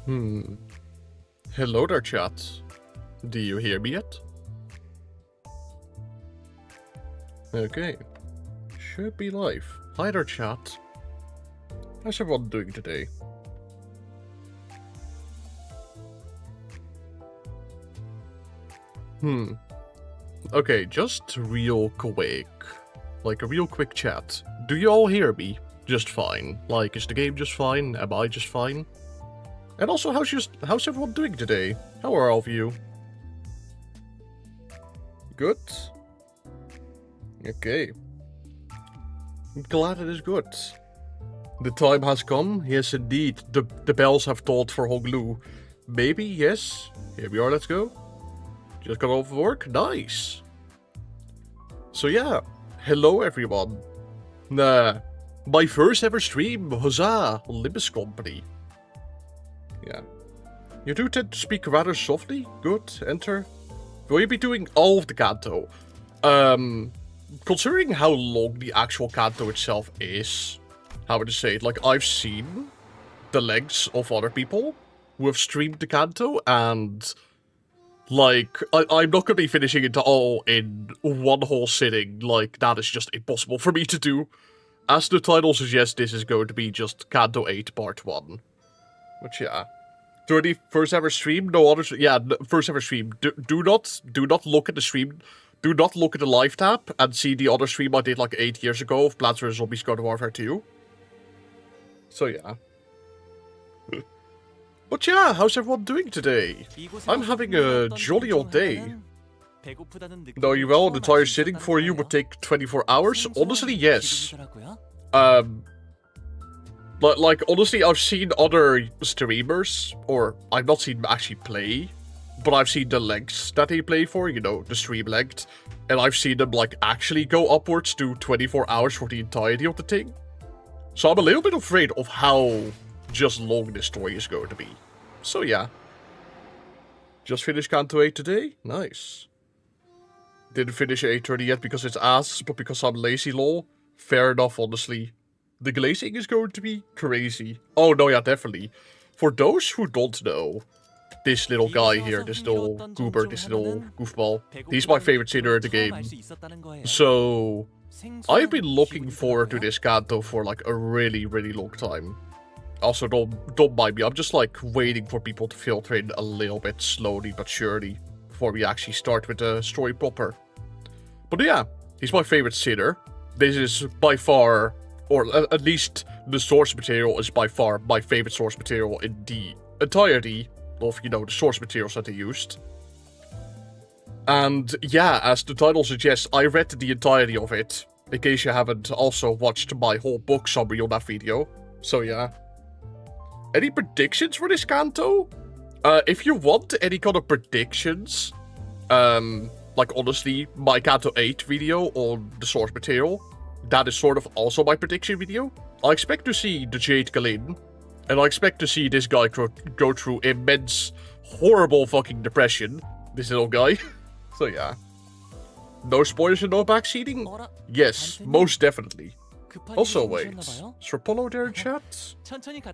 Hello there, chat. Do you hear me yet? Okay. Should be live. Hi there, chat. How's everyone doing today? Okay, just real quick. Like a real quick chat. Do you all hear me? Just fine. Like, is the game just fine? Am I just fine? And also, how's everyone doing today? How are all of you? Good? Okay. I'm glad it is good. The time has come. Yes, indeed. The bells have tolled for Honglu. Maybe, yes. Here we are, let's go. Just got off work. Nice. So yeah. Hello, everyone. My first ever stream. Huzzah! Limbus company. Yeah. You do tend to speak rather softly. Good. Enter. Will you be doing all of the Kanto? Considering how long the actual Kanto itself is, how would I say it? Like, I've seen the legs of other people who have streamed the Kanto, and like, I'm not going to be finishing it all in one whole sitting. Like, that is just impossible for me to do. As the title suggests, this is going to be just Kanto 8 Part 1. Which, yeah. 31st ever stream, no other... Yeah, first ever stream. Do not look at the stream. Do not look at the live tab and see the other stream I did like 8 years ago of Plants vs. Zombies Garden Warfare 2. So, yeah. But yeah, how's everyone doing today? I'm having a jolly old day. Though you well, an entire sitting for you would take 24 hours? Honestly, yes. Like, honestly, I've seen other streamers, or I've not seen them actually play, but I've seen the lengths that they play for, you know, the stream length, and I've seen them, like, actually go upwards to 24 hours for the entirety of the thing. So I'm a little bit afraid of how just long this story is going to be. So yeah. Just finished Canto 8 today? Nice. Didn't finish 8:30 yet because it's ass, but because I'm lazy lol. Fair enough, honestly. The glazing is going to be crazy. Oh, no, yeah, definitely. For those who don't know, this little guy here, this little goober, this little goofball, he's my favorite singer in the game. So, I've been looking forward to this Kanto for like a really, really long time. Also, don't mind me, I'm just like waiting for people to filter in a little bit slowly but surely before we actually start with the story proper. But yeah, he's my favorite singer. This is by far, or at least the source material is by far my favorite source material in the entirety of, you know, the source materials that they used. And yeah, as the title suggests, I read the entirety of it, in case you haven't also watched my whole book summary on that video. So yeah. Any predictions for this Kanto? If you want any kind of predictions, like honestly, my Kanto 8 video on the source material, that is sort of also my prediction video. I expect to see the Jade Galin, and I expect to see this guy go through immense, horrible fucking depression. This little guy. So yeah. No spoilers and no backseating? Yes, most definitely. Also wait, is Rapollo there in chat?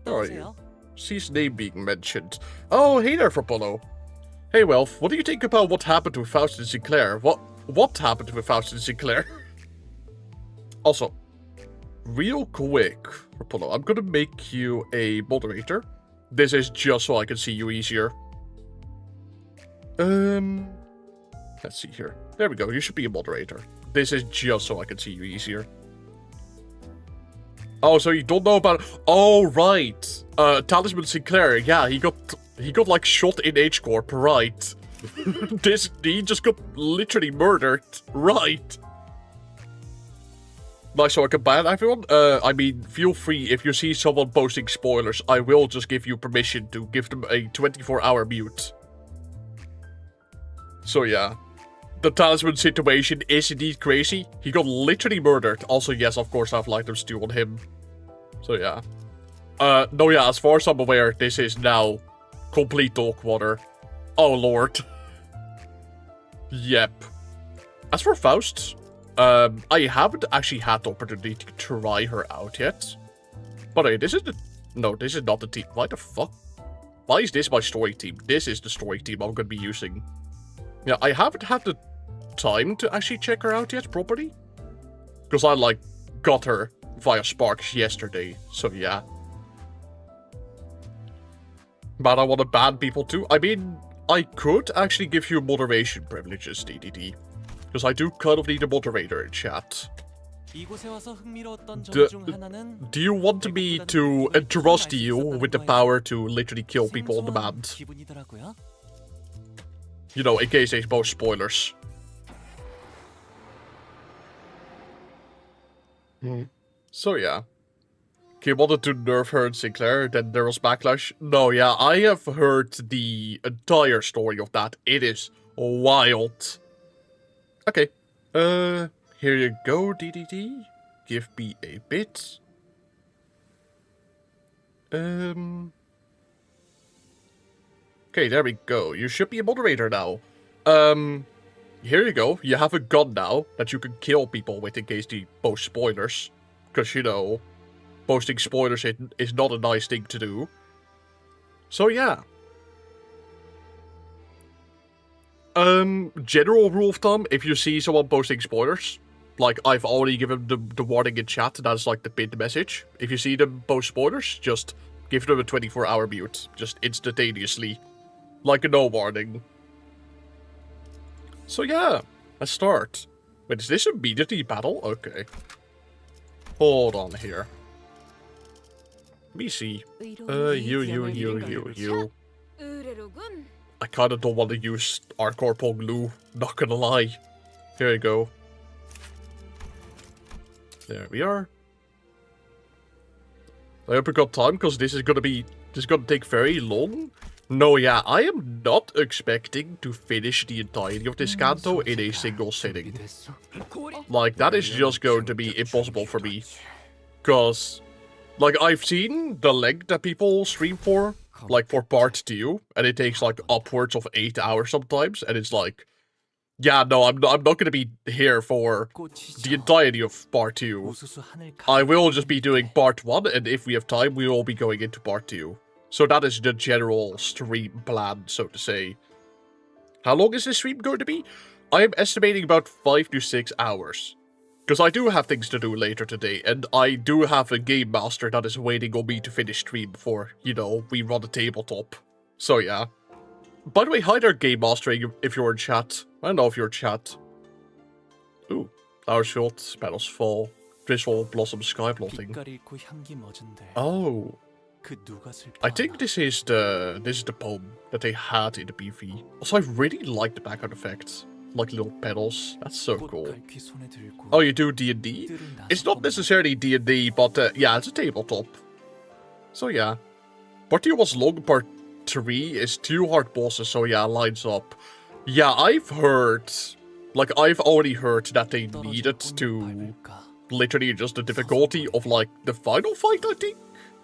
Where are you? See his name being mentioned. Oh, hey there, Rapollo. Hey, Welf, what do you think about what happened with Faust and Sinclair? What happened with Faust and Sinclair? Also, real quick, Rapollo, I'm gonna make you a moderator. This is just so I can see you easier. Let's see here. There we go, you should be a moderator. This is just so I can see you easier. Oh, so you don't know about... Oh, right. Talisman Sinclair, yeah, he got like shot in H-Corp, right. He just got literally murdered, right. Nice, so I can ban everyone? I mean, feel free, if you see someone posting spoilers, I will just give you permission to give them a 24-hour mute. So yeah. The Talisman situation is indeed crazy. He got literally murdered. Also, yes, of course, I have items too on him. So yeah. No, yeah, as far as I'm aware, this is now complete dog water. Oh, lord. Yep. As for Faust, I haven't actually had the opportunity to try her out yet. But hey, this is the... No, this is not the team. Why the fuck? Why is this my story team? This is the story team I'm gonna be using. Yeah, I haven't had the time to actually check her out yet properly. Because I, like, got her via Sparks yesterday, so yeah. But I want to ban people too. I mean, I could actually give you moderation privileges, DDD. Because I do kind of need a moderator in chat. Do you want me to entrust you with the power to literally kill people on demand? You know, in case there's both spoilers. So yeah. He wanted to nerf her and Sinclair, then there was backlash. No, yeah, I have heard the entire story of that. It is wild. Okay. Here you go, DDD. Give me a bit. Okay, there we go. You should be a moderator now. Here you go. You have a gun now that you can kill people with in case they post spoilers. Because, you know, posting spoilers is not a nice thing to do. So, yeah. General rule of thumb, if you see someone posting spoilers, like, I've already given the warning in chat, that's like the pinned message. If you see them post spoilers, just give them a 24-hour mute. Just instantaneously. Like a no warning. So yeah, let's start. Wait, is this immediately battle? Okay. Hold on here. Let me see. You. I kinda don't want to use Arcor Ponglu, not gonna lie. Here you go. There we are. I hope you got time, because this is gonna take very long. No, yeah, I am not expecting to finish the entirety of this Kanto in a single sitting. Like, that is just going to be impossible for me. Because, like, I've seen the length that people stream for, like, for part 2, and it takes, like, upwards of 8 hours sometimes, and it's like, yeah, no, I'm not gonna be here for the entirety of part 2. I will just be doing part 1, and if we have time, we will be going into part 2. So that is the general stream plan, so to say. How long is this stream going to be? I am estimating about 5 to 6 hours. Because I do have things to do later today, and I do have a game master that is waiting on me to finish stream before, you know, we run a tabletop. So yeah. By the way, hi there, game mastering, if you're in chat. I don't know if you're in chat. Ooh. Flowers field, petals fall, drizzle, blossom, sky blotting. Oh. I think this is the poem that they had in the PV. Also, I really like the background effects. Like little petals. That's so cool. Oh, you do D&D? It's not necessarily D&D, but yeah, it's a tabletop. So yeah. Part 2 was long, part 3 is 2 hard bosses, so yeah, lines up. Yeah, I've already heard that they needed to literally adjust the difficulty of like the final fight, I think?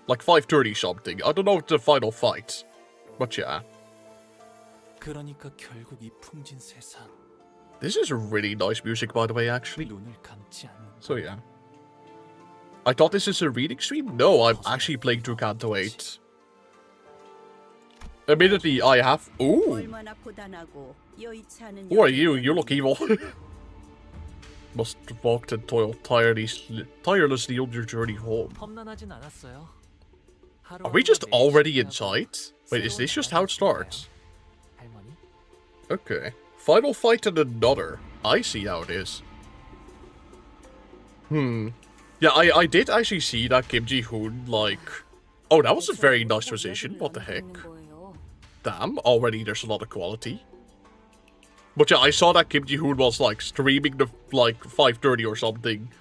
Like 530 something. I don't know if the final fight. But yeah. This is really nice music, by the way, actually. So yeah. I thought this is a reading stream? No, I'm actually playing through Canto 8. Admittedly, I have... Ooh! Who are you? You look evil. Must have walked and toiled tirelessly on your journey home. Are we just already inside? Wait, is this just how it starts? Okay. Final fight and another. I see how it is. Yeah, I did actually see that Kim Ji-hoon, like... Oh, that was a very nice transition. What the heck? Damn, already there's a lot of quality. But yeah, I saw that Kim Ji-hoon was, like, streaming the, like, 5:30 or something.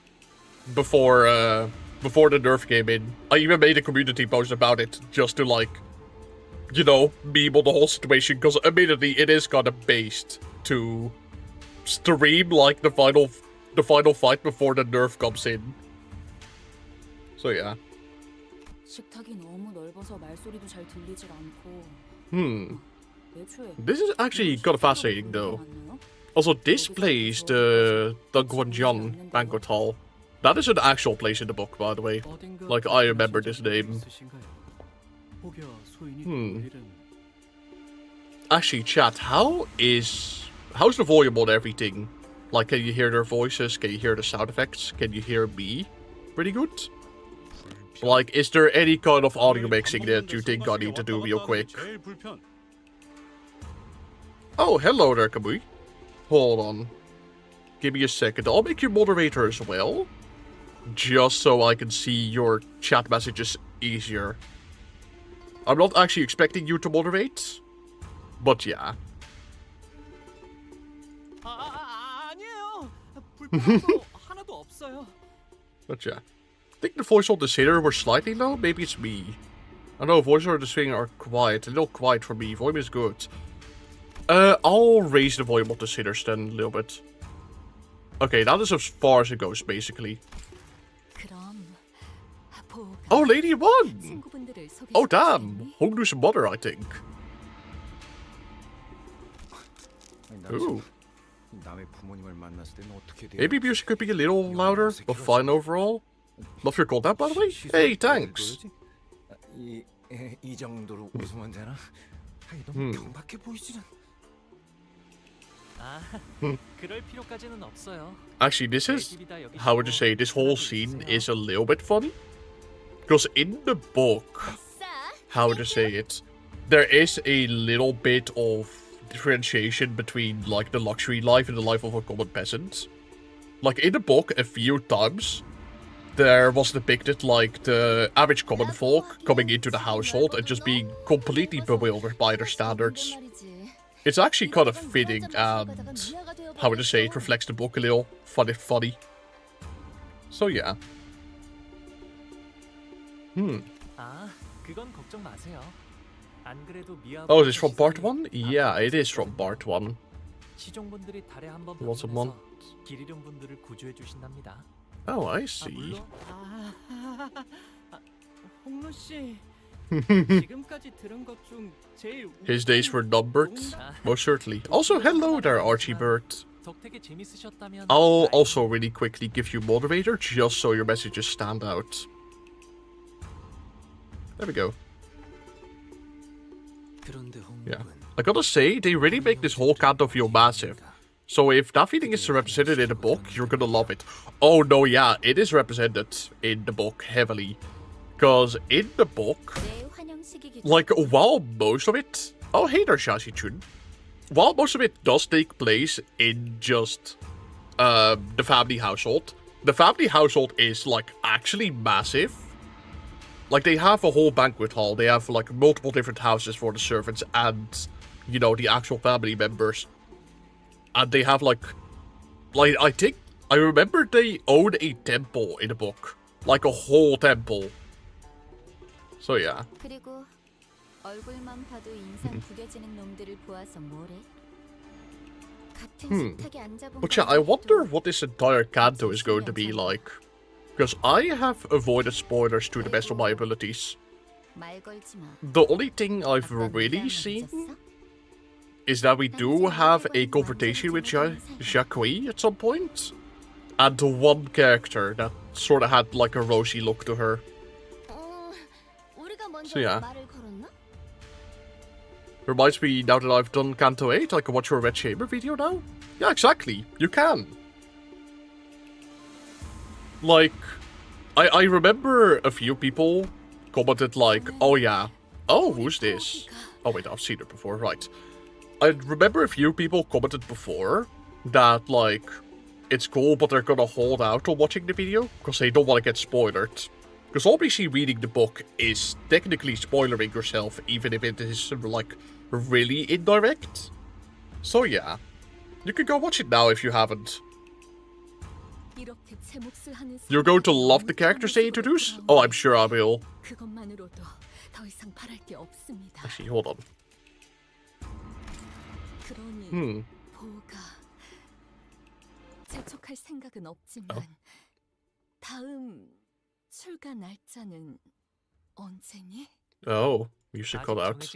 Before the nerf came in. I even made a community post about it, just to, like, you know, meme on the whole situation, because admittedly it is kind of based to stream, like, the final fight before the nerf comes in. So yeah. This is actually kind of fascinating, though. Also, this place, the Dongwonjeon Banquet Hall, that is an actual place in the book, by the way. Like, I remember this name. Actually, chat, how's the volume on everything? Like, can you hear their voices? Can you hear the sound effects? Can you hear me? Pretty good? Like, is there any kind of audio mixing that you think I need to do real quick? Oh, hello there, Kamui. Hold on. Give me a second. I'll make you moderator as well. Just so I can see your chat messages easier. I'm not actually expecting you to moderate. But yeah. But yeah. I think the voice on the singer were slightly low. Maybe it's me. I know voices on the singer are quiet. A little quiet for me. Volume is good. I'll raise the volume of the sinners then a little bit. Okay, that is as far as it goes, basically. Oh, Lady 1! Oh, damn. Hongdu's mother, I think. Ooh. Maybe music could be a little louder, but fine overall. Love your call that, by the way. Hey, thanks. Actually, this is, how would you say, this whole scene is a little bit funny. Because in the book, how would you say it, there is a little bit of differentiation between, like, the luxury life and the life of a common peasant. Like, in the book, a few times, there was depicted, like, the average common folk coming into the household and just being completely bewildered by their standards. It's actually kind of fitting and, how would you say, it reflects the book a little. Funny. So, yeah. Oh, is this from part 1? Yeah, it is from part 1. What's a month? Oh, I see. His days were numbered, most certainly. Also, hello there, Archie Bird. I'll also really quickly give you moderator, just so your messages stand out. There we go. Yeah. I gotta say, they really make this whole Kanto feel massive. So if that feeling is represented in the book, you're gonna love it. Oh no, yeah, it is represented in the book heavily. Because in the book, like, while most of it... Oh, hey there, Shashi-chun. While most of it does take place in just the family household, the family household is, like, actually massive. Like, they have a whole banquet hall. They have, like, multiple different houses for the servants and, you know, the actual family members. And they have, like, I remember they own a temple in the book. Like, a whole temple. So, yeah. But yeah, I wonder what this entire Kanto is going to be like. Because I have avoided spoilers to the best of my abilities. The only thing I've really seen is that we do have a confrontation with Jacques at some point. And the one character that sort of had like a rosy look to her. So yeah. Reminds me, now that I've done Canto 8, I can watch your Red Chamber video now? Yeah, exactly. You can. Like, I remember a few people commented like, oh yeah, oh, who's this? Oh wait, I've seen her before, right. I remember a few people commented before that, like, it's cool, but they're gonna hold out on watching the video, because they don't want to get spoiled. Because obviously reading the book is technically spoiling yourself, even if it is, like, really indirect. So yeah, you can go watch it now if you haven't. You're going to love the characters they introduce? Oh, I'm sure I will. Actually, hold on. Oh, you should call out.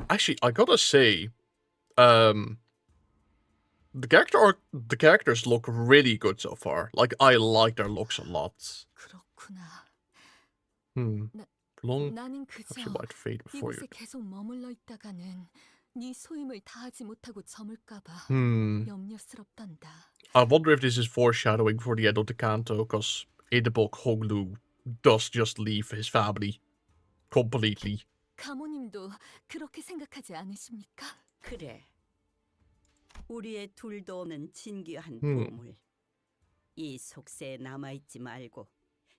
Actually, I gotta say, the characters look really good so far. Like, I like their looks a lot. Long 나는 perhaps 그저 you might fade before you. 이곳에 계속 머물러 있다가는 네 소임을 다하지 못하고 저물까봐 염려스럽단다. I wonder if this is foreshadowing for the end of the Canto, because in the book, Honglu does just leave his family completely. 가모님도 그렇게 생각하지 않으십니까? 그래. 우리의 둘도 없는 진귀한 보물. 이 속세에 남아있지 말고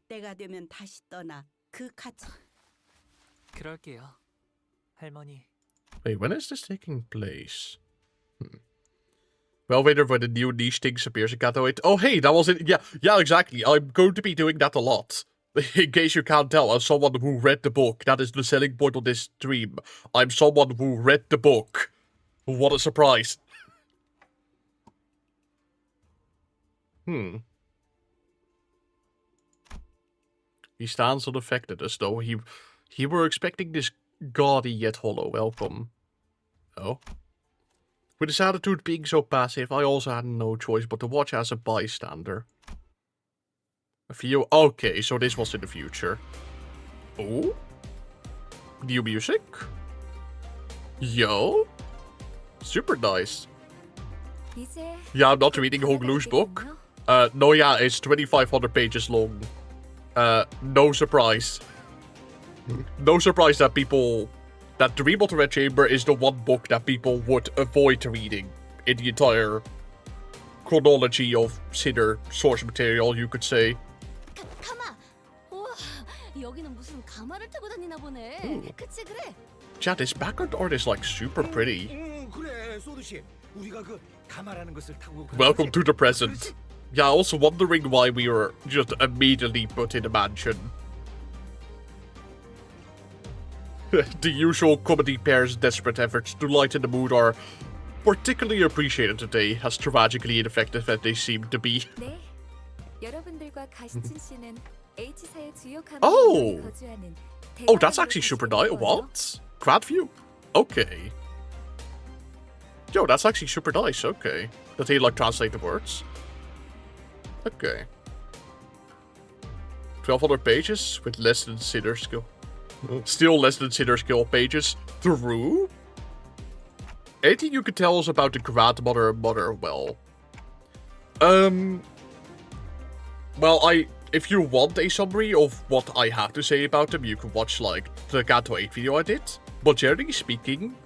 때가 되면 다시 떠나 그 가치. 그럴게요, 할머니. Wait, when is this taking place? Well, wait when the new niche things appears in Kanto 8. Oh, hey, that was it. Yeah, exactly. I'm going to be doing that a lot. In case you can't tell, as someone who read the book, that is the selling point of this stream. I'm someone who read the book. What a surprise. He stands unaffected as though he were expecting this gaudy yet hollow welcome. Oh. With his attitude being so passive, I also had no choice but to watch as a bystander. A few... Okay, so this was in the future. Oh? New music? Yo? Super nice. Yeah, I'm not reading Honglu's book. No, yeah, it's 2,500 pages long. No surprise. No surprise that people... That Dream of the Red Chamber is the one book that people would avoid reading in the entire chronology of Sinner source material, you could say. 가마! 우와, 여기는 무슨 가마를 타고 다니나 보네. 그치 그래? Chat, this background art is like super pretty. 그래, 소두씨. 우리가 그 가마라는 것을 타고 Welcome to the present. Yeah, also wondering why we were just immediately put in a mansion. The usual comedy pair's desperate efforts to lighten the mood are particularly appreciated today, as tragically ineffective as they seem to be. 네. 여러분들과 가시춘 씨는 H사의 주요 Oh! 가문에 거주하는 Oh, that's actually super nice. What? Grandview? Okay. Yo, that's actually super nice. Okay. That he, like, translate the words. Okay. 1,200 pages with less than Sinner skill. Still less than Sinner skill pages. Through? Anything you could tell us about the grandmother and mother? Well, if you want a summary of what I have to say about them, you can watch, like, the Canto 8 video I did. But generally speaking,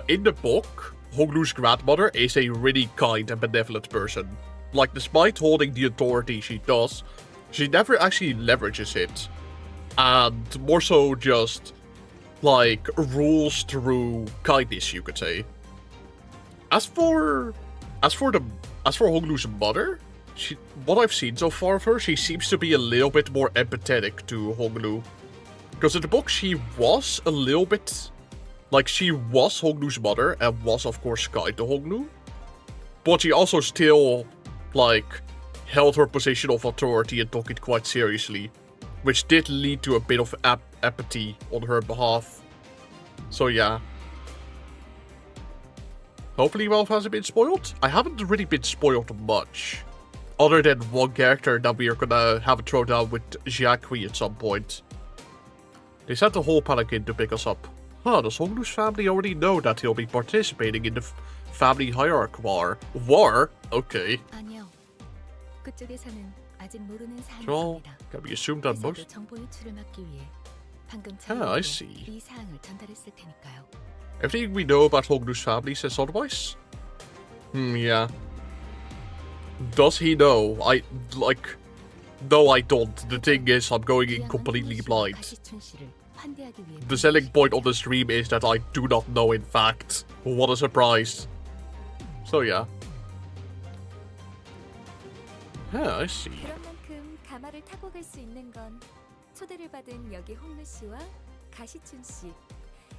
in the book, Honglu's grandmother is a really kind and benevolent person. Like, despite holding the authority she does, she never actually leverages it. And more so just, like, rules through kindness, you could say. As for Honglu's mother, what I've seen so far of her, she seems to be a little bit more empathetic to Honglu. Because in the book, she was a little bit... Like, she was Honglu's mother, and was, of course, kind to Honglu. But she also still, like, held her position of authority and took it quite seriously. Which did lead to a bit of apathy on her behalf. So, yeah. Hopefully Ralph hasn't been spoiled. I haven't really been spoiled much. Other than one character that we are gonna have a throwdown with Jacques at some point. They sent the whole Palanquin to pick us up. Huh, does Honglu's family already know that he'll be participating in the family Hierarch war? War? Okay. 아니요. 그쪽에서는 아직 모르는 사안일 Well, 겁니다. can we assume that 회사도 most... 정보 유출을 막기 위해 방금 I 자료에게 see. 이 사항을 전달했을 테니까요. Everything we know about Honglu's family says otherwise? Yeah. Does he know? No, I don't. The thing is, I'm going in completely blind. 가시춘 씨를 환대하기 위해 The selling point of the stream is that I do not know in fact. What a surprise. So yeah. Yeah, I see. 그런 만큼 가마를 타고 갈 수 있는 건 초대를 받은 여기 홍루 씨와 가시춘 씨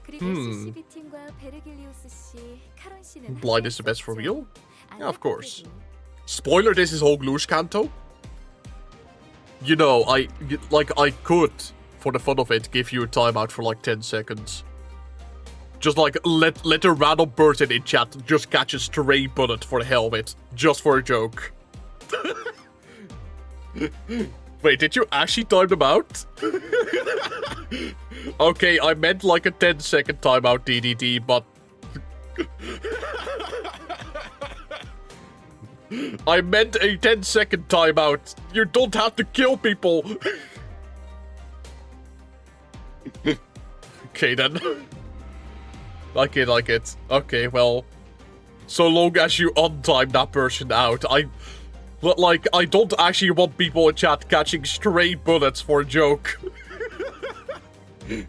그리고 CCB 팀과 베르길리우스 씨, 카론 씨는 Blind is the best for real? Yeah, of course. Spoiler, this is Honglu's Canto. You know, I could, for the fun of it, give you a timeout for like 10 seconds. Just like, let a random person in chat just catch a stray bullet for the hell of it. Just for a joke. Wait, did you actually time them out? Okay, I meant like a 10-second timeout DDD, but... I meant a 10-second timeout. You don't have to kill people. Okay, then. Like it. Okay, well... So long as you untime that person out, I don't actually want people in chat catching stray bullets for a joke. You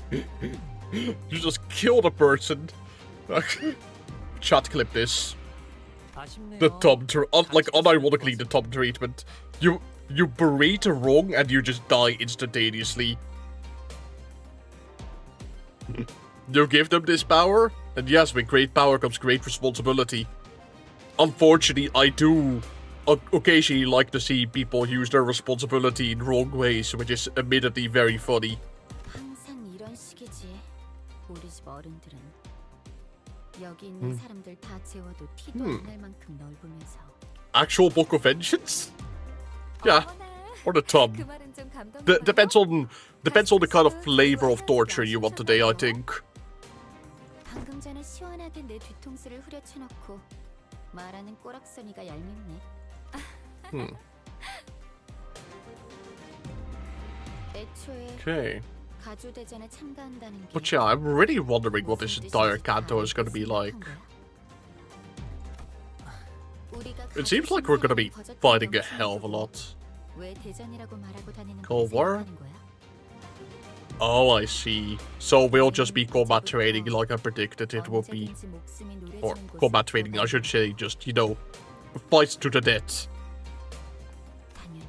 just killed a person. Chat clip this. The unironically the Tom treatment. You berate a wrong and you just die instantaneously. You give them this power? And yes, with great power comes great responsibility. Unfortunately, I do occasionally like to see people use their responsibility in wrong ways, which is admittedly very funny. 항상 이런 식이지. 우리 집 어른들은 여기 있는 사람들 다 재워도 티도 안 날 만큼 넓으면서. Actual Book of Vengeance? Yeah, or the Tom. 그 말은 좀 감동. Depends on the kind of flavor of torture you want today, I think. 방금 전에 시원하게 내 뒤통수를 후려쳐놓고 말하는 꼬락서니가 얄밉네. 애초에 Okay. 가주대전에 참가한다는 게 But yeah, I'm really wondering what this entire Kanto is gonna be like. It seems like we're gonna be fighting a hell of a lot. 왜 대전이라고 말하고 다니는 Cold 거야 War? 생각하는 거야? Oh, I see. So we'll just be combat training like I predicted it would be. 언제든지 목숨이 Or 노래지는 combat 곳에 training, I should 있다고. say, just, you know, fights to the death. 당연히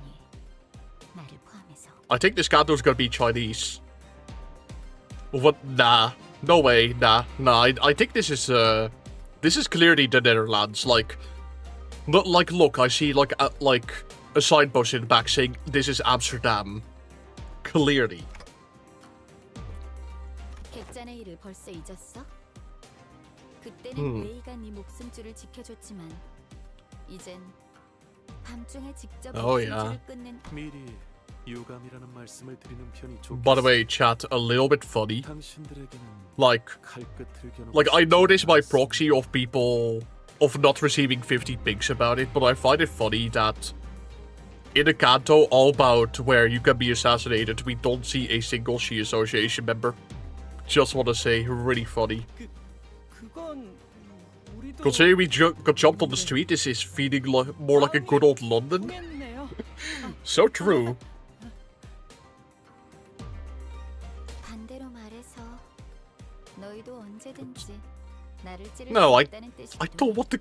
나를 포함해서. I think this Kanto's gonna be Chinese. What? Nah. No way. Nah. I think this is clearly the Netherlands. Like, look, I see like a signpost in the back saying this is Amsterdam. Clearly. 객잔의 일을 벌써 잊었어? 그때는 웨이가 네 목숨줄을 지켜줬지만 이젠 밤중에 직접 Oh, yeah. 목숨줄을 끊는 미리 유감이라는 말씀을 드리는 편이 좋겠습니다. By the way, chat, a little bit funny. 당신들에게는 Like, 칼끝을 겨누고 I know this by proxy of people of not receiving 50 pings about it, but I find it funny that in a Kanto all about where you can be assassinated, we don't see a single Shi Association member. Just want to say, really funny. 그건 우리도 Considering we got jumped on the street, this is feeling more like a good old London. 했네요. So true. 반대로 말해서 너희도 언제든지 나를 찌를 No, 수 있다는 뜻이고. I don't want to...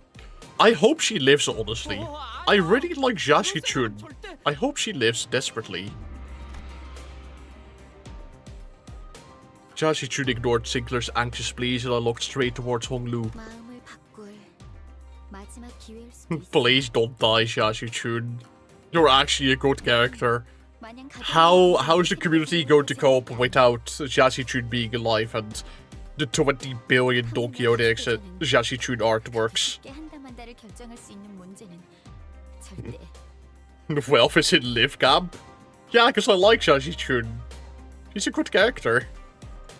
I hope she lives, honestly. I really like Jashichun. I hope she lives desperately. Jashichun ignored Sinclair's anxious pleas and I looked straight towards Honglu. 마음을 바꿀 마지막 기회일 수도 있어. Please don't die, Jashichun. You're actually a good character. 마냥 How is the community going to cope without Jashichun being alive and the 20 billion Don Quixote X Jashichun artworks? 쉽게 한다만다를 결정할 수 있는 문제는 절대. Well, is in Live Camp? Yeah, because I like Jashichun. He's a good character.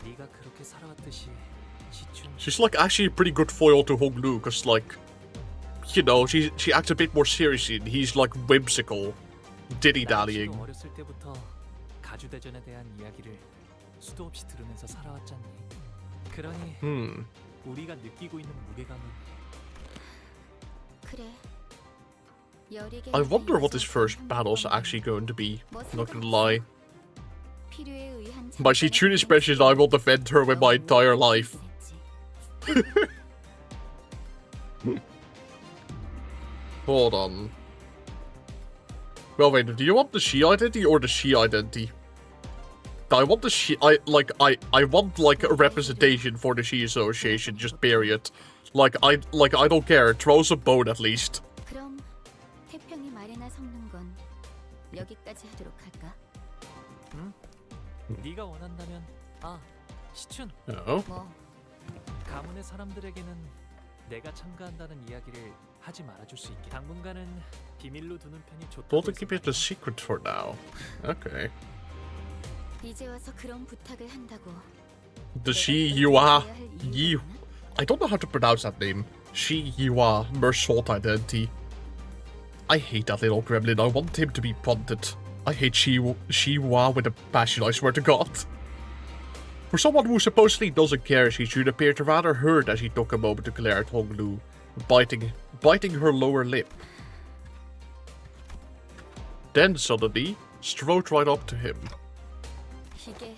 네가 그렇게 살아왔듯이 지춘 She's like actually a pretty good foil to Honglu, because like, you know, she acts a bit more seriously and he's like whimsical, dilly-dallying. 당신도 어렸을 때부터 가주대전에 대한 이야기를 수도 없이 들으면서 살아왔잖니. 그러니 우리가 느끼고 있는 무게감은 그래. 열에게 I wonder what this first battle's actually going to be, not gonna lie. 필요에 의한 By Shichun especially, I will defend her with my entire life. Hold on. Well, wait, do you want the Shi identity or the Shi identity? I want the Shi... I want, like, a representation for the Shi Association, just period. Like, I don't care. Throw some bone, at least. 그럼 태평이 말이나 섞는 건 여기까지 하도록 할까? 네가 원한다면 시춘 Oh? 뭐 가문의 사람들에게는 내가 참가한다는 이야기를 하지 말아줄 수 있게. 당분간은 비밀로 두는 편이 좋다고 Told to 해서 keep it a secret for now. Okay. 이제 와서 그런 부탁을 한다고. The 내가 Shi 그걸 Yua 지켜야 할 Yi. 이유가 있나? I don't know how to pronounce that name. Shi Yua Mersault Identity. I hate that little gremlin. I want him to be punted. I hate Shi Yua with a passion, I swear to God. For someone who supposedly doesn't care, she should appear to rather hurt as she took a moment to glare at Honglu, biting her lower lip. Then suddenly, strode right up to him. 이게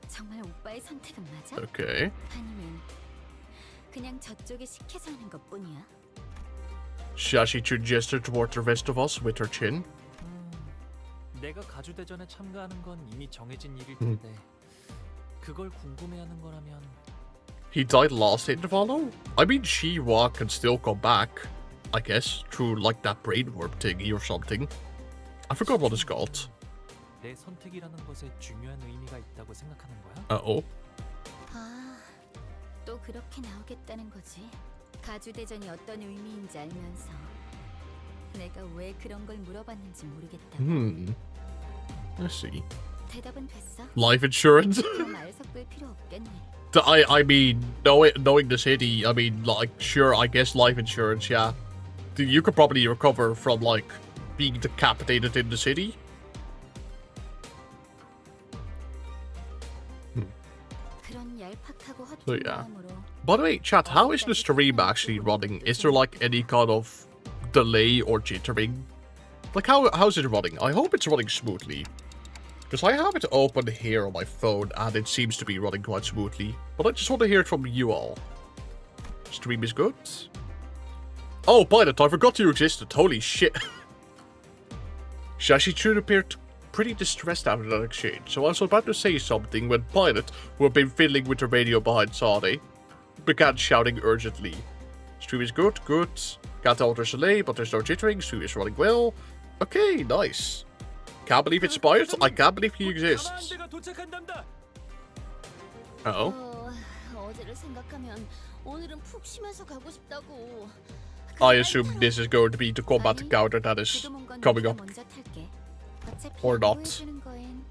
정말 오빠의 선택은 맞아? Okay. 아니면 그냥 저쪽에 시켜서 하는 것뿐이야? Shashichu gestured toward the rest of us with her chin. 내가 가주대전에 참가하는 건 이미 정해진 일일 텐데 그걸 궁금해하는 거라면 He died last intervalo? I mean, Shi-Wa can still come back. I guess, through like that brain warp thingy or something. I forgot what it's called. 내 선택이라는 것에 중요한 의미가 있다고 생각하는 거야? Uh-oh. 아, 또 그렇게 나오겠다는 거지. 가주대전이 어떤 의미인지 알면서 내가 왜 그런 걸 물어봤는지 모르겠다. I see. 대답은 됐어? Life insurance? 그럼 말 섞을 필요 없겠네. I mean, knowing the city, I mean, like, sure, I guess life insurance, yeah. You could probably recover from, like, being decapitated in the city. 그런 얄팍하고 So, 헛된 yeah. 마음으로 By the way, chat, how is the stream actually running? Is there, like, any kind of delay or jittering? Like, how's it running? I hope it's running smoothly. Because I have it open here on my phone, and it seems to be running quite smoothly. But I just want to hear it from you all. Stream is good. Oh, Pilot, I forgot you existed. Holy shit. Shashichun appeared pretty distressed after that exchange, so I was about to say something when Pilot, who had been fiddling with the radio behind Sade, began shouting urgently. Stream is good, good. Can't alter delay, but there's no jittering. Stream is running well. Okay, nice. Can't believe it's Pilot. I can't believe he exists. Uh-oh. 어제를 생각하면 오늘은 푹 쉬면서 가고 싶다고. I assume this is going to be the combat encounter that is coming up. 먼저 탈게. 어차피 Or not. 보여주는 거엔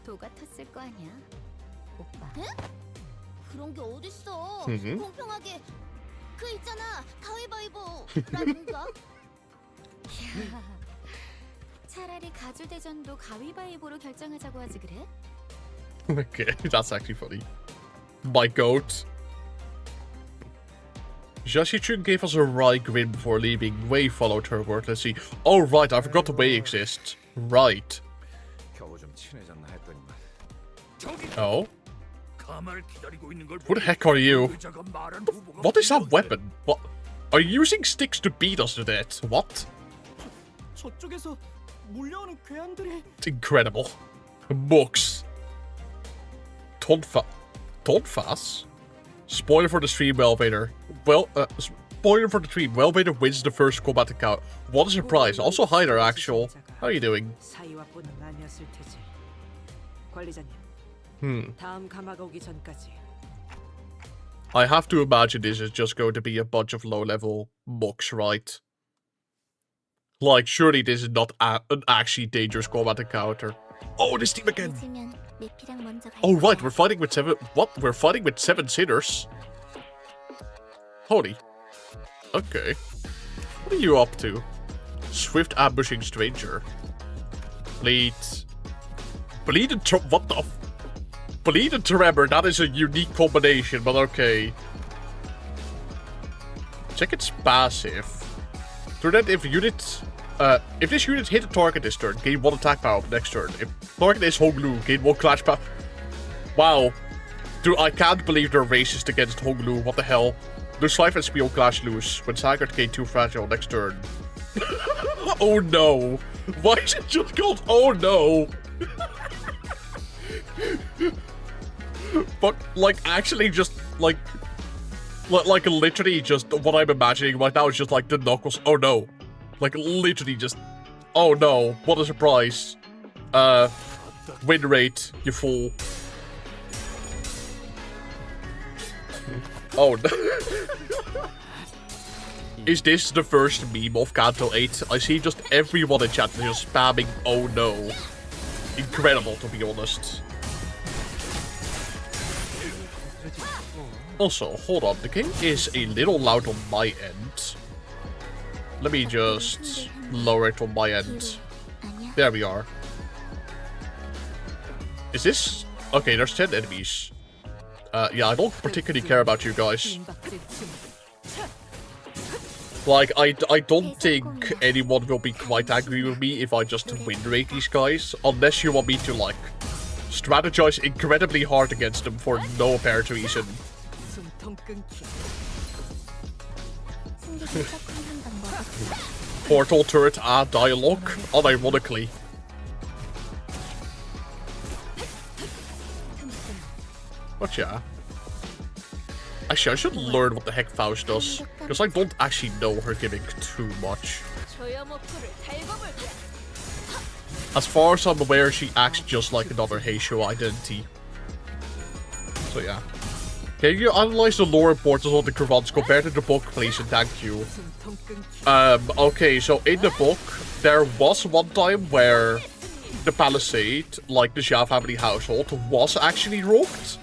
도가 텄을 거 아니야, 오빠. 응? 그런 게 어딨어? 공평하게 그 있잖아 가위바위보라든가. 차라리 가주대전도 가위바위보로 결정하자고 하지 그래? Okay, that's actually funny. My goat. Jashichun gave us a wry grin before leaving. Wei followed her word. Let's see. Oh, right, I forgot the Wei exists. Right. Oh? Who the heck are you? What is that weapon? What? Are you using sticks to beat us to death? What? 저쪽에서 몰려오는 괴한들이 It's incredible. Books. Tonfas? Spoiler for the stream, Elevator. Spoiler for the stream. Elevator wins the first combat account. What a surprise. Also, hi there, Actual. How are you doing? 사이와뿐은 아니었을 테지. 관리자님, 다음 감화가 오기 전까지 I have to imagine this is just going to be a bunch of low-level books, right? Like, surely this is not an actually dangerous combat encounter. Oh, this team again! 늦으면 메피랑 먼저 갈 Oh, 거야. right, we're fighting with seven... What? We're fighting with 7 sinners? Holy. Okay. What are you up to? Swift ambushing stranger. Bleed and what the Bleed and Tremor, that is a unique combination, but okay. Check its passive. So that if this unit hit a target this turn, gain 1 attack power next turn. If target is Honglu, gain 1 clash power. Wow. Dude, I can't believe they're racist against Honglu, what the hell. Lose life and Spiel clash loose. When Saggart gain 2 fragile next turn. Oh no. Why is it just called oh no? But, like, actually just, like literally just what I'm imagining right now is just, like, the knuckles. Oh, no. Like, literally just, oh, no. What a surprise. Win rate, you fool. Oh, no. Is this the first meme of Canto 8? I see just everyone in chat just spamming "oh no." Incredible, to be honest. Also, hold on, the game is a little loud on my end. Let me just lower it on my end. There we are. Is this... Okay, there's 10 enemies. Yeah, I don't particularly care about you guys. Like, I don't think anyone will be quite angry with me if I just win rate these guys. Unless you want me to, like, strategize incredibly hard against them for no apparent reason. Portal turret dialogue, unironically. But yeah. Actually, I should learn what the heck Faust does, because I don't actually know her gimmick too much. As far as I'm aware, she acts just like another Heisho identity. So yeah. Can you analyze the lore importance of the Kravans compared to the book, please, and thank you. Okay, so in the book, there was one time where the Palisade, like the Xia family household, was actually robbed.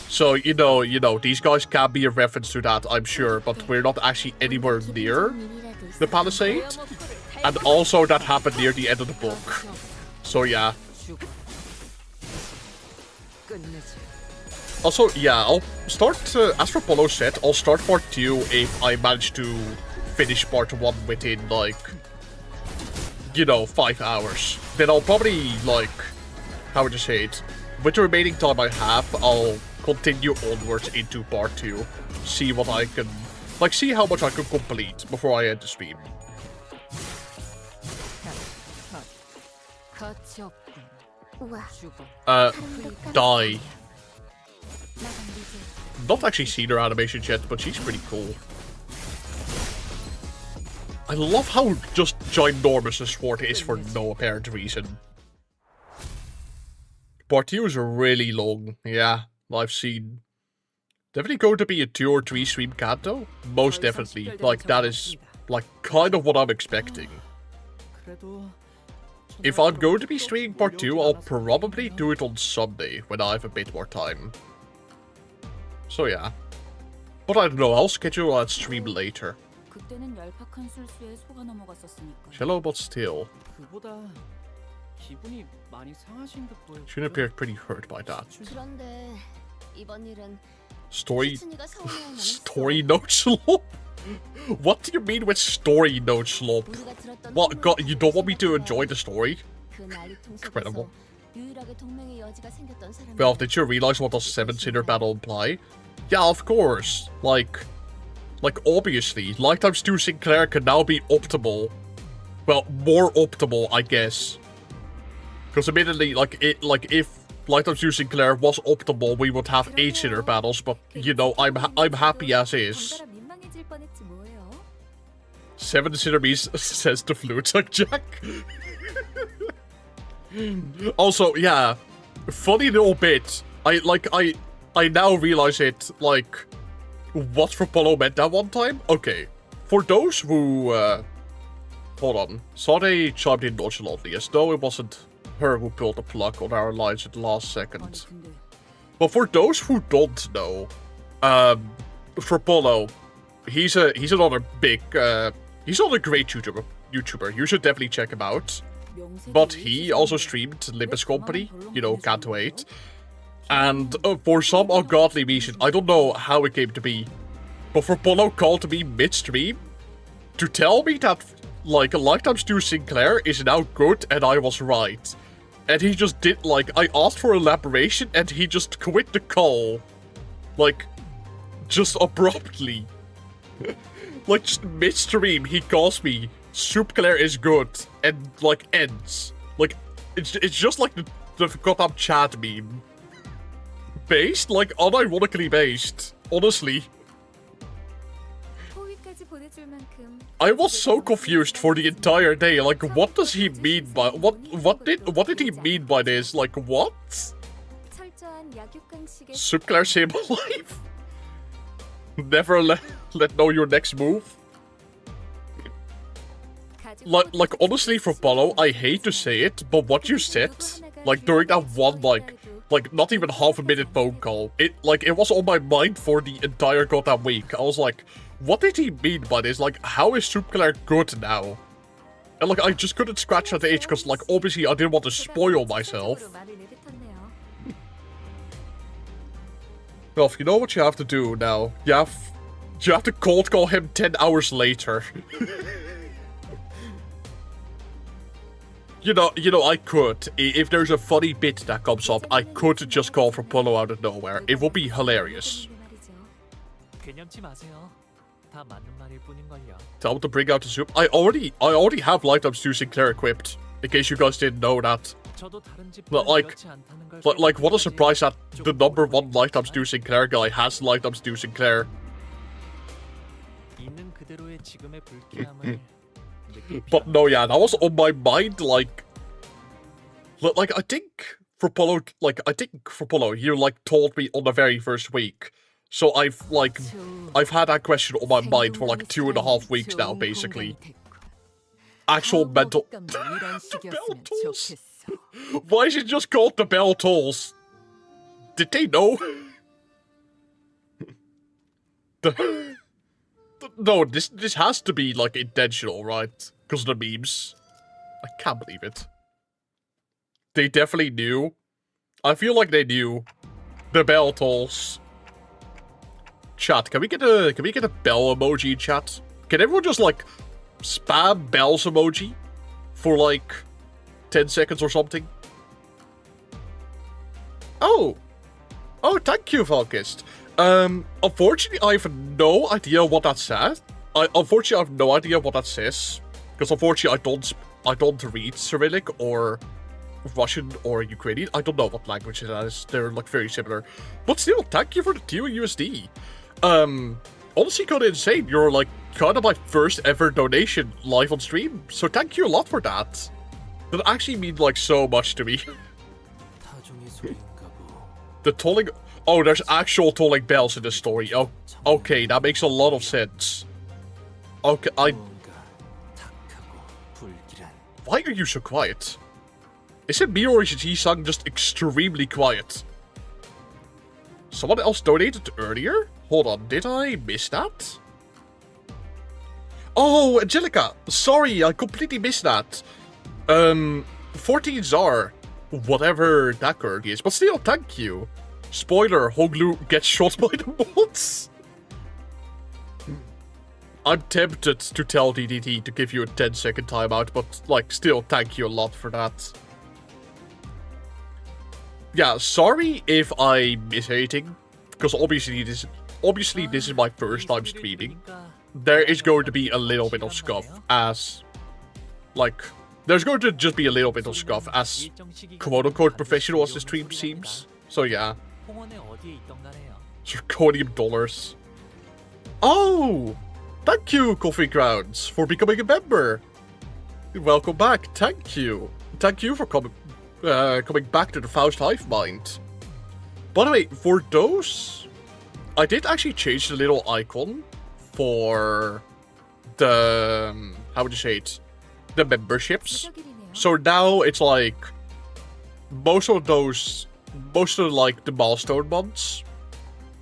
So, you know, these guys can be a reference to that, I'm sure, but we're not actually anywhere near the Palisade. And also that happened near the end of the book. So yeah. Also, yeah, I'll start, as for Polo said, I'll start part 2 if I manage to finish part 1 within, like, you know, 5 hours. Then I'll probably, like, how would you say it? With the remaining time I have, I'll continue onwards into part 2. See what I can, like, see how much I can complete before I end the stream. Die. Not actually seen her animation yet, but she's pretty cool. I love how just ginormous the sword is for no apparent reason. Part 2 is really long, yeah, I've seen. Definitely going to be a 2 or 3 stream Kanto? Most definitely, like that is, like, kind of what I'm expecting. If I'm going to be streaming part 2, I'll probably do it on Sunday, when I have a bit more time. So yeah. But I don't know, I'll schedule a stream later. Shallow but still. She appeared pretty hurt by that. Story note slop? What do you mean with story note slop? What, God, you don't want me to enjoy the story? Incredible. Well, did you realize what the 7-sinner battle imply? Yeah, of course. Like obviously, Lifetime Stu Sinclair can now be optimal. Well, more optimal, I guess. Because admittedly, if Lifetime Stu Sinclair was optimal, we would have 8-sinner battles, but, you know, I'm happy as is. 7-sinner means, says the flute Jack. Also, yeah, funny little bit. I now realize it, like, what for Polo meant that one time? Okay, for those who, hold on, Sade chimed in nonchalantly, as though it wasn't her who pulled the plug on our lines at the last second. But for those who don't know, for Polo, he's another big, he's not a great YouTuber, you should definitely check him out. But he also streamed Limbus Company, you know, Canto 8. And for some ungodly reason, I don't know how it came to be, but for Polo called me midstream to tell me that, like, Lifetime Stu Sinclair is now good and I was right. And he just did, like, I asked for elaboration and he just quit the call. Like, just abruptly. Like, just midstream, he calls me, Sinclair is good, and, like, ends. Like, it's just like the Gotham chat meme. Based? Like, unironically based. Honestly. I was so confused for the entire day. Like, what does he mean by... What did he mean by this? Like, what? Sinclair same life? Never let know your next move? like honestly, for Polo, I hate to say it, but what you said, like during that one, like not even half a minute phone call, it was on my mind for the entire goddamn week. I was like, what did he mean by this? Like, how is Soup Claire good now? And like, I just couldn't scratch that itch because like obviously I didn't want to spoil myself. Well, you know what you have to do now. You have to cold call him 10 hours later. You know, I could. If there's a funny bit that comes up, I could just call for Polo out of nowhere. It would be hilarious. Tell him to bring out the soup. I already have Lifetime Stew Sinclair equipped. In case you guys didn't know that. Like, what a surprise that the #1 Lifetime Stew Sinclair guy has Lifetime Stew Sinclair. But no, yeah, that was on my mind, like I think for Polo, you, like, told me on the very first week. So I've had that question on my mind for, like, 2.5 weeks now, basically. Actual mental... The bell tolls? Why is it just called the bell tolls? Did they know? No, this has to be, like, intentional, right? Because of the memes. I can't believe it. They definitely knew. I feel like they knew. The bell tolls. Chat, can we get a bell emoji in chat? Can everyone just, like, spam bells emoji for, like, 10 seconds or something? Oh, thank you, Falkist. Unfortunately, I have no idea what that says. Unfortunately, I have no idea what that says. Because unfortunately, I don't read Cyrillic or Russian or Ukrainian. I don't know what language it is. They're, like, very similar. But still, thank you for the $2 USD. Honestly, kind of insane. You're, like, kind of my first ever donation live on stream. So thank you a lot for that. That actually means, like, so much to me. The tolling... Oh, there's actual tolling bells in this story. Oh, okay, that makes a lot of sense. Okay, Why are you so quiet? Is it me or is Ji-san just extremely quiet? Someone else donated earlier? Hold on, did I miss that? Oh, Angelica! Sorry, I completely missed that. 14 Czar. Whatever that currently is. But still, thank you. Spoiler, Hoglu gets shot by the mods. I'm tempted to tell DDT to give you a 10-second timeout, but, like, still, thank you a lot for that. Yeah, sorry if I miss anything, because obviously this is my first time streaming. There is going to be a little bit of scuff as, like, there's going to just be a little bit of scuff as quote-unquote professional as the stream seems. So yeah. Zirconium dollars. Oh! Thank you, Coffee Grounds, for becoming a member. Welcome back. Thank you. Thank you for coming back to the Faust Hive Mind. By the way, for those, I did actually change the little icon for the, how would you say it? The memberships. So now it's like, most of like the milestone ones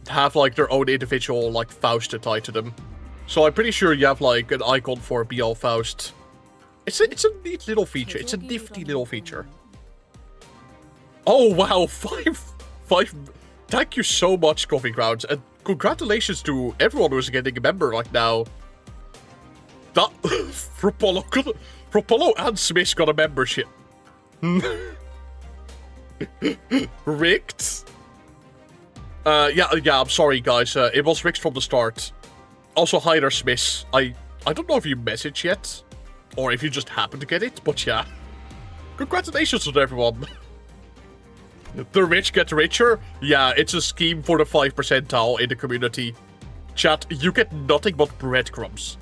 have like their own individual like Faust tied to them. So I'm pretty sure you have like an icon for BL Faust. It's a neat little feature. It's a nifty little feature. Oh wow, five. Thank you so much, Coffee Grounds, and congratulations to everyone who's getting a member like now. That Propolo and Smith got a membership. Rigged? Yeah, I'm sorry guys. It was rigged from the start. Also, hi there, Smith. I don't know if you messaged yet, or if you just happened to get it, but yeah. Congratulations to everyone. The rich get richer? Yeah, it's a scheme for the 5th percentile in the community. Chat, you get nothing but breadcrumbs.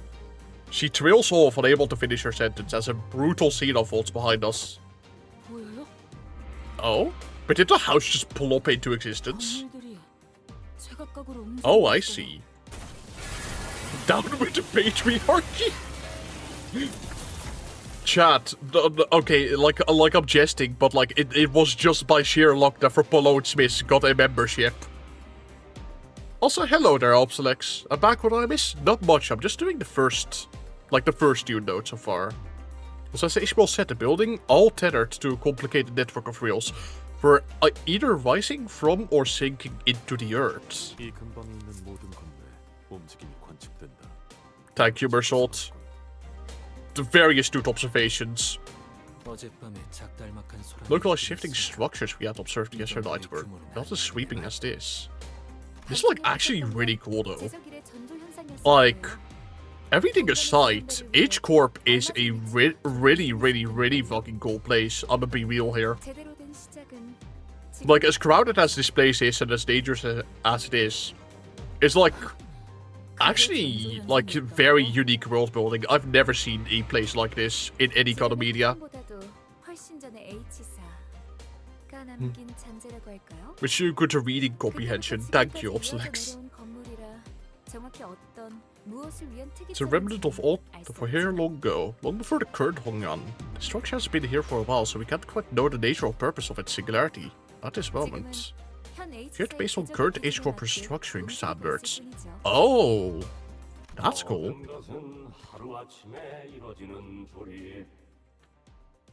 She trails off, unable to finish her sentence, as a brutal scene unfolds behind us. Oh? But did the house just plop into existence? Oh, I see. Down with the patriarchy! Chat, okay, like I'm jesting, but like it was just by sheer luck that Rapolo Smith got a membership. Also, hello there, Obselex. I'm back with I miss not much. I'm just doing the first few notes so far. So I say will set the building, all tethered to a complicated network of rails, for either rising from or sinking into the earth. 이 근방에 있는 모든 건물에 움직임이 관측된다. Thank you, Bersault. The very astute observations. Localized shifting structures we had observed yesterday night were not as sweeping as this. This is like actually really cool though. Like, everything aside, H Corp is a really fucking cool place. I'm gonna be real here. Like, as crowded as this place is and as dangerous as it is, it's like actually like very unique world building. I've never seen a place like this in any kind of media. Which you good to reading comprehension. Thank you, Obselex. It's a remnant of old for here long ago, long before the current Hongyan. The structure has been here for a while, so we can't quite know the nature or purpose of its singularity at this moment. Feared based on current H Corp restructuring standards. Oh, that's cool.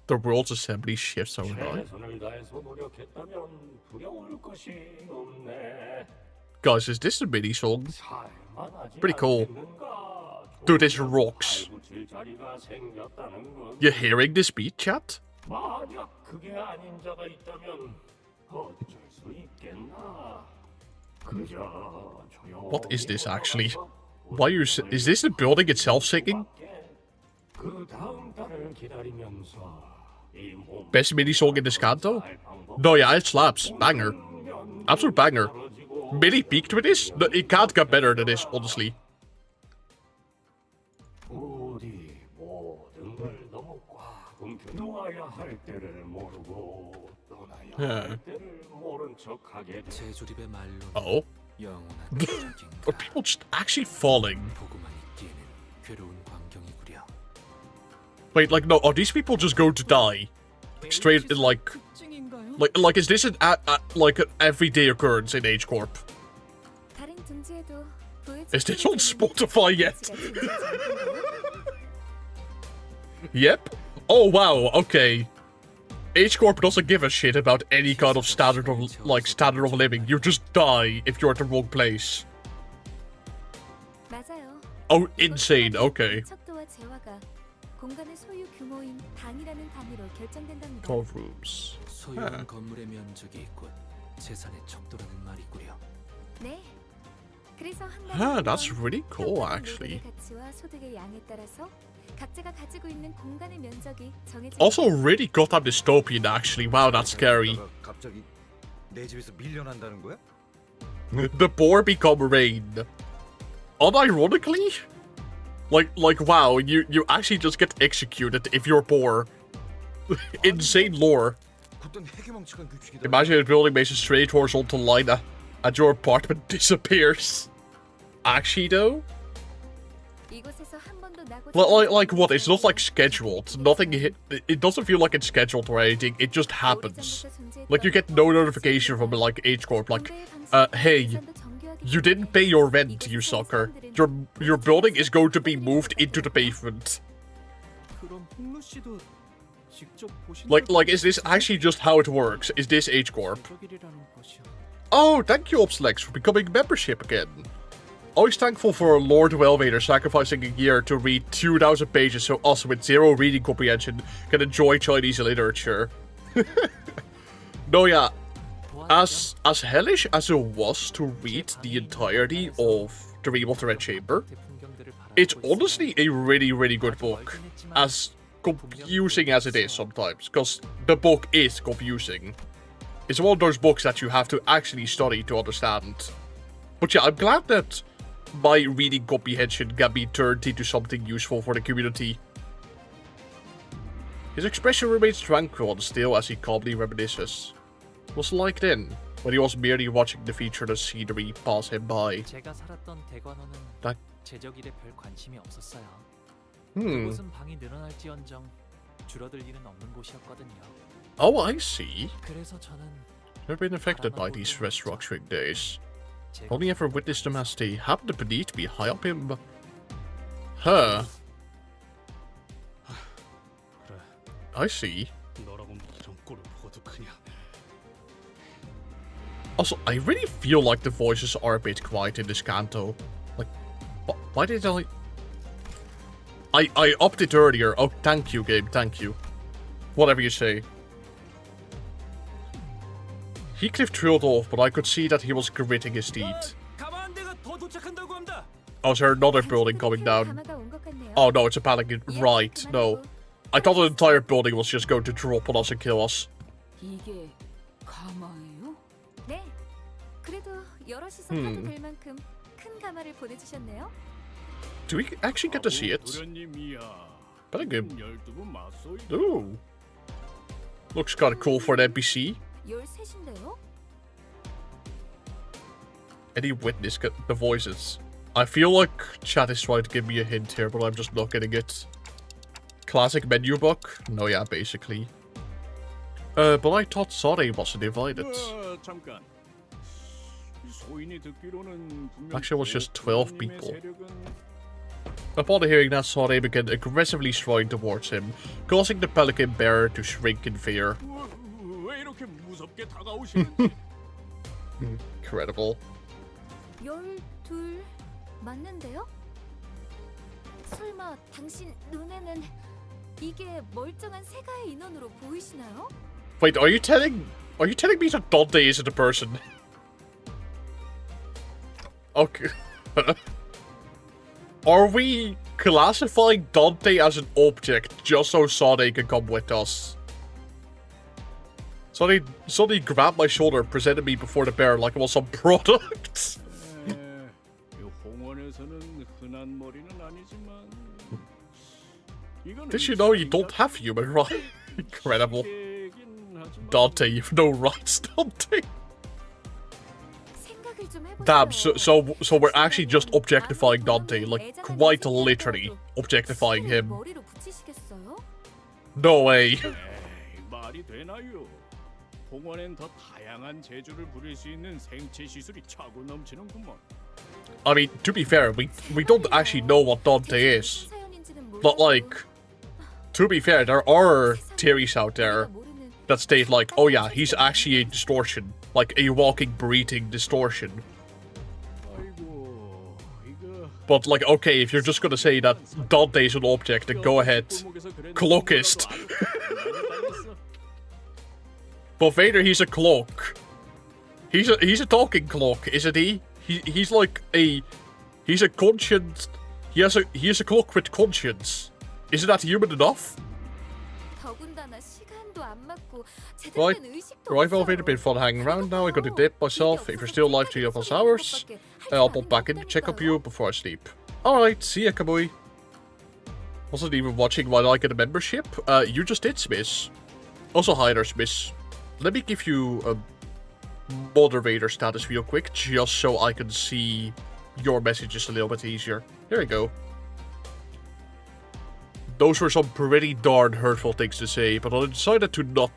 The world's assembly shifts overnight. Guys, is this a mini song? Pretty cool. Dude, this rocks. You hearing this beat, chat? What is this actually? Why is this the building itself singing? Best mini song in this Kanto? No, yeah, it slaps. Banger. Absolute banger. Mini peaked with this? No, it can't get better than this, honestly. Oh? Are people just actually falling? Wait, like, no, are these people just going to die? Straight in, like, is this an everyday occurrence in H Corp? Is this on Spotify yet? Yep. Oh wow, okay. H Corp doesn't give a shit about any kind of standard of living. You just die if you're at the wrong place. Oh, insane. Okay. Cove rooms. Huh. Huh, that's really cool, actually. Also really goddamn dystopian, actually. Wow, that's scary. The poor become rain. Unironically? Like wow, you actually just get executed if you're poor. Insane lore. Imagine a building makes a straight horizontal line and your apartment disappears. Actually though? Like what? It's not like scheduled. Nothing. It doesn't feel like it's scheduled or anything. It just happens. Like you get no notification from like H Corp. Like, hey, you didn't pay your rent, you sucker. Your building is going to be moved into the pavement. Like, is this actually just how it works? Is this H Corp? Oh, thank you, Obselex, for becoming membership again. Always thankful for Lord Wellvader sacrificing a year to read 2,000 pages so us with zero reading comprehension can enjoy Chinese literature. No, yeah. As hellish as it was to read the entirety of The Dream of the Red Chamber, it's honestly a really good book. As confusing as it is sometimes, because the book is confusing. It's one of those books that you have to actually study to understand. But yeah, I'm glad that my reading comprehension can be turned into something useful for the community. His expression remains tranquil and still as he calmly reminisces. It was like then, when he was merely watching the featureless scenery pass him by. 줄어들 일은 없는 곳이었거든요. Oh, I see. 그래서 저는 Never been affected by these restructuring days. 제가 Only ever witnessed them as they happened to beneath me high up in... Huh. 그래, I see. 너라고 이런 꼴을 보고도 그냥. Also, I really feel like the voices are a bit quiet in this Canto. Like, why did I upped it earlier. Oh, thank you, game, thank you. Whatever you say. Heathcliff trailed off, but I could see that he was gritting his teeth. Oh, is there another building coming down? Oh no, it's a Palanquin. Right, no. I thought the entire building was just going to drop on us and kill us. 이게 가마예요? 네. 그래도 여럿이서 타도 될 만큼 큰 가마를 보내주셨네요. Do we actually get to see it? Palanquin. Ooh. Looks kind of cool for an NPC. 13인데요? Any witness get the voices? I feel like chat is trying to give me a hint here, but I'm just not getting it. Classic menu book? No, yeah, basically. But I thought Sade wasn't invited. Actually, it was just 12 people. Upon hearing that, Sade began aggressively stride towards him, causing the Pelican bearer to shrink in fear. Incredible. 12 맞는데요? 설마 당신 눈에는 이게 멀쩡한 세가의 인원으로 보이시나요? Wait, are you telling me that Dante isn't a person? Okay. Are we classifying Dante as an object just so Sade can come with us? Sade grabbed my shoulder, presented me before the bear like it was some product. Did you know you don't have human rights? Incredible. Dante, you've no rights, Dante. Damn, so we're actually just objectifying Dante, like quite literally objectifying him. No way. I mean, to be fair, we don't actually know what Dante is. But like, to be fair, there are theories out there that state like, oh yeah, he's actually a distortion. Like a walking, breathing distortion. But like, okay, if you're just gonna say that Dante's an object, then go ahead. Cloakist. But Vader, he's a cloak. He's a talking cloak, isn't he? He's like he's a conscience. He has a cloak with conscience. Isn't that human enough? Right, well, Vader, been fun hanging around now. I got to dip myself. If you're still alive 3 of us hours, I'll pop back in to check up you before I sleep. Alright, see ya, Kamui. Wasn't even watching while I get a membership. You just did, Smith. Also, hi there, Smith. Let me give you a moderator status real quick, just so I can see your messages a little bit easier. There we go. Those were some pretty darn hurtful things to say, but I decided to not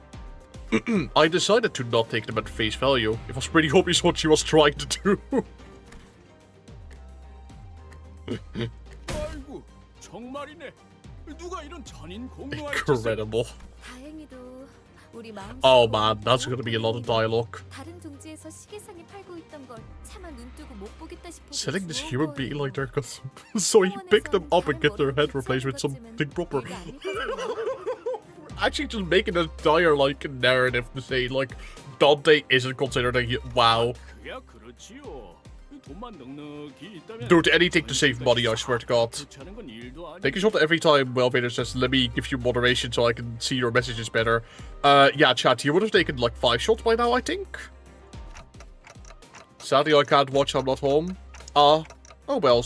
take them at face value. It was pretty obvious what she was trying to do. Incredible. Oh man, that's gonna be a lot of dialogue. Selling this human being like they're custom. So he picked them up and get their head replaced with something proper. Actually just making an entire like narrative to say like Dante isn't considered a wow. Dude, anything to save money, I swear to God. Thank you so much every time Wellvader says, let me give you moderation so I can see your messages better. Yeah, chat, you would have taken like 5 shots by now, I think. Sadly, I can't watch, I'm not home. Oh well.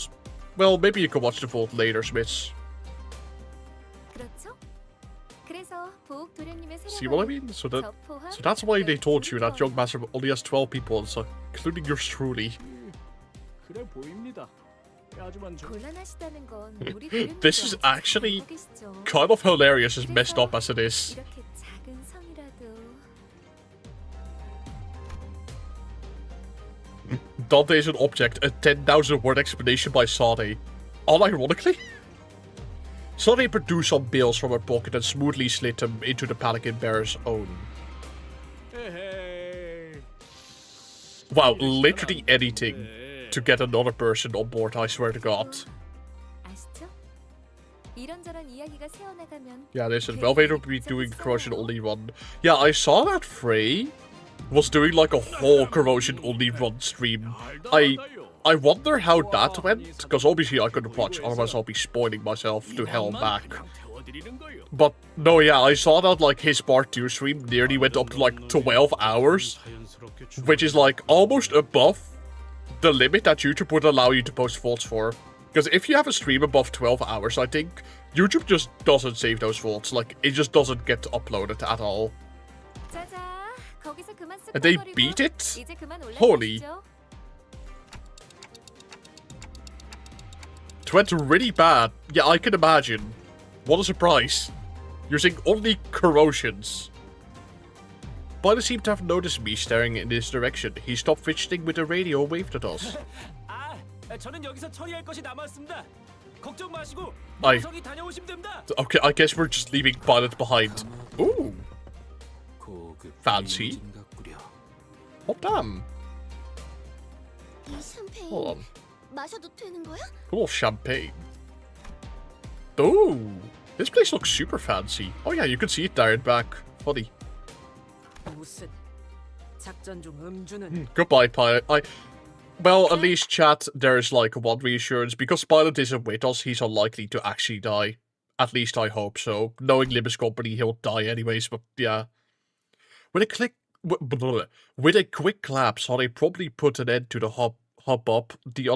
Well, maybe you can watch the vault later, Smiths. See what I mean? So that's why they told you that Young Master only has 12 people, so including yours truly. 곤란하시다는 건 우리 도련님도 This is 아직 actually 알고 계시죠. kind of hilarious as messed up as it is. 이렇게 작은 성이라도 Dante is an object, a 10,000 word explanation by Sade. Unironically, Sade produced some bills from her pocket and smoothly slid them into the Palanquin bearer's own. Wow, literally anything to get another person on board, I swear to God. 아시죠? 이런저런 이야기가 새어나가면 Yeah, listen, Velvator will be doing corrosion only run. Yeah, I saw that Frey was doing like a whole corrosion only run stream. I wonder how that went, because obviously I couldn't watch, otherwise I'll be spoiling myself to hell and back. But no, yeah, I saw that like his part 2 stream nearly went up to like 12 hours, which is like almost above the limit that YouTube would allow you to post VODs for. Because if you have a stream above 12 hours, I think YouTube just doesn't save those VODs. Like, it just doesn't get uploaded at all. 짜자, 거기서 그만 And they 쓱거리고 beat it? 이제 그만 Holy. 올라가시죠. It went really bad. Yeah, I can imagine. What a surprise. Using only corrosions. Biden seemed to have noticed me staring in this direction. He stopped fidgeting with the radio and waved at us. 저는 여기서 처리할 것이 남았습니다. 걱정 마시고 I- 무성히 다녀오시면 됩니다. Okay, I guess we're just leaving Pilot behind. Ooh, fancy. Oh, damn. 이 샴페인 Hold on. 마셔도 되는 거야? A little champagne. Ooh, this place looks super fancy. Oh yeah, you can see it there in back. Funny. 무슨 작전 중 음주는 Goodbye, Pilot. Well, at least, chat, there's like one reassurance. Because Pilot isn't with us, he's unlikely to actually die. At least I hope so. Knowing Limbus Company, he'll die anyways, but yeah. With a quick clap, so they probably put an end to the the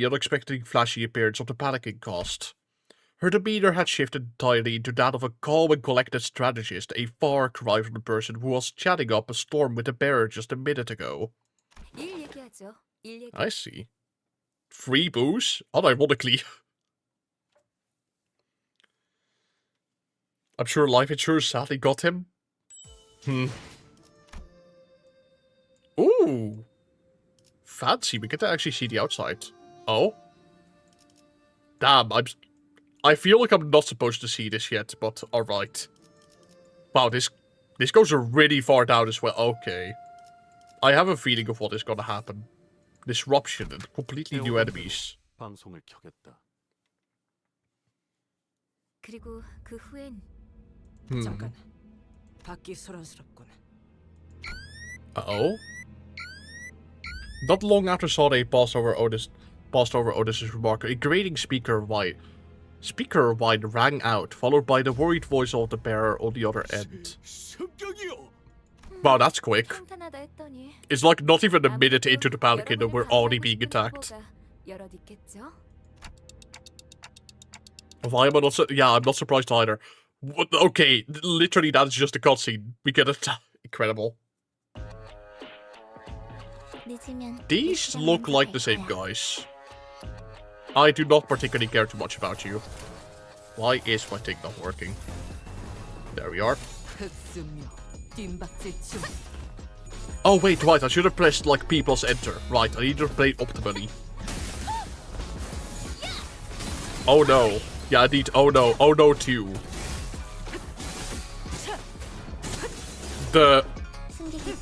unexpectedly flashy appearance of the Palanquin cost. Her demeanor had shifted entirely into that of a calm and collected strategist, a far cry from the person who was chatting up a storm with the bearer just a minute ago. 일 얘기하죠. 일 얘기. I see. Free booze? Unironically. I'm sure life insurance sadly got him. Ooh. Fancy, we get to actually see the outside. Oh. Damn, I feel like I'm not supposed to see this yet, but alright. Wow, this goes really far down as well. Okay. I have a feeling of what is gonna happen. Disruption and completely new enemies. 방송을 켜겠다. 그리고 그 후엔 잠깐 받기 소란스럽군. Uh-oh. Not long after Sade passed over Otis's remark, a grating speaker whine rang out, followed by the worried voice of the bearer on the other end. Wow, that's quick. 평탄하다 했더니 It's like not even a minute into the Palanquin and we're already being attacked. 여럿 있겠죠? Why am I not I'm not surprised either. Okay, literally that's just a cutscene. We get it. Incredible. 늦으면 These look like the same guys. I do not particularly care too much about you. Why is my thing not working? There we are. Oh wait, right, I should have pressed like P plus enter. Right, I need to play optimally. Oh no. Yeah, I need oh no too.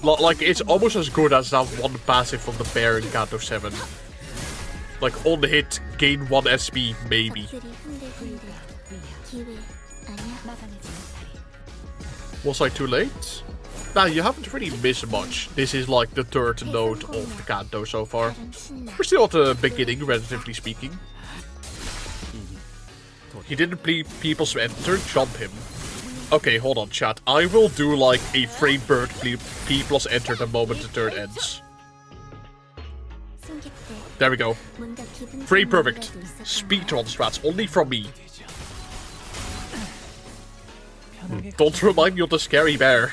Like, it's almost as good as that one passive from the bear in Canto 7. Like, on the hit, gain 1 SP, maybe. 기회 아니야? Was I too late? Nah, you haven't really missed much. This is like the third note of the Kanto so far. 나름 신나. We're still at the beginning, relatively speaking. He didn't people enter, jump him. Okay, hold on, chat. I will do like a frame bird P plus enter the moment the turn ends. 승객들 There we go. 뭔가 기분 Frame 좋은 perfect. 일이라도 있었던 Speedrun strats, only from me. 편하게 Don't remind me of the scary bear.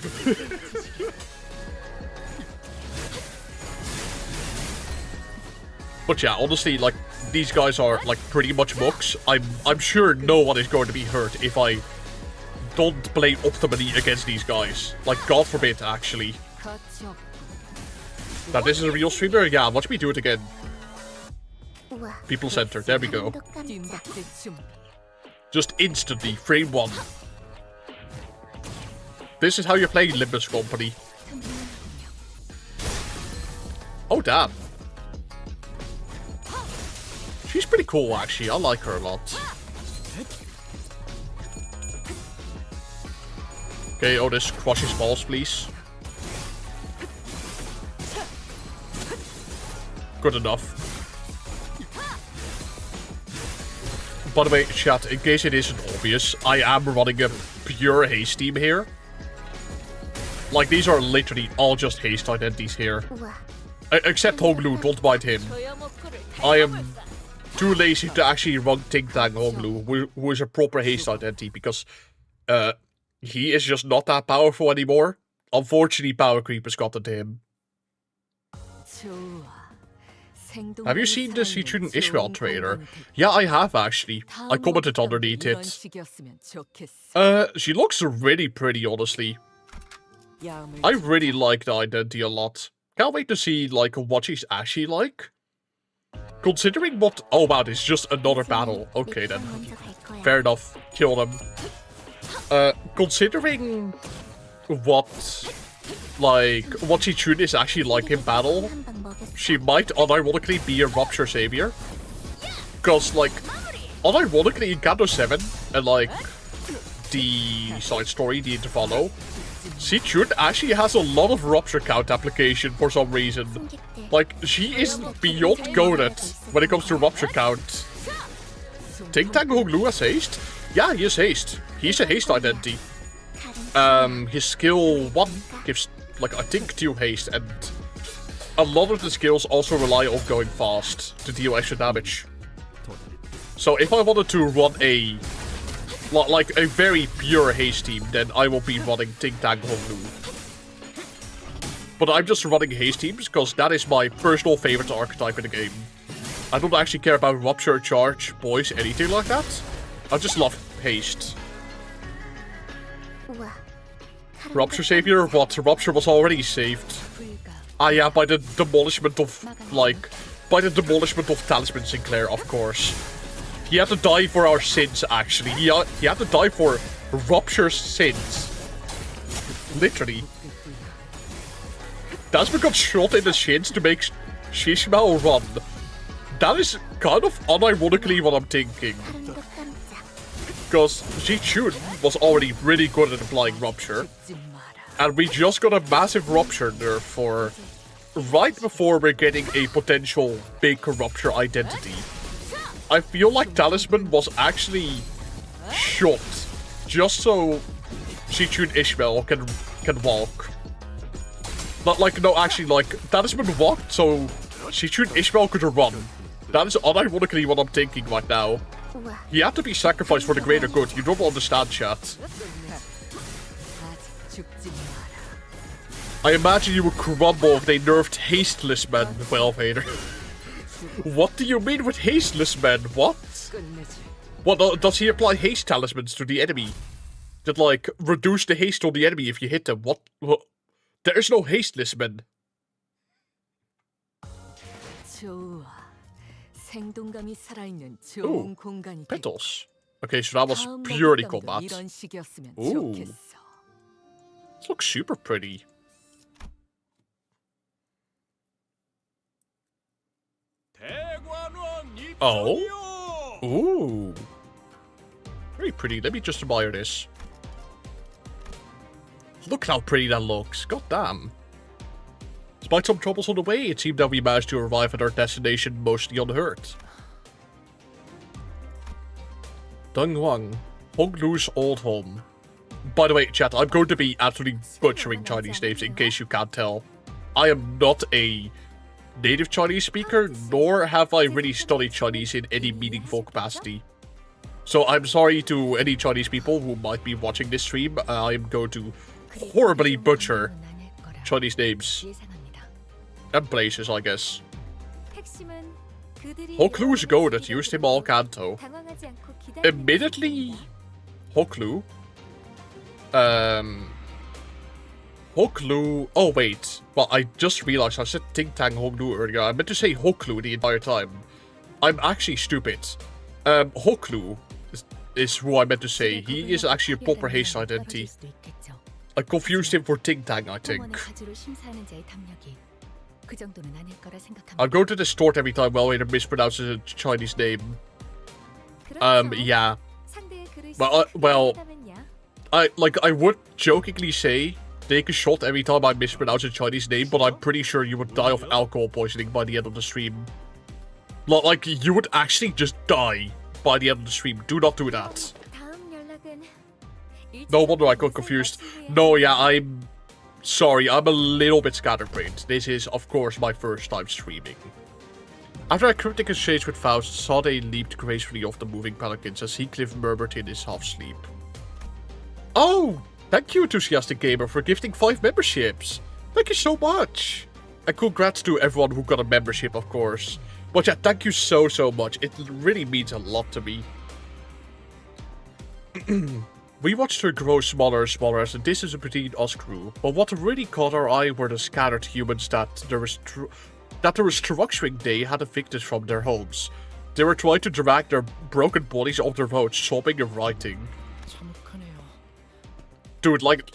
But yeah, honestly, like, these guys are, like, pretty much books. I'm sure no one is going to be hurt if I don't play optimally against these guys. Like, God forbid, actually. Now, this is a real streamer? Yeah, watch me do it again. People center, there we go. Just instantly, frame 1. This is how you're playing Limbus Company. Oh, damn. She's pretty cool, actually. I like her a lot. Okay, Otis, crush his balls, please. Good enough. By the way, chat, in case it isn't obvious, I am running a pure haste team here. Like, these are literally all just haste identities here. Except Honglu, don't mind him. I am too lazy to actually run Ting Tang Honglu, who is a proper haste identity, because he is just not that powerful anymore. Unfortunately, power creep has gotten to him. Have you seen the Sichun Ishmael trailer? Yeah, I have, actually. I commented underneath it. She looks really pretty, honestly. I really like the identity a lot. Can't wait to see, like, what she's actually like. Considering what... Oh, wow, it's just another battle. Okay, then. Fair enough. Kill them. Considering what Sichun is actually like in battle, she might unironically be a Rupture Savior. Because, like, unironically in Kanto 7, and, like, the side story, the Intervallo, Sichun actually has a lot of Rupture count application for some reason. Like, she is beyond goated when it comes to Rupture count. Ting Tang Honglu has haste? Yeah, he has haste. He's a haste identity. His skill 1 gives, like, I think 2 haste, and a lot of the skills also rely on going fast to deal extra damage. So if I wanted to run a very pure haste team, then I will be running Ting Tang Honglu. But I'm just running haste teams because that is my personal favorite archetype in the game. I don't actually care about Rupture, Charge, Poise, anything like that. I just love haste. Rupture Savior? What? Rupture was already saved. Ah yeah, by the demolishment of, Talisman Sinclair, of course. He had to die for our sins, actually. He had to die for Rupture's sins. Literally. Talisman got shot in the shins to make Shishmao run. That is kind of unironically what I'm thinking. Because Sichun was already really good at applying Rupture. And we just got a massive Rupture nerf for right before we're getting a potential big Rupture identity. I feel like Talisman was actually shot just so Sichun Ishmael can walk. Not like, no, actually, like, Talisman walked so Sichun Ishmael could run. That is unironically what I'm thinking right now. He had to be sacrificed for the greater good. You don't understand, chat. I imagine you would crumble if they nerfed Hasteless Men, well, Vader. What do you mean with Hasteless Men? What? What, does he apply haste talismans to the enemy? That, like, reduce the haste on the enemy if you hit them? What? There is no Hasteless Men. Ooh, petals. Okay, so that was purely combat. Ooh. This looks super pretty. Oh. Ooh. Very pretty. Let me just admire this. Look how pretty that looks. God damn. Despite some troubles on the way, it seemed that we managed to arrive at our destination mostly unhurt. Donghuang, Honglu's old home. By the way, chat, I'm going to be absolutely butchering Chinese names in case you can't tell. I am not a native Chinese speaker, nor have I really studied Chinese in any meaningful capacity. So I'm sorry to any Chinese people who might be watching this stream. I am going to horribly butcher Chinese names. And places, I guess. Hoklu is goaded, used him all Kanto. Admittedly, Hoklu. Hoklu. Oh, wait. Well, I just realized I said Ting Tang Hoklu earlier. I meant to say Hoklu the entire time. I'm actually stupid. Hoklu is who I meant to say. He is actually a proper Haste identity. I confused him for Ting Tang, I think. I'll go to the store every time Wellwaiter mispronounces a Chinese name. Yeah. Well, I would jokingly say take a shot every time I mispronounce a Chinese name, but I'm pretty sure you would die of alcohol poisoning by the end of the stream. Like, you would actually just die by the end of the stream. Do not do that. No wonder I got confused. No, yeah, I'm sorry. I'm a little bit scatterbrained. This is, of course, my first time streaming. After a cryptic exchange with Faust, Sade leaped gracefully off the moving palanquins as Heathcliff murmured in his half-sleep. Oh! Thank you, Enthusiastic Gamer, for gifting 5 memberships. Thank you so much. And congrats to everyone who got a membership, of course. But yeah, thank you so much. It really means a lot to me. We watched her grow smaller and smaller as the distance between us grew. But what really caught our eye were the scattered humans that the restructuring day had evicted from their homes. They were trying to drag their broken bodies off the road, sobbing and writing. Dude, like...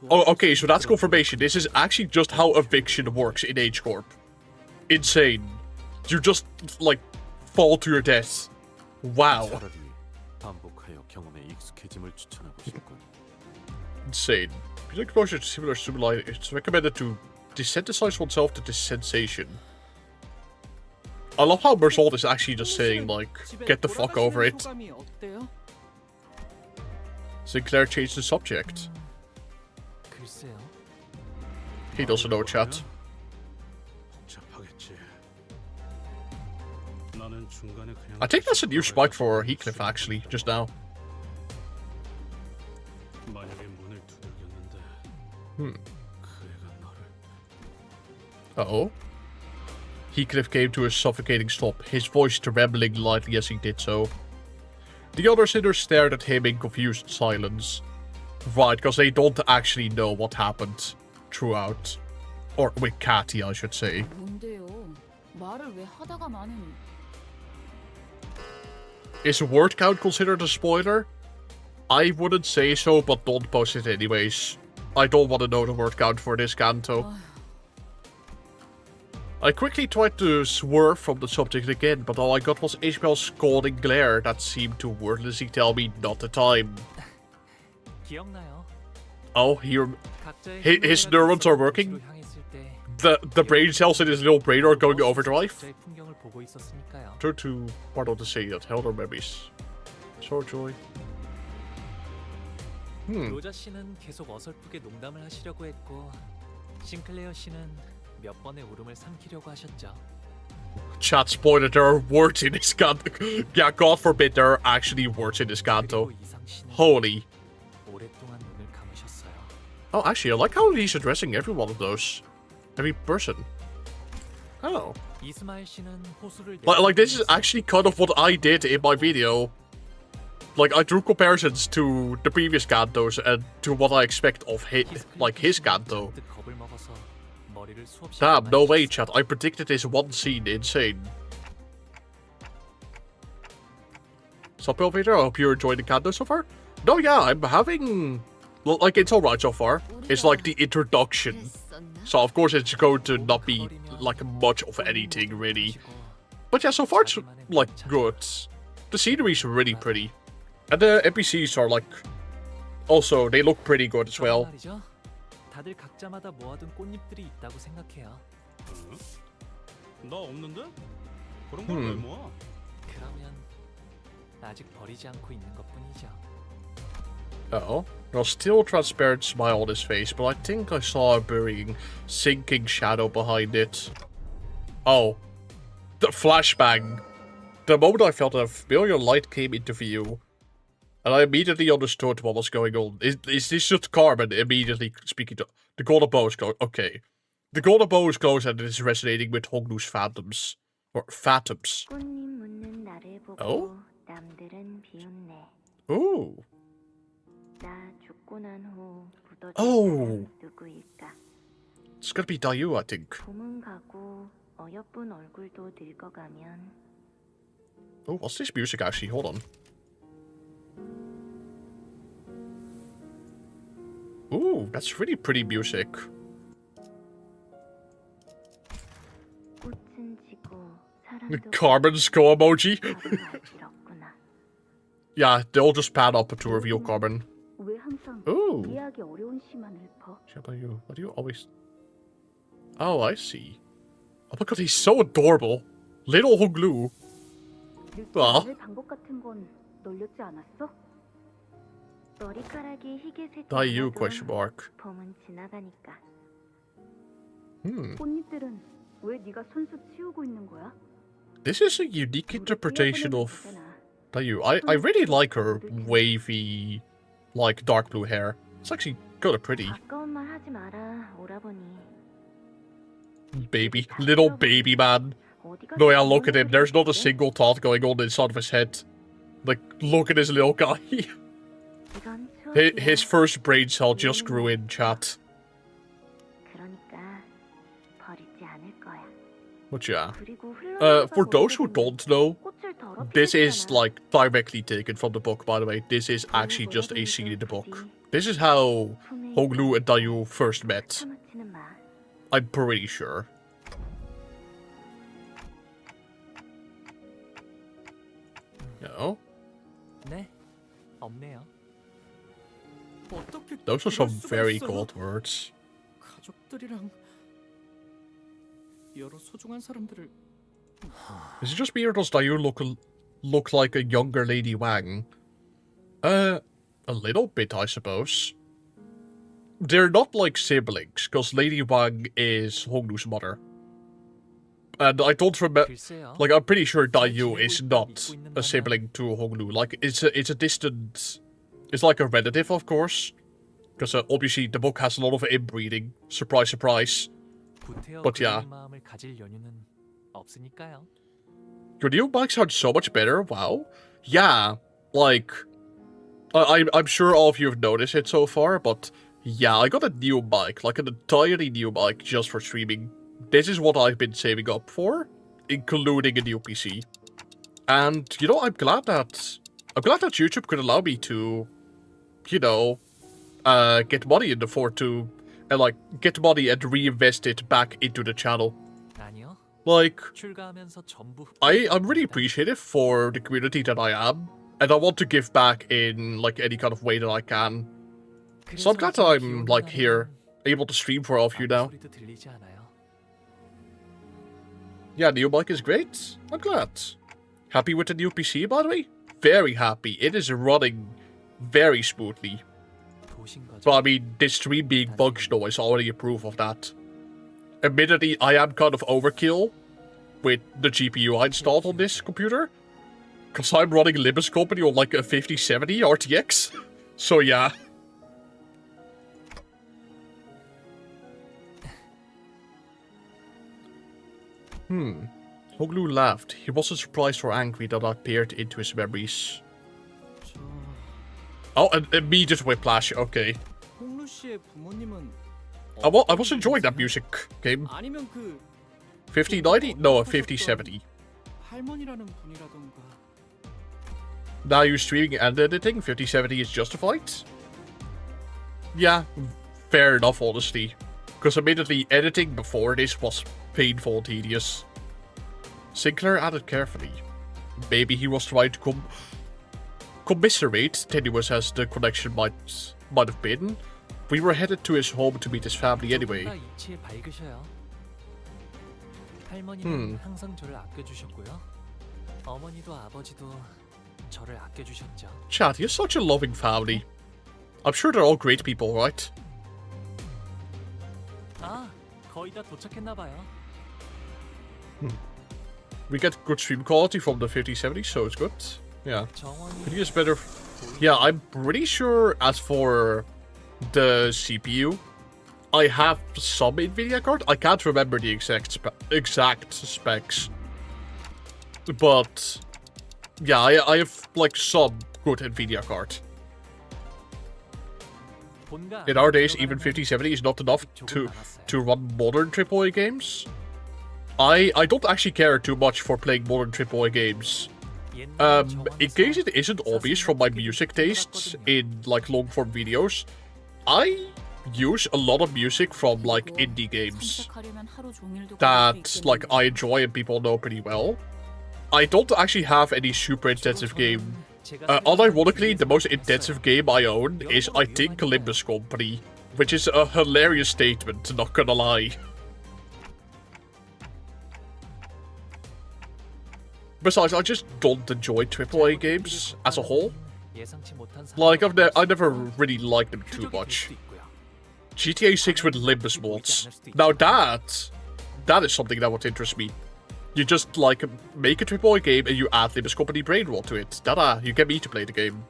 Oh, okay, so that's confirmation. This is actually just how eviction works in Age Corp. Insane. You just, like, fall to your death. Wow. Insane. If exposure to similar stimuli, it's recommended to desensitize oneself to this sensation. I love how Mersault is actually just saying, like, get the fuck over it. Sinclair changed the subject. He doesn't know chat. I think that's a new spike for Heathcliff actually, just now. Uh-oh. Heathcliff came to a suffocating stop, his voice trembling lightly as he did so. The other sinners stared at him in confused silence. Right, because they don't actually know what happened throughout. Or with Cathy, I should say. Is word count considered a spoiler? I wouldn't say so, but don't post it anyways. I don't want to know the word count for this Kanto. I quickly tried to swerve from the subject again, but all I got was Ishmael's scalding glare that seemed to wordlessly tell me not the time. Oh, his neurons are working? The brain cells in his little brain are going overdrive? Turn to part of the city that held our memories. So joy. 로자 씨는 계속 어설프게 농담을 하시려고 했고 싱클레어 씨는 몇 번의 울음을 삼키려고 하셨죠. Chat spoiler, there are words in this Kanto. Yeah, God forbid there are actually words in this Kanto. Holy. 오랫동안 눈을 감으셨어요. Oh, actually, I like how he's addressing every one of those. Every person. Oh. 이스마엘 씨는 호수를 Like this is actually kind of what I did in my video. Like, I drew comparisons to the previous Kantos and to what I expect of his Kanto. Damn, no way, chat. I predicted this one scene. Insane. Sup, Peter? I hope you're enjoying the Kanto so far. No, yeah, I'm having... Like, it's alright so far. It's like the introduction. So, of course, it's going to not be, like, much of anything, really. But yeah, so far it's, like, good. The scenery's really pretty. And the NPCs are, like... Also, they look pretty good as well. 다들 각자마다 모아둔 꽃잎들이 있다고 생각해요. 나 없는데? 그런 걸 왜 모아? 그러면 아직 버리지 않고 있는 것뿐이죠. Oh, there's still a transparent smile on his face, but I think I saw a burying, sinking shadow behind it. Oh, the flashbang. The moment I felt a familiar light came into view, and I immediately understood what was going on. Is this just Carmen immediately speaking to... The golden bow is close. Okay. The golden bow is close and it is resonating with Hongnu's phantoms. Or phantoms. Oh? Ooh. Oh! It's gonna be Dayu, I think. Oh, what's this music actually? Hold on. Ooh, that's really pretty music. The Carmen's go emoji. Yeah, they'll just pan up to reveal Carmen. Ooh. What do you always... Oh, I see. Oh my god, he's so adorable. Little Honglu. Ah. Dayu, question mark. This is a unique interpretation of Dayu. I really like her wavy, like, dark blue hair. It's actually kind of pretty. Baby. Little baby man. No, yeah, look at him. There's not a single thought going on inside of his head. Like, look at this little guy. His first brain cell just grew in, chat. But yeah. For those who don't know, this is, like, directly taken from the book, by the way. This is actually just a scene in the book. This is how Honglu and Dayu first met. I'm pretty sure. No? Those are some very cold words. Is it just me or does Dayu look like a younger Lady Wang? A little bit, I suppose. They're not like siblings, because Lady Wang is Honglu's mother. And I don't remember, like, I'm pretty sure Dayu is not a sibling to Honglu. Like, it's a distant, it's like a relative, of course. Because obviously the book has a lot of inbreeding. Surprise, surprise. But yeah. Your new bike sounds so much better, wow. Yeah, like, I'm sure all of you have noticed it so far, but yeah, I got a new bike, like an entirely new bike just for streaming. This is what I've been saving up for, including a new PC. And, you know, I'm glad that YouTube could allow me to, you know, get money in the fort to, and like, get money and reinvest it back into the channel. Like, I'm really appreciative for the community that I am, and I want to give back in, like, any kind of way that I can. So I'm glad that I'm, like, here, able to stream for all of you now. Yeah, new mic is great. I'm glad. Happy with the new PC, by the way? Very happy. It is running very smoothly. But I mean, this stream being functional is already a proof of that. Admittedly, I am kind of overkill with the GPU I installed on this computer. Because I'm running Limbus company on like a 5070 RTX. So yeah. Honglu laughed. He wasn't surprised or angry that I peered into his memories. Oh, an immediate whiplash, okay. I was enjoying that music game. 5090? No, a 5070. Now you're streaming and editing, 5070 is justified? Yeah, fair enough, honestly. Because admittedly, editing before this was painful and tedious. Sinclair added carefully. Maybe he was trying to commiserate, tenuous as the connection might have been. We were headed to his home to meet his family anyway. Chad, you're such a loving family. I'm sure they're all great people, right? We get good stream quality from the 5070, so it's good. Yeah. Video is better. Yeah, I'm pretty sure as for the CPU, I have some NVIDIA card. I can't remember the exact specs. But yeah, I have like some good Nvidia card. In our days, even 5070 is not enough to run modern AAA games. I don't actually care too much for playing modern AAA games. In case it isn't obvious from my music tastes in like long form videos, I use a lot of music from like indie games that like I enjoy and people know pretty well. I don't actually have any super intensive game. Unironically, the most intensive game I own is, I think, Limbus Company, which is a hilarious statement, not gonna lie. Besides, I just don't enjoy AAA games as a whole. Like, I never really liked them too much. GTA 6 with Limbus mods. Now that is something that would interest me. You just, like, make a AAA game and you add Limbus Company brain rot to it. Ta-da, you get me to play the game.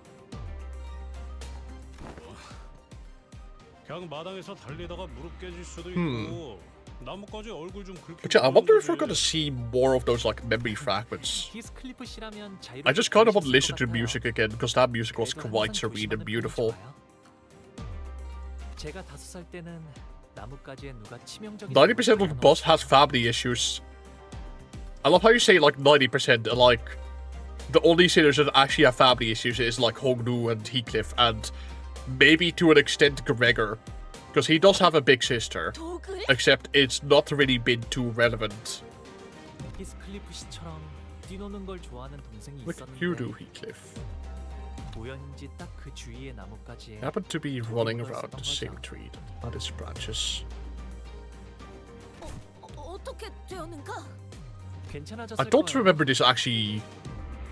But yeah, I wonder if we're gonna see more of those, like, memory fragments. I just kind of want to listen to music again, because that music was quite serene and beautiful. 90% of the boss has family issues. I love how you say, like, 90%, and, like, the only sinners that actually have family issues is, like, Hongnu and Heathcliff, and maybe to an extent Gregor. Because he does have a big sister, except it's not really been too relevant. What can you do, Heathcliff? Happened to be running around the same tree on its branches. I don't remember this actually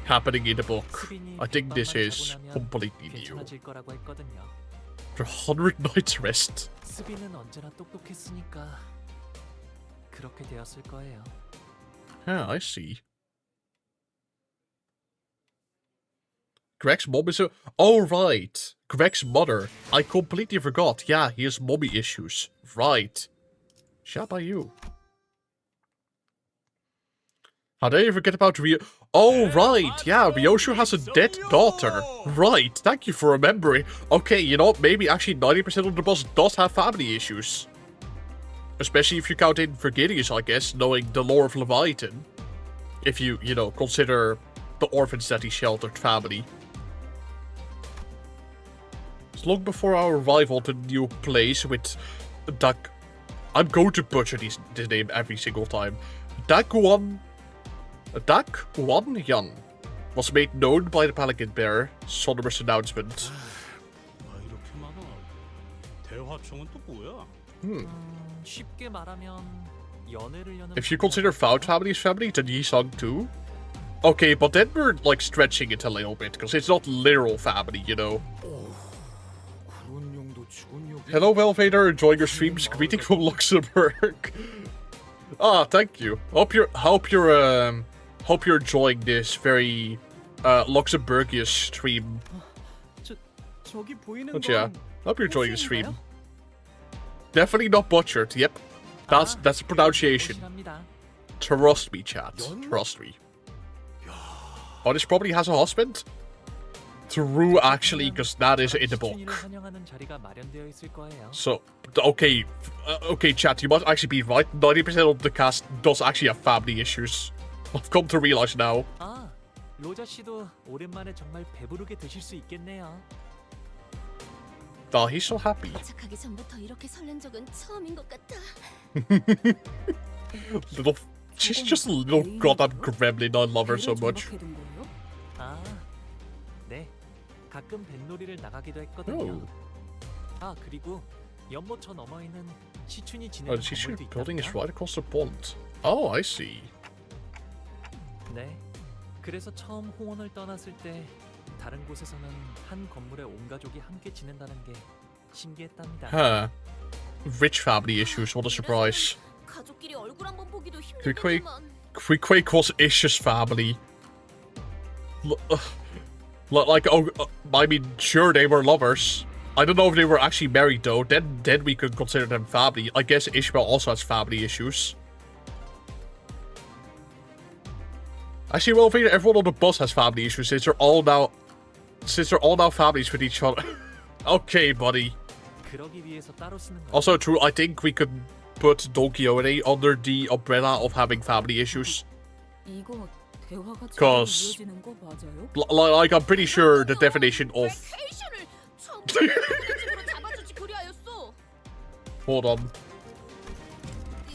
happening in the book. I think this is completely new. For 100 nights rest. Yeah, I see. Greg's mom is a... Oh, right. Greg's mother. I completely forgot. Yeah, he has mommy issues. Right. Shut by you. How dare you forget about Ryo... Oh, right. Yeah, Ryoshu has a dead daughter. Right. Thank you for remembering. Okay, you know, maybe actually 90% of the boss does have family issues. Especially if you count in Verginius, I guess, knowing the lore of Leviathan. If you, you know, consider the orphans that he sheltered family. It's long before our arrival to the new place with Dak... I'm going to butcher this name every single time. Dakuan Yan was made known by the Palanquin bearer. Sonorous announcement. If you consider Found Family's family, then Yisung too. Okay, but then we're like stretching it a little bit, because it's not literal family, you know. Hello, Velvader, enjoying your streams. Greeting from Luxembourg. Ah, thank you. Hope you're enjoying this very Luxembourgish stream. But yeah, hope you're enjoying the stream. Definitely not butchered. Yep, that's the pronunciation. Trust me, chat. Trust me. Oh, this probably has a husband? True, actually, because that is in the book. So, okay, chat, you must actually be right. 90% of the cast does actually have family issues. I've come to realize now. Oh, he's so happy. She's just a little goddamn gremlin. I love her so much. Oh. Oh, the Shichuni building is right across the pond. Oh, I see. 그래서 처음 홍원을 떠났을 때 다른 곳에서는 한 건물에 온 가족이 함께 지낸다는 게 신기했답니다. Huh. Rich family issues, what a surprise. Quake was Ish's family. Like, oh, I mean, sure, they were lovers. I don't know if they were actually married, though. Then we could consider them family. I guess Ishmael also has family issues. Actually, well, I think everyone on the bus has family issues since they're all now families with each other. Okay, buddy. 그러기 위해서 따로 쓰는 거야. Also true, I think we could put Don Quixote under the umbrella of having family issues. 이거 대화가 잘 'Cause 이어지는 거 맞아요? Like, I'm pretty sure the definition of... 베케이션을 처음으로 집으로 잡아주지 그리하였어. Hold on.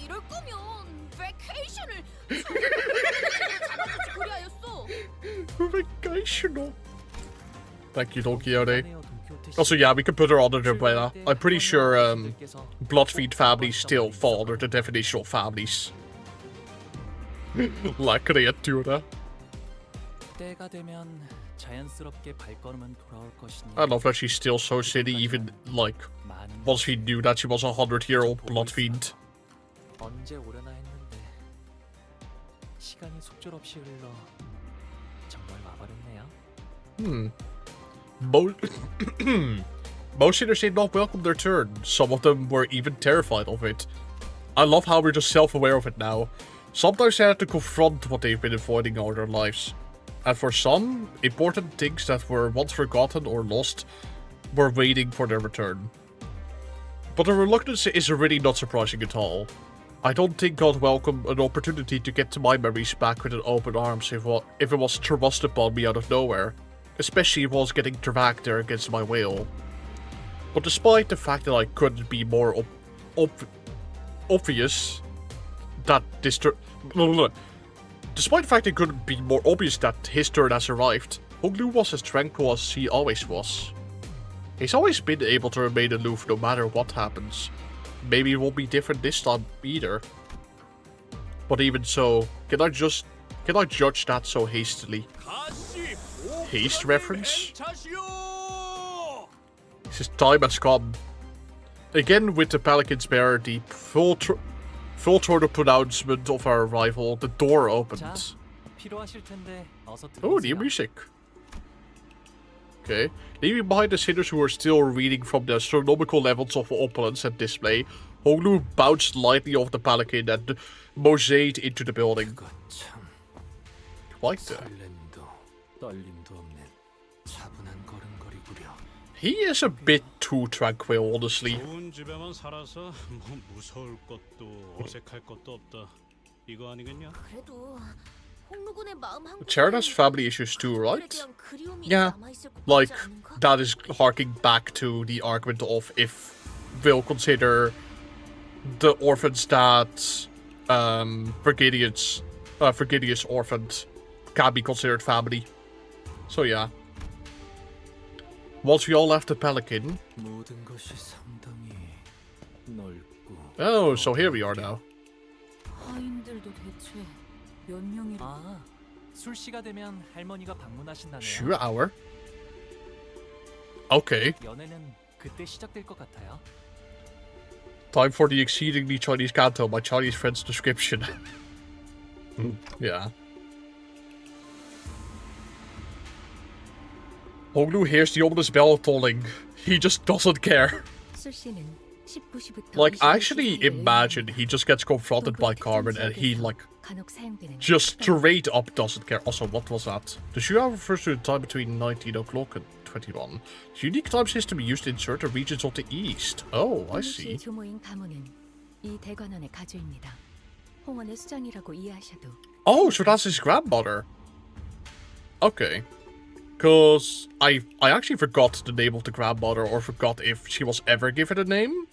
이럴 거면 베케이션을 처음으로 잡아주지 그리하였어. Vacational. Thank you, Don Quixote. 미안해요, 돈키호테 씨. Also, yeah, we can put her under the umbrella. I'm pretty sure Bloodfiend families still fall under the definition of families. La creatura. 때가 되면 자연스럽게 발걸음은 돌아올 것이니. I love that she's still so silly, even, like, 많은 once we knew that she was a 100-year-old Bloodfiend. 언제 오려나 했는데 시간이 속절없이 흘러 정말 와버렸네요. Most sinners did not welcome their turn. Some of them were even terrified of it. I love how we're just self-aware of it now. Sometimes they have to confront what they've been avoiding all their lives. And for some, important things that were once forgotten or lost were waiting for their return. But the reluctance is really not surprising at all. I don't think I'd welcome an opportunity to get to my memories back with an open arms if it was thrust upon me out of nowhere. Especially if I was getting dragged there against my will. But despite the fact that I couldn't be more obvious that despite the fact it couldn't be more obvious that his turn has arrived, Honglu was as tranquil as he always was. He's always been able to remain aloof no matter what happens. Maybe it won't be different this time either. But even so, can I judge that so hastily? Haste reference? His time has come. Again, with the Palanquin's bearer deep, full toward the pronouncement of our arrival, the door opened. 자, 필요하실 텐데 어서 Oh, new 들어오세요. music. Okay. Leaving behind the sinners who are still reading from the astronomical levels of opulence and display, Honglu bounced lightly off the palanquin and moseyed into the building. 그거 참 Like that. 설렘도 떨림도 없는 차분한 걸음걸이구려. He is a bit too tranquil, honestly. 좋은 집에만 살아서 뭐 무서울 것도 어색할 것도 없다. 이거 아니겠냐? 그래도 홍루군의 마음 한 Chad has family issues too, 가족들에 right? 대한 그리움이 Yeah, 남아있을 것 like, 같지 않은가? that is harking back to the argument of if we'll consider the orphans that Virginius orphaned can be considered family. So yeah. Once we all left the Palanquin. 모든 것이 상당히 넓고. Oh, so here we are now. 하인들도 대체 몇 명이? 아, 술시가 되면 할머니가 방문하신다네요. Sure hour. Okay. 연애는 그때 시작될 것 같아요. Time for the exceedingly Chinese Kanto, my Chinese friend's description. Yeah. Honglu hears the ominous bell tolling. He just doesn't care. 술씨는 19시부터 Like, I actually imagine he just gets confronted by Carmen and he, like, 간혹 사용되는 just straight up doesn't care. Also, what was that? The Shu hour refers to the time between 19 o'clock and 21. The unique time system used in certain regions of the east. Oh, I see. 조모인 가문은 이 대관원의 가주입니다. 홍원의 수장이라고 이해하셔도. Oh, so that's his grandmother. Okay. Because I actually forgot the name of the grandmother, or forgot if she was ever given a name.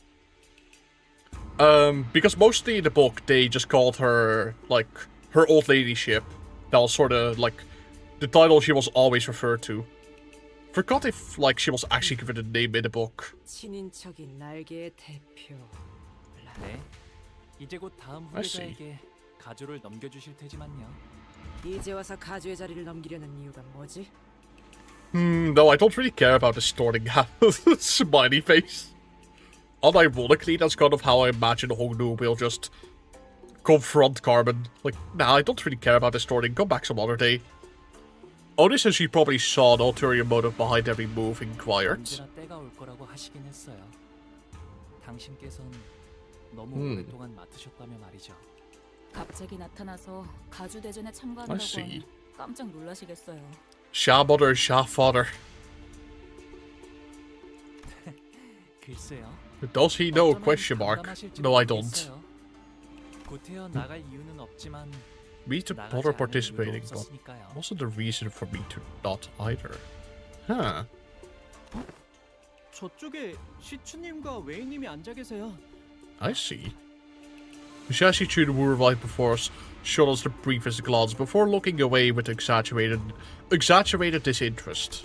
Because mostly in the book, they just called her, like, her old ladyship. That was sort of, like, the title she was always referred to. Forgot if, like, she was actually given a name in the book. 친인척인 날개의 대표. 네, 이제 곧 다음 I see. 후계자에게 가주를 넘겨주실 테지만요. 이제 와서 가주의 자리를 넘기려는 이유가 뭐지? No, I don't really care about the Storting smiley face. Unironically, that's kind of how I imagine Hongnu will just confront Carmen. Like, nah, I don't really care about the Storting. Come back some other day. Only since she probably saw an ulterior motive behind every move inquired. 언제나 때가 올 거라고 하시긴 했어요. 당신께선 너무 오랫동안 맡으셨다며 말이죠. 갑자기 나타나서 가주 대전에 I 참가한다고 see. 하니 깜짝 놀라시겠어요. Sha mother, sha father. 글쎄요. Does he know? 어쩌면 Question mark. 감당하실지도 No, I don't. 모르겠어요. 구태여 나갈 이유는 없지만 Me to 나가지 bother 않을 participating, 이유도 but 없었으니까요. wasn't the reason for me to not either. Huh. 저쪽에 시추님과 웨이님이 앉아 계세요. I see. Shashi chewed the word right before us, showed us the briefest glance before looking away with exaggerated disinterest.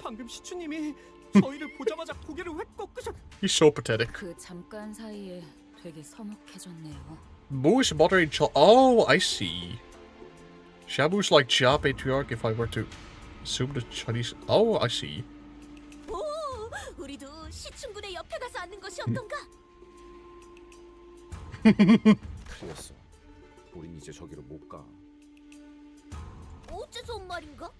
방금 시추님이 저희를 보자마자 고개를 획 꺾으셨. He's so pathetic. 그 잠깐 사이에 되게 서먹해졌네요. Moo's mother in Oh, I see. Shamu's like Jia patriarch if I were to assume the Chinese. Oh, I see. 오, 우리도 시춘군의 옆에 가서 앉는 것이 어떤가? 틀렸어. 우린 이제 저기로 못 가. 어째서 온 말인가?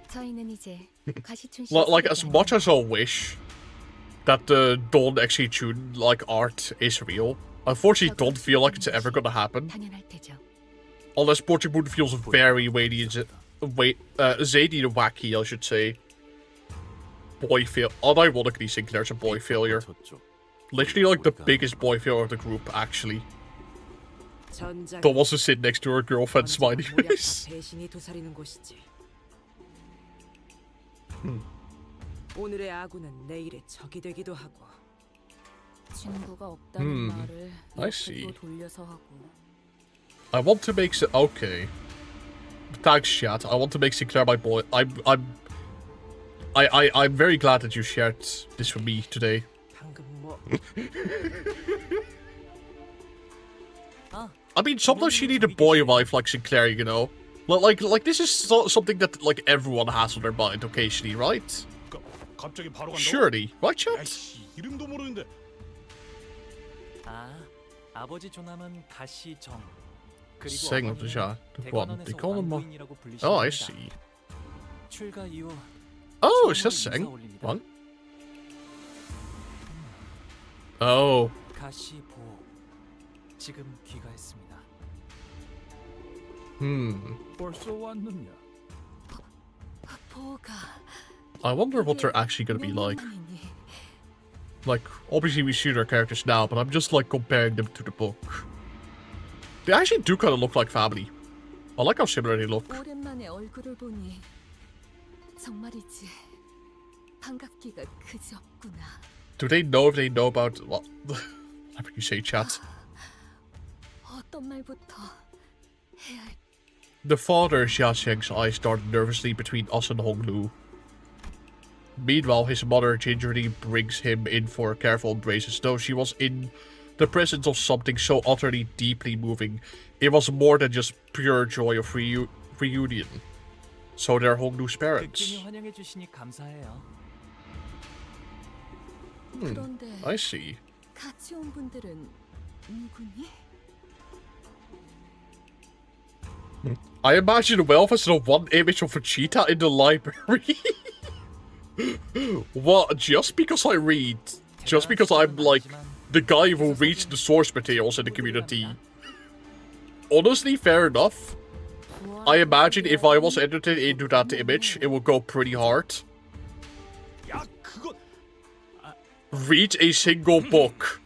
저희는 이제 가시춘 씨 Like as much as I wish that the Dawn actually tune like art is real, unfortunately don't feel like it's ever gonna happen. 당연할 테죠. Unless Portrait Moon feels very zany and wacky, I should say. Boy fail. Unironically, Sinclair's a boy failure. 저쪽. Literally like the biggest boy failure of the group, actually. 전장. Don't also sit next to her girlfriend, smiley face. 배신이 도사리는 곳이지. 오늘의 아군은 내일의 적이 되기도 하고. 친구가 없다는 말을 I see. 옆으로 돌려서 하고. I want to make okay. Thanks, chat. I want to make Sinclair my boy. I'm very glad that you shared this with me today. 방금 뭐 I mean, sometimes you need a boy wife like Sinclair, you know. Like this is something that like everyone has on their mind occasionally, right? 갑자기 바로 간다고? Surely, right, chat? 야이씨, 이름도 모르는데. 아, 아버지 조남은 가시정. 그리고 Saying of the 어머니는 chat. What? They 대관원에서 call him. 왕부인이라고 불리십니다. Oh, I see. 출가 이후 Oh, it's just 처음으로 saying. 인사 올립니다. What? Oh. 가시보. 지금 귀가했습니다. 벌써 왔느냐? 보가. I wonder what they're actually gonna be like. Like, obviously we see their characters now, but I'm just like comparing them to the book. They actually do kind of look like family. I like how similar they look. 오랜만에 얼굴을 보니 정말이지 반갑기가 그지없구나. Do they know if they know about what? How can you say, chat? 어떤 말부터 해야 할? The father, Xia Sheng's eyes darted nervously between us and Honglu. Meanwhile, his mother gingerly brings him in for a careful embrace as though she was in the presence of something so utterly deeply moving. It was more than just pure joy of reunion. So they're Honglu's parents. 극진히 환영해 주시니 감사해요. 그런데 I see. 같이 온 분들은 누구니? I imagine Welf has the one image of a cheetah in the library. What? Just because I read? Just because I'm like the guy who reads the source materials in the community? Honestly, fair enough. I imagine if I was entered into that image, it would go pretty hard. 야, 그거 Read a single book.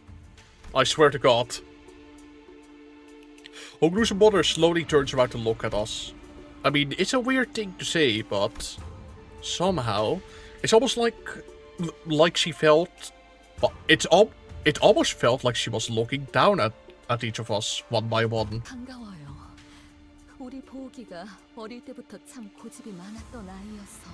I swear to God. Honglu's mother slowly turns around to look at us. I mean, it's a weird thing to say, but somehow it's almost like she felt. But it almost felt like she was looking down at each of us one by one. 반가워요. 우리 보기가 어릴 때부터 참 고집이 많았던 아이여서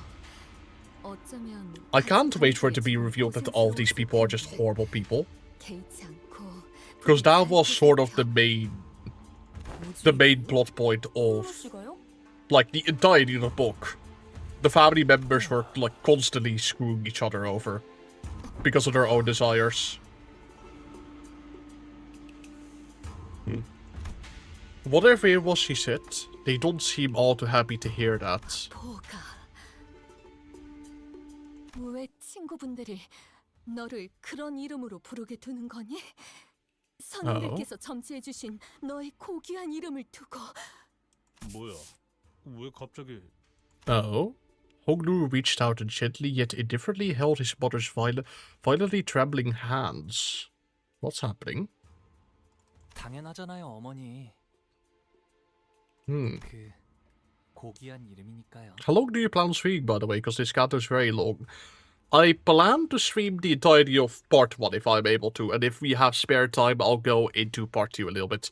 어쩌면 I can't wait for it to be revealed that all these people are just horrible people. 개의치 않고 Because that was sort of the main plot point of 씨가요? like the entirety of the book. The family members were like constantly screwing each other over because of their own desires. Whatever it was she said, they don't seem all too happy to hear that. 보가 왜 친구분들이 너를 그런 이름으로 부르게 두는 거니? 선생님께서 점지해 주신 너의 고귀한 이름을 두고. 뭐야? 왜 갑자기? Oh. Hoglu reached out and gently yet indifferently held his mother's violently trembling hands. What's happening? 당연하잖아요, 어머니. 그 고귀한 이름이니까요. How long do you plan on streaming, by the way? Because this Kanto is very long. I plan to stream the entirety of part 1 if I'm able to, and if we have spare time, I'll go into part 2 a little bit.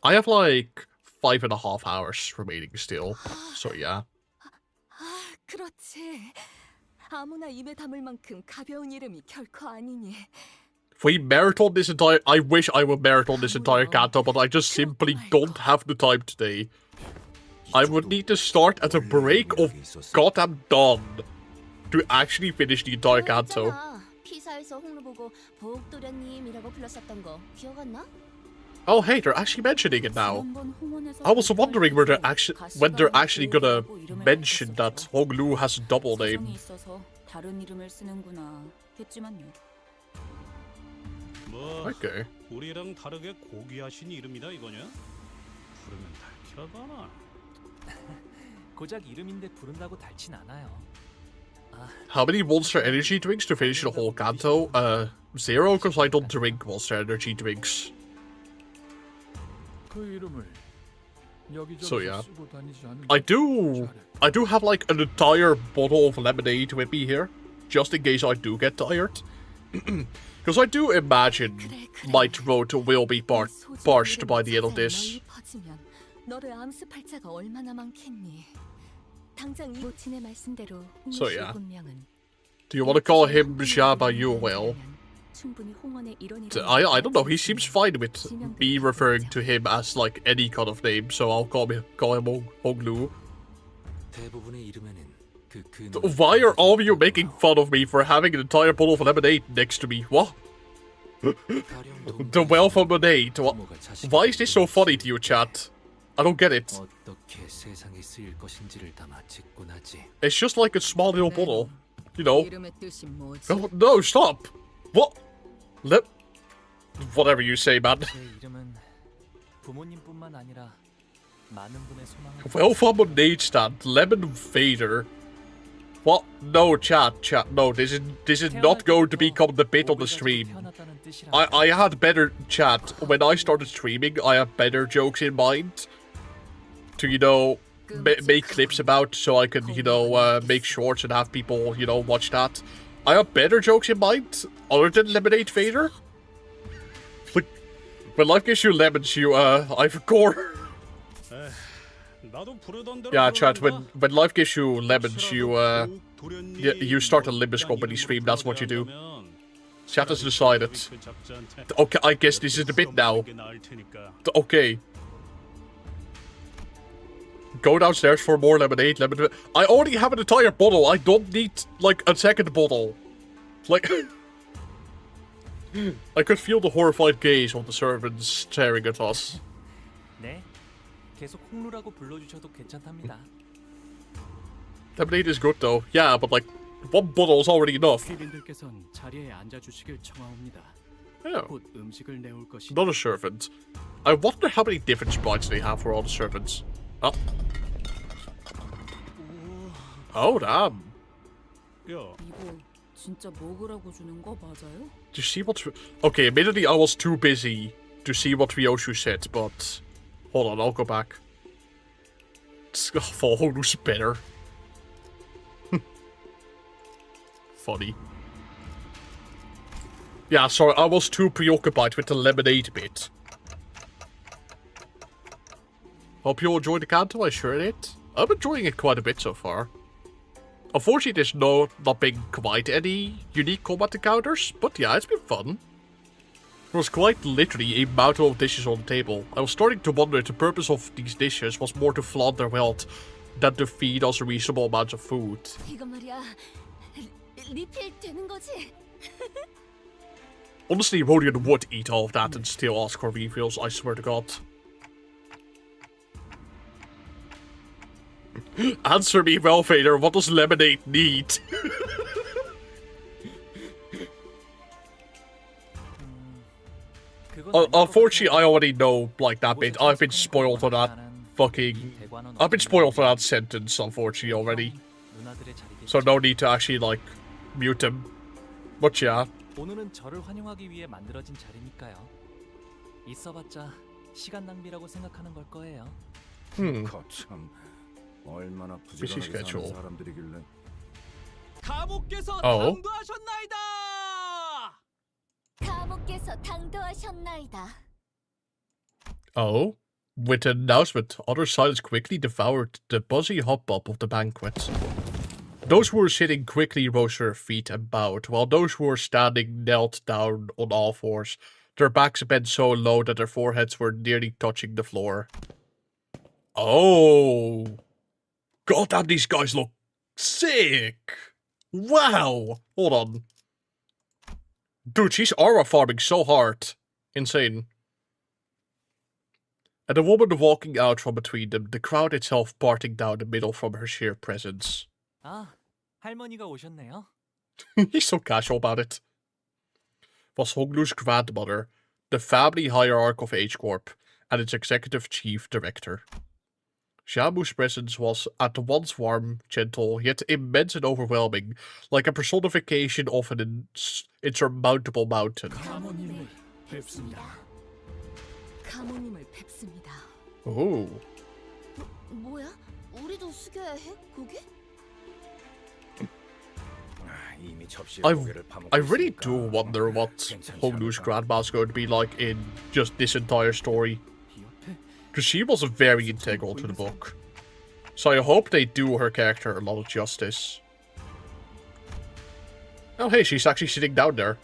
I have like 5.5 hours remaining still, so yeah. 그렇지. 아무나 입에 담을 만큼 가벼운 이름이 결코 아니니. If we marathon this entire... I wish I would marathon this entire Kanto, but I just simply don't have the time today. I would need to start at a break of goddamn dawn to actually finish the entire Kanto. 피사에서 홍루 보고 보옥도련님이라고 불렀었던 거 기억 안 나? Oh hey, they're actually mentioning it now. I was wondering when they're actually gonna mention that Honglu has a double name. 다른 이름을 쓰는구나 했지만요. 뭐 Okay. 우리랑 다르게 고귀하신 이름이다 이거냐? 부르면 달키라잖아. 고작 이름인데 부른다고 달진 않아요. How many Monster Energy drinks to finish the whole Kanto? 0, because I don't drink Monster Energy drinks. So yeah. I do have like an entire bottle of lemonade with me here, just in case I do get tired. Because I do imagine my throat will be parched by the end of this. 너를 암습할 자가 얼마나 많겠니? 당장 이 모친의 말씀대로 So yeah. 본명은 Do you want to call him Jabba Yuwell? 충분히 홍원의 일원이. I don't know, he seems fine with me referring to him as like any kind of name, so I'll call him Honglu. Why are all of you making fun of me for having an entire bottle of lemonade next to me? What? The wealth of lemonade. Why is this so funny to you, chat? I don't get it. It's just like a small little bottle, you know. No, stop! What? Whatever you say, man. Wealth of lemonade stand, lemon Vader. What? No, chat. No, this is not going to become the bit on the stream. I had better chat when I started streaming. I had better jokes in mind to, you know, make clips about, so I can, you know, make shorts and have people, you know, watch that. I have better jokes in mind other than Lemonade Vader. Like, when life gives you lemons, you I forgot. Yeah, chat. When life gives you lemons, you start a Limbus company stream. That's what you do. Chat has decided. Okay, I guess this is the bit now. Okay. Go downstairs for more lemonade. I already have an entire bottle. I don't need, like, a second bottle. Like... I could feel the horrified gaze of the servants staring at us. 네, 계속 홍루라고 불러주셔도 괜찮답니다. Lemonade is good though. Yeah, but like, one bottle is already enough. 자리에 앉아주시길 청하옵니다. Yeah. 곧 음식을 내올 것이. Not a servant. I wonder how many different sprites they have for all the servants. Oh. Oh, damn. 이거 진짜 먹으라고 주는 거 맞아요? Do you see what... Okay, admittedly I was too busy to see what Ryoshu said, but... Hold on, I'll go back. Who's better. Funny. Yeah, sorry, I was too preoccupied with the lemonade bit. Hope you enjoyed the Kanto, I sure did. I'm enjoying it quite a bit so far. Unfortunately, there's not been quite any unique combat encounters, but yeah, it's been fun. There was quite literally a mountain of dishes on the table. I was starting to wonder if the purpose of these dishes was more to flaunt their wealth than to feed us a reasonable amount of food. 이거 말이야. 리필 되는 거지? Honestly, Rodion would eat all of that and still ask for refills, I swear to God. Answer me well, Vader, what does lemonade need? Unfortunately, I already know, like, that bit. I've been spoiled for that I've been spoiled for that sentence, unfortunately, already. So no need to actually, like, mute him. But yeah. 오늘은 저를 환영하기 위해 만들어진 자리니까요. 있어봤자 시간 낭비라고 생각하는 걸 거예요. 거참 얼마나 busy 부지런하게 사는 schedule. 사람들이길래. 감옥께서 Oh. 당도하셨나이다. 감옥께서 당도하셨나이다. Oh? With the announcement, other silence quickly devoured the buzzy hubbub of the banquet. Those who were sitting quickly rose to their feet and bowed, while those who were standing knelt down on all fours, their backs bent so low that their foreheads were nearly touching the floor. Oh! God damn, these guys look sick! Wow! Hold on. Dude, she's aura farming so hard. Insane. And the woman walking out from between them, the crowd itself parting down the middle from her sheer presence. 아, 할머니가 오셨네요. He's so casual about it. Was Honglu's grandmother, the family hierarch of H Corp, and its executive chief director. Shamu's presence was at once warm, gentle, yet immense and overwhelming, like a personification of an insurmountable mountain. 가모님을 뵙습니다. 가모님을 뵙습니다. Oh. 뭐야? 우리도 숙여야 해? 고개? 이미 접시에 I 고개를 파묻고 really 있으니까 do wonder what Honglu's grandma's going to be like in just this entire story. Because she was very integral to the book. So I hope they do her character a lot of justice. Oh hey, she's actually sitting down there.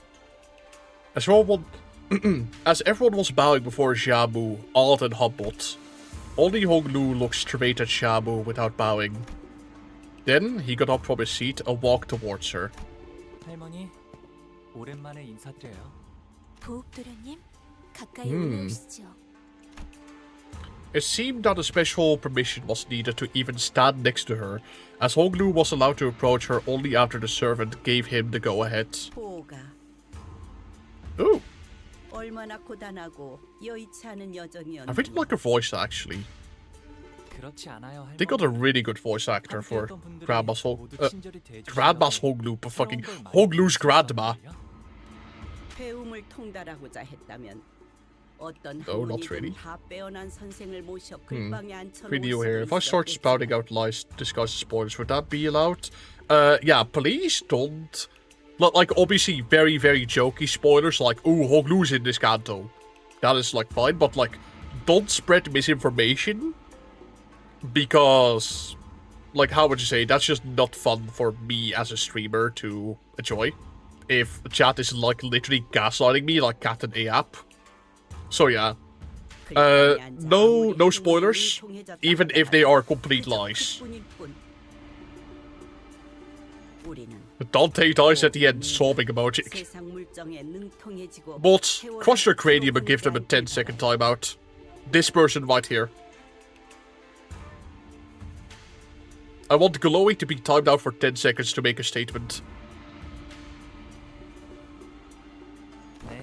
As everyone was bowing before Shamu, awed and humbled, only Honglu looked straight at Shamu without bowing. Then he got up from his seat and walked towards her. 할머니, 오랜만에 인사드려요. 보읍도련님, 가까이 올라오시죠. It seemed that a special permission was needed to even stand next to her, as Honglu was allowed to approach her only after the servant gave him the go-ahead. 보가 Ooh, 얼마나 고단하고 여의치 않은 I 여정이었는지. really like her voice actually. 그렇지 않아요, 할머니. They got a really good voice actor for Grandma's Honglu, but fucking Honglu's grandma. 배움을 통달하고자 했다면 어떤 No, not really. 학문이든 다 빼어난 선생을 모셔 글방에 앉혀놓을 Pretty new here. If I 수도 start 있었겠지. spouting out lies, disguised spoilers, would that be allowed? Yeah, please don't. Like, obviously, very, very jokey spoilers, like, ooh, Honglu's in this Kanto. That is, like, fine, but, like, don't spread misinformation. Because, like, how would you say, that's just not fun for me as a streamer to enjoy. If chat is, like, literally gaslighting me, like Captain AAP. So, yeah. No spoilers, even if they are complete lies. Dante dies at the end, sobbing emoji. But, crush their cranium and give them a 10-second timeout. This person right here. I want Glowing to be timed out for 10 seconds to make a statement. 네,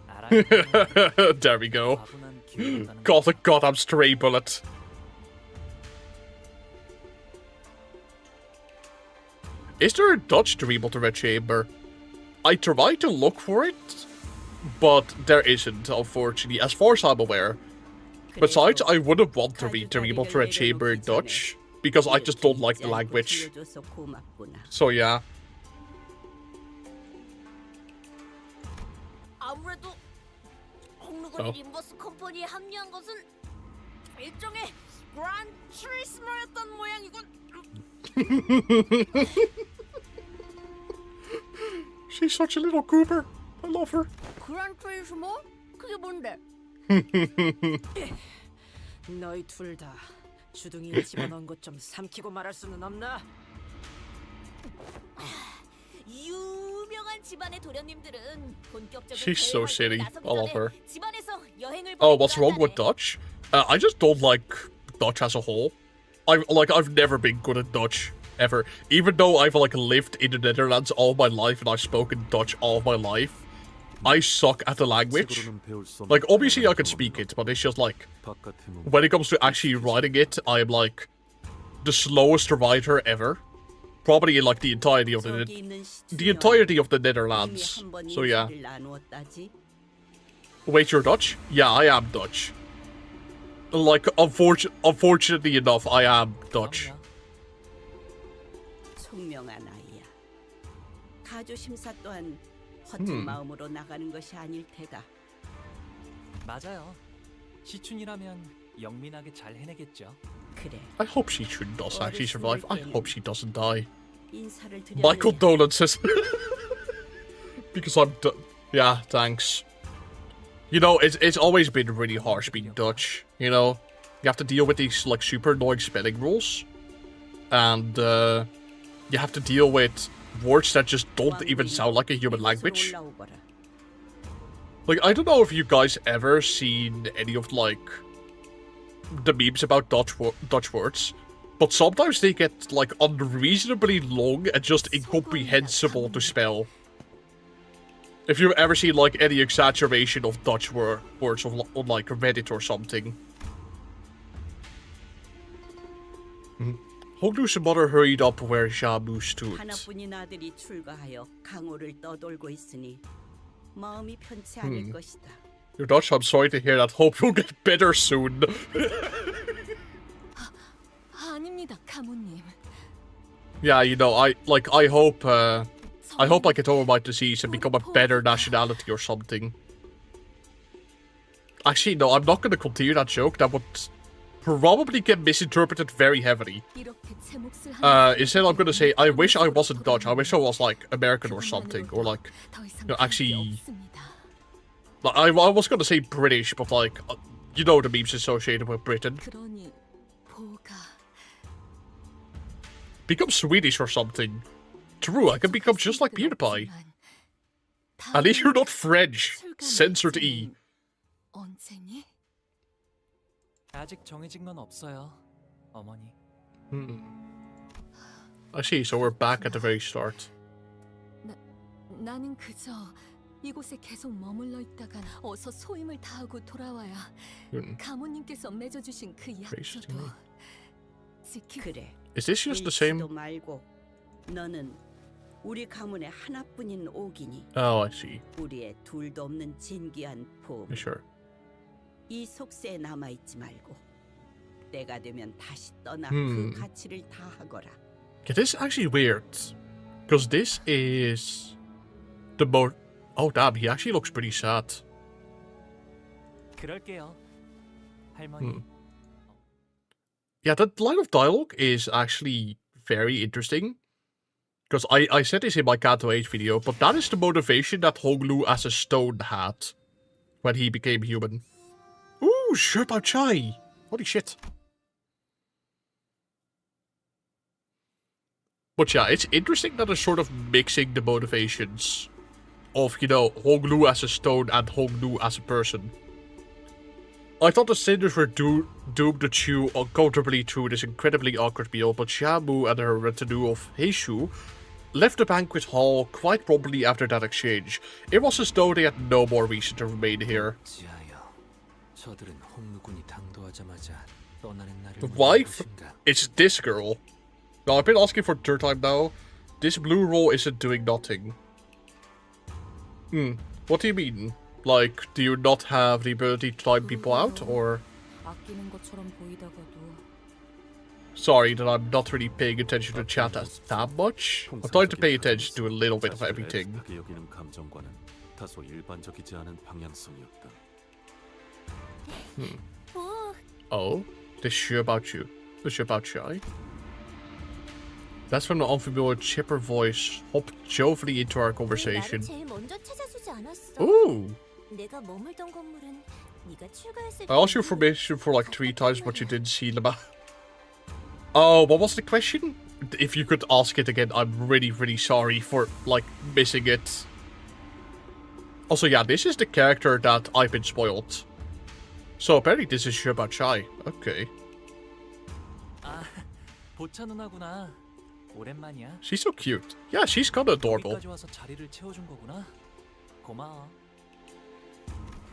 알아요. There we go. 과분한 기회였다는 God, a goddamn stray bullet. Is there a Dutch dream of the Red Chamber? I tried to look for it, but there isn't, unfortunately, as far as I'm aware. Besides, I wouldn't want to read Dream of the Red Chamber in Dutch, because I just don't like the language. So yeah. 아무래도 홍루가 Oh. 림버스 컴퍼니에 합류한 것은 일종의 그란 트리스머였던 모양이군. She's such a little Cooper. I love her. 그란 트리스머? 그게 뭔데? 너희 둘 다 주둥이에 집어넣은 것 좀 삼키고 말할 수는 없나? 유명한 집안의 도련님들은 본격적인 She's so 대외 shitty. 활동에 I love her. 나서기 전에 집안에서 여행을 Oh, 보내기도 what's wrong with 한다네. Dutch? I just don't like Dutch as a whole. I've never been good at Dutch ever. Even though I've like lived in the Netherlands all my life and I've spoken Dutch all my life, I suck at the language. Like, obviously I could speak it, but it's just like, when it comes to actually writing it, I am like the slowest writer ever. Probably in like the entirety of the Netherlands. So yeah. Wait, you're Dutch? Yeah, I am Dutch. Like, unfortunately enough, I am Dutch. 총명한 아이야. 가조 심사 또한 허튼 마음으로 나가는 것이 아닐 테다. 맞아요. 시춘이라면 영민하게 잘 해내겠죠. 그래. I hope she does actually survive. I hope she doesn't die. 인사를 My condolences. Because I'm yeah, thanks. You know, it's always been really harsh being Dutch, you know? You have to deal with these, like, super annoying spelling rules. And, you have to deal with words that just don't even sound like a human language. Like, I don't know if you guys ever seen any of, like, the memes about Dutch words, but sometimes they get, like, unreasonably long and just incomprehensible to spell. If you've ever seen, like, any exaggeration of Dutch words on, like, Reddit or something. Honglu's mother hurried up where Xiaomu stood. 하나뿐인 아들이 출가하여 강호를 떠돌고 있으니 마음이 편치 않을 것이다. You're Dutch, I'm sorry to hear that. Hope you'll get better soon. 아닙니다, 가모님. Yeah, you know, I hope I get over my disease and become a better nationality or something. Actually, no, I'm not gonna continue that joke. That would probably get misinterpreted very heavily. Instead, I'm gonna say, I wish I wasn't Dutch. I wish I was, like, American or something. Or, like, you know, actually... Like, I was gonna say British, but, like, you know the memes associated with Britain. Become Swedish or something. True, I can become just like PewDiePie. At least you're not French. Censored E. 아직 정해진 건 없어요, 어머니. I see, so we're back at the very start. 나는 그저 이곳에 계속 머물러 있다가 어서 소임을 다하고 돌아와야 가모님께서 맺어주신 그 약속도 지키고. 그래. Is this just the same? 말고 너는 우리 가문의 하나뿐인 옥이니. Oh, I see. 우리의 둘도 없는 진귀한 보물. Sure. 이 속세에 남아 있지 말고 때가 되면 다시 떠나 그 가치를 다하거라. Yeah, this is actually weird, because this is the most. Oh damn, he actually looks pretty sad. 그럴게요, 할머니. Yeah, that line of dialogue is actually very interesting. Because I said this in my Kanto 8 video, but that is the motivation that Honglu as a stone had when he became human. Ooh, Sherpa Chai! Holy shit. But yeah, it's interesting that they're sort of mixing the motivations of, you know, Honglu as a stone and Honglu as a person. I thought the Slinders were doomed to chew uncomfortably through this incredibly awkward meal, but Xiaomu and her retinue of Heishu left the banquet hall quite promptly after that exchange. It was as though they had no more reason to remain here. The wife? It's this girl. Now, I've been asking for the third time now. This blue roll isn't doing nothing. What do you mean? Like, do you not have the ability to time people out, or...? Sorry that I'm not really paying attention to chat that much. I'm trying to pay attention to a little bit of everything. Oh, this shit about you. The shit about Shy. That's from the unfamiliar chipper voice hopped jovially into our conversation. Ooh! I asked you permission for like 3 times, but you didn't see them. Oh, what was the question? If you could ask it again, I'm really, really sorry for, like, missing it. Also, yeah, this is the character that I've been spoiled. So apparently this is Sherpa Chai. Okay. 보차 누나구나. 오랜만이야. She's so cute. Yeah, she's kind of adorable. 여기까지 와서 자리를 채워준 거구나. 고마워.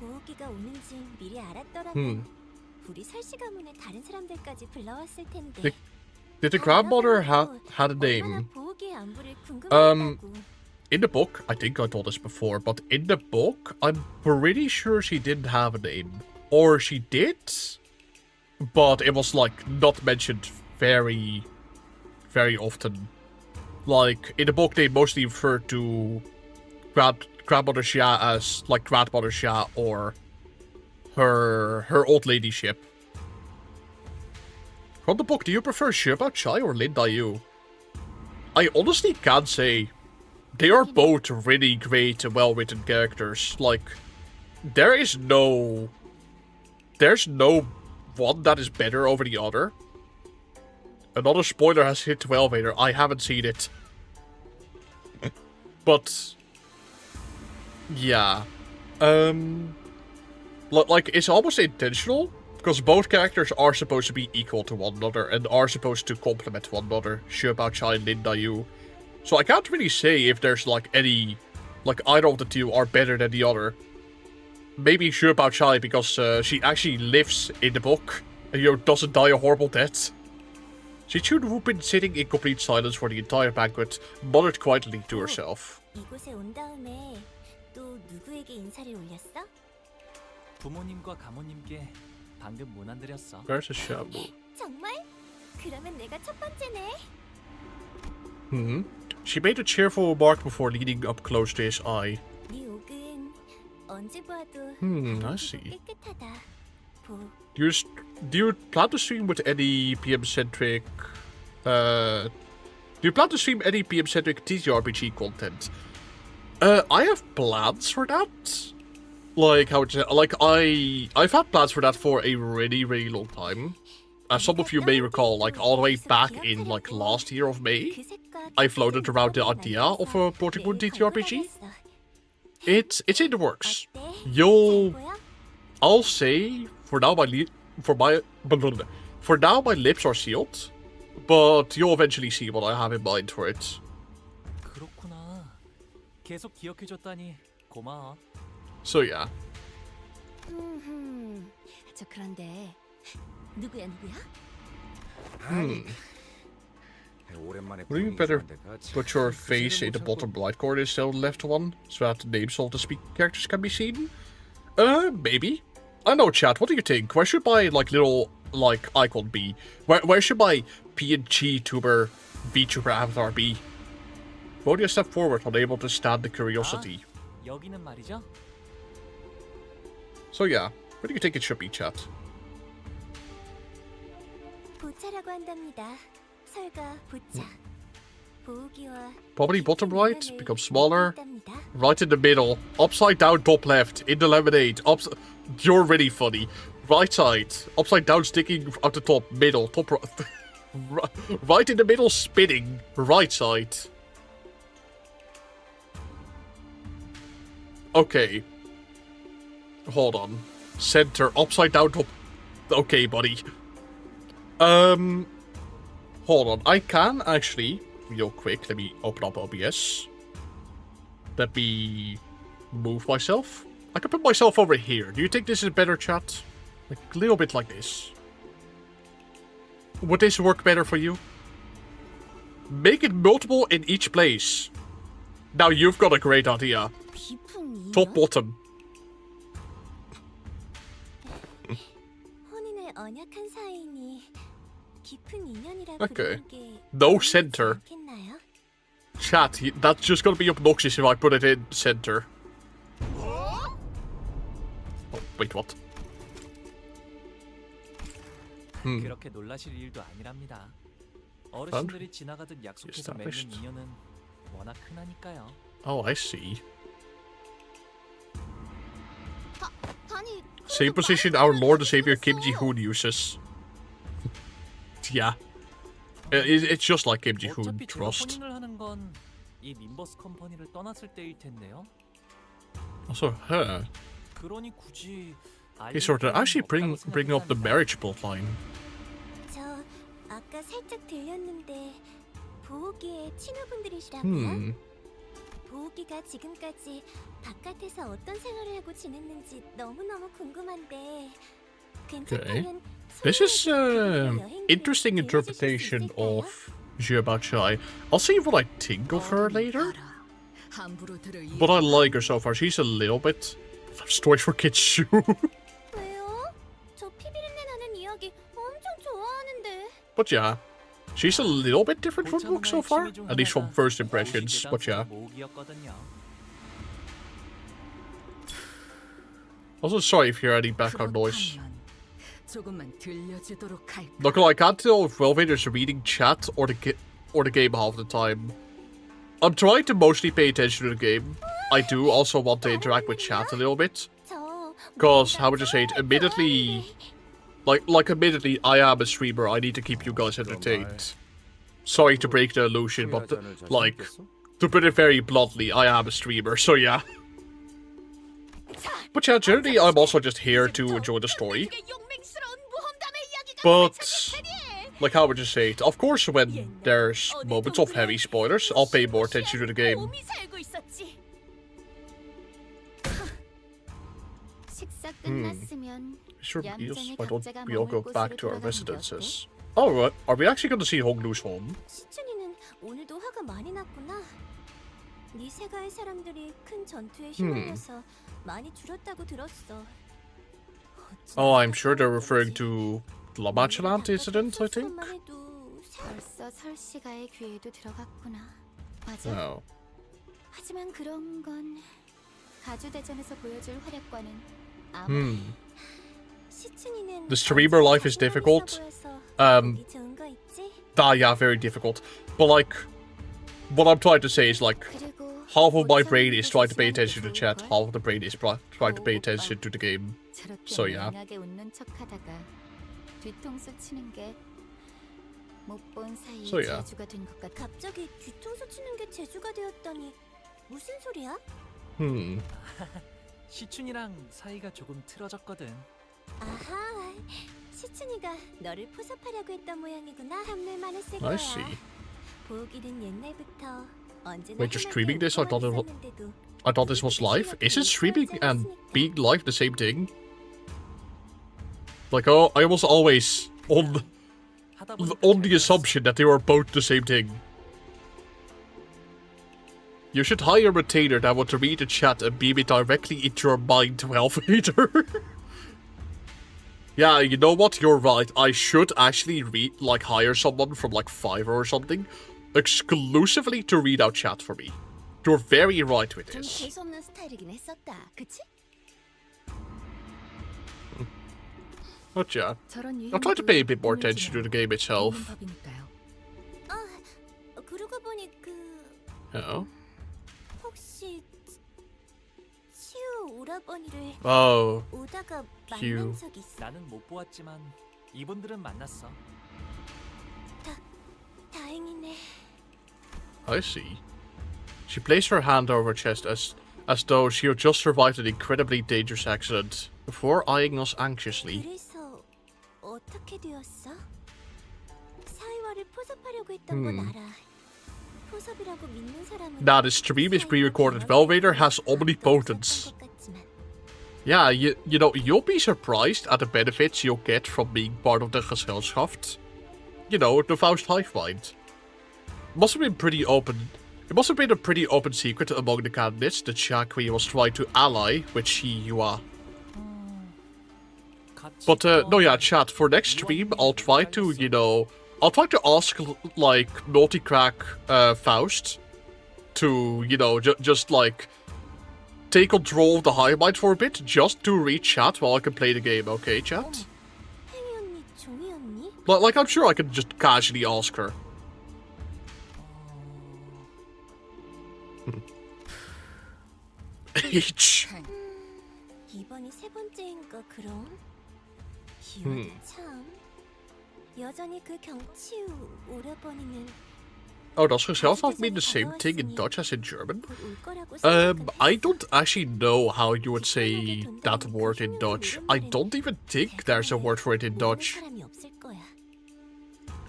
보호기가 오는지 미리 알았더라면 우리 설씨 가문의 다른 사람들까지 불러왔을 텐데. Did the grandmother had a name? 보호기의 안부를 궁금해했다고. In the book, I think I told this before, but in the book, I'm pretty sure she didn't have a name. Or she did, but it was like not mentioned very, very often. Like in the book, they mostly refer to grandmother Xia as like grandmother Xia or her old ladyship. From the book, do you prefer Xieba Chai or Lin Daiyu? I honestly can't say. They are both really great and well-written characters. Like, there's no one that is better over the other. Another spoiler has hit 12 later. I haven't seen it. But yeah. Like, it's almost intentional. Because both characters are supposed to be equal to one another and are supposed to complement one another. Xieba Chai and Lin Daiyu. So I can't really say if there's like any, like either of the two are better than the other. Maybe Xieba Chai because she actually lives in the book and doesn't die a horrible death. She chewed Wupin sitting in complete silence for the entire banquet, muttered quietly to herself. 이곳에 온 다음에 또 누구에게 인사를 올렸어? 부모님과 가모님께 방금 문안 드렸어. Where's the shabu? 정말? 그러면 내가 첫 번째네. She made a cheerful remark before leaning up close to his eye. 네 옥은 언제 봐도 I see. 깨끗하다. Do you plan to stream with any PM-centric... do you plan to stream any PM-centric TTRPG content? I have plans for that. Like, I've had plans for that for a really, really long time. As some of you may recall, like, all the way back in, like, last year of May, I floated around the idea of a Project Moon TTRPG. It's in the works. I'll say, for now my lips are sealed, but you'll eventually see what I have in mind for it. 그렇구나. 계속 기억해줬다니 고마워. So yeah. 저 그런데 누구야? 오랜만에 Would you better put your face in the bottom right corner instead of the left one, so that the names of the speaking characters can be seen? Maybe. I know, chat. What do you think? Where should my little icon be? Where should my PNG tuber VTuber avatar be? Vote a step forward, unable to stand the curiosity. 여기는 말이죠. So yeah, where do you think it should be, chat? 보차라고 한답니다. 설가 보차. 보기와 Probably bottom right, become smaller. Right in the middle. Upside down top left. In the lemonade. You're really funny. Right side. Upside down sticking at the top. Middle. Top right. Right in the middle spinning. Right side. Okay. Hold on. Center. Upside down top. Okay, buddy. Hold on. I can actually... Real quick, let me open up OBS. Let me move myself. I can put myself over here. Do you think this is better, chat? Like a little bit like this. Would this work better for you? Make it multiple in each place. Now you've got a great idea. Top bottom. Okay. No center. Chat, that's just gonna be obnoxious if I put it in center. Oh, wait, what? 그렇게 놀라실 일도 아니랍니다. 어르신들이 지나가듯 약속해서 맺는 인연은 워낙 흔하니까요. Oh, I see. Same position our Lord and Savior Kim Ji-hoon uses. Yeah. It's just like Kim Ji-hoon, trust. 이 림버스 컴퍼니를 떠났을 때일 텐데요. Also, her. 그러니 굳이 Okay, so they're actually bring up the marriage plotline. 저 아까 살짝 들렸는데 보호기의 친구분들이시라고요? 보우기가 지금까지 바깥에서 어떤 생활을 하고 지냈는지 너무너무 궁금한데 괜찮다면 This is interesting interpretation of Xiaobai. I'll see what I think of her later. But I like her so far. She's a little bit story for kids shoe. 왜요? 저 피비린내 나는 이야기 엄청 좋아하는데. But yeah, she's a little bit different from the book so far, at least from first impressions. But yeah. Also, sorry if you hear any background noise. Look, I can't tell if Welvader's reading chat or the game half the time. I'm trying to mostly pay attention to the game. I do also want to interact with chat a little bit. Cause, how would you say it, admittedly, admittedly, I am a streamer, I need to keep you guys entertained. Sorry to break the illusion, but, to put it very bluntly, I am a streamer, so yeah. But yeah, generally, I'm also just here to enjoy the story. But, how would you say it? Of course, when there's moments of heavy spoilers, I'll pay more attention to the game. Sure, why don't we all go back to our residences? Oh, are we actually going to see Hongnu's home? 시춘이는 오늘도 화가 많이 났구나. 네 세가의 사람들이 큰 전투에 휘말려서 많이 줄었다고 들었어. Oh, I'm sure they're referring to the Lamachalant incident, I think. 벌써 설씨가의 귀에도 들어갔구나. 맞아. Oh. 하지만 그런 건 가주대전에서 보여줄 활약과는 아마 시춘이는 The streamer life is difficult. Yeah, very difficult. But what I'm trying to say is half of my brain is trying to pay attention to chat, half of the brain is trying to pay attention to the game. So yeah. So yeah. 갑자기 뒤통수 치는 게 재주가 되었다니 무슨 소리야? 시춘이랑 사이가 조금 틀어졌거든. 아하, 시춘이가 너를 포섭하려고 했던 모양이구나. 탐낼만 했을 거야. I see. 보기는 옛날부터 언제나 Wait, you're streaming this? I thought this was live. Is it streaming and being live the same thing? I was always on the assumption that they were both the same thing. You should hire a retainer that would read the chat and beam it directly into your mind to Welvader. Yeah, you know what? You're right. I should actually hire someone from Fiverr or something exclusively to read out chat for me. You're very right with this. But yeah, I'll try to pay a bit more attention to the game itself. 그러고 보니 Oh. 혹시 치우 오라버니를 Oh. 오다가 Q. 만난 적 있어? 나는 못 보았지만 이분들은 만났어. 다행이네. I see. She placed her hand over her chest as though she had just survived an incredibly dangerous accident, before eyeing us anxiously. 그래서 어떻게 되었어? 사이와를 포섭하려고 했던 건 알아. 포섭이라고 믿는 사람은 Nah, this stream is pre-recorded. Welvader has omnipotence. Yeah, you know, you'll be surprised at the benefits you'll get from being part of the Gesellschaft. You know, the Faust hive mind. Must have been pretty open. It must have been a pretty open secret among the candidates that Shaqui was trying to ally with Shiyua. But, no, yeah, chat, for next stream, I'll try to, I'll try to ask, Naughty Crack, Faust to, just, take control of the hive mind for a bit, just to read chat while I can play the game, okay, chat? I'm sure I can just casually ask her. H. 이번이 세 번째인가 그럼? 기억이 참. 여전히 그 경치우 오라버니는 Oh, does Gesellschaft mean the same thing in Dutch as in German? I don't actually know how you would say that word in Dutch. I don't even think there's a word for it in Dutch.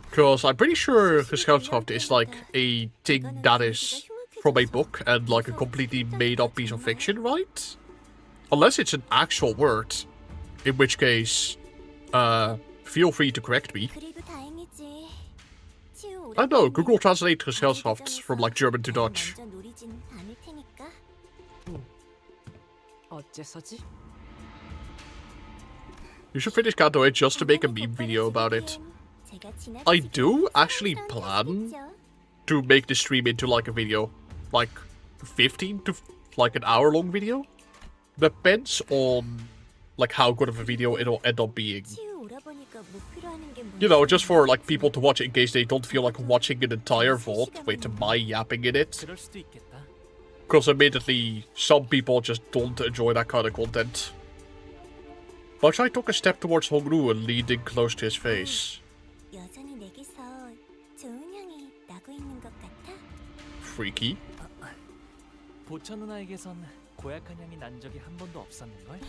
Because I'm pretty sure Gesellschaft is a thing that is from a book and like a completely made-up piece of fiction, right? Unless it's an actual word, in which case, feel free to correct me. I know, Google Translate gezelschafts from like German to Dutch. You should finish Kanto just to make a meme video about it. I do actually plan to make the stream into like a video. Like 15 to like an hour long video. Depends on like how good of a video it'll end up being. You know, just for like people to watch it in case they don't feel like watching an entire VOD with my yapping in it. Because admittedly, some people just don't enjoy that kind of content. But I took a step towards Hongru and leaning close to his face. Freaky. 보천 누나에게선 고약한 향이 난 적이 한 번도 없었는걸?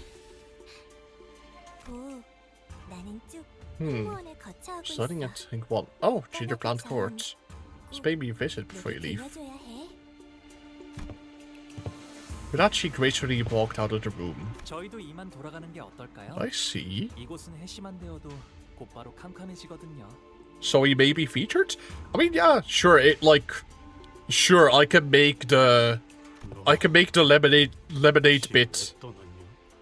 Starting at Hank 1. Oh, Ginger Plant Court. Let's pay me a visit before you leave. With that, she gracefully walked out of the room. 저희도 이만 돌아가는 게 어떨까요? I see. 이곳은 해심한 데여도 곧바로 캄캄해지거든요. So he may be featured? I mean, yeah, sure, sure, I can make the lemonade bit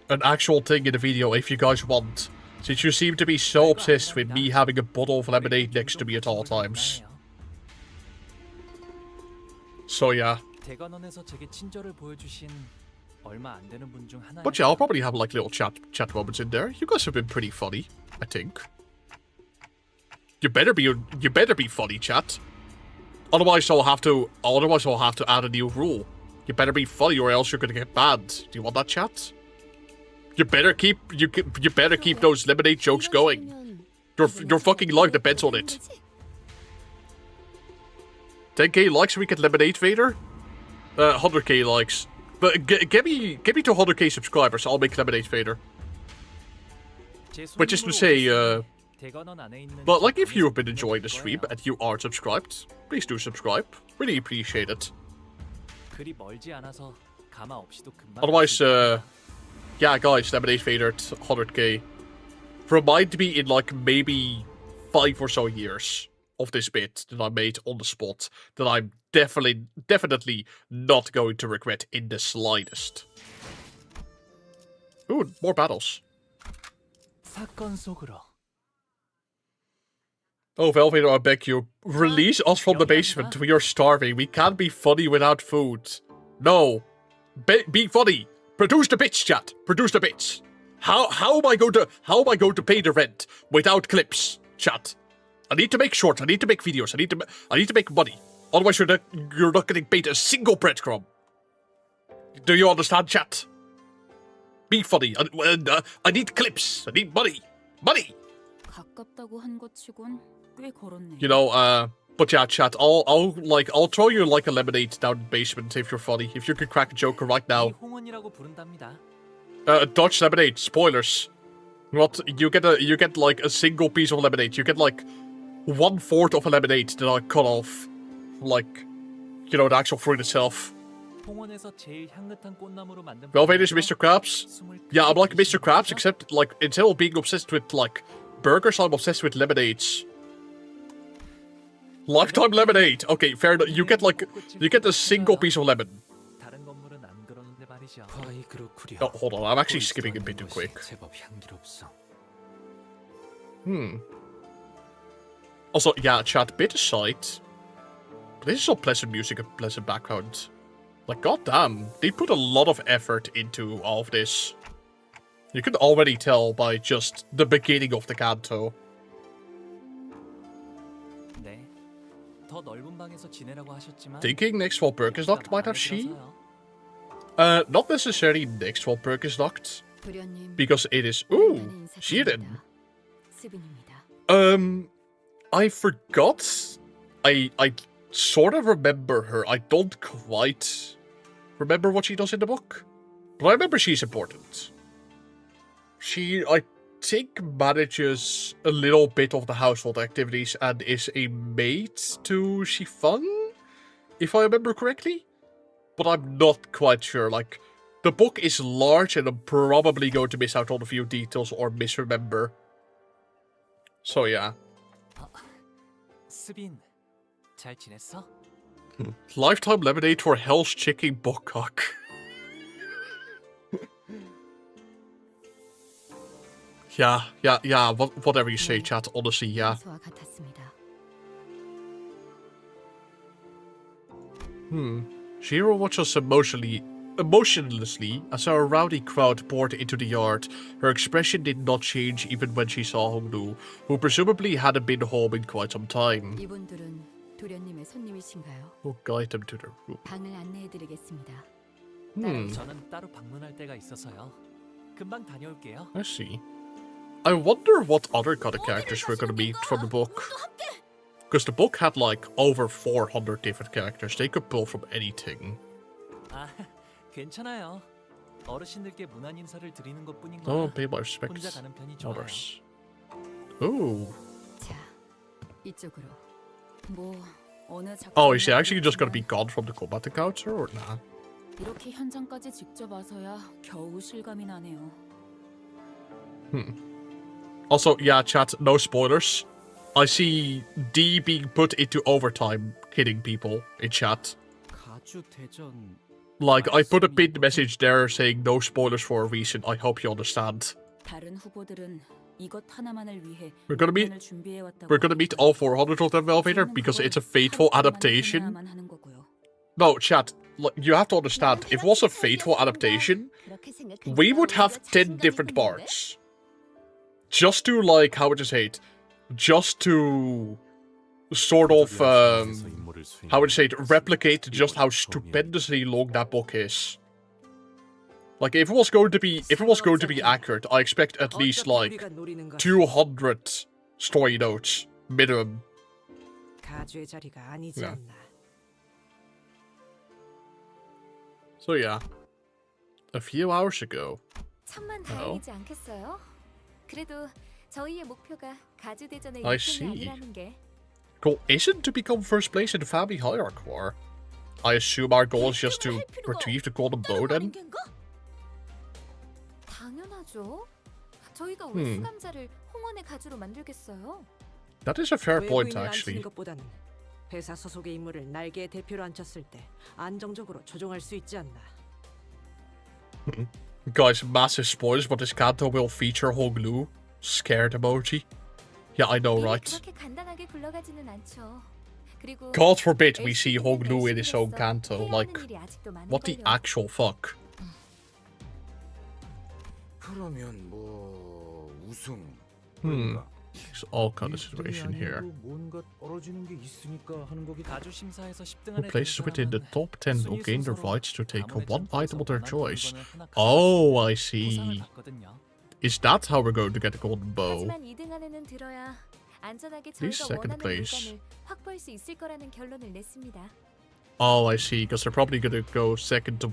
an actual thing in the video if you guys want. Since you seem to be so obsessed with me having a bottle of lemonade next to me at all times. So yeah. But yeah, I'll probably have like little chat moments in there. You guys have been pretty funny, I think. You better be funny, chat. Otherwise I'll have to add a new rule. You better be funny or else you're gonna get banned. Do you want that, chat? You better keep those lemonade jokes going. Your fucking life depends on it. 10k likes, we get lemonade Vader. 100k likes. But get me to 100k subscribers, I'll make lemonade Vader. Which is to say, but like if you've been enjoying the stream and you are subscribed, please do subscribe. Really appreciate it. Otherwise, yeah, guys, lemonade Vader at 100k. Remind me in like maybe 5 or so years of this bit that I made on the spot that I'm definitely not going to regret in the slightest. Ooh, more battles. Oh, Velvader, I beg you. Release us from the basement. We are starving. We can't be funny without food. No. Be funny. Produce the bits, chat. Produce the bits. How am I going to pay the rent without clips, chat? I need to make shorts. I need to make videos. I need to make money. Otherwise, you're not getting paid a single breadcrumb. Do you understand, chat? Be funny. I need clips. I need money. Money. You know, but yeah, chat. I'll throw you like a lemonade down the basement if you're funny. If you could crack a joke right now. Dutch lemonade. Spoilers. What you get like a single piece of lemonade. You get like 1/4 of a lemonade that I cut off, like, you know, the actual fruit itself. Well, Vader's Mr. Krabs. Yeah, I'm like Mr. Krabs, except like instead of being obsessed with like burgers, I'm obsessed with lemonades. Lifetime lemonade. Okay, fair enough. You get a single piece of lemon. Oh, hold on, I'm actually skipping a bit too quick. Also, yeah, chat, bit aside. This is all pleasant music and pleasant background. Like, goddamn, they put a lot of effort into all of this. You can already tell by just the beginning of the Canto. Thinking next while Birkenstock might have she? Not necessarily next while Birkenstock. Because it is... Ooh, Shirin. I forgot. I sort of remember her. I don't quite remember what she does in the book. But I remember she's important. She, I think, manages a little bit of the household activities and is a maid to Chiffon, if I remember correctly. but I'm not quite sure. Like, the book is large and I'm probably going to miss out on a few details or misremember. So yeah. 수빈, 잘 지냈어? Lifetime lemonade for Hell's Chicken Bokak. Yeah, whatever you say, chat, honestly, yeah. Shiro watches emotionlessly as our rowdy crowd poured into the yard. Her expression did not change even when she saw Hongnu, who presumably hadn't been home in quite some time. 이분들은 도련님의 손님이신가요? We'll guide them to their room. 방을 안내해드리겠습니다. 저는 따로 방문할 때가 있어서요. 금방 다녀올게요. I see. I wonder what other kind of characters we're gonna meet from the book. Because the book had like over 400 different characters. They could pull from anything. 아, 괜찮아요. 어르신들께 문안 인사를 드리는 것뿐인 Oh, 거라 pay my 혼자 respects. 가는 편이 좋아요. Others. Oh. 자, 이쪽으로. 뭐 어느 Oh, is he actually just gonna be gone from the combat encounter or nah? 이렇게 현장까지 직접 와서야 겨우 실감이 나네요. Also, yeah, chat, no spoilers. I see D being put into overtime killing people in chat. Like, I put a pinned message there saying no spoilers for a reason. I hope you understand. 다른 후보들은 이것 하나만을 위해 We're gonna meet all 400 of them, Elevator, because it's a faithful adaptation. No, chat, you have to understand, if it was a faithful adaptation, we would have 10 different parts. Just to, like, how would you say it? Just to sort of, how would you say it? Replicate just how stupendously long that book is. Like, if it was going to be accurate, I expect at least, like, 200 story notes, minimum. Yeah. So yeah, a few hours ago. 천만다행이지 않겠어요? 그래도 저희의 목표가 가주대전의 I 1등이 see. 아니라는 게. Goal isn't to become first place in the family hierarch war. I assume our goal is just to retrieve the golden bow then? 당연하죠. 저희가 왜 수감자를 홍원의 가주로 만들겠어요? That is a fair point, actually. 것보다는 회사 소속의 인물을 날개의 대표로 앉혔을 때 안정적으로 조종할 수 있지 않나. Guys, massive spoilers, but this Kanto will feature Honglu. Scared emoji. Yeah, I know, right? God forbid we see Honglu in his own Kanto. Like, what the actual fuck? 그러면 뭐 우승. It's all kind of situation here. Who places within the top 10 will gain the rights to take one item of their choice. Oh, I see. Is that how we're going to get the golden bow? This second place. Oh, I see. Because they're probably gonna go second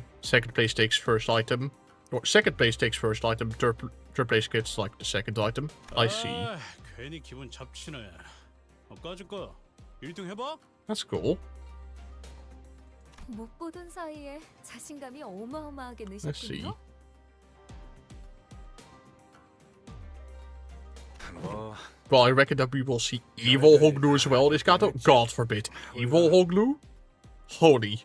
place takes first item. Or second place takes first item, third place gets like the second item. I see. 괜히 기분 잡치네. 까짓 거 1등 해봐. That's cool. 못 보던 사이에 자신감이 어마어마하게 Let's see. 느셨군요. Well, I reckon that we will see evil Honglu as well in this Kanto. God forbid. Evil Honglu? Holy.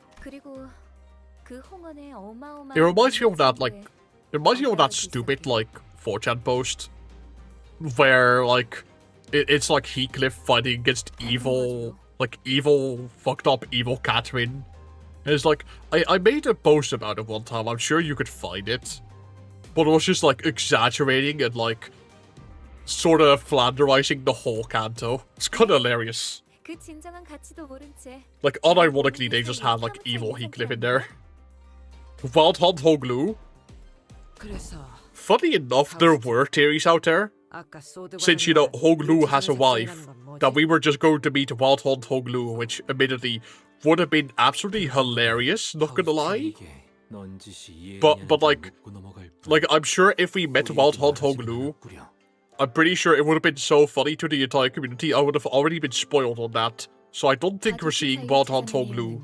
It reminds me of that, like, it reminds me of that stupid, like, 4chan post. Where, like, it's like Heathcliff fighting against evil, like, evil, fucked up, evil Catherine. And it's like, I made a post about it one time, I'm sure you could find it. But it was just, like, exaggerating and, like, sort of flanderizing the whole Kanto. It's kind of hilarious. Like, unironically, they just had, like, evil Heathcliff in there. Wild Hunt Honglu. Funny enough, there were theories out there. Since, you know, Honglu has a wife, that we were just going to meet Wild Hunt Honglu, which admittedly would have been absolutely hilarious, not gonna lie. But like, I'm sure if we met Wild Hunt Honglu, I'm pretty sure it would have been so funny to the entire community, I would have already been spoiled on that. So I don't think we're seeing Wild Hunt Honglu.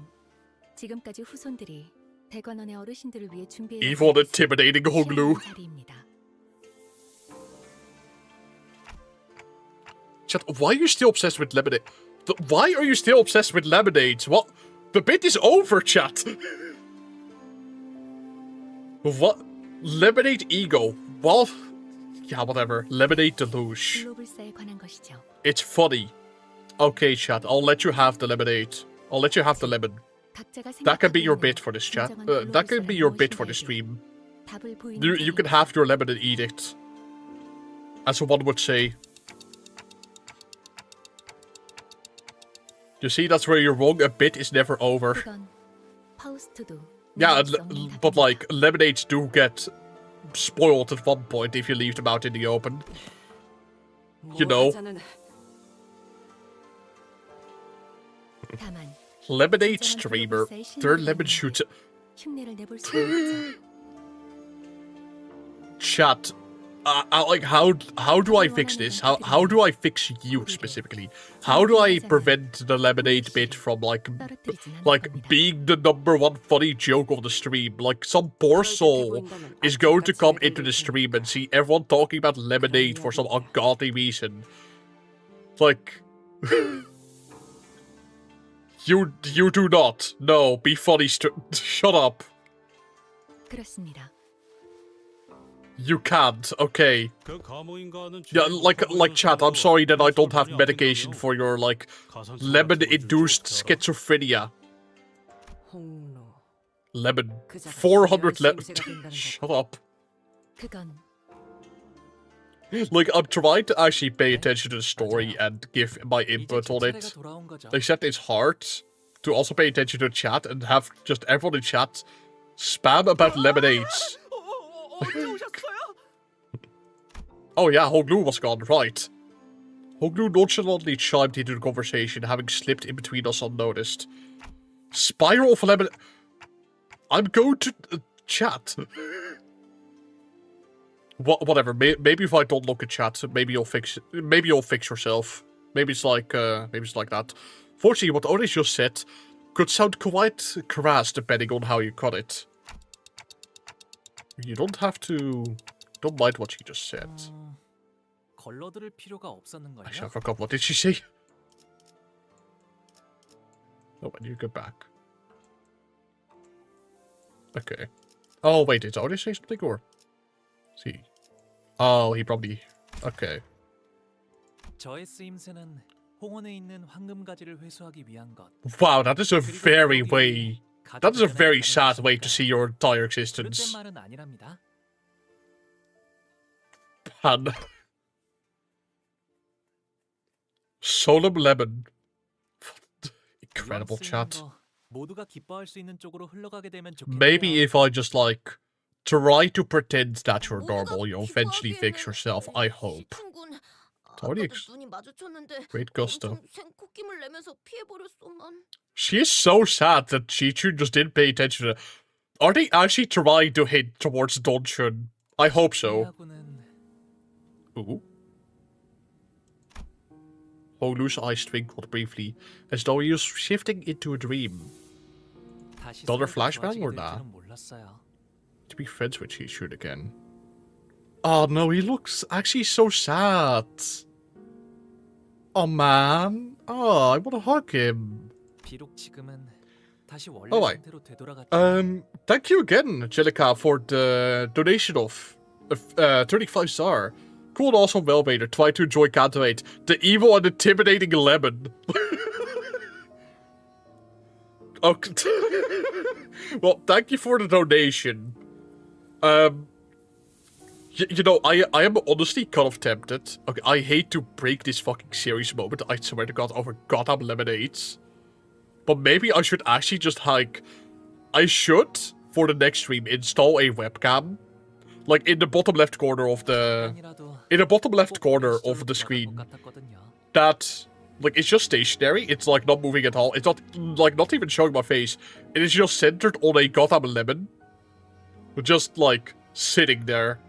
지금까지 후손들이 대관원의 어르신들을 위해 준비해 Evil and intimidating Honglu. Chat, why are you still obsessed with lemonade? Why are you still obsessed with lemonade? What? The bit is over, chat. What? Lemonade ego. Well, yeah, whatever. Lemonade deluge. It's funny. Okay, chat, I'll let you have the lemonade. I'll let you have the lemon. That can be your bit for this chat. That can be your bit for the stream. You can have your lemon and eat it. As one would say. You see, that's where you're wrong. A bit is never over. Yeah, but like, lemonades do get spoiled at one point if you leave them out in the open. You know. Lemonade streamer. Their lemon shoots. Chat. Like, how do I fix this? How do I fix you specifically? How do I prevent the lemonade bit from like being the #1 funny joke of the stream? Like, some poor soul is going to come into the stream and see everyone talking about lemonade for some ungodly reason. Like, you do not. No, be funny. Shut up. You can't, okay. Yeah, like chat, I'm sorry that I don't have medication for your, like, lemon-induced schizophrenia. Lemon. 400 lemon. Shut up. Like, I'm trying to actually pay attention to the story and give my input on it. Except it's hard to also pay attention to chat and have just everyone in chat spam about lemonades. Oh yeah, Honglu was gone, right. Honglu nonchalantly chimed into the conversation, having slipped in between us unnoticed. Spiral of lemon... I'm going to... chat. Whatever, maybe if I don't look at chat, maybe you'll fix yourself. Maybe it's like that. Fortunately, what Otis just said could sound quite crass depending on how you cut it. You don't have to... Don't mind what she just said. Actually, I forgot. What did she say? Oh, when you get back. Okay. Oh, wait, did Otis say something or? See. Oh, he probably... Okay. Wow, that is a very way... That is a very sad way to see your entire existence. Pan. Solemn Lemon. Incredible chat. Maybe if I just like try to pretend that you're normal, you'll eventually fix yourself, I hope. Great gusto. She is so sad that Chichu just didn't pay attention to... Are they actually trying to hint towards Donchun? I hope so. Ooh. Honglu's eyes twinkled briefly, as though he was shifting into a dream. Another flashbang or nah? To be friends with Chichu again. Oh no, he looks actually so sad. Oh man. Oh, I want to hug him. Oh, wait. Thank you again, Angelica, for the donation of 35 star. Cool and awesome Wellbaiter. Try to enjoy Canto 8. The evil and intimidating lemon. Okay. Well, thank you for the donation. You know, I am honestly kind of tempted. Okay, I hate to break this fucking series moment, I swear to God, over goddamn lemonades. But maybe I should actually just, like... I should, for the next stream, install a webcam. Like, in the bottom left corner of the... In the bottom left corner of the screen. That... Like, it's just stationary. It's, like, not moving at all. It's not, like, not even showing my face. It is just centered on a goddamn lemon. Just, like, sitting there.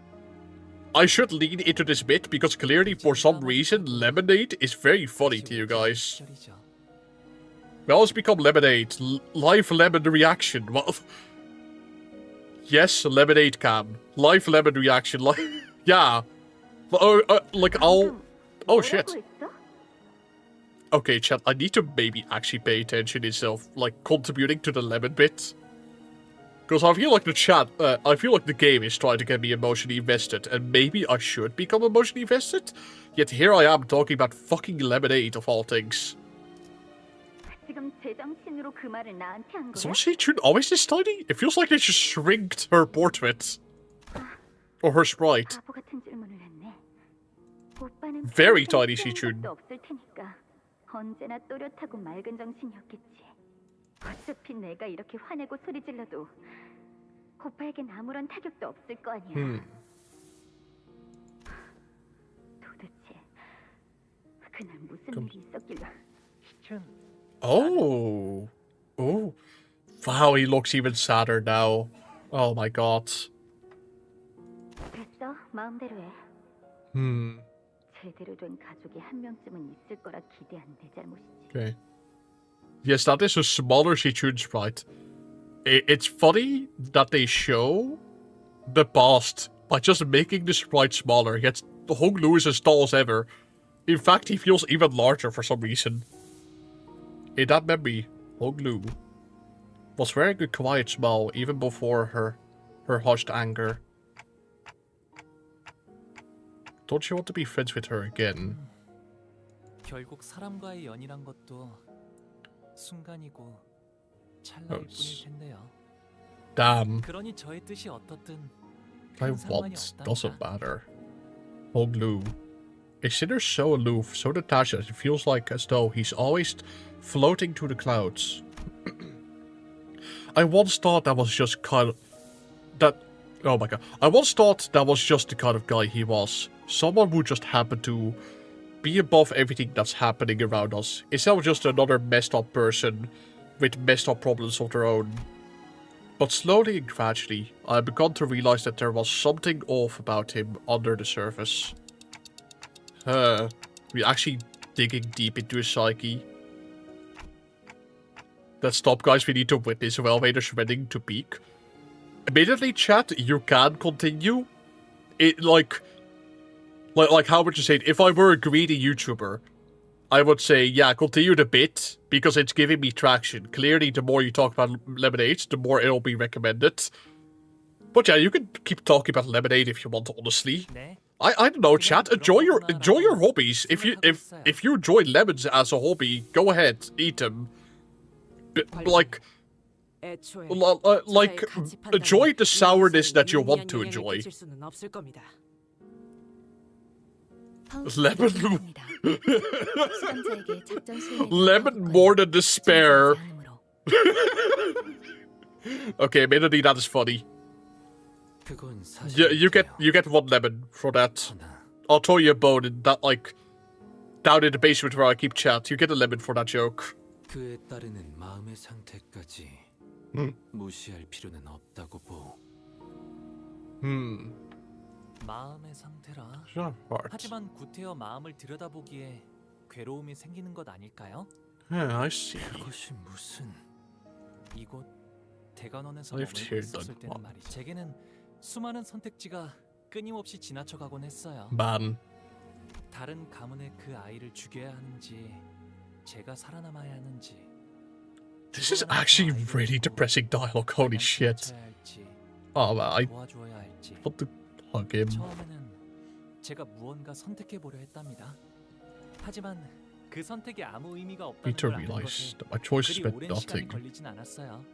I should lean into this bit, because clearly, for some reason, lemonade is very funny to you guys. Well, it's become lemonade. Live lemon reaction. Well, Yes, lemonade cam. Live lemon reaction. Like, yeah. Like, I'll... Oh, shit. Okay, chat, I need to maybe actually pay attention instead of, like, contributing to the lemon bit. Because I feel like the chat, I feel like the game is trying to get me emotionally invested, and maybe I should become emotionally invested? Yet here I am talking about fucking lemonade of all things. So she should always this tiny? It feels like they just shrinked her portrait. Or her sprite. Very tiny Shichun. 언제나 또렷하고 맑은 정신이었겠지. 어차피 내가 이렇게 화내고 소리 질러도 고파에겐 아무런 타격도 없을 거 아니야. 도대체 그날 무슨 일이 있었길래? Oh. Oh. Wow, he looks even sadder now. Oh my god. 됐어, 마음대로 해. 제대로 된 가족이 한 명쯤은 있을 거라 기대한 내 잘못이지. Okay. Yes, that is a smaller Shichun sprite. It's funny that they show the past by just making the sprite smaller, yet Hong Lu is as tall as ever. In fact, he feels even larger for some reason. In that memory, Hong Lu was wearing a quiet smile even before her hushed anger. Don't you want to be friends with her again? 결국 사람과의 연이란 것도 순간이고 찰나일 뿐일 텐데요. Damn. 그러니 저의 뜻이 어떻든 My want doesn't matter. Hong Lu. A sinner so aloof, so detached that it feels like as though he's always floating through the clouds. I once thought that was just kind of... Oh my god. I once thought that was just the kind of guy he was. Someone who just happened to be above everything that's happening around us. Instead of just another messed up person with messed up problems of their own. But slowly and gradually, I've begun to realize that there was something off about him under the surface. We're actually digging deep into his psyche. Let's stop, guys. We need to witness elevators ready to peak. Immediately, chat, you can continue. It, like how would you say it? If I were a greedy YouTuber, I would say, yeah, continue the bit, because it's giving me traction. Clearly, the more you talk about lemonade, the more it'll be recommended. But yeah, you can keep talking about lemonade if you want, honestly. I don't know, chat. Enjoy your hobbies. If you enjoy lemons as a hobby, go ahead, eat them. Like, enjoy the sourness that you want to enjoy. Lemon. Lemon more than despair. Okay, maybe that is funny. You get one lemon for that. I'll throw you a bone in that, like, down in the basement where I keep chat. You get a lemon for that joke. 그에 따르는 마음의 상태까지 무시할 필요는 없다고 보. 마음의 상태라. 하지만 구태여 마음을 들여다보기에 괴로움이 생기는 것 아닐까요? Yeah, I see. 그것이 무슨 이곳 대관원에서 머물고 있었을 때는 말이지. 제게는 수많은 선택지가 끊임없이 지나쳐가곤 했어요. Man. 다른 가문의 그 아이를 죽여야 하는지 제가 살아남아야 하는지. This is actually really depressing dialogue. Holy shit. Oh man, I want to hug him. 처음에는 제가 무언가 선택해 보려 했답니다. 하지만 그 선택이 아무 의미가 없다는 걸 아는 것에 that my choices 그리 meant 오랜 시간이 nothing. 걸리진 않았어요.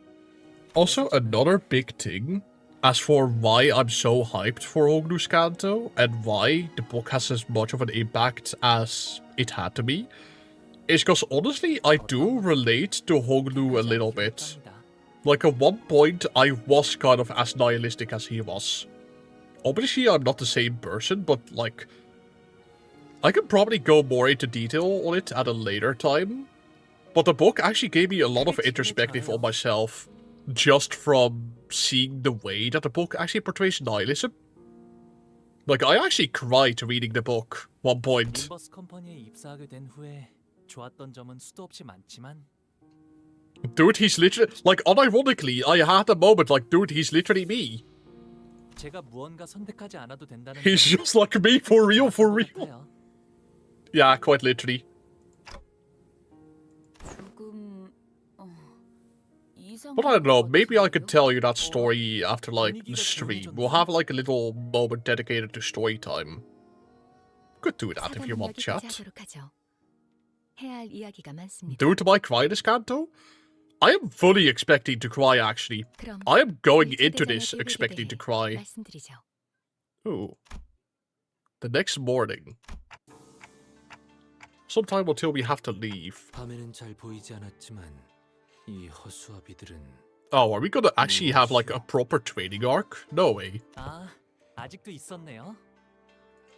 Also, another big thing, as for why I'm so hyped for Hong Lu's Canto, and why the book has as much of an impact as it had to be, is because honestly, I do relate to Hong Lu a little bit. Like, at one point, I was kind of as nihilistic as he was. Obviously, I'm not the same person, but, like, I can probably go more into detail on it at a later time. But the book actually gave me a lot of introspective on myself, just from seeing the way that the book actually portrays nihilism. Like, I actually cried reading the book, one point. 림버스 컴퍼니에 입사하게 된 후에 좋았던 점은 수도 없이 많지만 Dude, he's literally... Like, unironically, I had a moment like, dude, he's literally me. 제가 무언가 선택하지 않아도 된다는 He's just like me, for real, for real. Yeah, quite literally. But I don't know, maybe I could tell you that story after, like, the stream. We'll have, like, a little moment dedicated to story time. Could do that if you want, chat. Due to my cry this Kanto? I am fully expecting to cry, actually. I am going into this expecting to cry. Ooh. The next morning. Sometime until we have to leave. Oh, are we gonna actually have, like, a proper training arc? No way. 아직도 있었네요.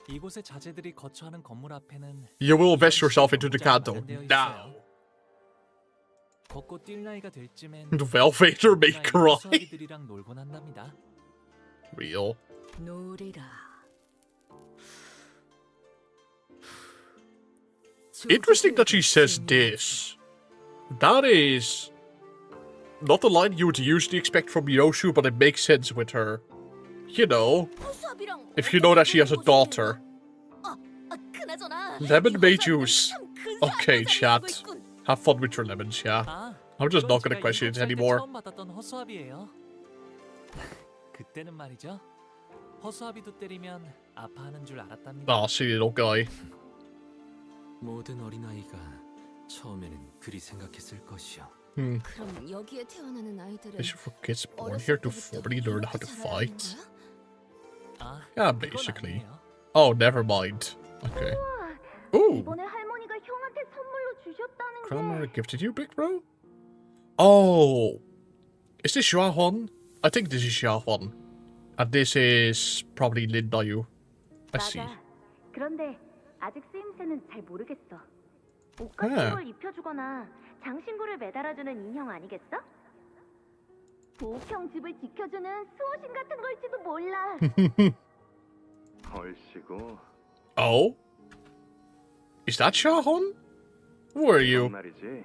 이곳의 자제들이 거처하는 건물 앞에는 You will invest yourself into the Canto now. 걷고 뛸 나이가 될 쯤엔 The Velvator may cry. 호수아비들이랑 놀곤 한답니다. Real. 놀이라. Interesting that she says this. That is not the line you would usually expect from Yoshu, but it makes sense with her. You know, if you know that she has a daughter. Lemon May juice. Okay, chat. Have fun with your lemons, yeah. I'm just not gonna question it anymore. 처음 받았던 허수아비예요. 그때는 말이죠. 허수아비도 때리면 아파하는 줄 알았답니다. Ah, silly little guy. 모든 어린아이가 처음에는 그리 생각했을 것이요. 그럼 여기에 태어나는 아이들은 Is for kids born here to formally learn how to fight? Yeah, basically. Oh, never mind. Okay. Ooh. Grandma gifted you, big bro? Oh. Is this Xiaohuan? I think this is Xiaohuan. And this is probably Lin Dayu. I see. 그런데 아직 쓰임새는 잘 모르겠어. 옷 아. 같은 걸 입혀주거나 장신구를 매달아주는 인형 아니겠어? 보형 집을 지켜주는 수호신 같은 걸지도 몰라. 얼씨구. Oh? Is that Xiaohuan? Who are you? 말이지.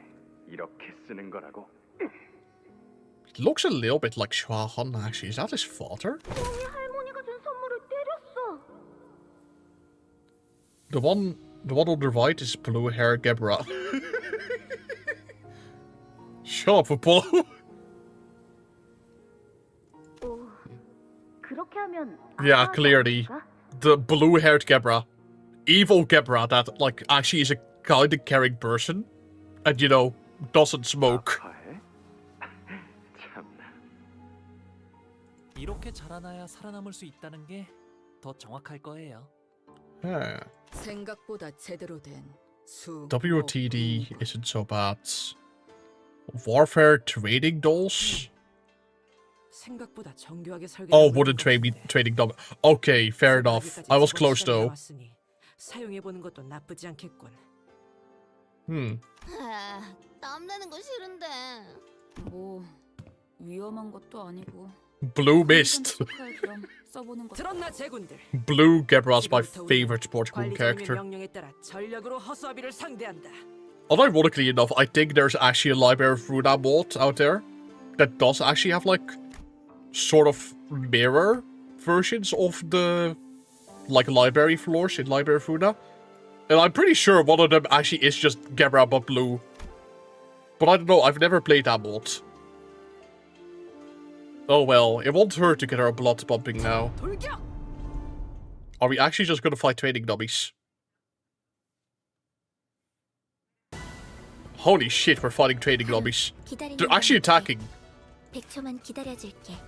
이렇게 쓰는 거라고. It looks a little bit like Xiaohuan, actually. Is that his father? 종이 할머니가 준 선물을 때렸어. The one on the right is blue hair Gebra. Shut up, Apollo. 그렇게 하면 Yeah, clearly. The blue-haired Gebra. Evil Gebra that, like, actually is a kind of caring person. And, you know, doesn't smoke. 이렇게 자라나야 살아남을 수 있다는 게 더 정확할 거예요. Yeah. 생각보다 제대로 된 WTD isn't so bad. Warfare trading dolls? 생각보다 정교하게 Oh, wooden trading doll. Okay, fair enough. I was close though. 사용해 보는 것도 나쁘지 않겠군. 땀 내는 거 싫은데. 뭐 위험한 것도 아니고. Blue Mist. 들었나 제군들. Blue Gebra's my favorite Portugal character. 명령에 따라 전략으로 허수아비를 상대한다. Unironically enough, I think there's actually a Library of Runa mod out there that does actually have, like, sort of mirror versions of the, like, library floors in Library of Runa. And I'm pretty sure one of them actually is just Gebra but blue. But I don't know, I've never played that mod. Oh well, it won't hurt to get our blood pumping now. Are we actually just gonna fight trading dummies? Holy shit, we're fighting trading dummies. They're actually attacking. 100초만 기다려줄게.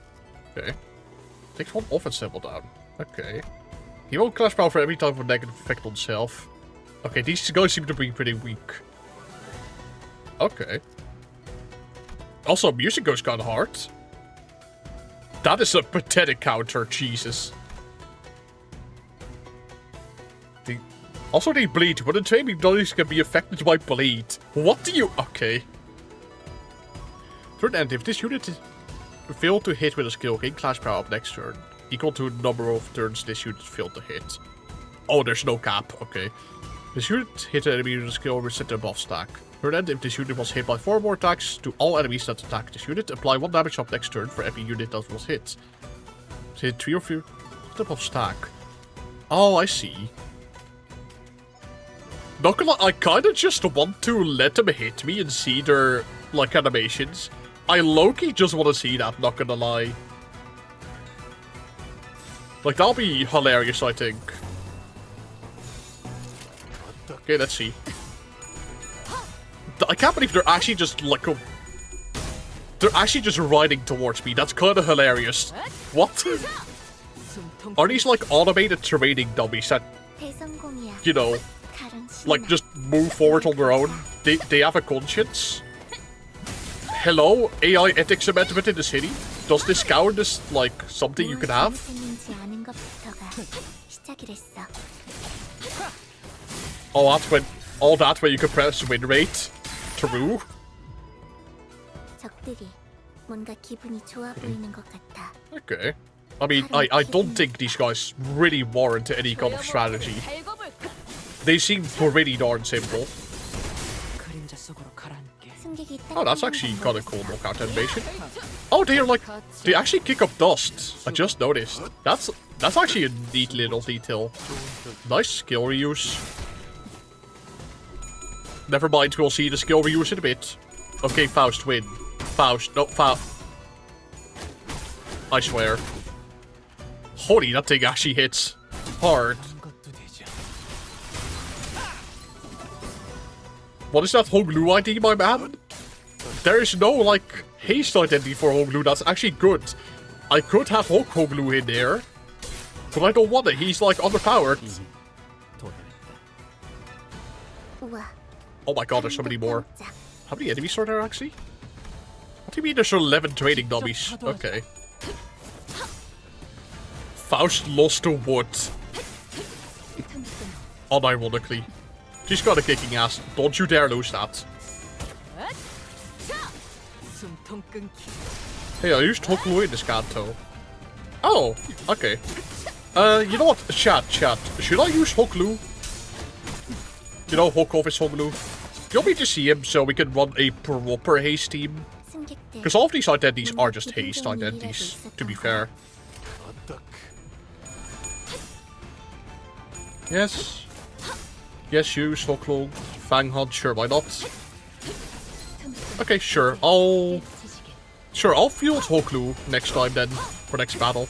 Okay. Takes one offense symbol down. Okay. He won't clash power for every type of negative effect on self. Okay, these guys seem to be pretty weak. Okay. Also, music goes kinda hard. That is a pathetic counter, Jesus. Also, they bleed. When the training dummies can be affected by bleed. What do you... Okay. Turn end. If this unit failed to hit with a skill, gain clash power up next turn. Equal to the number of turns this unit failed to hit. Oh, there's no cap. Okay. This unit hit an enemy with a skill reset their buff stack. For that, if this unit was hit by 4 more attacks to all enemies that attack this unit, apply 1 damage up next turn for every unit that was hit. So hit 3 of you. Step off stack. Oh, I see. Not gonna lie, I kinda just want to let them hit me and see their, like, animations. I low-key just want to see that, not gonna lie. Like, that'll be hilarious, I think. Okay, let's see. I can't believe they're actually just, like, they're actually just riding towards me. That's kind of hilarious. What? Are these, like, automated training dummies that, you know, like, just move forward on their own? They have a conscience? Hello? AI ethics amendment in the city? Does this count as, like, something you can have? Oh, that's when you can press win rate. True. Okay. I mean, I don't think these guys really warrant any kind of strategy. They seem pretty darn simple. Oh, that's actually kind of cool knockout animation. Oh, they actually kick up dust. I just noticed. That's actually a neat little detail. Nice skill reuse. Never mind, we'll see the skill reuse in a bit. Okay, Faust, win. Faust, no, Faust. I swear. Holy, that thing actually hits hard. What is that Honglu ID, my man? There is no, like, haste identity for Honglu. That's actually good. I could have Honglu in there, but I don't want it. He's, like, underpowered. Oh my god, there's so many more. How many enemies are there, actually? What do you mean there's 11 training dummies? Okay. Faust lost to wood. Unironically. She's got a kicking ass. Don't you dare lose that. Hey, I used Hoklu in this Kanto. Oh, okay. You know what? Chat. Should I use Hoklu? You know, Hokov is Honglu. You want me to see him so we can run a proper haste team? Because all of these identities are just haste identities, to be fair. Yes. Yes, use Hoklu. Fang Hunt, sure, why not? Okay, sure, I'll field Hoklu next time then, for next battle.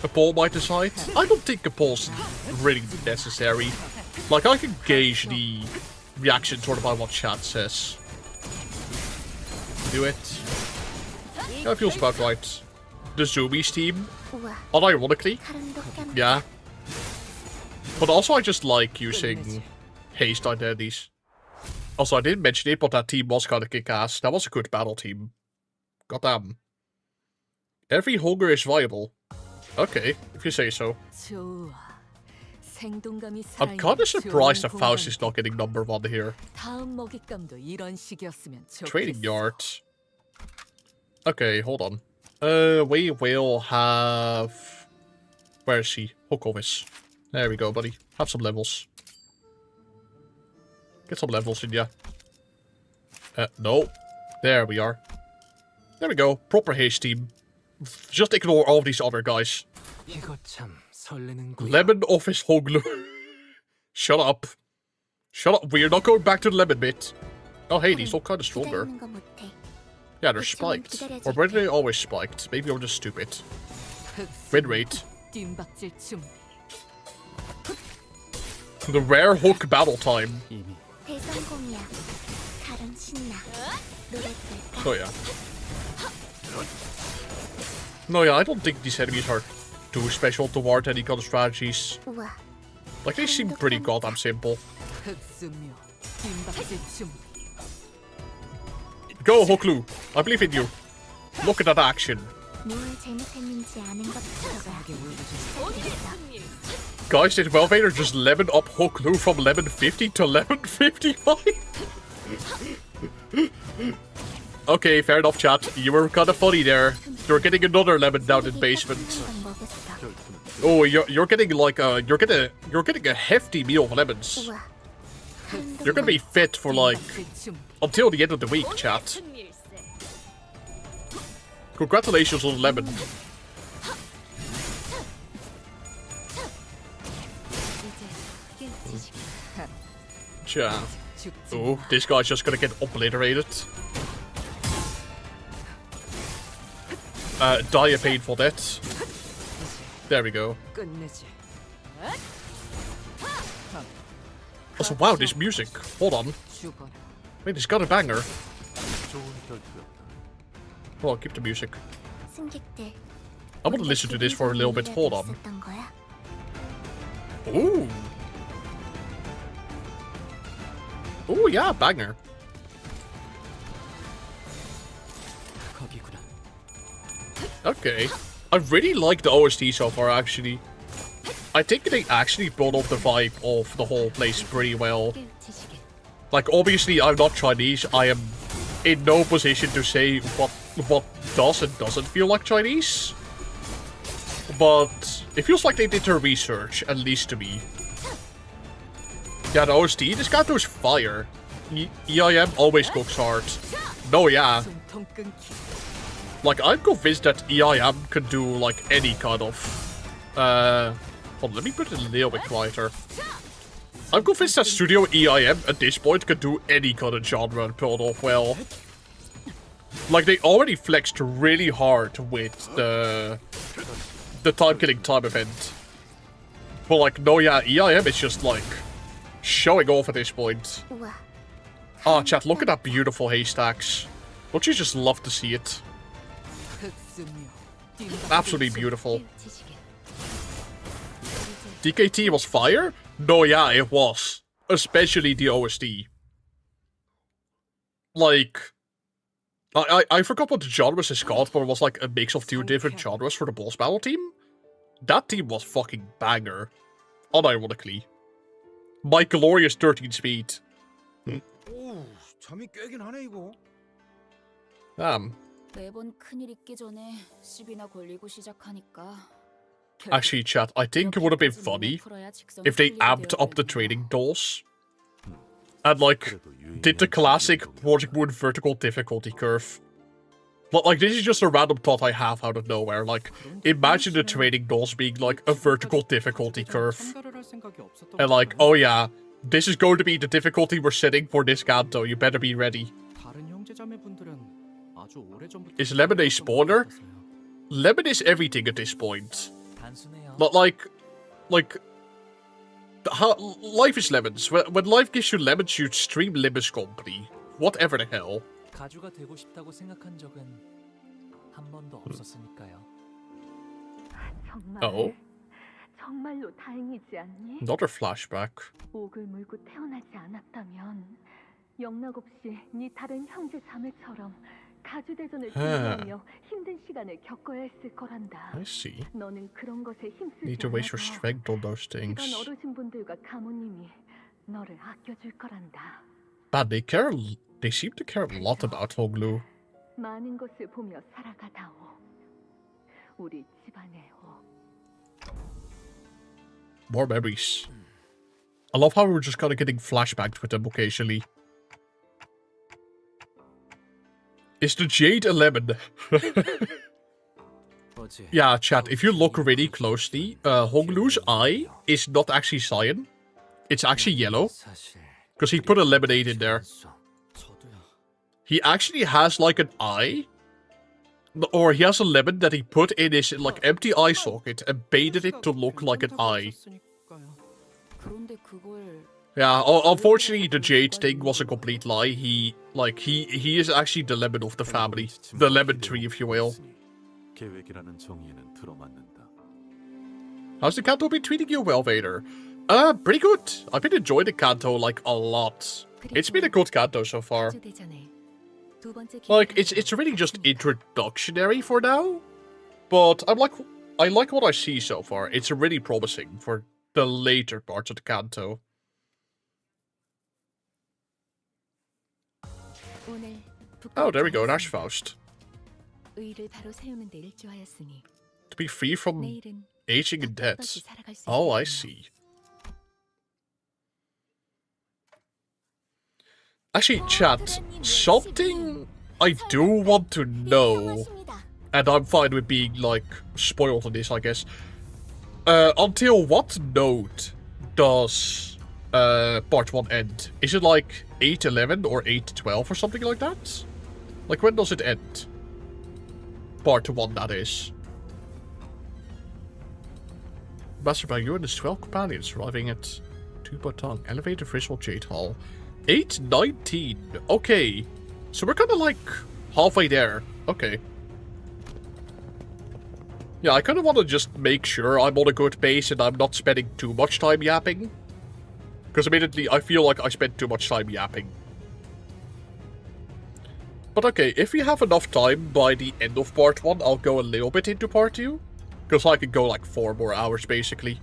A poll might decide. I don't think a poll's really necessary. Like, I can gauge the reaction sort of by what chat says. Do it. Yeah, it feels about right. The Zoomies team, unironically, yeah. But also I just like using haste identities. Also, I didn't mention it, but that team was kind of kick-ass. That was a good battle team. Goddamn. Every hunger is viable. Okay, if you say so. I'm kind of surprised that Faust is not getting number 1 here. Trading yard. Okay, hold on. We will have... Where is he? Hokovis. There we go, buddy. Have some levels. Get some levels in ya. No. There we are. There we go. Proper haste team. Just ignore all these other guys. Lemon office Hoglu. Shut up. Shut up. We're not going back to the lemon bit. Oh, hey, these all kind of stronger. Yeah, they're spiked. Or were they always spiked? Maybe I'm just stupid. Win rate. The rare hook battle time. Oh yeah. No, yeah, I don't think these enemies are too special to warrant any kind of strategies. Like, they seem pretty goddamn simple. Go, Hoklu! I believe in you. Look at that action. Guys, did Wellvader just lemon up Hoklu from lemon 50 to lemon 55? Okay, fair enough, chat. You were kind of funny there. You're getting another lemon down in basement. Oh, you're getting like you're getting a hefty meal of lemons. You're gonna be fit for like until the end of the week, chat. Congratulations on the lemon. Yeah. Oh, this guy's just gonna get obliterated. Die a painful death. There we go. Also, wow, this music. Hold on. Wait, it's got a banger. Well, keep the music. I want to listen to this for a little bit. Hold on. Ooh. Ooh, yeah, banger. Okay. I really like the OST so far, actually. I think they actually brought up the vibe of the whole place pretty well. Like, obviously, I'm not Chinese. I am in no position to say what does and doesn't feel like Chinese. But it feels like they did their research, at least to me. Yeah, the OST, this Kanto is fire. EIM always cooks hard. No, yeah. Like, I'm convinced that EIM can do, like, any kind of... Hold on, let me put it a little bit quieter. I'm convinced that Studio EIM, at this point, can do any kind of genre and pull it off well. Like, they already flexed really hard with the time-killing time event. But, like, no, yeah, EIM is just, like, showing off at this point. Ah, chat, look at that beautiful haystacks. Don't you just love to see it? Absolutely beautiful. DKT was fire? No, yeah, it was. Especially the OST. Like... I forgot what the genres is called, but it was like a mix of 2 different genres for the boss battle team. That team was fucking banger. Unironically. My glorious 13 speed. 잠이 깨긴 하네 이거. 매번 큰일 있기 전에 시비나 걸리고 시작하니까. Actually, chat, I think it would have been funny if they amped up the training dolls. And, like, did the classic Project Moon vertical difficulty curve. But, like, this is just a random thought I have out of nowhere. Like, imagine the training dolls being, like, a vertical difficulty curve. And, like, oh yeah, this is going to be the difficulty we're setting for this Kanto. You better be ready. Is Lemon a spawner? Lemon is everything at this point. But, like... How, life is lemons. When life gives you lemons, you stream Limbus Company. Whatever the hell. 가주가 되고 싶다고 생각한 적은 한 번도 없었으니까요. Oh. 정말로 다행이지 않니? Another flashback. 옥을 물고 태어나지 않았다면 영락 없이 네 다른 형제 자매처럼 가주대전을 준비하며 힘든 시간을 겪어야 했을 거란다. I see. 너는 그런 것에 힘쓰지 Need to waste your 않아도 strength on those things. 주변 어르신분들과 가모님이 너를 아껴줄 거란다. Man, they seem to care a lot about Honglu. 많은 것을 보며 살아가다오. 우리 집안의 옥. More memories. I love how we're just kind of getting flashbacks with them occasionally. Is the jade a lemon? Yeah, chat, if you look really closely, Honglu's eye is not actually cyan. It's actually yellow. Because he put a lemonade in there. He actually has like an eye. Or he has a lemon that he put in his like empty eye socket and painted it to look like an eye. Yeah, unfortunately the jade thing was a complete lie. He is actually the lemon of the family. The lemon tree, if you will. How's the Kanto been treating you well, Vader? Pretty good. I've been enjoying the Kanto, like, a lot. It's been a good Kanto so far. Like, it's really just introductionary for now. But I like what I see so far. It's really promising for the later parts of the Kanto. Oh, there we go, Ashfaust. To be free from Aging in debt. 떳떳이 살아갈 수 Oh, I 있겠군요. see. Actually, chat, something I do want to know, and I'm fine with being, like, spoiled on this, I guess. Until what node does part 1 end? Is it like 8:11 or 8:12 or something like that? Like, when does it end? Part 1, that is. Master by you and his 12 companions arriving at Tupatong, elevated Visual Jade Hall. 8:19. Okay. So we're kind of like halfway there. Okay. Yeah, I kind of want to just make sure I'm on a good pace and I'm not spending too much time yapping. Because immediately I feel like I spent too much time yapping. But okay, if we have enough time by the end of part 1, I'll go a little bit into part 2. Because I could go like 4 more hours basically.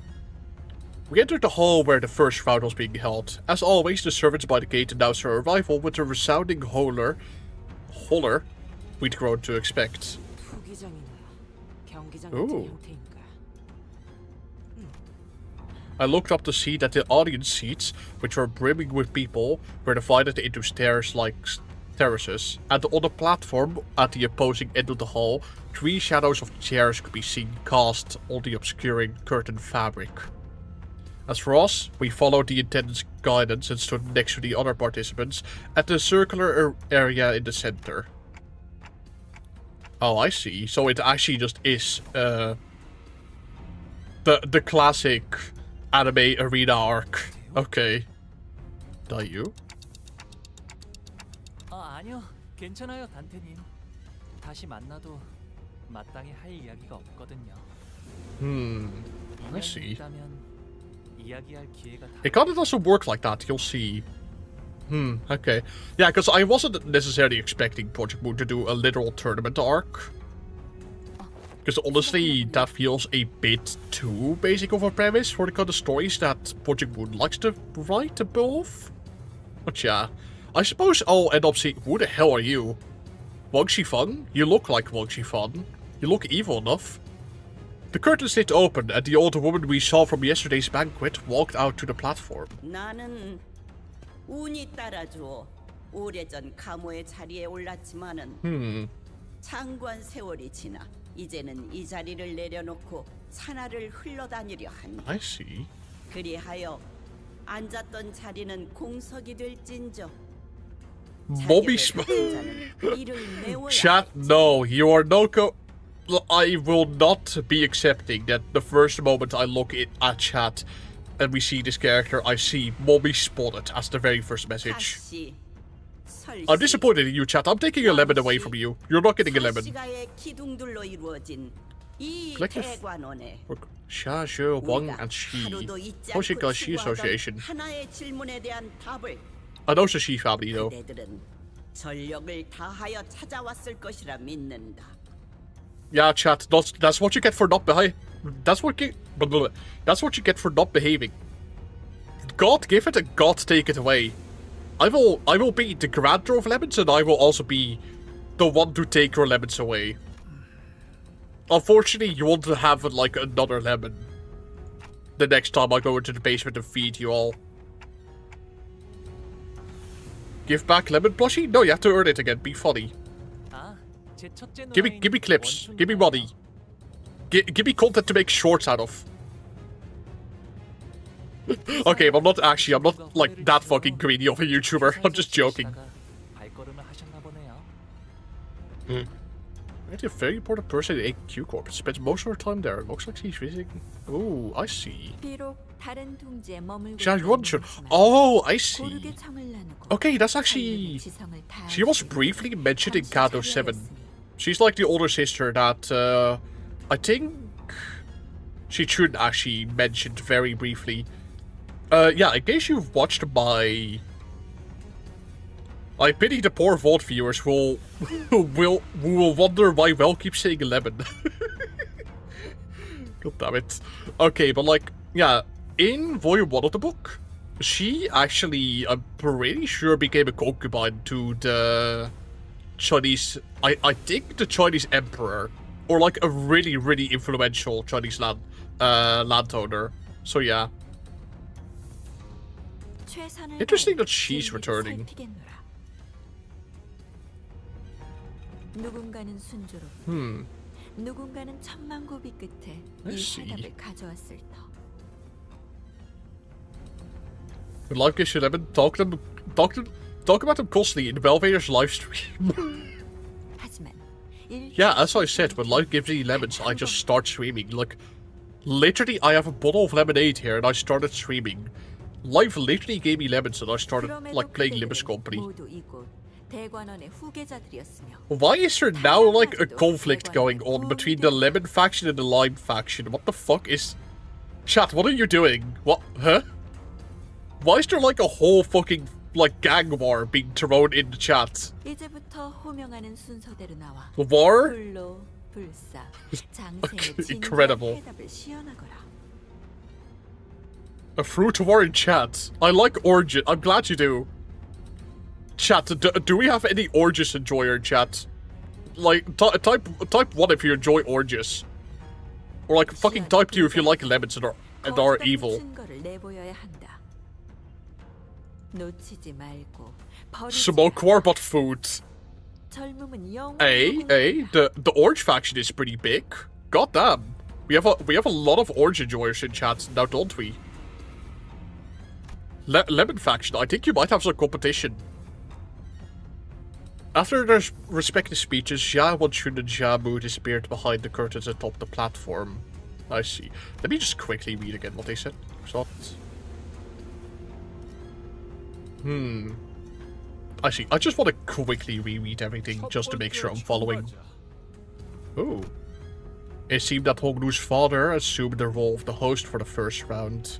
We entered the hall where the first round was being held. As always, the servants by the gate announced our arrival with a resounding holler we'd grown to expect. Ooh. I looked up to see that the audience seats, which were brimming with people, were divided into stairs-like terraces, and on the platform at the opposing end of the hall, 3 shadows of chairs could be seen cast on the obscuring curtain fabric. As for us, we followed the attendant's guidance and stood next to the other participants at the circular area in the center. Oh, I see. So it actually just is the classic anime arena arc. Okay. 다유? 아니요. 괜찮아요, 단테님. 다시 만나도 마땅히 할 이야기가 없거든요. I see. 이야기할 기회가 It kind of doesn't work like that, you'll see. Okay. Yeah, because I wasn't necessarily expecting Project Moon to do a literal tournament arc. Because honestly, that feels a bit too basic of a premise for the kind of stories that Project Moon likes to write above. But yeah, I suppose I'll end up seeing... Who the hell are you? Wang Shifeng? You look like Wang Shifeng. You look evil enough. The curtain slid open and the old woman we saw from yesterday's banquet walked out to the platform. 나는 운이 따라주어 오래전 가모의 자리에 올랐지만은 장관 세월이 지나 이제는 이 자리를 내려놓고 산하를 흘러다니려 하니. I see. 그리하여 앉았던 자리는 공석이 될진저. Bobby Chat, no, you are no I will not be accepting that the first moment I look at chat and we see this character, I see Bobby spotted as the very first message. I'm disappointed in you, chat. I'm taking a lemon away from you. You're not getting a lemon. Click Sha, Zhe, Wang, and Shi. Hoshinka Shi Association. I know it's a Shi family, though. Yeah, chat. That's what you get for not behaving. That's what you get for not behaving. God give it and God take it away. I will be the grantor of lemons, and I will also be the one to take your lemons away. Unfortunately, you want to have like another lemon the next time I go into the basement and feed you all. Give back lemon plushie? No, you have to earn it again. Be funny. Give me clips. Give me money. Give me content to make shorts out of. Okay, but I'm not like that fucking greedy of a YouTuber. I'm just joking. Right, a very important person in AQ Corp. Spends most of her time there. Looks like she's visiting. Oh, I see. Oh, I see. Okay, that's actually... She was briefly mentioned in Kanto 7. She's like the older sister that, I think... She should actually mentioned very briefly. Yeah, in case you've watched my... I pity the poor VOD viewers who will wonder why Well keeps saying 11. God damn it. Okay, but like, yeah, in volume 1 of the book, she actually, I'm pretty sure, became a concubine to the Chinese, I think the Chinese emperor, or like a really, really influential Chinese landowner. So yeah. Interesting that she's returning. 누군가는 순조롭고 누군가는 천만 고비 끝에 이 해답을 가져왔을 터. When life gives you lemon, talk about them constantly in Belvader's live stream. Yeah, as I said, when life gives me lemons, I just start streaming. Like, literally, I have a bottle of lemonade here, and I started streaming. Life literally gave me lemons, and I started, like, playing Limbus Company. Why is there now, like, a conflict going on between the lemon faction and the lime faction? What the fuck is... Chat, what are you doing? What? Huh? Why is there, like, a whole fucking, like, gang war being thrown in the chat? War? Incredible. A fruit war in chat. I like oranges. I'm glad you do. Chat, do we have any oranges enjoyer in chat? Like, type 1 if you enjoy oranges. Or like, fucking type 2 if you like lemons and are evil. Smoke war but food. Hey, the orange faction is pretty big. God damn. We have a lot of orange enjoyers in chat now, don't we? Lemon faction, I think you might have some competition. After their respective speeches, Jia, Wanchun, and Jia Mu disappeared behind the curtains atop the platform. I see. Let me just quickly read again what they said. I see. I just want to quickly reread everything just to make sure I'm following. Oh. It seemed that Hongnu's father assumed the role of the host for the first round.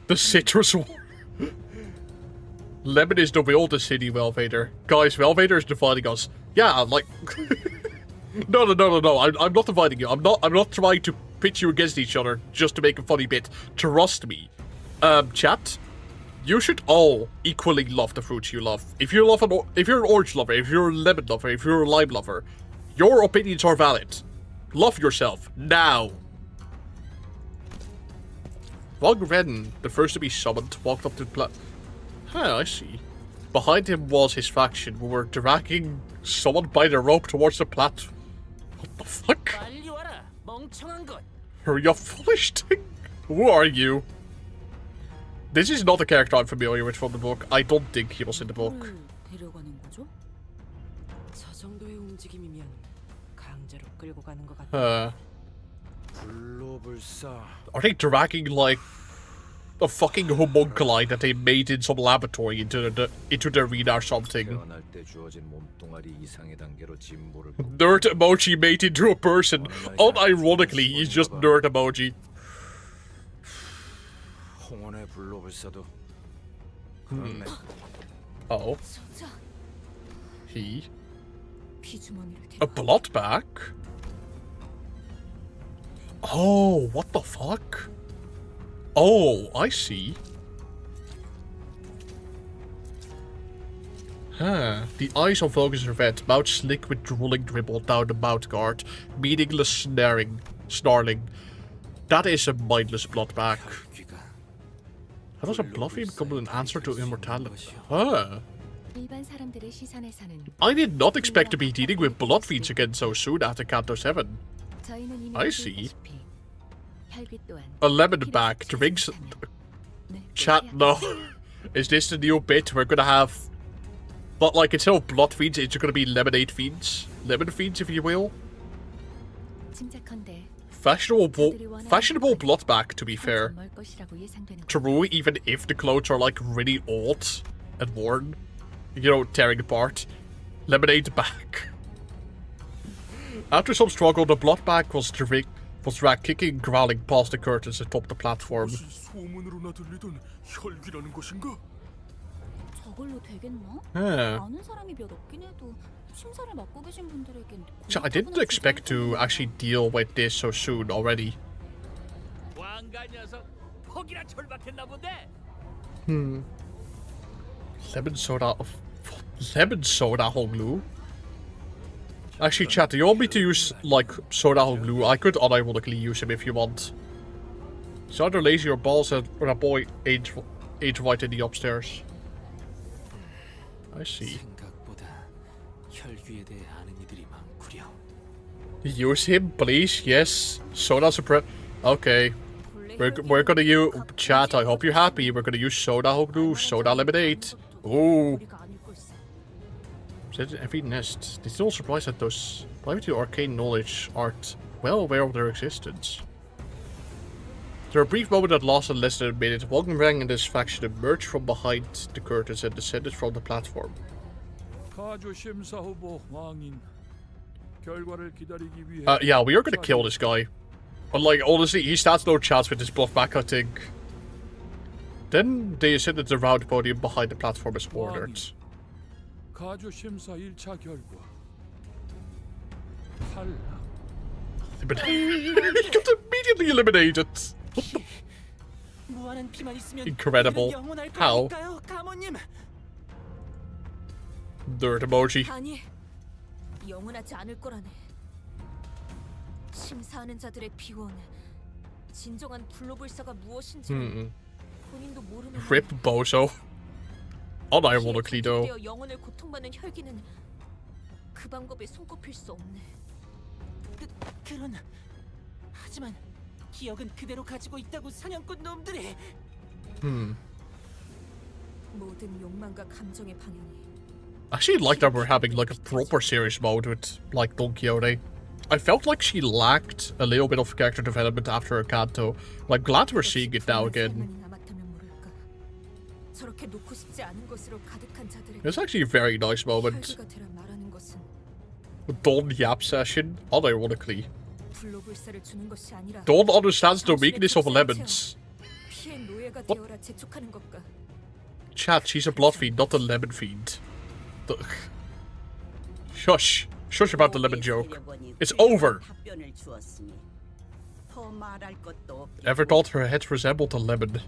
The citrus war. Lemon is the wildest city, Welvader. Guys, Welvader is dividing us. Yeah, like... No. I'm not dividing you. I'm not trying to pit you against each other just to make a funny bit. Trust me. Chat, you should all equally love the fruits you love. If you're an orange lover, if you're a lemon lover, if you're a lime lover, your opinions are valid. Love yourself now. Wang Ren, the first to be summoned, walked up to the I see. Behind him was his faction, who were dragging someone by the rope towards the platform. What the fuck? Hurry up, foolish thing. Who are you? This is not a character I'm familiar with from the book. I don't think he was in the book. Are they dragging, like, a fucking homunculi that they made in some laboratory into the arena or something? Nerd emoji made into a person. Unironically, he's just nerd emoji. Oh. He? A bloodbag? Oh, what the fuck? Oh, I see. Huh. The eyes of Vogus are red, mouth slick with drooling dribble down the mouth guard, meaningless snarling. That is a mindless bloodbag. How does a bloodfiend become an answer to immortality? Huh. I did not expect to be dealing with bloodfiends again so soon after Canto 7. I see. A lemon bag drinks. Chat, no. Is this the new bit we're gonna have? But like, instead of blood fiends, it's gonna be lemonade fiends. Lemon fiends, if you will. Fashionable blood bag, to be fair. True, even if the clothes are like really old and worn. You know, tearing apart. Lemonade bag. After some struggle, the blood bag was dragged kicking and growling past the curtains atop the platform. I didn't expect to actually deal with this so soon already. Lemon soda Honglu? Actually, chat, do you want me to use, like, soda or glue? I could unironically use him if you want. He's either lazy or balls or a boy age right in the upstairs. I see. Use him, please. Yes. Soda's a okay. We're gonna use... Chat, I hope you're happy. We're gonna use soda or glue, soda lemonade. Ooh. Said every nest. It's no surprise that those private to arcane knowledge aren't well aware of their existence. After a brief moment that lasted less than a minute, one rank in this faction emerged from behind the curtains and descended from the platform. Yeah, we are gonna kill this guy. But like, honestly, he stands no chance with his bluff back, I think. Then they ascended the round podium behind the platform as ordered. He got immediately eliminated. Incredible. How? Nerd emoji. 영원하지 않을 거라네. 심사하는 자들의 비원, 진정한 불로불사가 무엇인지 본인도 모르는. Rip Bozo. Unironically though. 영혼을 고통받는 혈기는 그 방법에 손꼽힐 수 없네. 그런 하지만 기억은 그대로 가지고 있다고 사냥꾼 놈들이. 모든 욕망과 감정의 방향이. I actually like that we're having like a proper serious mode with like Don Quixote. I felt like she lacked a little bit of character development after her Canto. I'm glad we're seeing it now again. It's actually a very nice moment. Don Yap session, unironically. Don understands the weakness of lemons. What? Chat, she's a blood fiend, not a lemon fiend. Shush. Shush about the lemon joke. It's over. Ever thought her head resembled a lemon?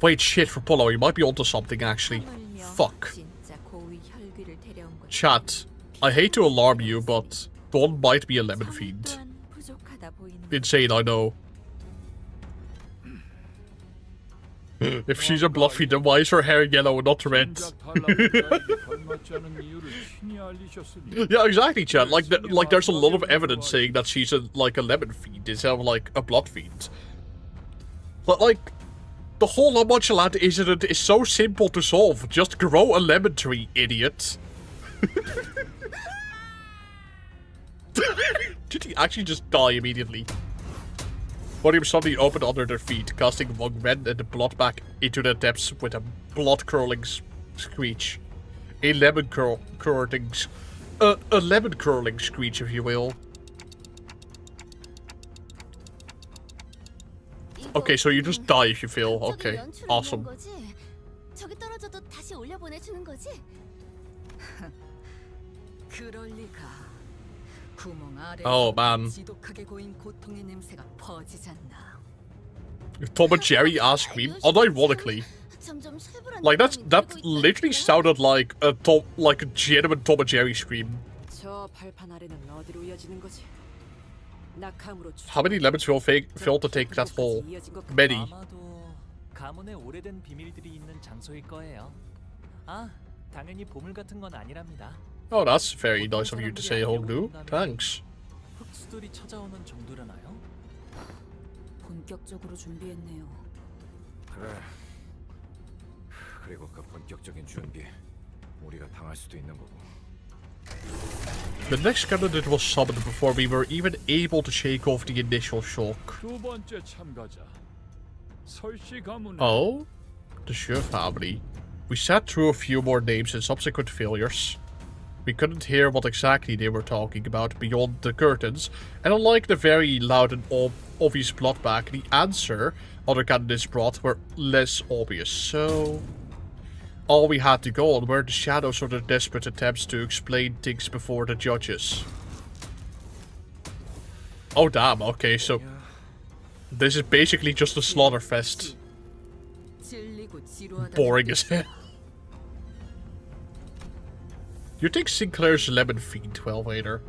Wait, shit, for Polo, you might be onto something actually. Fuck. Chat, I hate to alarm you, but Dawn might be a lemon fiend. Insane, I know. If she's a blood fiend, then why is her hair yellow and not red? Yeah, exactly, chat. Like there's a lot of evidence saying that she's a lemon fiend instead of like a blood fiend. But like, the whole homunculate incident is so simple to solve. Just grow a lemon tree, idiot. Did he actually just die immediately? Podium suddenly opened under their feet, casting one red and the blood back into the depths with a blood-curling screech. A lemon-curling screech, if you will. Okay, so you just die if you fail. Okay, awesome. Oh man. Tom and Jerry ass scream, unironically. Like that literally sounded like a genuine Tom and Jerry scream. How many lemons will fail to take that hole? Many. 가문의 오래된 비밀들이 있는 장소일 거예요. 아, 당연히 보물 같은 건 아니랍니다. Oh, that's very nice of you to say, Hongdu. Thanks. 흑수들이 찾아오는 정도라나요? 본격적으로 준비했네요. 그래. 그리고 그 본격적인 준비, 우리가 당할 수도 있는 거고. The next candidate was summoned before we were even able to shake off the initial shock. Oh? The Xue family. We sat through a few more names and subsequent failures. We couldn't hear what exactly they were talking about beyond the curtains, and unlike the very loud and obvious plot back, the answer other candidates brought were less obvious, so... all we had to go on were the shadows of their desperate attempts to explain things before the judges. Oh damn, okay, so... this is basically just a slaughter fest. Boring as hell. You think Sinclair's lemon fiend well later?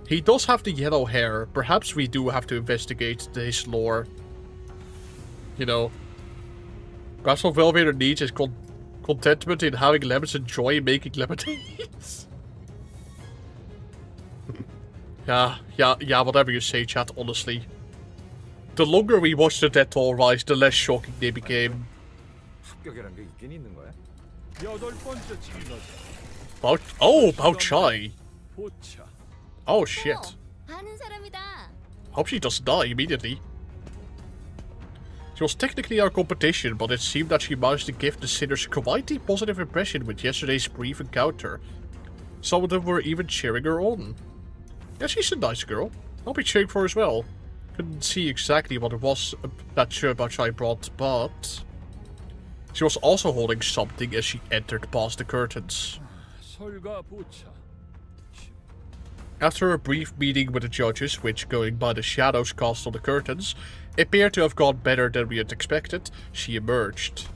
He does have the yellow hair. Perhaps we do have to investigate his lore. You know. Perhaps what Velvader needs is contentment in having lemons and joy in making lemonades. yeah, whatever you say, chat, honestly. The longer we watch the Dead Toll rise, the less shocking they became. Bao Chai. Oh shit. Hope she doesn't die immediately. She was technically our competition, but it seemed that she managed to give the sinners quite a positive impression with yesterday's brief encounter. Some of them were even cheering her on. Yeah, she's a nice girl. I'll be cheering for her as well. Couldn't see exactly what it was that Bao Chai brought, but she was also holding something as she entered past the curtains. After a brief meeting with the judges, which, going by the shadows cast on the curtains, appeared to have gone better than we had expected, she emerged.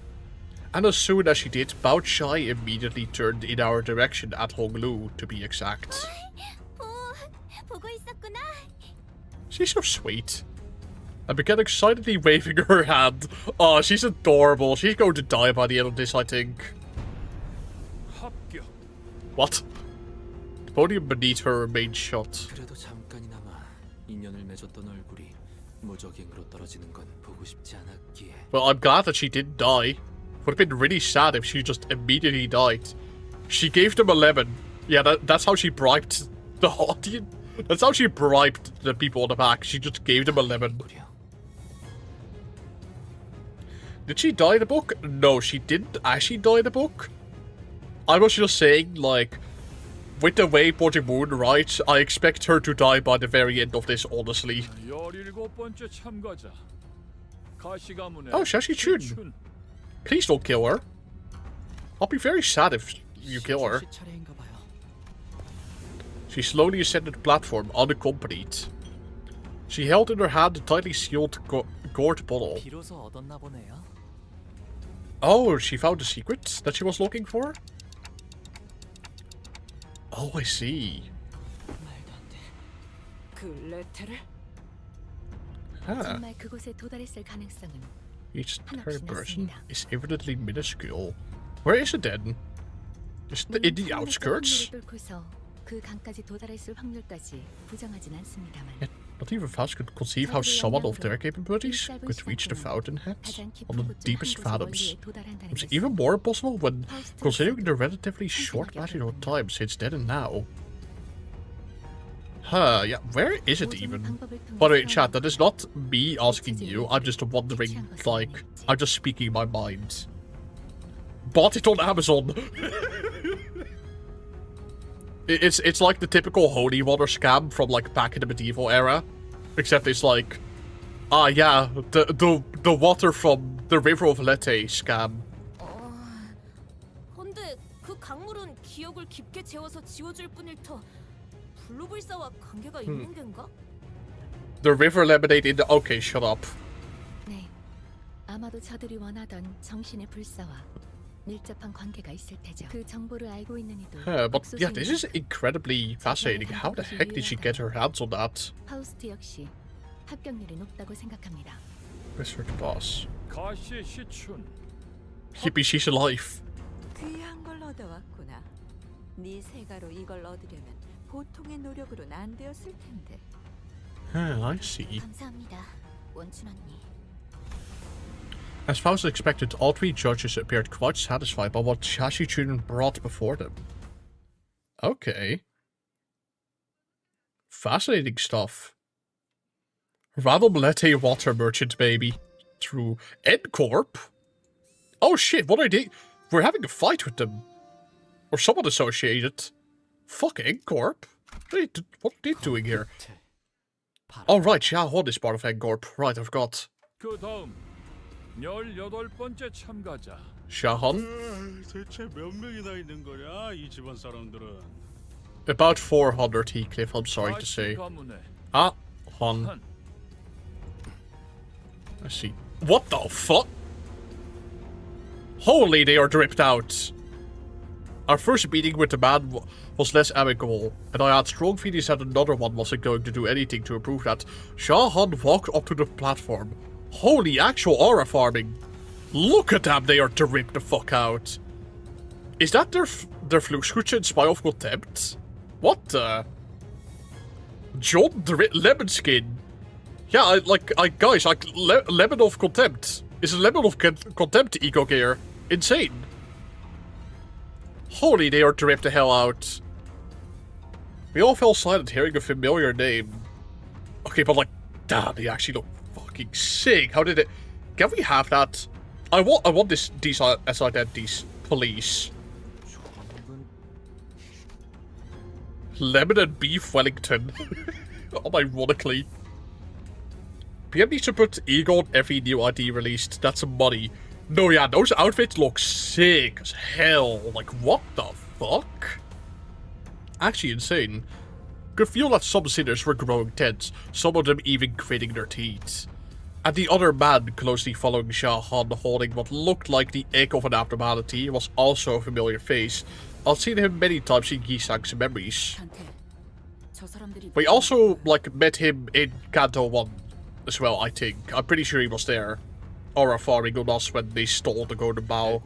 And as soon as she did, Bao Chai immediately turned in our direction at Honglu, to be exact. She's so sweet. I began excitedly waving her hand. Oh, she's adorable. She's going to die by the end of this, I think. What? The podium beneath her remained shut. Well, I'm glad that she didn't die. Would have been really sad if she just immediately died. She gave them a lemon. Yeah, that's how she bribed the audience. That's how she bribed the people on the back. She just gave them a lemon. Did she die in the book? No, she didn't actually die in the book. I was just saying, like, with the way Project Moon writes, I expect her to die by the very end of this, honestly. Oh, Shashi Chun. Please don't kill her. I'll be very sad if you kill her. She slowly ascended the platform, unaccompanied. She held in her hand a tightly sealed gourd bottle. Oh, she found the secret that she was looking for? Oh, I see. Huh. Each third person is evidently minuscule. Where is it then? Is it in the outskirts? Yet, not even Faust could conceive how someone of their capabilities could reach the fountainhead on the deepest fathoms. It's even more impossible when considering the relatively short margin of time since then and now. Huh, yeah, where is it even? By the way, chat, that is not me asking you, I'm just wondering, like, I'm just speaking my mind. Bought it on Amazon! It's like the typical holy water scam from, like, back in the medieval era. Except it's like, yeah, the water from the River of Lethe scam. 근데 그 강물은 기억을 깊게 재워서 지워줄 뿐일 터 블루불사와 관계가 있는 건가? The river lemonade in the... Okay, shut up. 네, 아마도 저들이 원하던 정신의 불사와 밀접한 관계가 있을 테죠. 그 정보를 알고 있는 이도. But yeah, this is incredibly fascinating. How the heck did she get her hands on that? 파우스트 역시 합격률이 높다고 생각합니다. Where's the boss? 가시 시춘. Yippee, she's alive. 귀한 걸 얻어왔구나. 네 세가로 이걸 얻으려면 보통의 노력으로는 안 되었을 텐데. I see. 감사합니다, 원춘 언니. As Faust expected, all three judges appeared quite satisfied by what Shashi Chun brought before them. Okay. Fascinating stuff. Random Lethe water merchant baby. Through N-Corp? Oh shit, what are they? We're having a fight with them. Or someone associated. Fuck N-Corp. What are they doing here? Oh right, Xiahon is part of N-Corp. Right, I forgot. 18번째 참가자. Xiahon? 대체 몇 명이나 있는 거야, 이 집안 사람들은? About 400, Heathcliff, I'm sorry to say. Ah, Hon. Let's see. What the fuck? Holy, they are dripped out. Our first meeting with the man was less amicable, and I had strong feelings that another one wasn't going to do anything to improve that. Shah Han walked up to the platform. Holy actual aura farming. Look at them, they are to rip the fuck out. Is that their Fluxkucha in Spy of Contempt? What the? John the Lemon Skin. Yeah, guys, Lemon of Contempt. Is a Lemon of Contempt eco gear insane? Holy, they are to rip the hell out. We all fell silent hearing a familiar name. Okay, but like, damn, they actually look fucking sick. How did it? Can we have that? I want these as identities, please. Lemon and beef Wellington. Unironically. PM needs to put ego on every new ID released. That's money. No, yeah, those outfits look sick as hell. Like, what the fuck? Actually insane. Could feel that some sinners were growing tense, some of them even gritting their teeth. And the other man closely following Shah Han holding what looked like the egg of an abnormality was also a familiar face. I've seen him many times in Gisang's memories. We also, like, met him in Kanto 1 as well, I think. I'm pretty sure he was there. Aura farming on us when they stole the golden bow.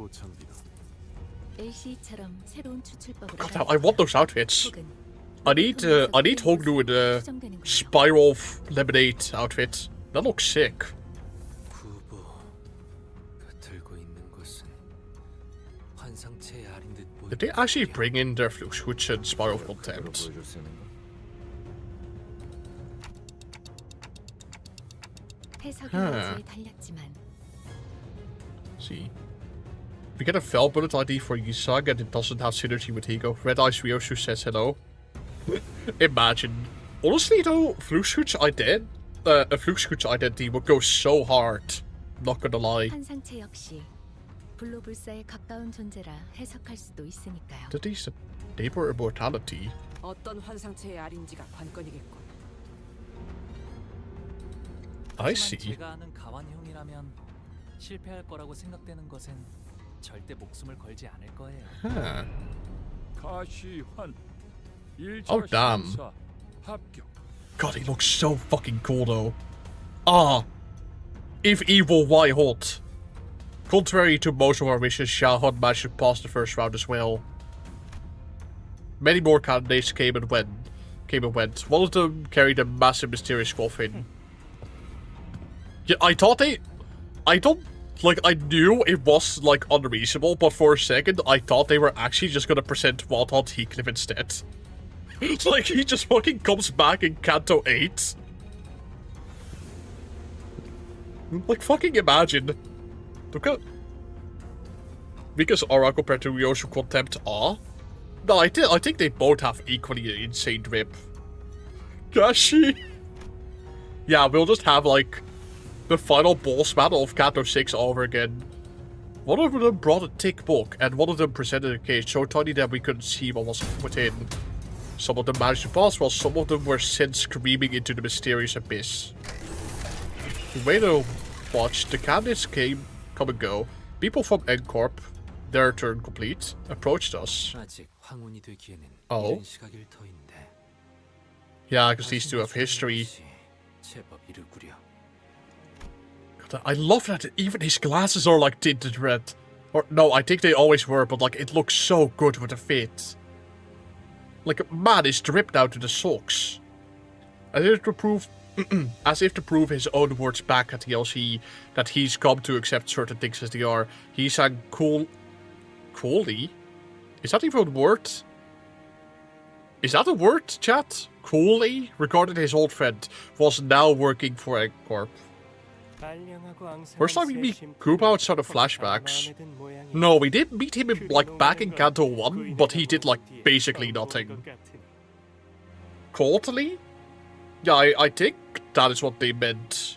God damn, I want those outfits. I need Hongnu in the Spiral of Lemonade outfit. That looks sick. Did they actually bring in their Fluxkucha and Spiral of Contempt? Huh. See. We get a Fell Bullet ID for Yusag and it doesn't have synergy with Higo. Red Eyes Ryoshu says hello. Imagine. Honestly though, Fluxkucha a Fluxkucha identity would go so hard. Not gonna lie. Did these neighbor immortality? I see. Huh. Oh damn. God, he looks so fucking cool though. Ah. If evil, why hot? Contrary to most of our wishes, Shah Han managed to pass the first round as well. Many more candidates came and went. One of them carried a massive mysterious coffin. Yeah, I knew it was, like, unreasonable, but for a second, I thought they were actually just gonna present Wild Hunt Heathcliff instead. Like, he just fucking comes back in Canto 8. Like, fucking imagine. Look at... Because Aura compared to Ryoshu Contempt are? No, I think they both have equally insane drip. Gashi! Yeah, we'll just have, like, the final boss battle of Kanto 6 over again. One of them brought a thick book, and one of them presented a case so tiny that we couldn't see what was within. Some of them managed to pass, while some of them were sent screaming into the mysterious abyss. The way to watch, the candidates come and go. People from N-Corp, their turn complete, approached us. Oh? Yeah, because these two have history. God, I love that even his glasses are like tinted red. Or no, I think they always were, but like it looks so good with the fit. Like, man is dripped down to the socks. As if to prove his own words back at the LC that he's come to accept certain things as they are, he sang coolly? Is that even a word? Is that a word, chat? Coolly regarded his old friend, was now working for N-Corp. First time we meet Koopa outside of flashbacks. No, we did meet him in, like, back in Kanto 1, but he did, like, basically nothing. Quarterly? Yeah, I think that is what they meant.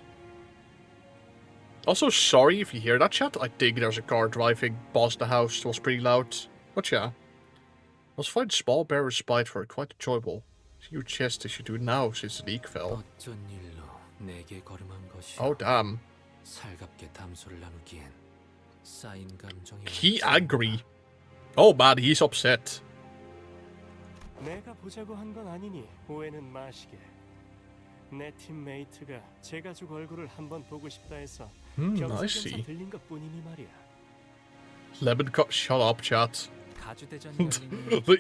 Also, sorry if you hear that, chat. I think there's a car driving past the house. It was pretty loud. But yeah. Was find small bear spite for it quite enjoyable. Huge chest as you do now since the leak fell. Oh damn. He angry. Oh man, he's upset. 내가 보자고 한 건 아니니 오해는 마시게. 내 팀메이트가 제 가족 얼굴을 한번 보고 싶다 해서 I see. 겸사겸사 들린 것뿐이니 말이야. Lemon cut. Shut up, chat.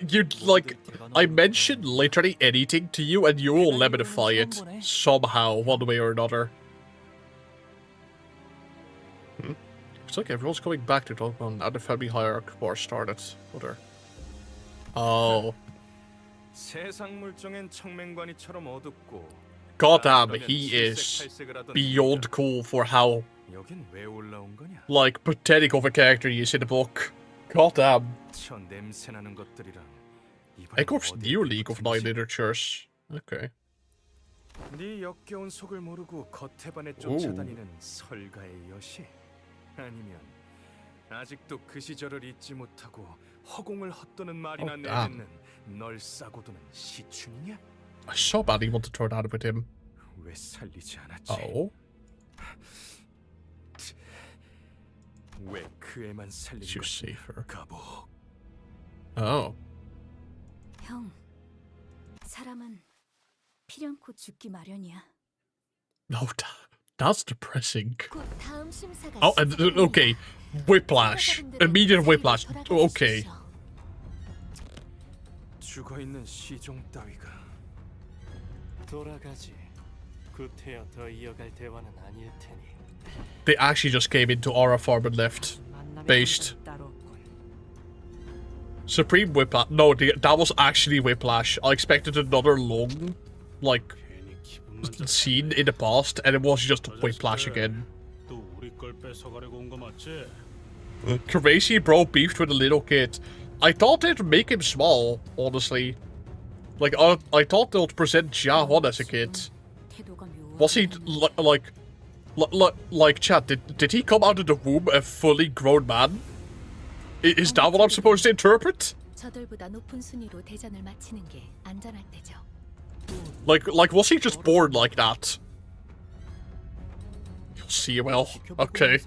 You like, I mentioned literally anything to you, and you will lemonify it somehow, one way or another. Looks like everyone's coming back to talk about now the family hierarch war started. Other. Oh. 세상 물정엔 청맹관이처럼 어둡고 Goddamn, he is beyond cool for how, 여긴 왜 올라온 거냐? like, pathetic of a character he is in the book. Goddamn. 저 냄새나는 것들이랑 Ekorp's new League of Nine Literatures. Okay. 네 역겨운 속을 모르고 겉에반에 쫓아다니는 설가의 여시? 아니면 아직도 그 시절을 잊지 못하고 허공을 헛도는 말이나 내뱉는 널 싸고 두는 시춘이냐? I so badly want to throw that with him. 왜 살리지 않았지? Oh? 왜 그 애만 살린 You 것이냐? save her. 가보. Oh. 형, 사람은 필연코 죽기 마련이야. No, that's depressing. 곧 다음 심사가 Oh, and okay. Whiplash. Immediate whiplash. Okay. 죽어 있는 시종 따위가 돌아가지. 구태여 더 이어갈 대화는 아닐 테니. They actually just came into Aura Farm and left. Based. Supreme Whiplash. No, that was actually Whiplash. I expected another long, like, scene in the past, and it was just Whiplash again. 또 우리 걸 뺏어가려고 온 거 맞지? Crazy bro beefed with a little kid. I thought they'd make him small, honestly. Like, I thought they'd present Jahan as a kid. Was he, like, chat, did he come out of the womb a fully grown man? Is that what I'm supposed to interpret? 저들보다 높은 순위로 대전을 마치는 게 안전할 때죠. Like, was he just born like that? You'll see, well, okay.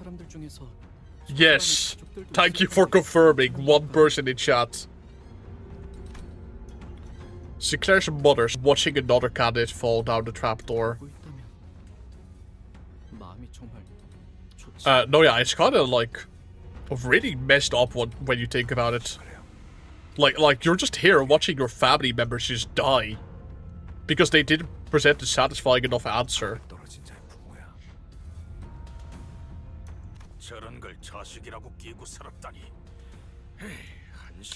Yes, thank you for confirming, one person in chat. Sinclair's mother's watching another candidate fall down the trapdoor. No, yeah, it's kind of like really messed up when you think about it. Like you're just here watching your family members just die because they didn't present a satisfying enough answer.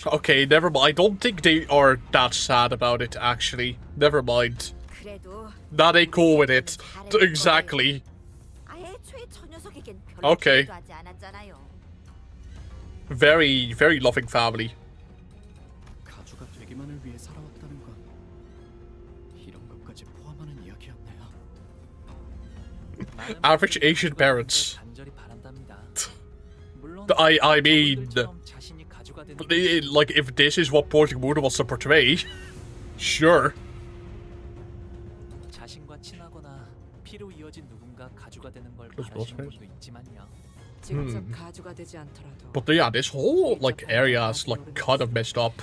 Okay, never mind. I don't think they are that sad about it, actually. Never mind. Nah, they cool with it. Exactly. Okay. Very, very loving family. Average Asian parents. I mean, like, if this is what Porting Moon wants to portray, sure. But yeah, this whole, like, area is, like, kind of messed up.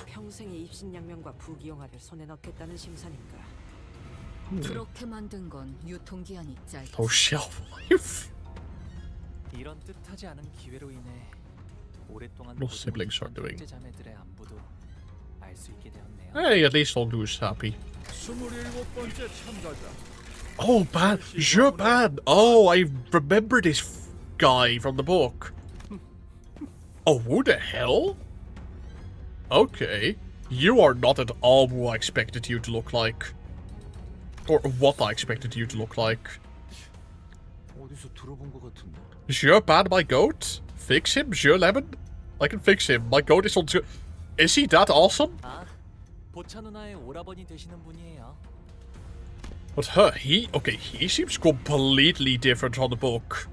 그렇게 만든 건 유통기한이 짧아. Oh, shelf life. 이런 뜻하지 않은 기회로 인해 오랫동안 What siblings are doing. 자매들의 안부도 알 수 있게 되었네요. Hey, at least Oldu's happy. Oh, man. Japan. Oh, I remember this guy from the book. Oh, who the hell? Okay. You are not at all who I expected you to look like. Or what I expected you to look like. Japan, my goat? Fix him, Lemon? I can fix him. My goat is on... Is he that awesome? 보차 누나의 오라버니 되시는 분이에요. But okay, he seems completely different from the book.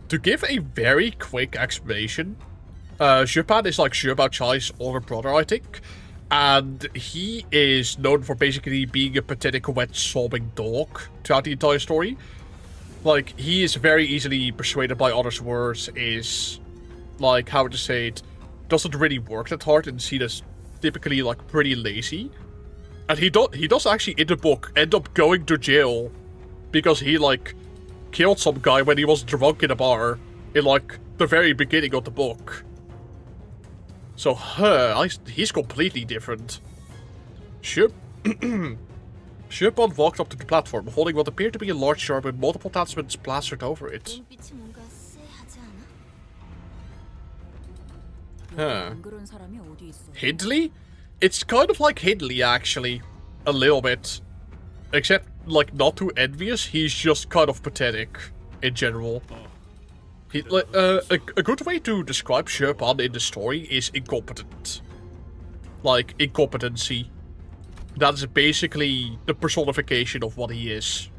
To give a very quick explanation, Japan is like Xiaobao Chai's older brother, I think. And he is known for basically being a pathetic, wet, sobbing dog throughout the entire story. Like, he is very easily persuaded by others' words, is, like, how to say it, doesn't really work that hard and seen as typically like pretty lazy. And he does actually in the book end up going to jail because he like killed some guy when he was drunk in a bar in like the very beginning of the book. So he's completely different. Sherpan walked up to the platform, holding what appeared to be a large jar with multiple attachments plastered over it. Huh. Hindley? It's kind of like Hindley, actually. A little bit. Except, like, not too envious, he's just kind of pathetic, in general. A good way to describe Sherpan in the story is incompetent. Like, incompetency. That is basically the personification of what he is.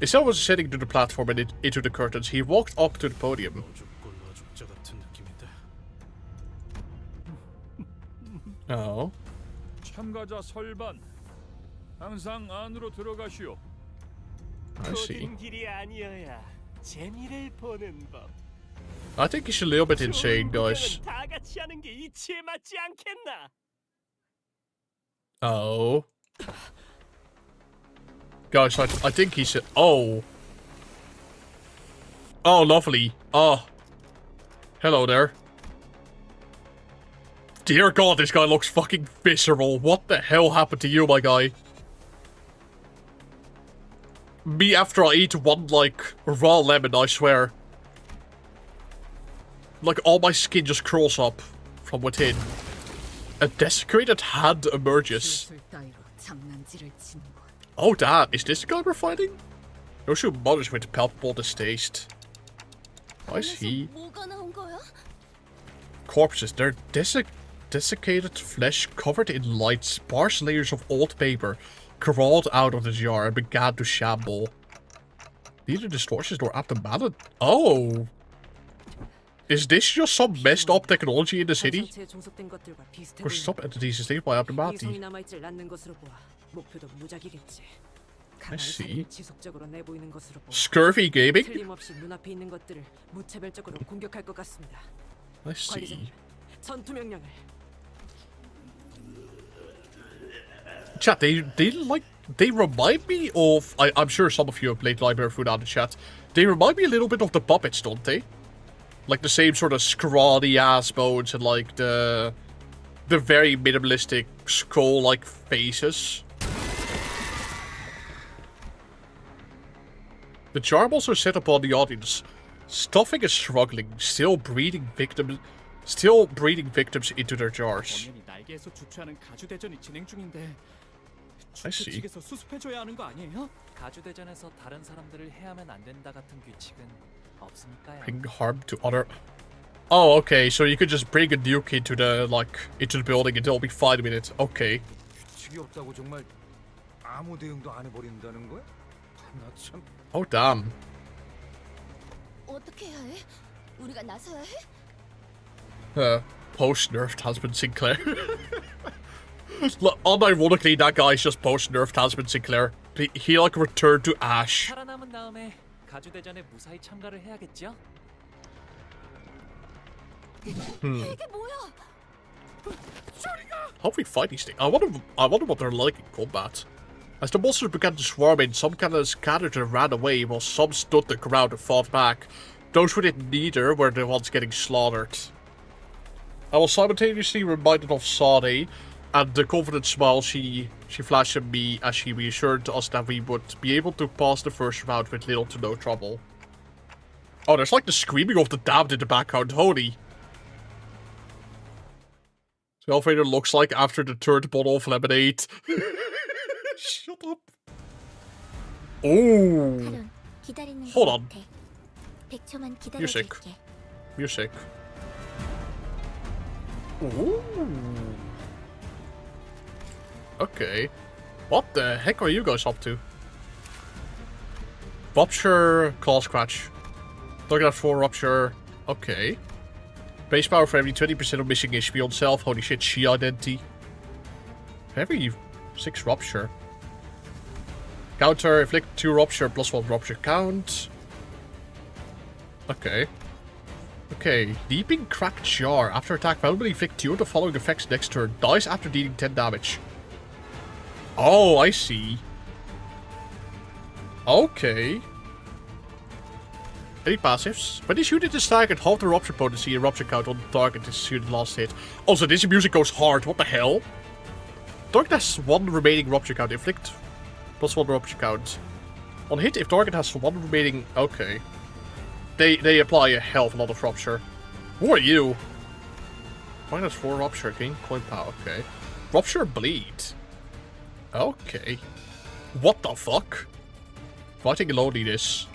Instead of sitting to the platform and into the curtains, he walked up to the podium. Oh. 참가자 설반. 항상 안으로 들어가시오. I see. 길이 아니어야 재미를 보는 법. I think he's a little bit insane, guys. 다 같이 하는 게 이치에 맞지 않겠나? Oh. Guys, I think he's a... Oh. Oh, lovely. Oh. Hello there. Dear God, this guy looks fucking visceral. What the hell happened to you, my guy? Me after I eat one, like, raw lemon, I swear. Like, all my skin just curls up from within. A desecrated hand emerges. Oh, damn. Is this the guy we're fighting? Those two mothers with palpable distaste. I see. Corpses. They're desiccated flesh covered in light, sparse layers of old paper crawled out of the jar and began to shamble. Neither distortions nor abnormality. Oh! Is this just some messed up technology in the city? Or some entities sustained by abnormality? I see. Scurvy gaming? I see. Chat, they remind me of... I'm sure some of you have played Library of Food out of chat. They remind me a little bit of the puppets, don't they? Like the same sort of scrawny ass bones and like the very minimalistic skull-like faces. The charm also set upon the audience. Stuffing is struggling, still breeding victims into their jars. I see. Bring harm to other... Oh, okay, so you could just bring a nuke into the building and they'll be fine with it. Okay. Oh, damn. Post-nerfed husband Sinclair. Unironically, that guy's just post-nerfed husband Sinclair. He like returned to Ash. How do we fight these things? I wonder what they're like in combat. As the monsters began to swarm in, some cannons scattered and ran away, while some stood the ground and fought back. Those who did neither were the ones getting slaughtered. I was simultaneously reminded of Sade, and the confident smile she flashed at me as she reassured us that we would be able to pass the first round with little to no trouble. Oh, there's like the screaming of the damned in the background, holy. The elevator looks like after the third bottle of lemonade. Shut up. Oh. Hold on. Music. Music. Ooh. Okay. What the heck are you guys up to? Rupture, claw scratch. Looking at 4 rupture. Okay. Base power for every 20% of missing HP on self. Holy shit, she identity. Every 6 rupture. Counter, inflict 2 rupture plus 1 rupture count. Okay. Okay, Deepening Cracked Jar. After attack, randomly inflict 2 of the following effects next turn. Dies after dealing 10 damage. Oh, I see. Okay. Any passives? When this unit is target, half the rupture potency and rupture count on the target is unit last hit. Also, this music goes hard. What the hell? Target has 1 remaining rupture count. Inflict +1 rupture count. On hit, if target has 1 remaining... Okay. They apply a hell of a lot of rupture. Who are you? -4 rupture, gain coin power. Okay. Rupture bleed. Okay. What the fuck? Fighting loneliness.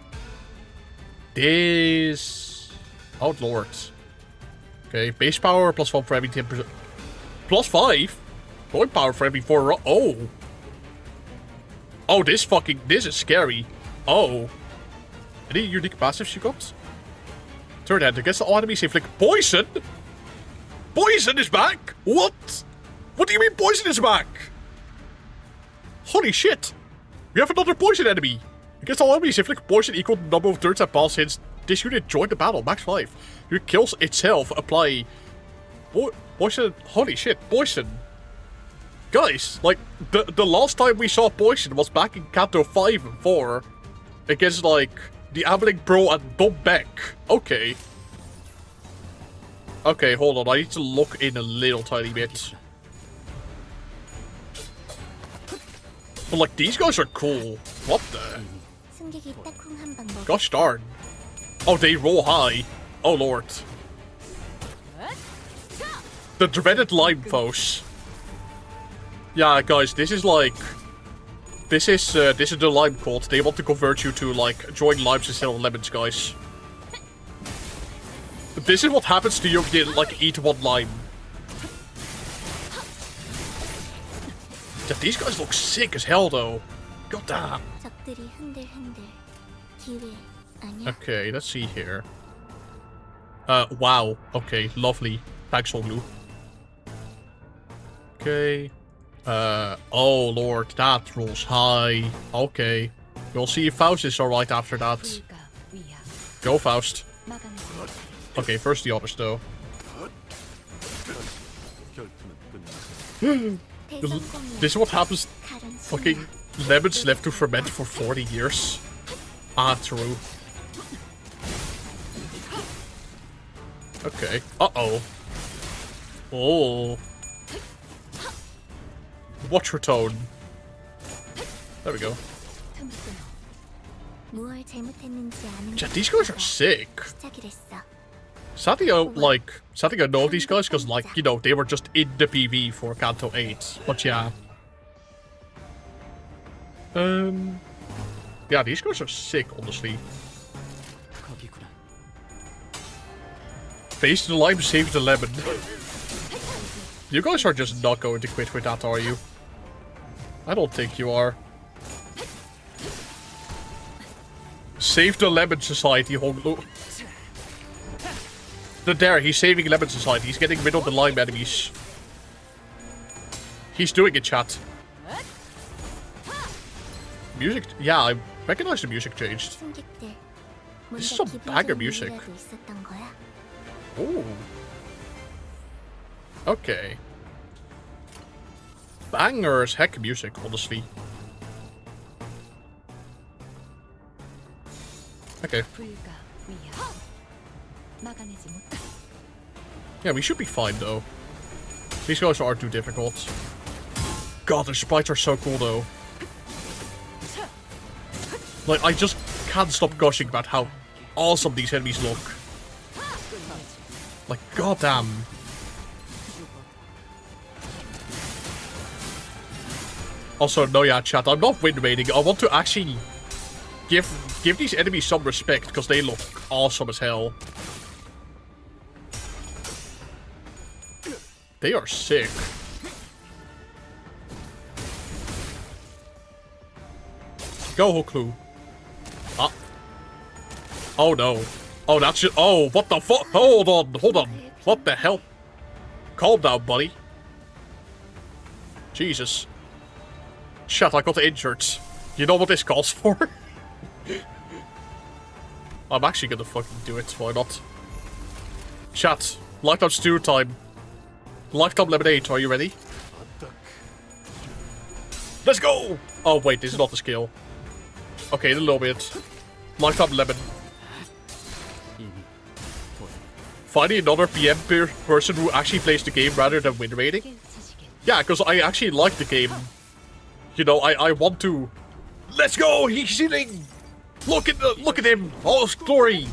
This... Oh lord. Okay, base power +1 for every 10%. +5? Coin power for every 4 Oh! Oh, this is scary. Oh. Any unique passives you got? Third hand, against all enemies inflict poison? Poison is back? What? What do you mean poison is back? Holy shit! We have another poison enemy! Against all enemies inflict poison equal to the number of turns that pass since this unit joined the battle, max 5. It kills itself, apply... Poison... Holy shit, poison. Guys, like, the last time we saw poison was back in Canto 5 and 4. Against, like, the Ambling Pro and Dom Beck. Okay. Okay, hold on, I need to look in a little tiny bit. But, like, these guys are cool. What the? Gosh darn. Oh, they roll high. Oh, lord. The dreaded lime foes. Yeah, guys, this is like... This is the lime cult. They want to convert you to, like, join limes instead of lemons, guys. This is what happens to you if you, like, eat 1 lime. Yeah, these guys look sick as hell, though. God damn. Okay, let's see here. Wow. Okay, lovely. Thanks, Honglu. Okay. Oh lord, that rolls high. Okay. We'll see if Faust is alright after that. Go, Faust. Okay, first the others, though. This is what happens. Fucking lemons left to ferment for 40 years. Ah, true. Okay. Uh-oh. Oh. Watch your tone. There we go. Yeah, these guys are sick. Sadly, I know these guys because, like, you know, they were just in the PV for Canto 8. But yeah. Yeah, these guys are sick, honestly. Face the lime, save the lemon. You guys are just not going to quit with that, are you? I don't think you are. Save the Lemon Society, Honglu. There, he's saving Lemon Society. He's getting rid of the lime enemies. He's doing it, chat. Music... Yeah, I recognize the music changed. This is some banger music. Ooh. Okay. Banger as heck music, honestly. Okay. Yeah, we should be fine, though. These guys aren't too difficult. God, their sprites are so cool, though. Like, I just can't stop gushing about how awesome these enemies look. Like, goddamn. Also, no, yeah, chat, I'm not win rating. I want to actually give these enemies some respect, because they look awesome as hell. They are sick. Go, Hoklu. Ah. Oh, no. Oh, that's it. Oh, what the fuck? Hold on, hold on. What the hell? Calm down, buddy. Jesus. Shit, I got injured. You know what this calls for? I'm actually gonna fucking do it, why not? Chat, Lifetime Stew time. Lifetime Lemonade, are you ready? Let's go! Oh wait, this is not the skill. Okay, a little bit. Lifetime Lemon. Finding another PM person who actually plays the game rather than win rating. Yeah, because I actually like the game. You know, I want to. Let's go! He's healing! Look at him! All his glory!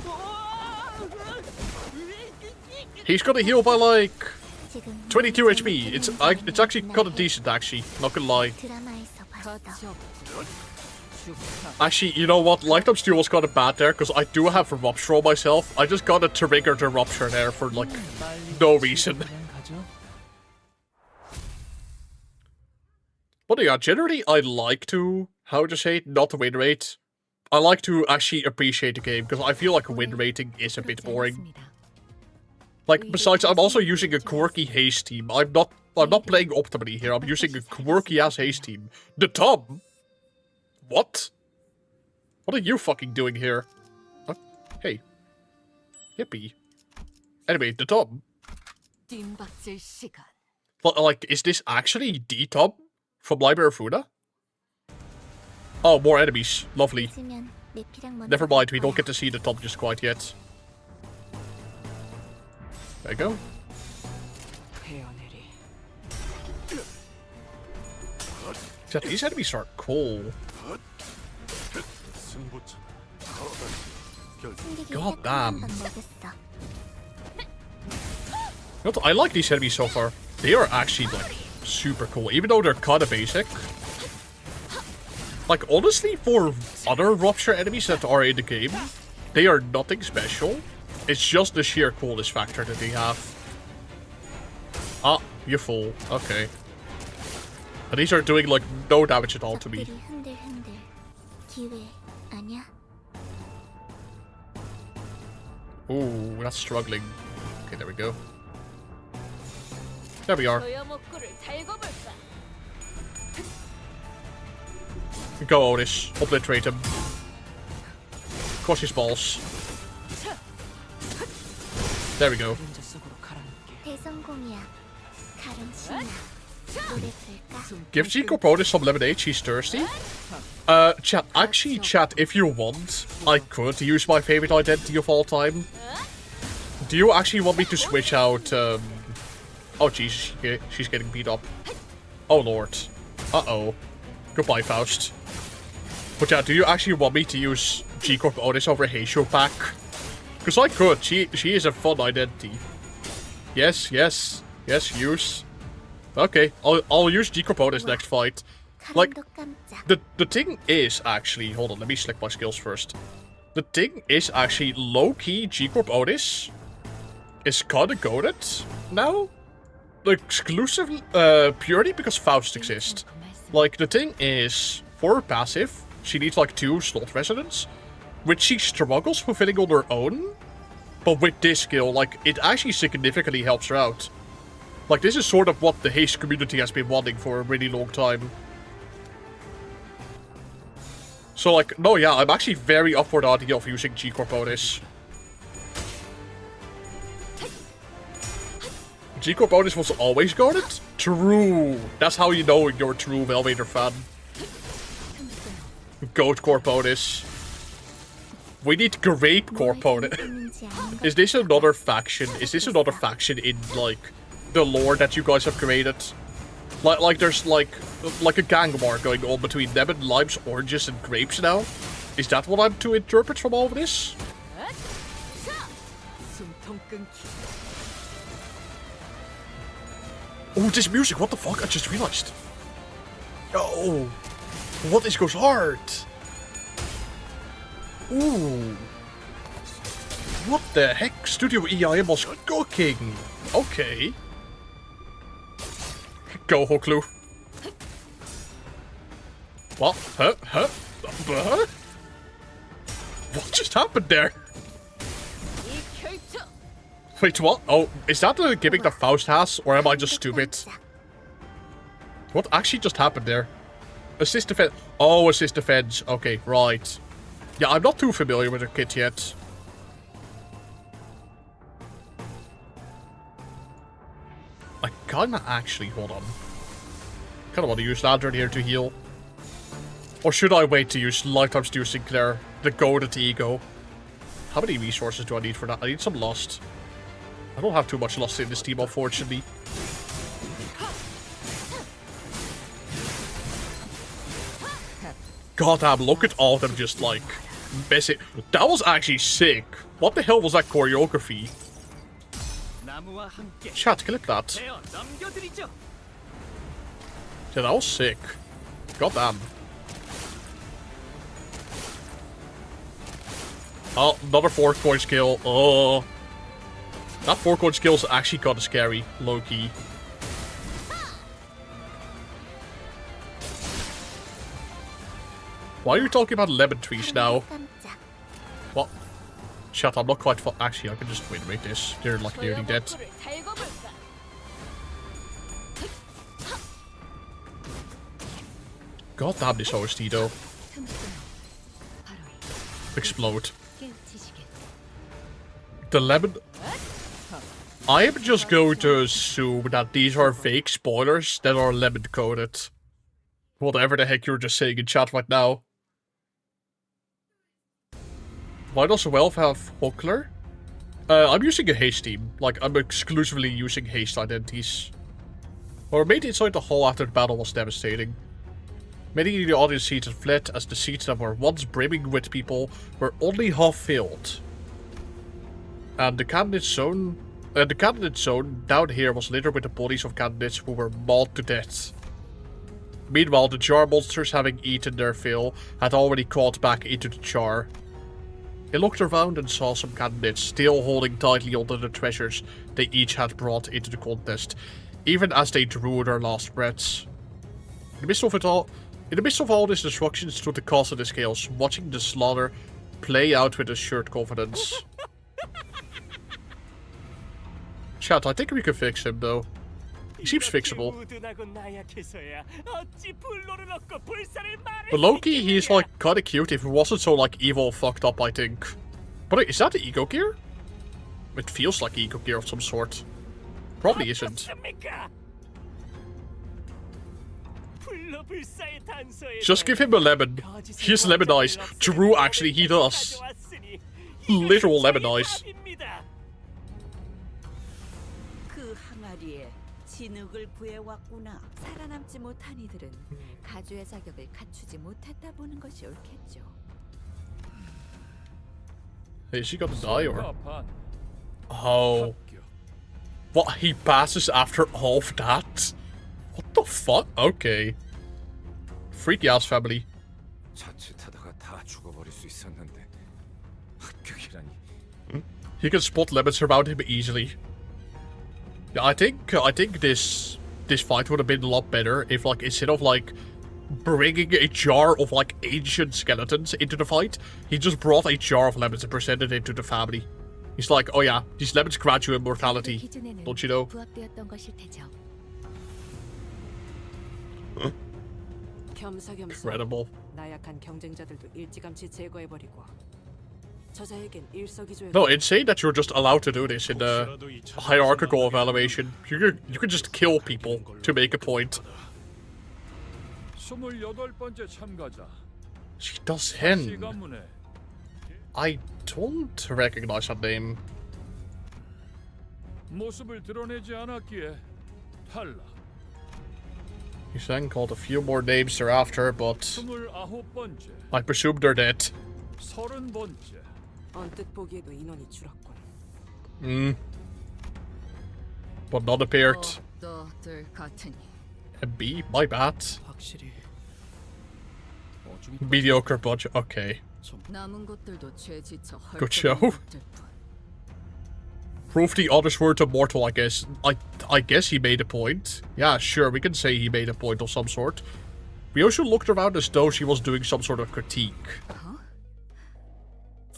He's gonna heal by like 22 HP. It's actually kind of decent, actually. Not gonna lie. Actually, you know what? Lifetime Steal was kind of bad there, because I do have a Rupture on myself. I just got to trigger the Rupture there for, like, no reason. But yeah, generally, I like to, how to say it, not the win rate. I like to actually appreciate the game, because I feel like win rating is a bit boring. Like, besides, I'm also using a quirky haste team. I'm not playing optimally here. I'm using a quirky-ass haste team. The Tom? What? What are you fucking doing here? Hey. Hippie. Anyway, the Tom. Like, is this actually the Tom from Library of Fuda? Oh, more enemies. Lovely. Never mind, we don't get to see the Tom just quite yet. There you go. Chat, these enemies are cool. God damn. I like these enemies so far. They are actually, like, super cool, even though they're kind of basic. Like, honestly, for other Rupture enemies that are in the game, they are nothing special. It's just the sheer coolness factor that they have. Ah, you fool. Okay. And these are doing, like, no damage at all to me. Ooh, that's struggling. Okay, there we go. There we are. Go, Otis. Obliterate him. Crush his balls. There we go. Give G-Corp Otis some lemonade, she's thirsty. Chat, actually, chat, if you want, I could use my favorite identity of all time. Do you actually want me to switch out, Oh, Jesus, she's getting beat up. Oh, Lord. Uh-oh. Goodbye, Faust. But yeah, do you actually want me to use G-Corp Otis over Heisho Pack? Because I could. She is a fun identity. Yes, use. Okay, I'll use G-Corp Otis next fight. Like, the thing is actually... Hold on, let me select my skills first. The thing is actually, low-key, G-Corp Otis is kinda goated now. Exclusively, purely because Faust exists. Like, the thing is, for her passive, she needs like 2 slot resonance, which she struggles fulfilling on her own. But with this skill, like, it actually significantly helps her out. Like, this is sort of what the haste community has been wanting for a really long time. So, like, no, yeah, I'm actually very up for the idea of using G-Corp Otis. G-Corp Otis was always guarded? True. That's how you know you're a true Velvader fan. Goat Corp Otis. We need Grape Corp Otis. Is this another faction? Is this another faction in, like, the lore that you guys have created? Like there's, like a gang war going on between lemon, limes, oranges, and grapes now? Is that what I'm to interpret from all of this? Oh, this music, what the fuck? I just realized. Oh, what this goes hard. Ooh. What the heck? Studio EIM was cooking. Okay. Go, Hoklu. What? Huh? What just happened there? Wait, what? Oh, is that the gimmick that Faust has? Or am I just stupid? What actually just happened there? Assist defense. Oh, assist defense. Okay, right. Yeah, I'm not too familiar with the kit yet. kinda actually, hold on. Kinda want to use Slander here to heal. Or should I wait to use Lifetime Stew Sinclair, the goaded ego? How many resources do I need for that? I need some Lust. I don't have too much Lust in this team, unfortunately. God damn, look at all of them just like messing. That was actually sick. What the hell was that choreography? Chat, clip that. Yeah, that was sick. God damn. Oh, another 4-coin skill. Oh. That 4-coin skill is actually kinda scary, low-key. Why are you talking about lemon trees now? What? Shut up, I'm not quite actually, I can just wait this. They're like nearly dead. God damn this OST though. Explode. The lemon... I am just going to assume that these are fake spoilers that are lemon coated. Whatever the heck you're just saying in chat right now. Why does Wealth have Huckler? I'm using a haste team. Like, I'm exclusively using haste identities. Or made inside the hall after the battle was devastating. Many in the audience seats had fled as the seats that were once brimming with people were only half filled. And the candidate zone down here was littered with the bodies of candidates who were mauled to death. Meanwhile, the jar monsters, having eaten their fill, had already crawled back into the jar. He looked around and saw some candidates still holding tightly onto the treasures they each had brought into the contest, even as they drew their last breaths. In the midst of all this destruction stood the cast of the scales, watching the slaughter play out with assured confidence. Chat, I think we can fix him though. He seems fixable. But low-key, he's like kinda cute if he wasn't so like evil fucked up, I think. But wait, is that the Ego Gear? It feels like Ego Gear of some sort. Probably isn't. Just give him a lemon. He has lemon eyes. True, actually, he does. Literal lemon eyes. 살아남지 못한 이들은 가주의 자격을 갖추지 못했다 보는 것이 옳겠죠. Is she gonna die or? Oh. What? He passes after all of that? What the fuck? Okay. Freaky ass family. He can spot lemons around him easily. Yeah, I think this fight would have been a lot better if, like, instead of like bringing a jar of like ancient skeletons into the fight, he just brought a jar of lemons and presented it to the family. He's like, oh yeah, these lemons grant you immortality, don't you know? Incredible. No, insane that you're just allowed to do this in the hierarchical evaluation. You can just kill people to make a point. She does hen. I don't recognize that name. He then called a few more names thereafter, but I presume they're dead. But not appeared. And B, my bad. Mediocre budget, okay. Good show. Prove the others weren't immortal, I guess. I guess he made a point. Yeah, sure, we can say he made a point of some sort. We also looked around as though she was doing some sort of critique.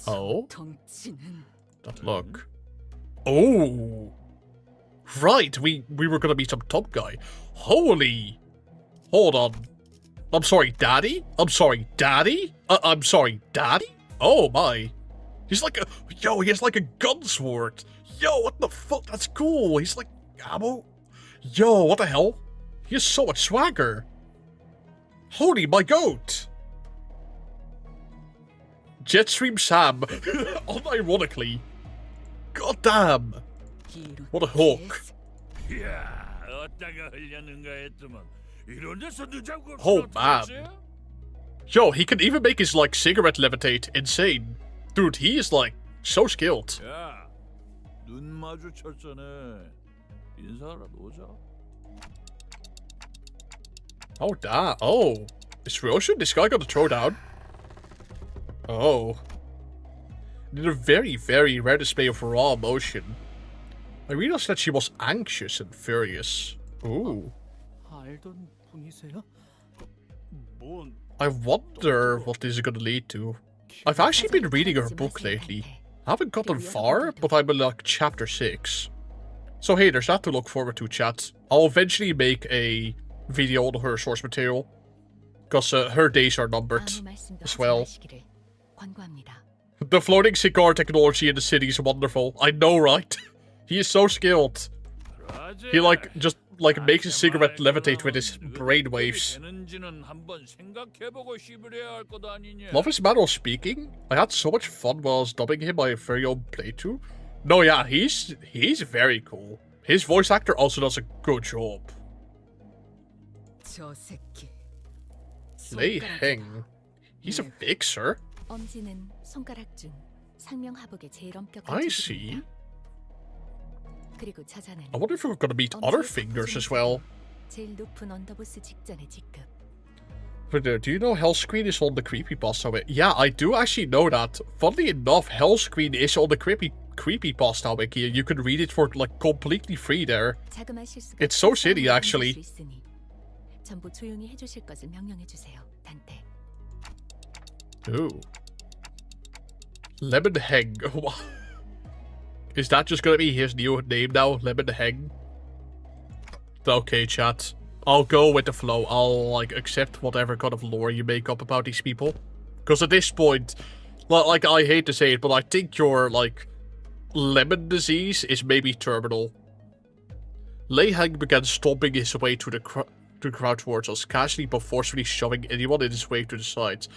Oh? That look. Oh! Right, we were gonna meet some top guy. Holy! Hold on. I'm sorry, Daddy? I'm sorry, Daddy? I'm sorry, Daddy? Oh my. He's like a... Yo, he has like a gun sword. Yo, what the fuck? That's cool. He's like ammo. Yo, what the hell? He has so much swagger. Holy my goat. Jetstream Sam. Unironically. God damn. What a hook. Oh man. Yo, he can even make his like cigarette levitate. Insane. Dude, he is like so skilled. Oh damn. Oh. Is Roshan? This guy got a throwdown. Oh. Did a very, very rare display of raw emotion. I realized that she was anxious and furious. Ooh. I wonder what this is gonna lead to. I've actually been reading her book lately. I haven't gotten far, but I'm in like chapter 6. So hey, there's that to look forward to, chat. I'll eventually make a video on her source material. Because her days are numbered as well. The floating cigar technology in the city is wonderful. I know, right? He is so skilled. He like just like makes his cigarette levitate with his brainwaves. Love his manner of speaking. I had so much fun while I was dubbing him my very own playthrough. No, yeah, he's very cool. His voice actor also does a good job. Lei Heng. He's a fixer. I see. I wonder if we're gonna meet other fingers as well. But do you know Hellscreen is on the creepypasta wiki? Yeah, I do actually know that. Funnily enough, Hellscreen is on the creepypasta wiki. You can read it for like completely free there. It's so shitty actually. Ooh. Lemon Heng. Is that just gonna be his new name now? Lemon Heng? Okay, chat. I'll go with the flow. I'll, like, accept whatever kind of lore you make up about these people. Because at this point, like, I hate to say it, but I think your, like, lemon disease is maybe terminal. Lei Heng began stomping his way to the crowd towards us, casually but forcefully shoving anyone in his way to the sides.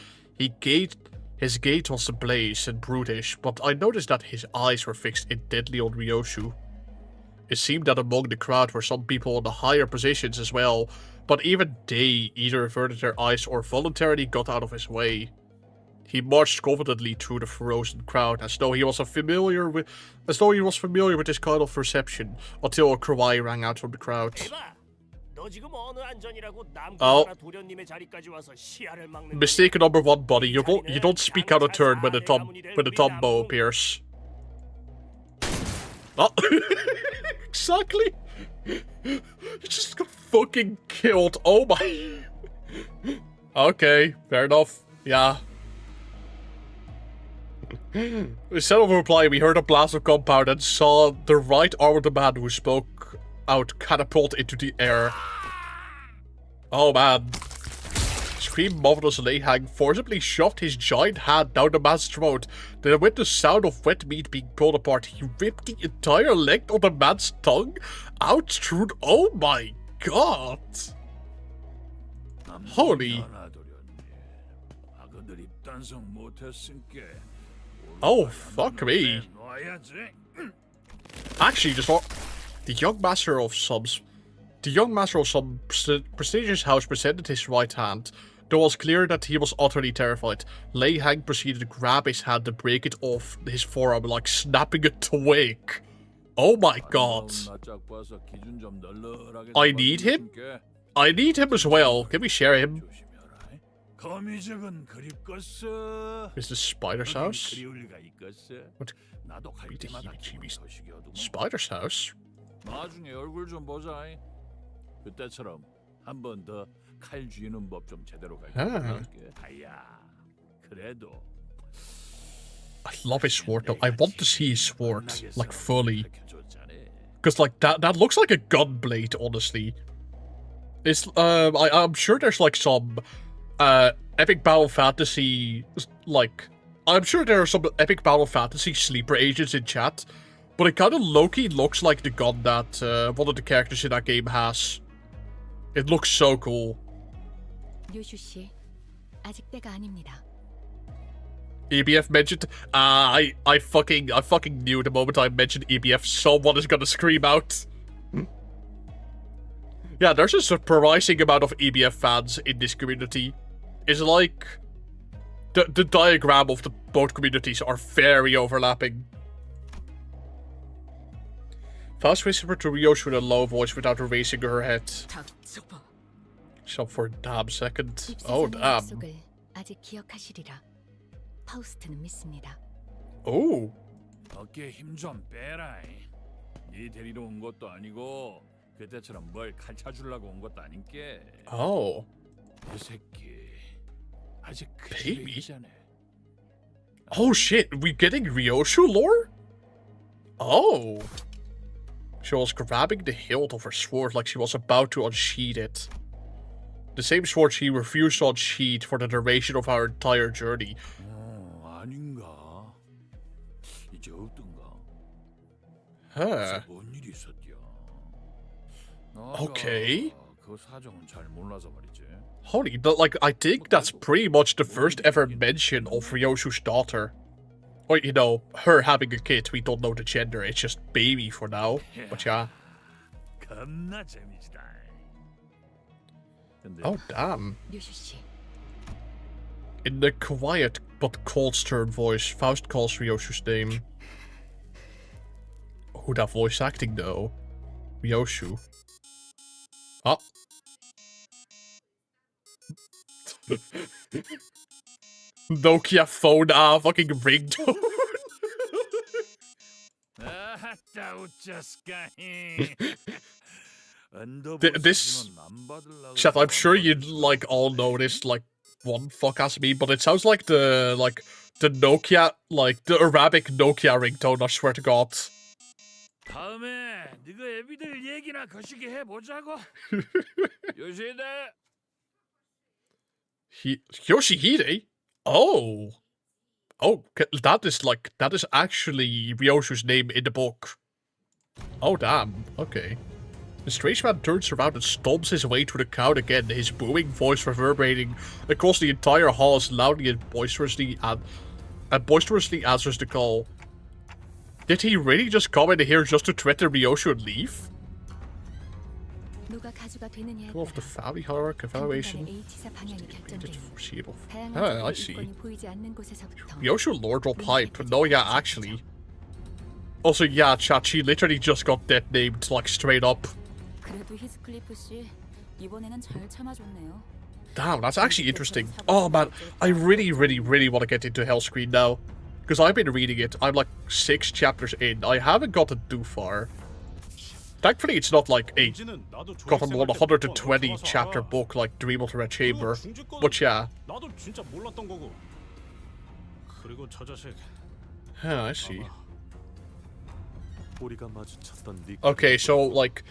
His gait was ablaze and brutish, but I noticed that his eyes were fixed intently on Ryoshu. It seemed that among the crowd were some people in the higher positions as well, but even they either averted their eyes or voluntarily got out of his way. He marched confidently through the frozen crowd as though he was familiar with this kind of reception, until a cry rang out from the crowd. Oh. Mistake number 1, buddy. You don't speak out of turn when the thumb bow appears. Oh. Exactly. You just got fucking killed. Oh my. Okay, fair enough. Yeah. Instead of replying, we heard a blast of gunpowder and saw the right arm of the man who spoke out catapult into the air. Oh man. Scream marvelous Lei Heng forcibly shoved his giant hand down the man's throat. Then with the sound of wet meat being pulled apart, he ripped the entire length of the man's tongue out through. Oh my god. Holy. Oh fuck me. Actually, just what the young master of some prestigious house presented his right hand. Though it was clear that he was utterly terrified. Lei Heng proceeded to grab his hand and break it off his forearm like snapping a twig. Oh my god. I need him? I need him as well. Can we share him? Is this Spider's house? What? Spider's house? I love his sword though. I want to see his sword, like fully. Because like that looks like a gun blade, honestly. It's I'm sure there's like some epic battle fantasy, like I'm sure there are some epic battle fantasy sleeper agents in chat But it kind of low-key looks like the gun that one of the characters in that game has. It looks so cool. 류슈 씨, 아직 때가 아닙니다. EBF mentioned. I fucking knew the moment I mentioned EBF, someone is gonna scream out. Yeah, there's a surprising amount of EBF fans in this community. It's like the diagram of the both communities are very overlapping. Fast whispered to Ryoshu in a low voice without raising her head. Stop for a damn second. Oh damn. 아직 기억하시리라. 파우스트는 믿습니다. Oh. 어깨에 힘 좀 빼라. 네 데리러 온 것도 아니고 그때처럼 뭘 가르쳐주려고 온 것도 아닌게. Oh. 이 새끼 아직 그 Baby? 집에 Oh shit, we getting Ryoshu lore? Oh. She was grabbing the hilt of her sword like she was about to unsheath it. The same sword she refused to unsheath for the duration of our entire journey. 아닌가? 이제 없던가? Huh. 뭔 일이 있었냐? Okay. 그 사정은 잘 몰라서 말이지. Holy, like, I think that's pretty much the first ever mention of Ryoshu's daughter. Or, you know, her having a kid, we don't know the gender, it's just baby for now. But yeah. 겁나 재미지다. Oh, damn. 류슈 씨, In the quiet but cold stern voice, Faust calls Ryoshu's name. Oh, that voice acting though. Ryoshu. Ah. Nokia phone, fucking ringtone. This chat, I'm sure you'd like all know this like one fuck ass me, but it sounds like the Nokia, like the Arabic Nokia ringtone, I swear to God. 다음에 네가 애비들 얘기나 거시기 해보자고. 요시대. Yoshihide? Oh. Oh, that is actually Ryoshu's name in the book. Oh, damn. Okay. The strange man turns around and stomps his way to the crowd again, his booming voice reverberating across the entire hall as loudly and boisterously answers the call. Did he really just come in here just to threaten Ryoshu and leave? 누가 가주가 되느냐에 Two of the family hierarch evaluation. Foreseeable. Ah, I see. Ryoshu Lord will pipe. No, yeah, actually. Also, yeah, chat, she literally just got dead named, like, straight up. 그래도 히스클리프 씨, 이번에는 잘 참아줬네요. Damn, that's actually interesting. Oh man, I really want to get into Hellscreen now. Because I've been reading it, I'm like 6 chapters in, I haven't gotten too far. Thankfully it's not like a gotten 120 chapter book like Dream of the Red Chamber, but yeah. 나도 진짜 몰랐던 거고. 그리고 저 자식. Yeah, I see. Okay, so like,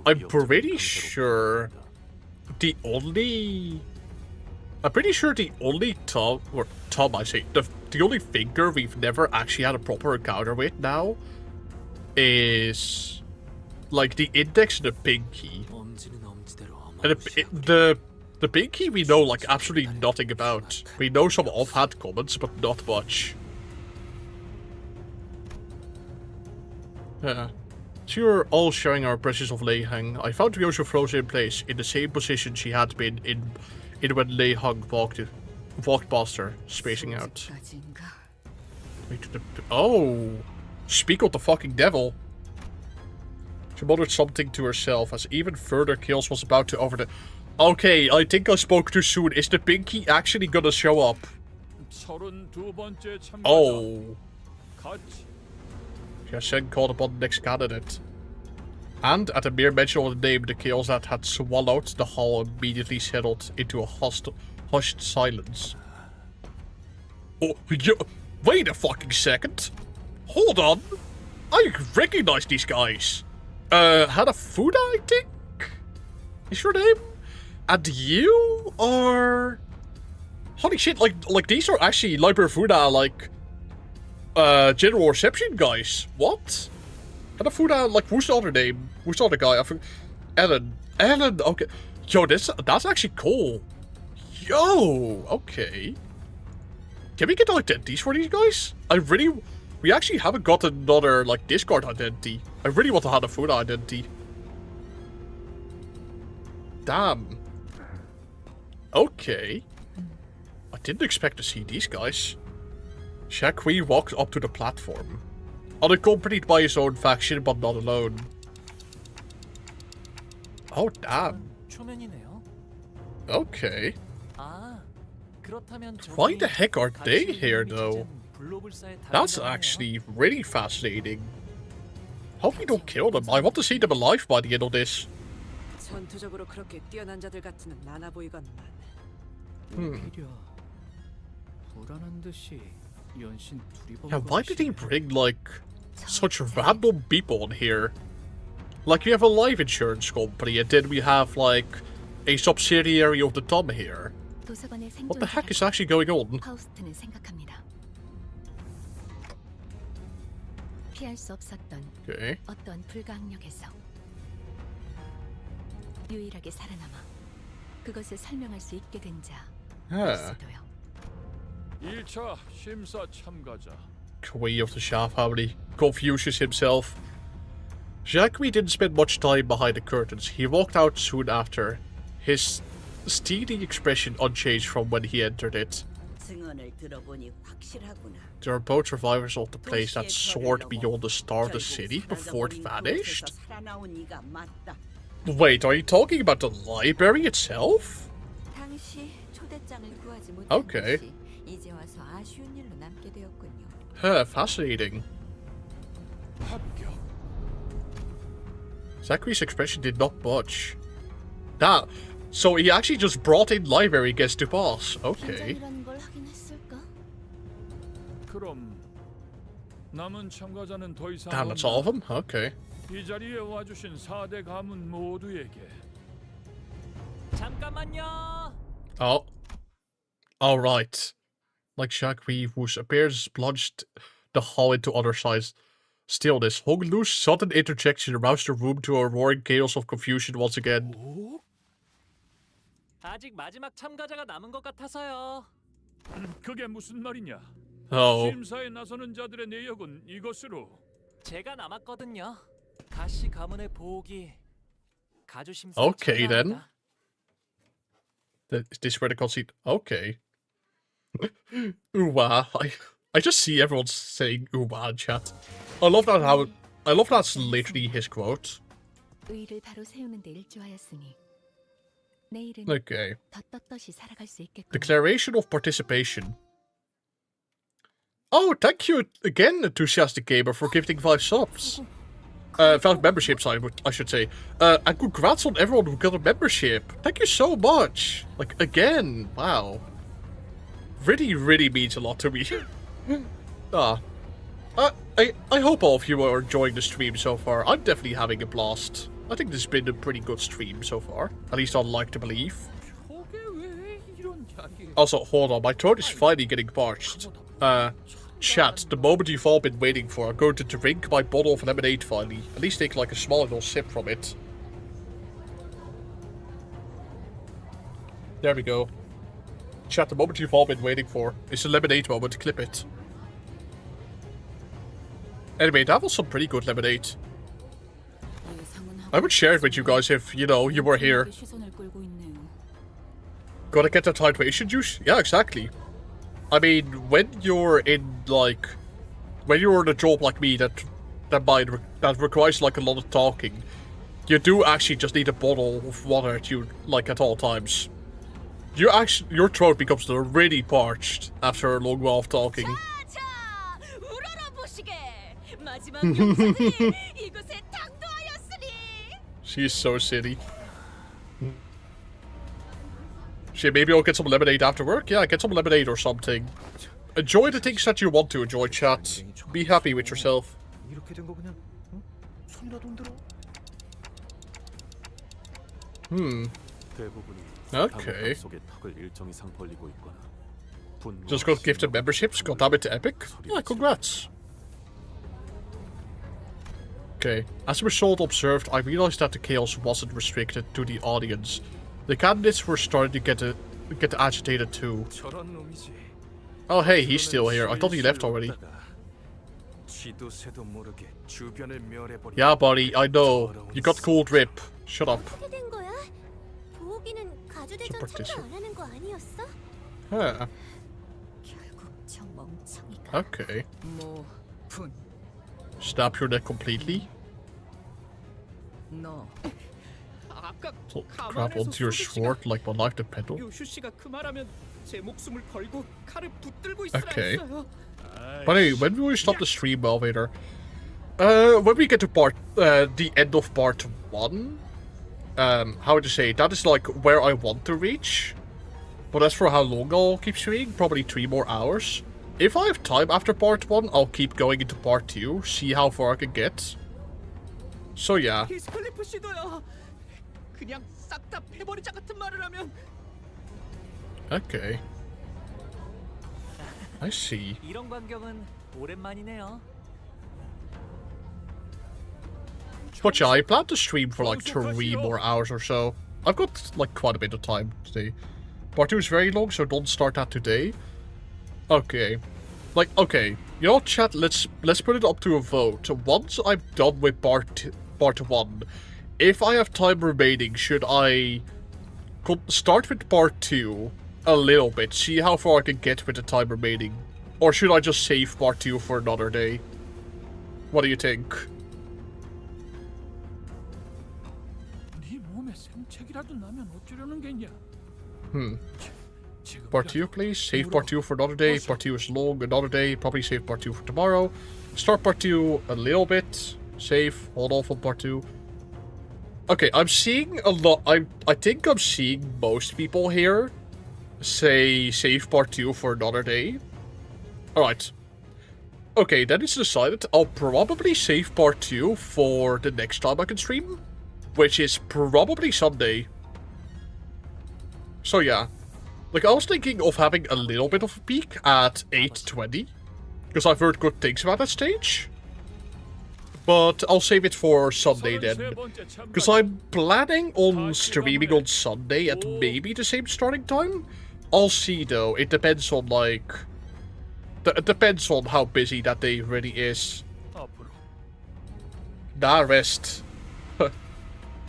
I'm pretty sure the only Tom, I say, the only finger we've never actually had a proper encounter with now is like the index and the pinky. And the pinky we know like absolutely nothing about. We know some offhand comments, but not much. Yeah. So you're all sharing our precious of Leihang. I found Ryoshu frozen in place, in the same position she had been in when Leihang walked past her, spacing out. Oh! Speak of the fucking devil! She muttered something to herself as even further chaos was about to overtake. Okay, I think I spoke too soon. Is the pinky actually gonna show up? Oh. Yashen called upon the next candidate. And at the mere mention of the name, the chaos that had swallowed the hall immediately settled into a hushed silence. Oh, wait a fucking second. Hold on. I recognize these guys. Hanafuda, I think? Is your name? And you are... Holy shit, like these are actually Liber Fuda, like... General Reception guys. What? And the Fuda, like, who's the other name? Who's the other guy? I forgot. Ellen. Ellen, okay. Yo, that's actually cool. Yo, okay. Can we get identities for these guys? We actually haven't got another, like, Discord identity. I really want to have a Fuda identity. Damn. Okay. I didn't expect to see these guys. Shaqui walks up to the platform. Unaccompanied by his own faction, but not alone. Oh, damn. Okay. Why the heck are they here, though? That's actually really fascinating. Hope we don't kill them. I want to see them alive by the end of this. 전투적으로 그렇게 뛰어난 자들 같지는 않아 보이건만. Yeah, why did he bring, like, such random people in here? Like, we have a life insurance company, and then we have, like, a subsidiary of the Tom here. What the heck is actually going on? 피할 수 없었던 Okay. 어떤 불가항력에서 유일하게 살아남아 그것을 설명할 수 있게 된 자. 수도요. 1차 심사 참가자. Queen of the Sha family confuses himself. Jacques didn't spend much time behind the curtains. He walked out soon after, his steely expression unchanged from when he entered it. There are both survivors of the place that soared beyond the star of the city before it vanished? Wait, are you talking about the library itself? Okay. Huh, fascinating. Zachary's expression did not budge. That. So he actually just brought in library guests to pass. Okay. 그럼 남은 참가자는 더 이상 Damn, that's all of them? Okay. 이 자리에 와주신 4대 가문 모두에게 잠깐만요. Oh. Alright. Like Jacques, whose appearance plunged the hall into other sides. Stillness. Hung loose, sudden interjection aroused the room to a roaring chaos of confusion once again. 아직 마지막 참가자가 남은 것 같아서요. 그게 무슨 말이냐? Oh. 심사에 나서는 자들의 내역은 이것으로. 제가 남았거든요. 가시 가문의 보호기. 가주 심사. Okay then. Is this where the cutscene? Okay. Ooh-wah. I just see everyone saying ooh-wah in chat. I love that's literally his quote. 의를 바로 세우는 데 일조하였으니 내일은 Okay. 더 떳떳이 살아갈 수 있겠군. Declaration of participation. Oh, thank you again, Enthusiastic Gamer, for gifting 5 subs. 5 memberships, I should say. And congrats on everyone who got a membership. Thank you so much. Like, again, wow. Really, really means a lot to me. I hope all of you are enjoying the stream so far. I'm definitely having a blast. I think this has been a pretty good stream so far. At least I'd like to believe. Also, hold on, my throat is finally getting parched. Chat, the moment you've all been waiting for, I'm going to drink my bottle of lemonade finally. At least take like a small little sip from it. There we go. Chat, the moment you've all been waiting for. It's a lemonade moment, clip it. Anyway, that was some pretty good lemonade. I would share it with you guys if, you know, you were here. Gotta get that hydration juice? Yeah, exactly. I mean, when you're in, like... When you're in a job like me that requires, like, a lot of talking, you do actually just need a bottle of water at you, like, at all times. Your throat becomes really parched after a long while of talking. She's so silly. Shit, maybe I'll get some lemonade after work? Yeah, get some lemonade or something. Enjoy the things that you want to enjoy, chat. Be happy with yourself. Okay. Just got gifted memberships, got damn it to Epic? Yeah, congrats. Okay. As a result observed, I realized that the chaos wasn't restricted to the audience. The candidates were starting to get agitated too. Oh hey, he's still here. I thought he left already. Yeah, buddy, I know. You got cold rip. Shut up. Huh. Okay. Snap your neck completely? No. So, grab onto your sword like my life depended on. Okay. But anyway, when will we stop the stream elevator? When we get to the end of part 1, how to say, that is like where I want to reach. But as for how long I'll keep streaming, probably 3 more hours. If I have time after part 1, I'll keep going into part 2, see how far I can get. So yeah. Okay. I see. But yeah, I plan to stream for like 3 more hours or so. I've got like quite a bit of time today. Part 2 is very long, so don't start that today. Okay. Like, okay. You know, chat, let's put it up to a vote. Once I'm done with part 1, if I have time remaining, should I start with part 2 a little bit, see how far I can get with the time remaining? Or should I just save part 2 for another day? What do you think? Part 2, please. Save part 2 for another day. Part 2 is long, another day. Probably save part 2 for tomorrow. Start part 2 a little bit. Save. Hold off on part 2. Okay, I'm seeing a lot. I think I'm seeing most people here say save part 2 for another day. Alright. Okay, then it's decided. I'll probably save part 2 for the next time I can stream. Which is probably Sunday. So yeah. Like, I was thinking of having a little bit of a peek at 8:20. Because I've heard good things about that stage. But I'll save it for Sunday then. Because I'm planning on streaming on Sunday at maybe the same starting time. I'll see though. It depends on like... It depends on how busy that day really is. Nah, rest.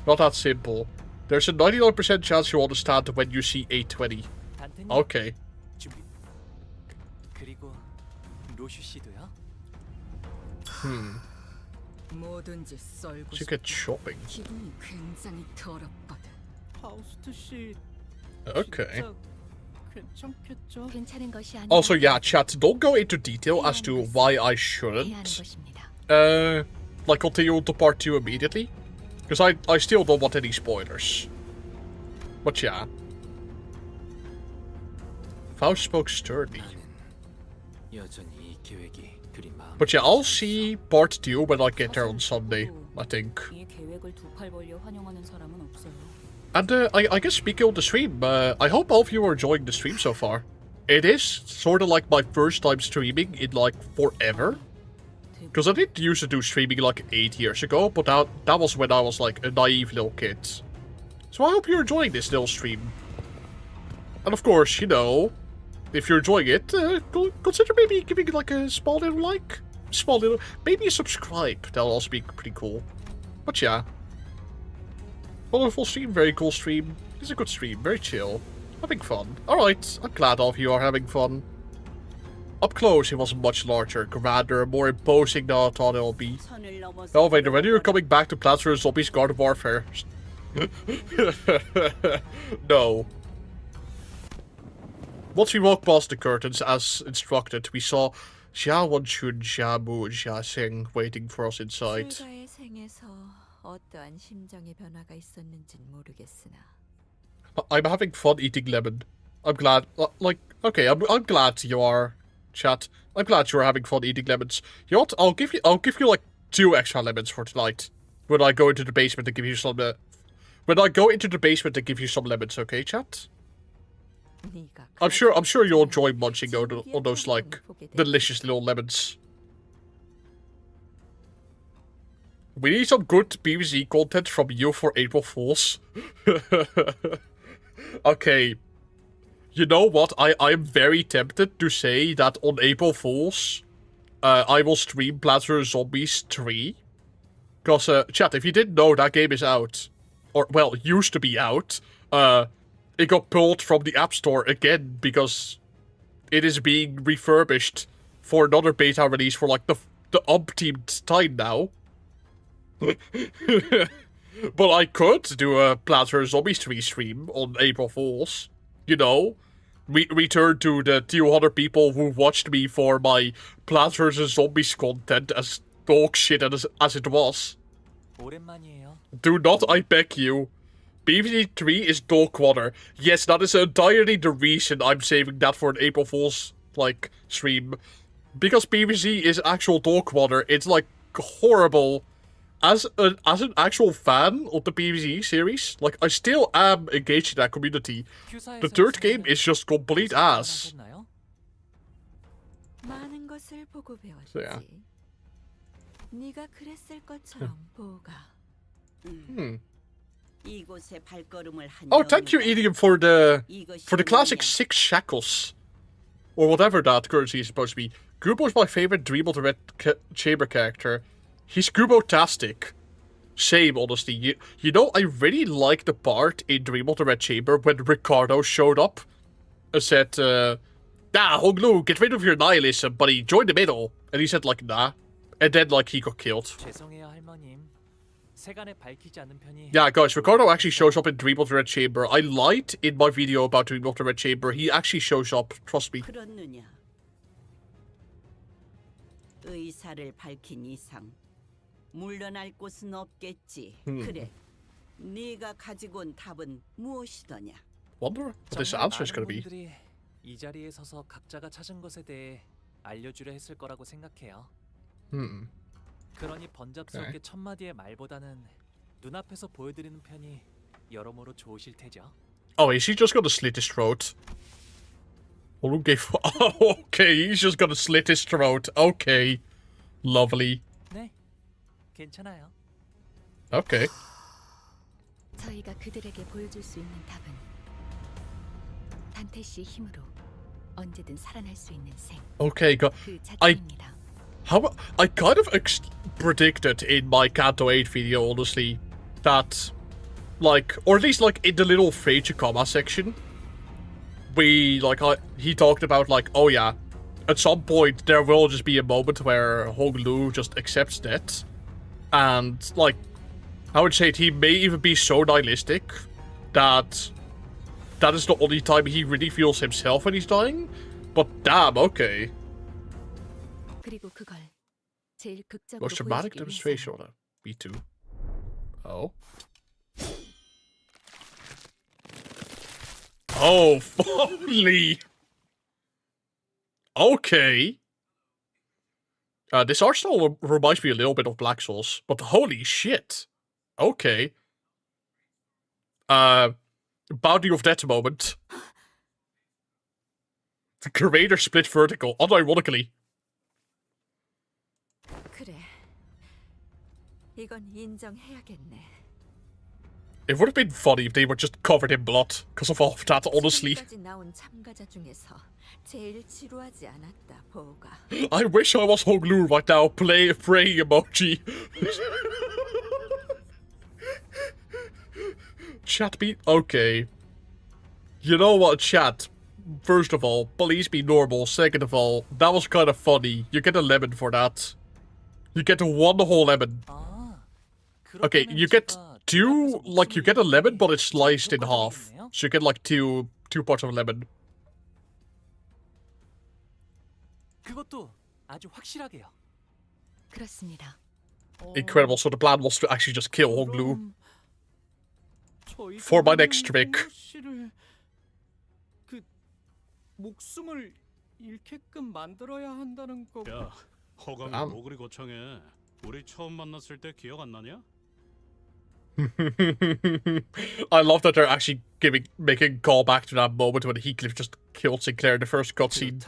Not that simple. There's a 99% chance you'll understand when you see 8:20. Okay. Should get shopping. Okay. Also, yeah, chat, don't go into detail as to why I shouldn't like continue to part 2 immediately. Because I still don't want any spoilers. But yeah. Faust spoke sternly. But yeah, I'll see part 2 when I get there on Sunday, I think. And I guess speaking of the stream, I hope all of you are enjoying the stream so far. It is sort of like my first time streaming in like forever. Because I did used to do streaming like 8 years ago, but that was when I was like a naive little kid. So I hope you're enjoying this little stream. And of course, you know, if you're enjoying it, consider maybe giving it like a small little like. Maybe a subscribe. That'll also be pretty cool. But yeah. Wonderful stream, very cool stream. It's a good stream, very chill. Having fun. Alright, I'm glad all of you are having fun. Up close, it was much larger, grander, more imposing than I thought it would be. Elevator, when you're coming back to Plants vs. Zombies Garden Warfare? No. Once we walked past the curtains, as instructed, we saw Xia Wenchun, Xia Mu, and Xia Xing waiting for us inside. I'm having fun eating lemon. I'm glad, like, okay, I'm glad you are. Chat, I'm glad you're having fun eating lemons. You know what? I'll give you like 2 extra lemons for tonight. When I go into the basement and give you some. When I go into the basement and give you some lemons, okay, chat? I'm sure you'll enjoy munching on those like delicious little lemons. We need some good PvZ content from you for April Fools. Okay. You know what? I'm very tempted to say that on April Fools, I will stream Plants vs. Zombies 3. Because, chat, if you didn't know, that game is out. Or, well, used to be out. It got pulled from the App Store again because it is being refurbished for another beta release for, like, the umpteenth time now. But I could do a Plants vs. Zombies 3 stream on April Fools. You know? Return to the 200 people who watched me for my Plants vs. Zombies content as dog shit as it was. Do not, I beg you. PvZ 3 is dog water. Yes, that is entirely the reason I'm saving that for an April Fool's, like, stream. Because PvZ is actual dog water. It's, like, horrible. As an actual fan of the PvZ series, like, I still am engaged in that community. The third game is just complete ass. So, yeah. Oh, thank you, Idiom, for the classic 6 shackles. Or whatever that currency is supposed to be. Grubo's my favorite Dream of the Red Chamber character. He's Grubo-tastic. Same, honestly. You know, I really like the part in Dream of the Red Chamber when Ricardo showed up and said, Honglu, get rid of your nihilism, buddy, join the middle. And he said, like, nah. And then, like, he got killed. Yeah, guys, Ricardo actually shows up in Dream of the Red Chamber. I lied in my video about Dream of the Red Chamber. He actually shows up, trust me. 의사를 밝힌 이상 물러날 곳은 없겠지. 그래. 네가 가지고 온 답은 무엇이더냐? Wonder what this answer is going to be. 이 자리에 서서 각자가 찾은 것에 대해 알려주려 했을 거라고 생각해요. 그러니 번잡스럽게 첫 마디의 말보다는 눈앞에서 보여드리는 편이 여러모로 좋으실 테죠. Oh, is he just gonna slit his throat? Okay, he's just gonna slit his throat. Okay. Lovely. 네, 괜찮아요. Okay. 저희가 그들에게 보여줄 수 있는 답은 단테 씨의 힘으로 언제든 살아날 수 있는 생. Okay, I kind of predicted in my Canto 8 video, honestly, that, like, or at least, like, in the little Frey Cheqama section, he talked about, like, oh yeah, at some point there will just be a moment where Honglu just accepts that, and, like, I would say he may even be so nihilistic that that is the only time he really feels himself when he's dying, but damn, okay. Most dramatic demonstration on a B2. Oh. Oh, holy. Okay. This art style reminds me a little bit of Black Souls, but holy shit. Okay. Bounty of Death moment. The creator split vertical, unironically. 그래. 이건 인정해야겠네. It would have been funny if they were just covered in blood because of all of that, honestly. I wish I was Honglu right now, praying emoji. Chat be... Okay. You know what, chat? First of all, please be normal. Second of all, that was kind of funny. You get a lemon for that. You get one whole lemon. Okay, you get two, like, you get a lemon, but it's sliced in half. So you get, like, two parts of a lemon. Incredible, so the plan was to actually just kill Honglu. For my next trick. 야, 허감이 뭐 그리 거창해. 우리 처음 만났을 때 기억 안 나냐? I love that they're actually making call back to that moment when Heathcliff just killed Sinclair in the first cutscene.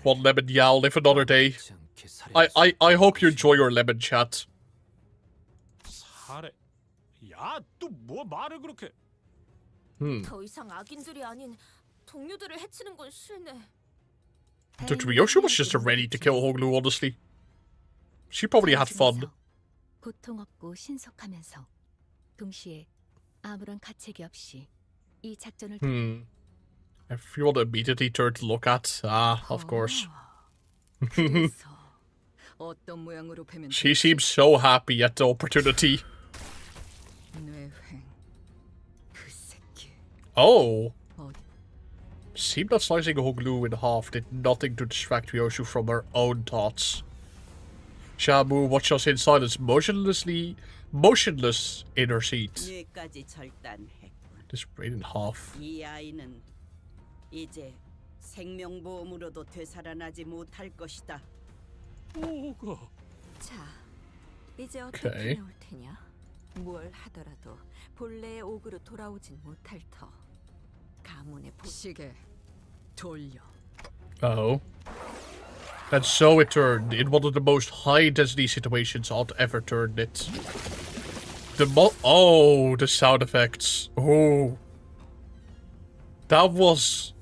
One lemon, yeah, I'll live another day. I hope you enjoy your lemon, chat. 살해. 야, 또 뭐 말을 그렇게? 더 이상 악인들이 아닌 동료들을 해치는 건 싫네. Dude, Ryoshu was just ready to kill Honglu, honestly. She probably had fun. 고통 없고 신속하면서 동시에 아무런 가책이 없이 이 작전을 If you want to immediately turn to look at, of course. 어떤 모양으로 뵈면 She seems so happy at the opportunity. Oh. Seemed that slicing Honglu in half did nothing to distract Ryoshu from her own thoughts. Shamu watched us in silence, motionless in her seat. Just right in half. 이 아이는 이제 생명보험으로도 되살아나지 못할 것이다. 자, 이제 어떻게 해올 테냐? 뭘 하더라도 본래의 옥으로 돌아오진 못할 터. 가문의 시계 돌려. Oh. And so it turned in one of the most high-intensity situations I'd ever turned it. The sound effects. Oh. That was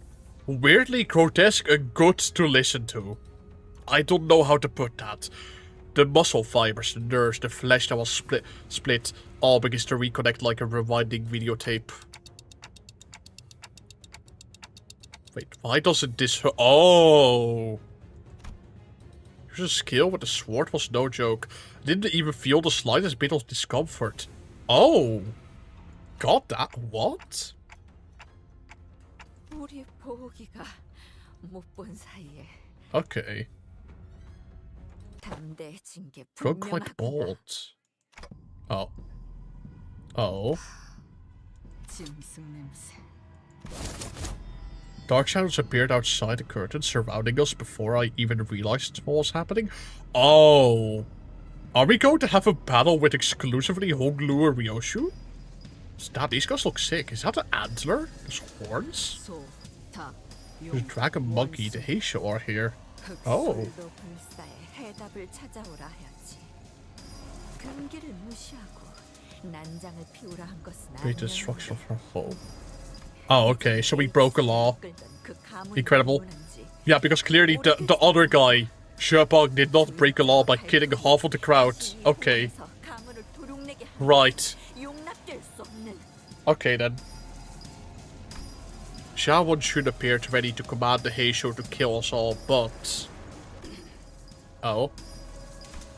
weirdly grotesque and good to listen to. I don't know how to put that. The muscle fibers, the nerves, the flesh that was split, all begins to reconnect like a rewinding videotape. Wait, why doesn't this... Oh! Your skill with the sword was no joke. Didn't even feel the slightest bit of discomfort. Oh! Got that? What? 우리 보기가 못 본 사이에 Okay. 담대해진 게 Grown quite 분명하구나. bold. Oh. Oh. 짐승 냄새. Dark shadows appeared outside the curtain surrounding us before I even realized what was happening. Oh. Are we going to have a battle with exclusively Honglu and Ryoshu? These guys look sick. Is that an antler? There's horns? The dragon monkey, the Heisho are here. Oh. 해답을 찾아오라 하였지. 금기를 무시하고 난장을 피우라 한 것은 Great destruction of her home. Oh, okay, so we broke a law. Incredible. Yeah, because clearly the other guy, Sherpog, did not break a law by killing half of the crowd. Okay. Right. Okay then. Xiaowon should appear ready to command the Heisho to kill us all, but... Oh.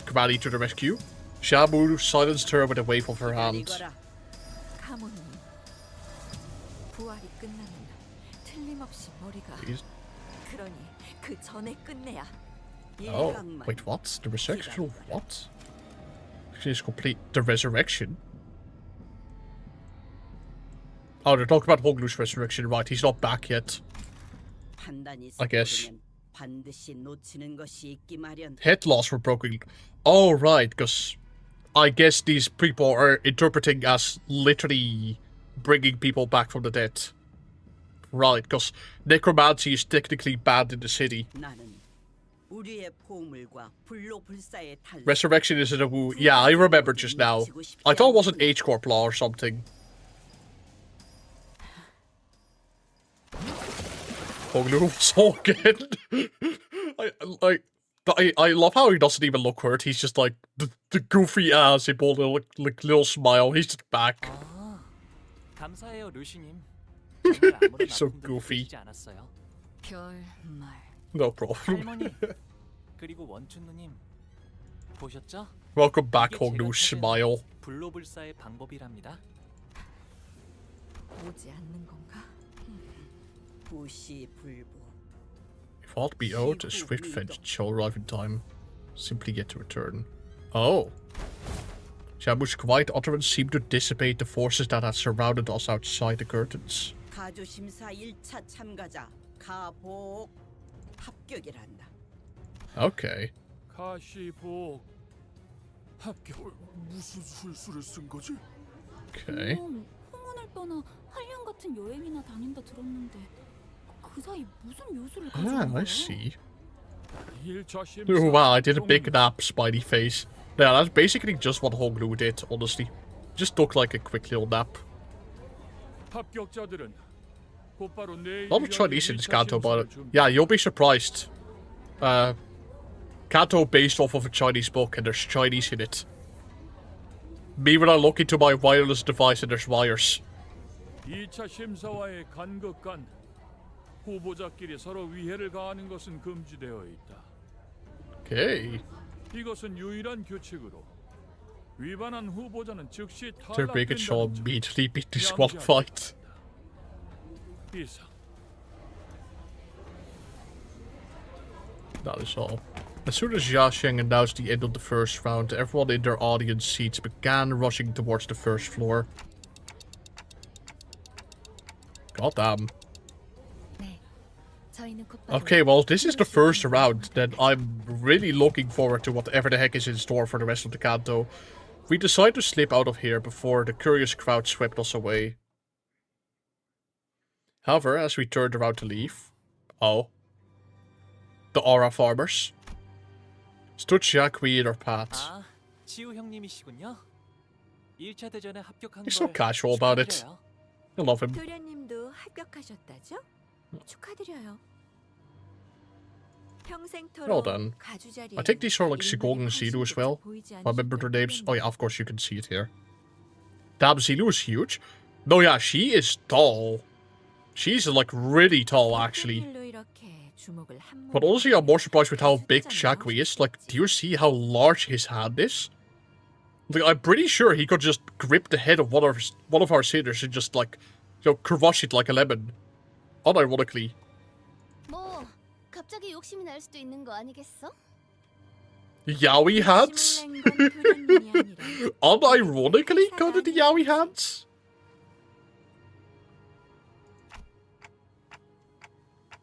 Commanding to the rescue? Shamu silenced her with a wave of her hand. Please. Oh, wait, what? The resurrection? What? She's complete. The resurrection? Oh, they're talking about Honglu's resurrection, right? He's not back yet. I guess. Head laws were broken. Oh, right, because I guess these people are interpreting as literally bringing people back from the dead. Right, because necromancy is technically banned in the city. Resurrection is in a woo. Yeah, I remember just now. I thought it was an H-Corp law or something. Honglu saw again. I love how he doesn't even look hurt. He's just like the goofy ass, he pulled a like little smile. He's just back. 감사해요, 루시님. He's so goofy. No problem. 할머니 그리고 원춘 누님 보셨죠? Welcome back, Honglu. Smile. 불로불사의 방법이랍니다. 오지 않는 건가? If aught be owed, a swift vengeance shall arrive in time. Simply yet to return. Oh. Shamu's quiet utterance seemed to dissipate the forces that had surrounded us outside the curtains. Okay. 가시복 합격. 무슨 술수를 쓴 거지? Okay. 홍원을 떠나 한량 같은 여행이나 다닌다 들었는데 그 사이 무슨 묘수를 Ah, 가져온 거야? I see. Oh, wow, I did a big nap, smiley face. Yeah, that's basically just what Honglu did, honestly. Just took like a quick little nap. A lot of Chinese in this Kanto, but yeah, you'll be surprised. Kanto based off of a Chinese book, and there's Chinese in it. Me when I look into my wireless device and there's wires. 2차 심사와의 간극 간 후보자끼리 서로 위해를 가하는 것은 금지되어 있다. Okay. 이것은 유일한 규칙으로 위반한 후보자는 즉시 Their bacon shall immediately be disqualified. 이상. That is all. As soon as Jiaxing announced the end of the first round, everyone in their audience seats began rushing towards the first floor. God damn. Okay, well, this is the first round, then I'm really looking forward to whatever the heck is in store for the rest of the Kanto. We decided to slip out of here before the curious crowd swept us away. However, as we turned around to leave... Oh. The aura farmers stood Jiaqui in our path. He's so casual about it. I love him. 도련님도 합격하셨다죠? 축하드려요. Well done. I think these are like Sigong and Zilu as well. I remember their names. Oh yeah, of course you can see it here. Damn, Zilu is huge. No, yeah, she is tall. She's like really tall actually. But honestly, I'm more surprised with how big Jiaqui is. Like, do you see how large his hand is? Like, I'm pretty sure he could just grip the head of one of our sinners and just like, you know, crush it like a lemon. Unironically. 뭐 갑자기 욕심이 날 수도 있는 거 아니겠어? Yaoi hands? Unironically, kind of the Yaoi hands?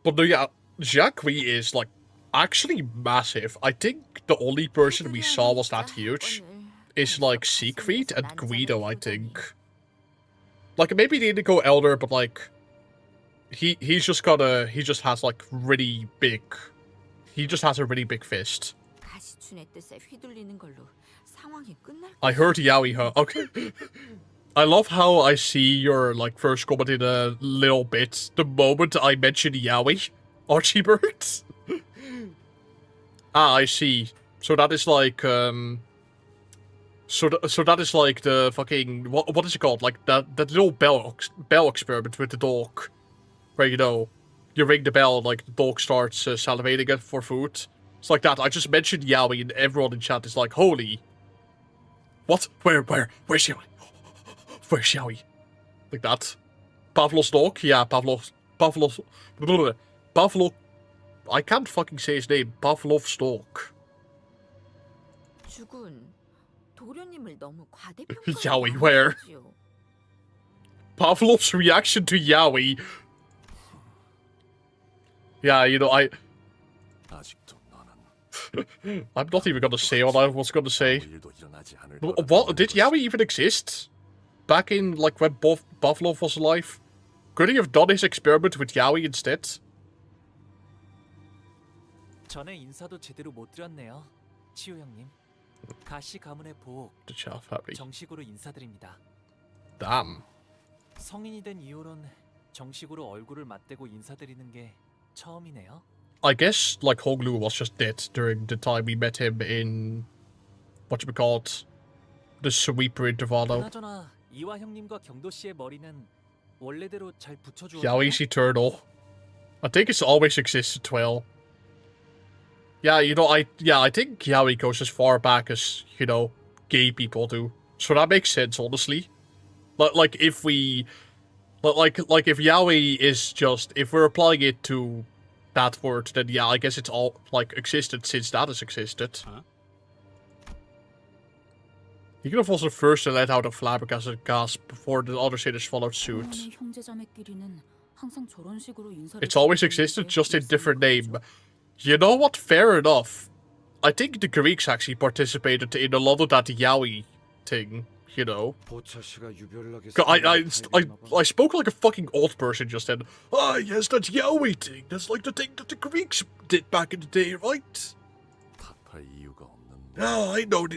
But no, yeah, Jiaqui is like actually massive. I think the only person we saw was that huge is like Siegfried and Guido, I think. Like maybe the Indigo Elder, but like he just has like really big. He just has a really big fist. I heard Yaoi, huh? Okay. I love how I see your like first comment in a little bit the moment I mention Yaoi, Archie Bird. Ah, I see. So that is like so that is like the fucking what is it called? Like that little bell experiment with the dog, where you know you ring the bell and like the dog starts salivating it for food. It's like that. I just mentioned Yaoi and everyone in chat is like, holy. What? Where's Yaoi? Where's Yaoi? Like that. Pavlov's dog? Yeah, Pavlov. I can't fucking say his name. Pavlov's dog. Yaoi, where? Pavlov's reaction to Yaoi. Yeah, you know, I'm not even gonna say what I was gonna say. What? Did Yaoi even exist? Back in, like, when Pavlov was alive? Could he have done his experiment with Yaoi instead? 전에 인사도 제대로 못 드렸네요, 치우 형님. 가시 가문의 보호, 정식으로 인사드립니다. Damn. 성인이 된 이후론 정식으로 얼굴을 맞대고 인사드리는 게 처음이네요. I guess, like, Honglu was just dead during the time we met him in... whatchamacallit? The Sweeper Intervalo. 그나저나 이와 형님과 경도 씨의 머리는 원래대로 잘 붙여주었나요? Yaoi's eternal. I think it's always existed well. Yeah, you know, I think Yaoi goes as far back as, you know, gay people do. So that makes sense, honestly. Like if we... Like if Yaoi is just... If we're applying it to that word, then yeah, I guess it's all, like, existed since that has existed. Huh? He could have also first let out a flabbergasted gasp before the other sailors followed suit. It's always existed, just in different name. You know what? Fair enough. I think the Greeks actually participated in a lot of that Yaoi thing. you know. I spoke like a fucking old person just then. Ah, yes, that's Yaoi thing. That's like the thing that the Greeks did back in the day, right? Ah, I know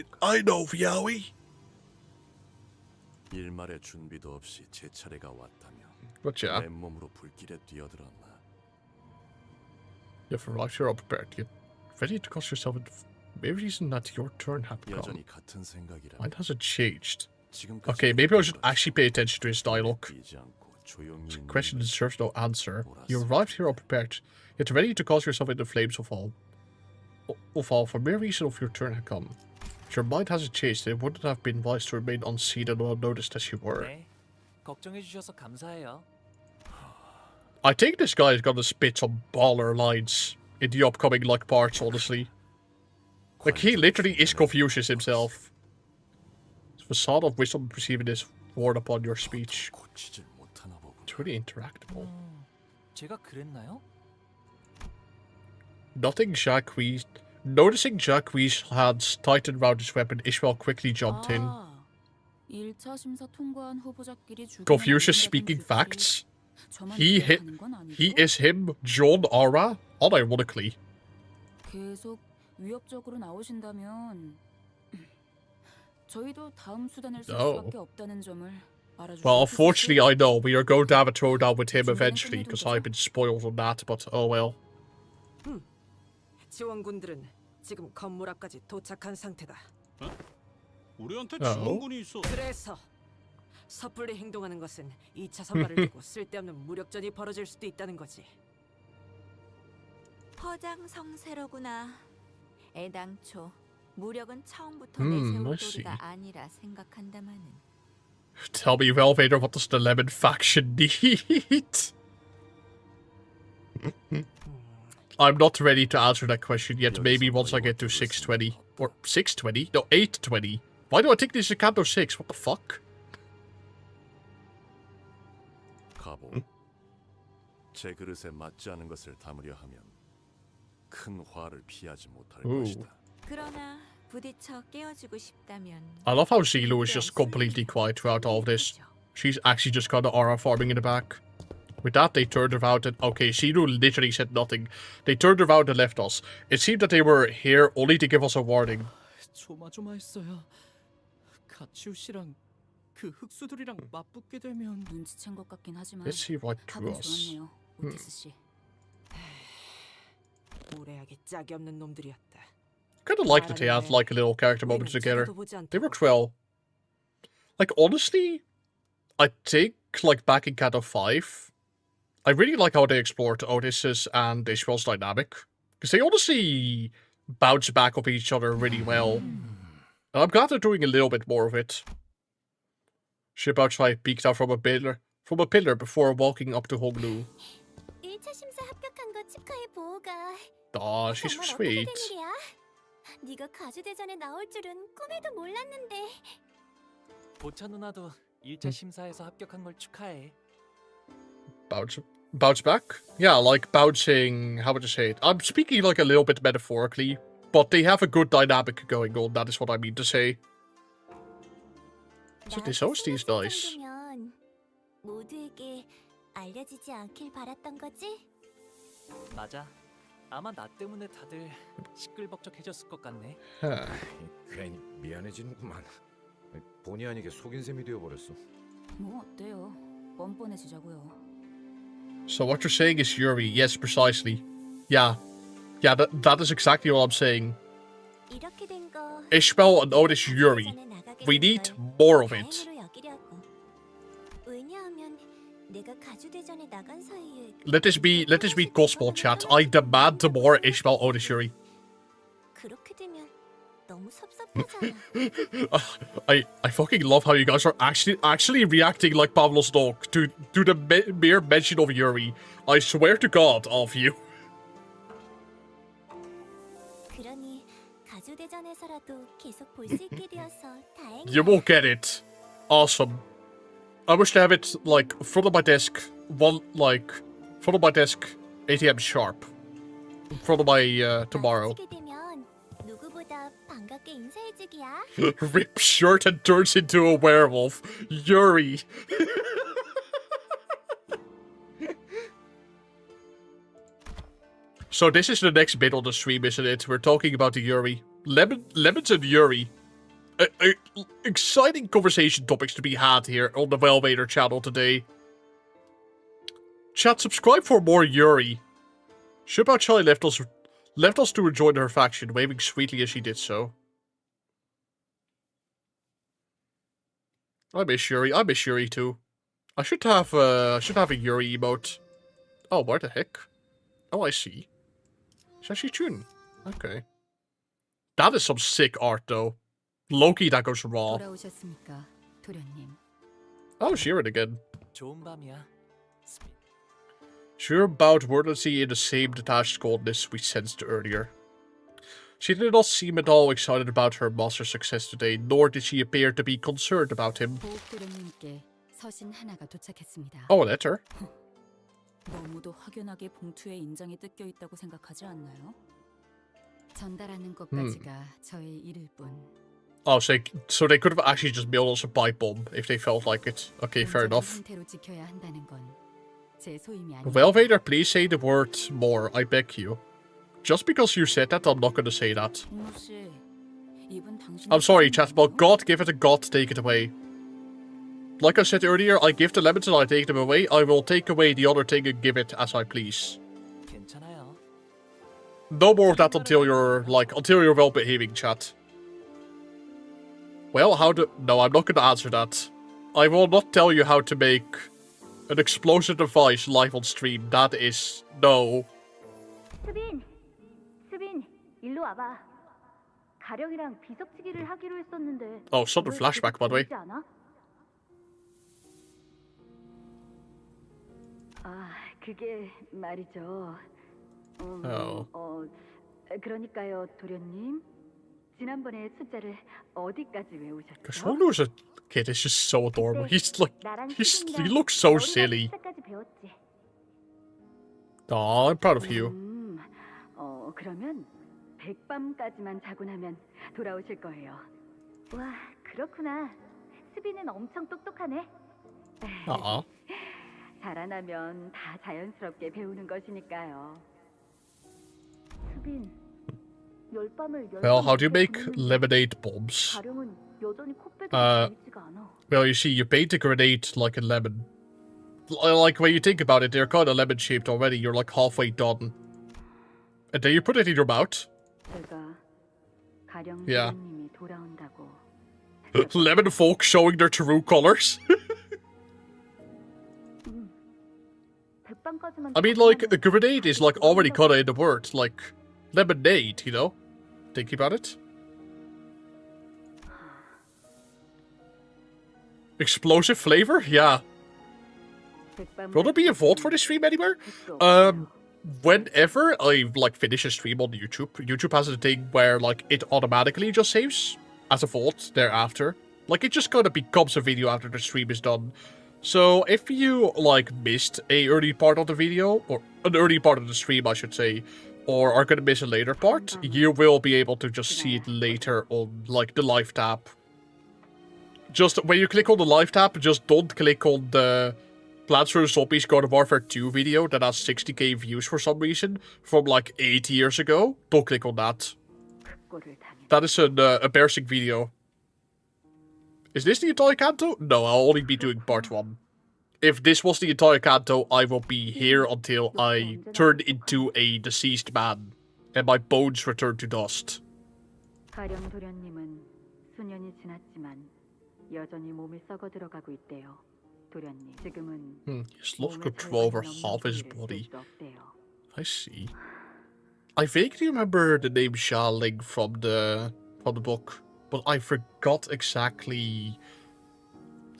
Yaoi. 일말의 준비도 없이 제 차례가 왔다며 Gotcha. 맨몸으로 불길에 뛰어들었나. You have arrived here all prepared. Get ready to cast yourself into maybe reason that your turn had come. 여전히 같은 생각이라. Mine hasn't changed. Okay, maybe I should actually pay attention to his dialogue. It's a question that deserves no answer. You arrived here all prepared. Yet ready to cast yourself into flames of all for mere reason of your turn had come. If your mind hasn't changed, it wouldn't have been wise to remain unseen and unnoticed as you were. 네, 걱정해 주셔서 감사해요. I think this guy is gonna spit some baller lines in the upcoming like parts, honestly. Like he literally is Confucius himself. Facade of wisdom perceiving this word upon your speech. It's really interactable. 제가 그랬나요? Noticing Jacques' hands tightened round his weapon, Ishmael quickly jumped in. 1차 심사 통과한 후보자끼리 Confucius speaking facts. He is him, John Ara, unironically. 계속 위협적으로 나오신다면 저희도 다음 수단을 쓸 수밖에 없다는 점을 알아주시고. Well, unfortunately, I know we are going to have a throwdown with him eventually because I've been spoiled on that. But oh well. 지원군들은 지금 건물 앞까지 도착한 상태다. 우리한테 지원군이 있어. 그래서 섣불리 행동하는 것은 2차 선발을 두고 쓸데없는 무력전이 벌어질 수도 있다는 거지. 허장성세로구나. 애당초 무력은 처음부터 내세울 도리가 아니라 생각한다마는. Tell me, Velvader, what does the Lemon faction need? I'm not ready to answer that question yet. Maybe once I get to 620. Or 620? No, 820. Why do I think this is a Canto 6? What the fuck? 가보. 제 그릇에 맞지 않은 것을 담으려 하면 큰 화를 피하지 못할 것이다. 그러나 부딪혀 깨워주고 싶다면. I love how Zilo is just completely quiet throughout all of this. She's actually just kind of aura farming in the back. With that, they turned around and... Okay, Zilo literally said nothing. They turned around and left us. It seemed that they were here only to give us a warning. 조마조마했어요. 가치우 씨랑 그 흑수들이랑 맞붙게 되면 눈치챈 것 같긴 하지만. Let's see right through us. 좋았네요, 오티스 씨. 무례하게 짝이 없는 놈들이었다. Kind of like that they had like a little character moment together. They worked well. Like honestly, I think like back in Canto 5, I really like how they explored Otis's and Ishmael's dynamic. Because they honestly bounce back off each other really well. And I'm glad they're doing a little bit more of it. Ship outside peeked out from a pillar before walking up to Honglu. 1차 심사 합격한 거 축하해 보호가. Aw, she's so sweet. 네가 가주대전에 나올 줄은 꿈에도 몰랐는데. 보차 누나도 1차 심사에서 합격한 걸 축하해. Bounce back? Yeah, like bouncing, how would you say it? I'm speaking like a little bit metaphorically, but they have a good dynamic going on, that is what I mean to say. So this host these guys. 모두에게 알려지지 않길 바랐던 거지? 맞아. 아마 나 때문에 다들 시끌벅적해졌을 것 같네. 괜히 미안해지는구만. 본의 아니게 속인 셈이 되어버렸어. 뭐 어때요? 뻔뻔해지자고요. So what you're saying is Yuri. Yes, precisely. Yeah, that is exactly what I'm saying. 이렇게 된 거. Ishmael and Otis Yuri. We need more of it. 왜냐하면 내가 가주대전에 나간 사이에. Let this be gospel chat. I demand more Ishmael Otis Yuri. 그렇게 되면 너무 섭섭하잖아. I fucking love how you guys are actually reacting like Pavlov's dog to the mere mention of Yuri. I swear to God, all of you. 그러니 가주대전에서라도 계속 볼 수 있게 되어서 다행이야. You will get it. Awesome. I wish to have it like front of my desk, front of my desk, 8 AM sharp. In front of my tomorrow. 반갑게 인사해주기야. Rips shirt and turns into a werewolf. Yuri. So this is the next bit on the stream, isn't it? We're talking about the Yuri. Lemons and Yuri. Exciting conversation topics to be had here on the Wellvader channel today. Chat, subscribe for more Yuri. Shubao Chai left us to rejoin her faction, waving sweetly as she did so. I miss Yuri. I miss Yuri too. I should have a Yuri emote. Oh, what the heck? Oh, I see. Shashitun. Okay. That is some sick art, though. Loki, that goes raw. 돌아오셨습니까, 도련님? Oh, Sheeran again. 좋은 밤이야. Sure about wordlessly in the same detached coldness we sensed earlier. She did not seem at all excited about her master's success today, nor did she appear to be concerned about him. 도련님께 서신 하나가 도착했습니다. Oh, a letter. 너무도 확연하게 봉투에 인장이 뜯겨 있다고 생각하지 않나요? 전달하는 것까지가 저의 일일 뿐. Oh, so they could have actually just mailed us a pipe bomb if they felt like it. Okay, fair enough. 상태로 지켜야 한다는 건 제 소임이 아닙니다. Wellvader, please say the word more, I beg you. Just because you said that, I'm not gonna say that. I'm sorry, chat, but God give it a God, take it away. Like I said earlier, I give the lemons and I take them away. I will take away the other thing and give it as I please. 괜찮아요. No more of that until you're well behaving, chat. Well, no, I'm not gonna answer that. I will not tell you how to make an explosive device live on stream. That is no. 수빈, 일로 와봐. 가령이랑 비석치기를 하기로 했었는데. Oh, sudden flashback, by the way. 아, 그게 말이죠. 그러니까요, 도련님. 지난번에 숫자를 어디까지 외우셨죠? Because Honglu's a kid is just so adorable. He looks so silly. Aw, I'm proud of you. 그러면 백밤까지만 자고 나면 돌아오실 거예요. 와, 그렇구나. 수빈은 엄청 똑똑하네. 자라나면 다 자연스럽게 배우는 것이니까요. 수빈, Well, how do you make lemonade bombs? Well, you see, you paint a grenade like a lemon. Like, when you think about it, they're kind of lemon-shaped already. You're like halfway done. And then you put it in your mouth. Yeah. Lemon folk showing their true colors. I mean, like, a grenade is, like, already kind of in the word. Like, lemonade, you know? Thinking about it. Explosive flavor? Yeah. Will there be a vault for this stream anywhere? Whenever I, like, finish a stream on YouTube, YouTube has a thing where, like, it automatically just saves as a vault thereafter. Like, it just kind of becomes a video after the stream is done. So, if you, like, missed a early part of the video, or an early part of the stream, I should say, or are gonna miss a later part, you will be able to just see it later on, like, the live tab. Just, when you click on the live tab, just don't click on the Plants vs. Zombies Garden Warfare 2 video that has 60k views for some reason, from, like, 8 years ago. Don't click on that. That is an embarrassing video. Is this the entire Kanto? No, I'll only be doing part 1. If this was the entire Kanto, I will be here until I turn into a deceased man, and my bones return to dust. 가령 도련님은 수년이 지났지만 여전히 몸이 썩어 들어가고 있대요. 도련님, 지금은 He's lost control over half his body. I see. I vaguely remember the name Xia Ling from the book, but I forgot exactly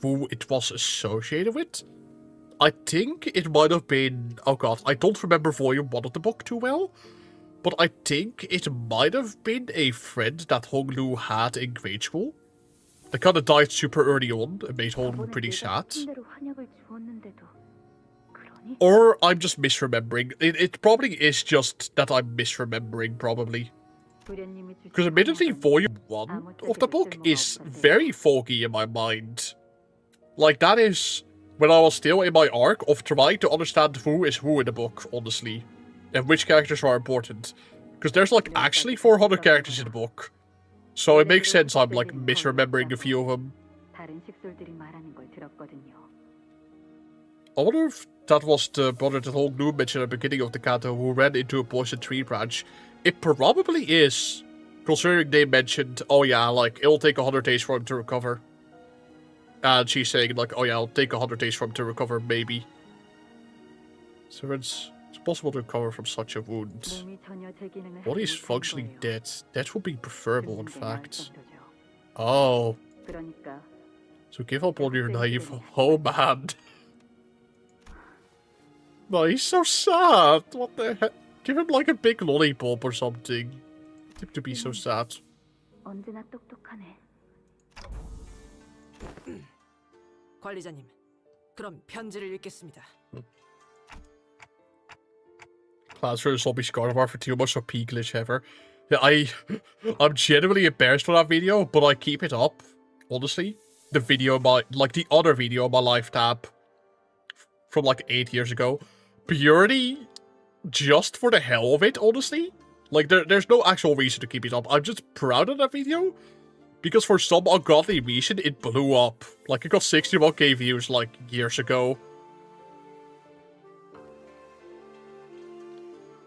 who it was associated with. I think it might have been... Oh god, I don't remember volume 1 of the book too well, but I think it might have been a friend that Honglu had in grade school. They kind of died super early on and made Honglu pretty sad. Or I'm just misremembering. It probably is just that I'm misremembering, probably. Because admittedly, Volume 1 of the book is very foggy in my mind. Like, that is when I was still in my arc of trying to understand who is who in the book, honestly. And which characters are important. Because there's, like, actually 400 characters in the book. So it makes sense I'm, like, misremembering a few of them. I wonder if that was the brother that Hulk Noon mentioned at the beginning of the Kanto who ran into a poison tree branch. It probably is. Considering they mentioned, oh yeah, like, it'll take 100 days for him to recover. And she's saying, like, oh yeah, it'll take 100 days for him to recover, maybe. So it's possible to recover from such a wound. Body is functionally dead. That would be preferable, in fact. Oh. So give up on your naive oh man. No, he's so sad. What the heck? Give him like a big lollipop or something. Him to be so sad. 관리자님, 그럼 편지를 읽겠습니다. Plans for the zombie Scarlet for too much of peak glitch ever. Yeah, I'm genuinely embarrassed for that video, but I keep it up. Honestly, the video like the other video on my live tab from like 8 years ago, purely just for the hell of it. Honestly, like there's no actual reason to keep it up. I'm just proud of that video because for some ungodly reason it blew up. Like it got 61k views like years ago.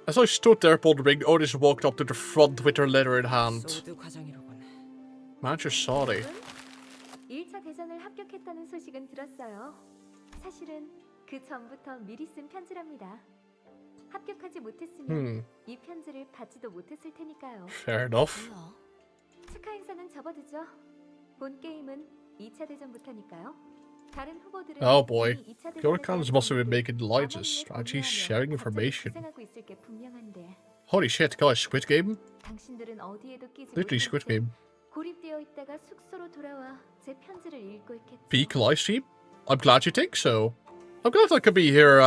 As I stood there upon the ring, Otis walked up to the front with her letter in hand. Manager sorry. 1차 대전을 합격했다는 소식은 들었어요. 사실은 그 전부터 미리 쓴 편지랍니다. 합격하지 못했으면 이 편지를 받지도 못했을 테니까요. Fair enough. 축하 행사는 접어두죠. 본 게임은 2차 대전부터니까요. 다른 후보들은 Oh boy. The other cannons must have been making alliances, strategies, sharing information. Holy shit, guys, Squid Game? Literally Squid Game. 고립되어 있다가 숙소로 돌아와 제 편지를 읽고 있겠죠. Peak live stream? I'm glad you think so. I'm glad I could be here,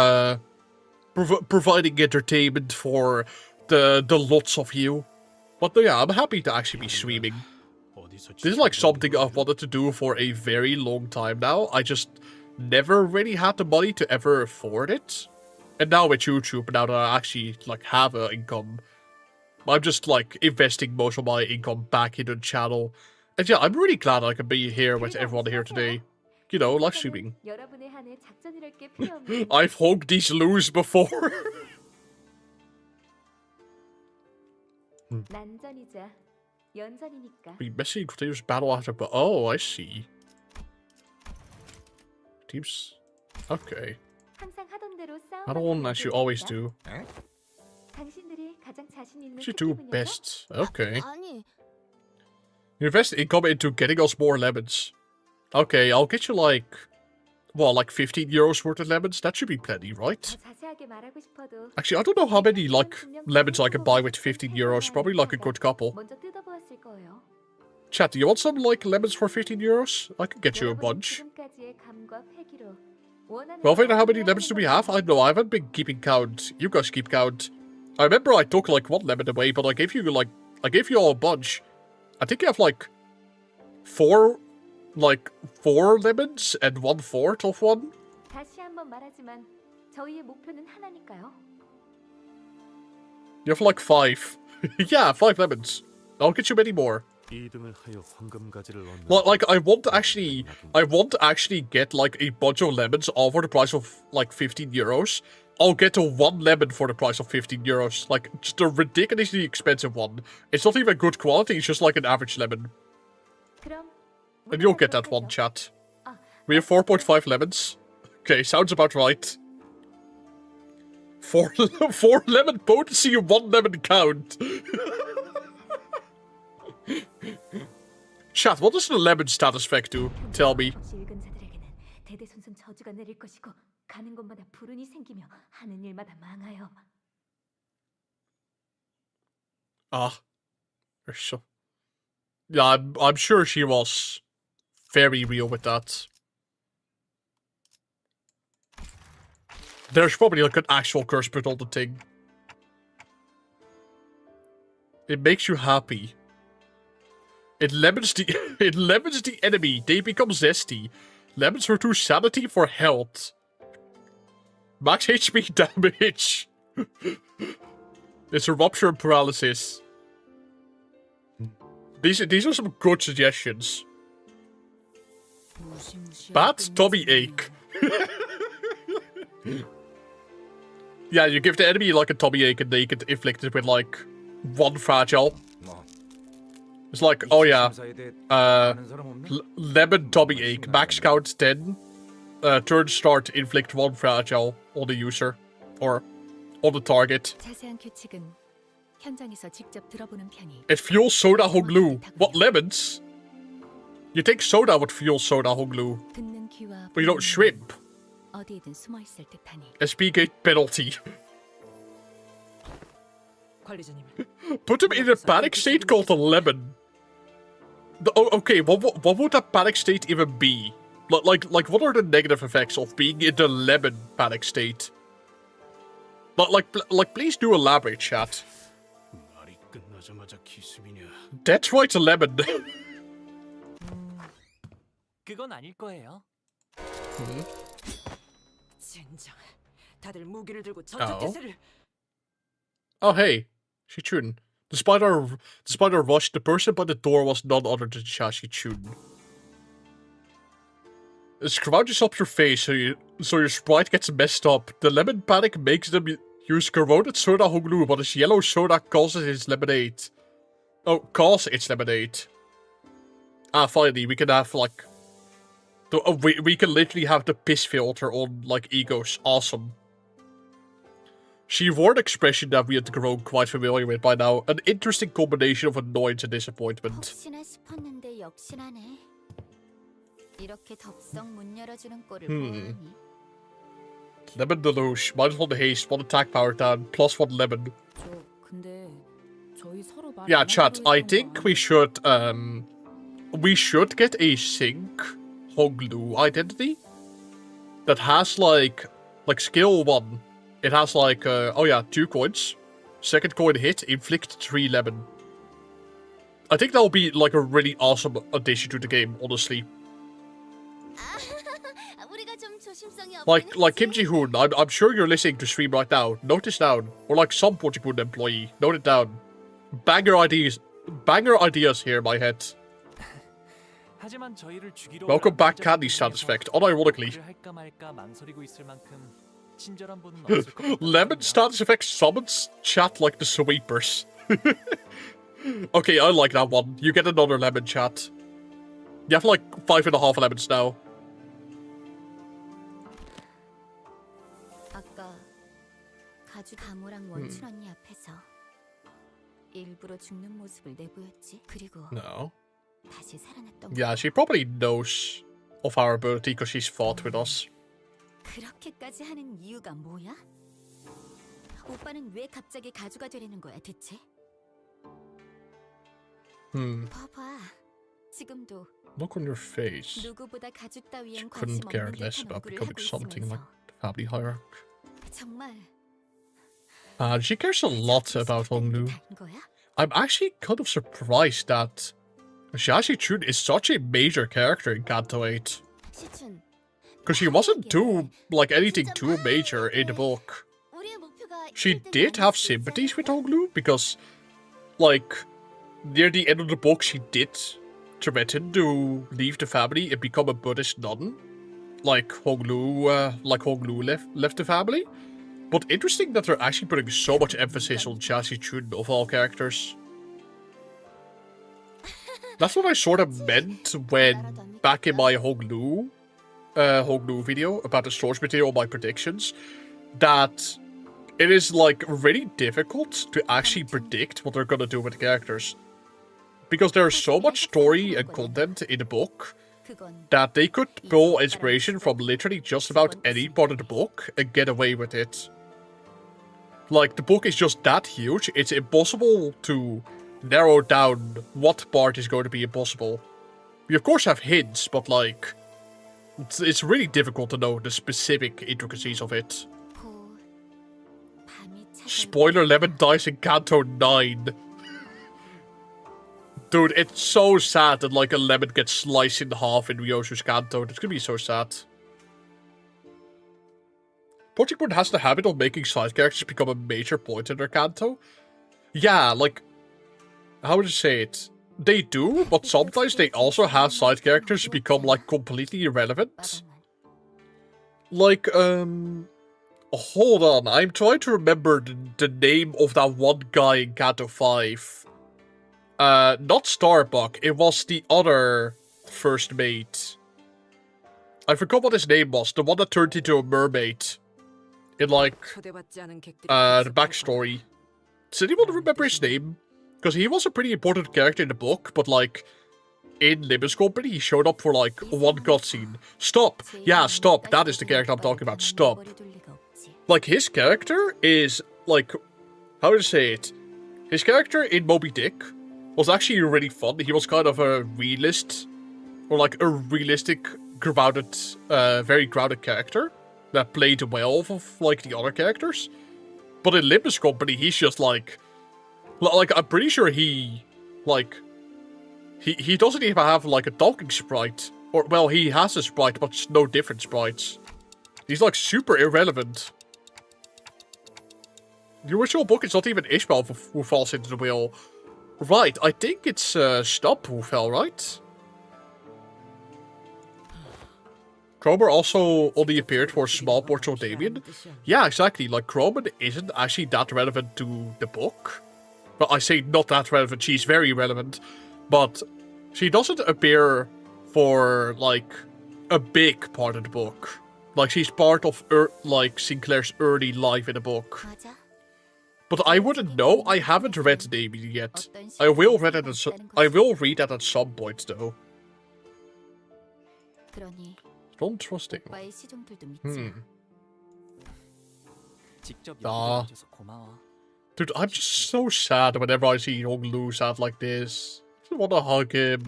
providing entertainment for the lots of you. But yeah, I'm happy to actually be streaming. This is like something I've wanted to do for a very long time now. I just never really had the money to ever afford it. And now with YouTube, now that I actually like have an income, I'm just like investing most of my income back into the channel. And yeah, I'm really glad I can be here with everyone here today. You know, live streaming. I've hogged these loos before. We messy continuous battle after, but oh, I see. Teams, okay. Battle one as you always do. You do best, okay. Invest income into getting us more lemons. Okay, I'll get you like, well, like 15 euros worth of lemons. That should be plenty, right? Actually, I don't know how many like lemons I can buy with 15 euros. Probably like a good couple. Chat, do you want some like lemons for 15 euros? I can get you a bunch. Well, Vader, how many lemons do we have? I don't know, I haven't been keeping count. You guys keep count. I remember I took like 1 lemon away, but I gave you all a bunch. I think you have like 4 lemons and 1/4 of one. You have like 5. Yeah, 5 lemons. I'll get you many more. Like I want to actually get like a bunch of lemons all for the price of like 15 euros. I'll get a 1 lemon for the price of 15 euros. Like just a ridiculously expensive one. It's not even good quality, it's just like an average lemon. And you'll get that one, chat. We have 4.5 lemons. Okay, sounds about right. 4 lemon potency and 1 lemon count. Chat, what does the lemon status effect do? Tell me. Ah. So. Yeah, I'm sure she was very real with that. There's probably like an actual curse put on the thing. It makes you happy. It lemons the it lemons the enemy. They become zesty. Lemons reduce sanity for health. Max HP damage. It's a rupture and paralysis. These are some good suggestions. Bad tummy ache. Yeah, you give the enemy like a tummy ache and they get inflicted with like 1 fragile. It's like, oh yeah, lemon tummy ache, max count 10, turn start, inflict 1 fragile on the user, or on the target. It fuels Soda Honglu. What, lemons? You think soda would fuel Soda Honglu, but you don't shrimp. SP gate penalty. Put him in a panic state called a lemon. Okay, what would that panic state even be? Like, what are the negative effects of being in the lemon panic state? Like, please do elaborate, chat. That's right, a lemon. 그건 아닐 거예요. 젠장, 다들 무기를 들고 전투 태세를. Oh hey, Shichun. The spider rushed. The person by the door was none other than Shichun. Scrouches up your face so your sprite gets messed up. The lemon panic makes them use corroded soda Honglu, but his yellow soda causes its lemonade. Oh, cause its lemonade. Ah, finally, we can have like... we can literally have the piss filter on like egos. Awesome. She wore an expression that we had grown quite familiar with by now. An interesting combination of annoyance and disappointment. Lemon deluge. -1 haste, 1 attack power down, +1 lemon. Yeah, chat, I think we should get a sync Honglu identity that has like skill 1. It has like, oh yeah, 2 coins. Second coin hit, inflict 3 lemon. I think that'll be like a really awesome addition to the game, honestly. Like Kim Ji-hoon, I'm sure you're listening to stream right now. Note this down. Or like some Portugal employee. Note it down. Banger ideas here in my head. Welcome back, Candy Status Effect, unironically. Lemon Status Effect summons chat like the sweepers. Okay, I like that one. You get another lemon, chat. You have like 5.5 lemons now. No. Yeah, she probably knows of our ability because she's fought with us. 그렇게까지 하는 이유가 뭐야? 오빠는 왜 갑자기 가주가 되려는 거야, 대체? 봐봐. 지금도 Look on your face. 누구보다 가죽 따위엔 She 관심 couldn't care 없는 less 듯한 about 얼굴을 becoming 하고 something like 있으면서 the family hierarch. 정말 She cares a lot about Honglu. I'm actually kind of surprised that Shichun is such a major character in Kanto 8. Because she wasn't anything too major in the book. She did have sympathies with Honglu because, like, near the end of the book she did threaten to leave the family and become a Buddhist nun. Like Honglu left the family. But interesting that they're actually putting so much emphasis on Shichun of all characters. That's what I sort of meant when, back in my Honglu video about the source material, my predictions, that it is like really difficult to actually predict what they're gonna do with the characters. Because there's so much story and content in the book that they could pull inspiration from literally just about any part of the book and get away with it. Like, the book is just that huge, it's impossible to narrow down what part is going to be impossible. We of course have hints, but like, it's really difficult to know the specific intricacies of it. Spoiler, Lemon dies in Canto 9. Dude, it's so sad that like a lemon gets sliced in half in Ryosu's Canto. It's gonna be so sad. Project Moon has the habit of making side characters become a major point in their Canto. Yeah, like, how would you say it? They do, but sometimes they also have side characters become like completely irrelevant. Like, hold on, I'm trying to remember the name of that one guy in Canto 5. Not Starbuck, it was the other first mate. I forgot what his name was, the one that turned into a mermaid. In like, the backstory. Does anyone remember his name? Because he was a pretty important character in the book, but like, in Limbus Company, he showed up for like one cutscene. Stop! Yeah, stop, that is the character I'm talking about, stop. Like, his character is, like, how do you say it? His character in Moby Dick was actually really fun. He was kind of a realist, or like a realistic, grounded, very grounded character that played well off of like the other characters. But in Limbus Company, he's just like I'm pretty sure he doesn't even have like a talking sprite, or well, he has a sprite, but it's no different sprites. He's like super irrelevant. The original book is not even Ishmael who falls into the wheel. Right, I think it's Stub who fell, right? Cromer also only appeared for a small portion of Damien. Yeah, exactly, like Cromer isn't actually that relevant to the book. Well, I say not that relevant, she's very relevant. But she doesn't appear for, like, a big part of the book. Like, she's part of, like, Sinclair's early life in the book. But I wouldn't know. I haven't read Damien yet. I will read it. I will read that at some point, though. Don't trust him. Dude, I'm just so sad whenever I see Young Lu sad like this. I just want to hug him.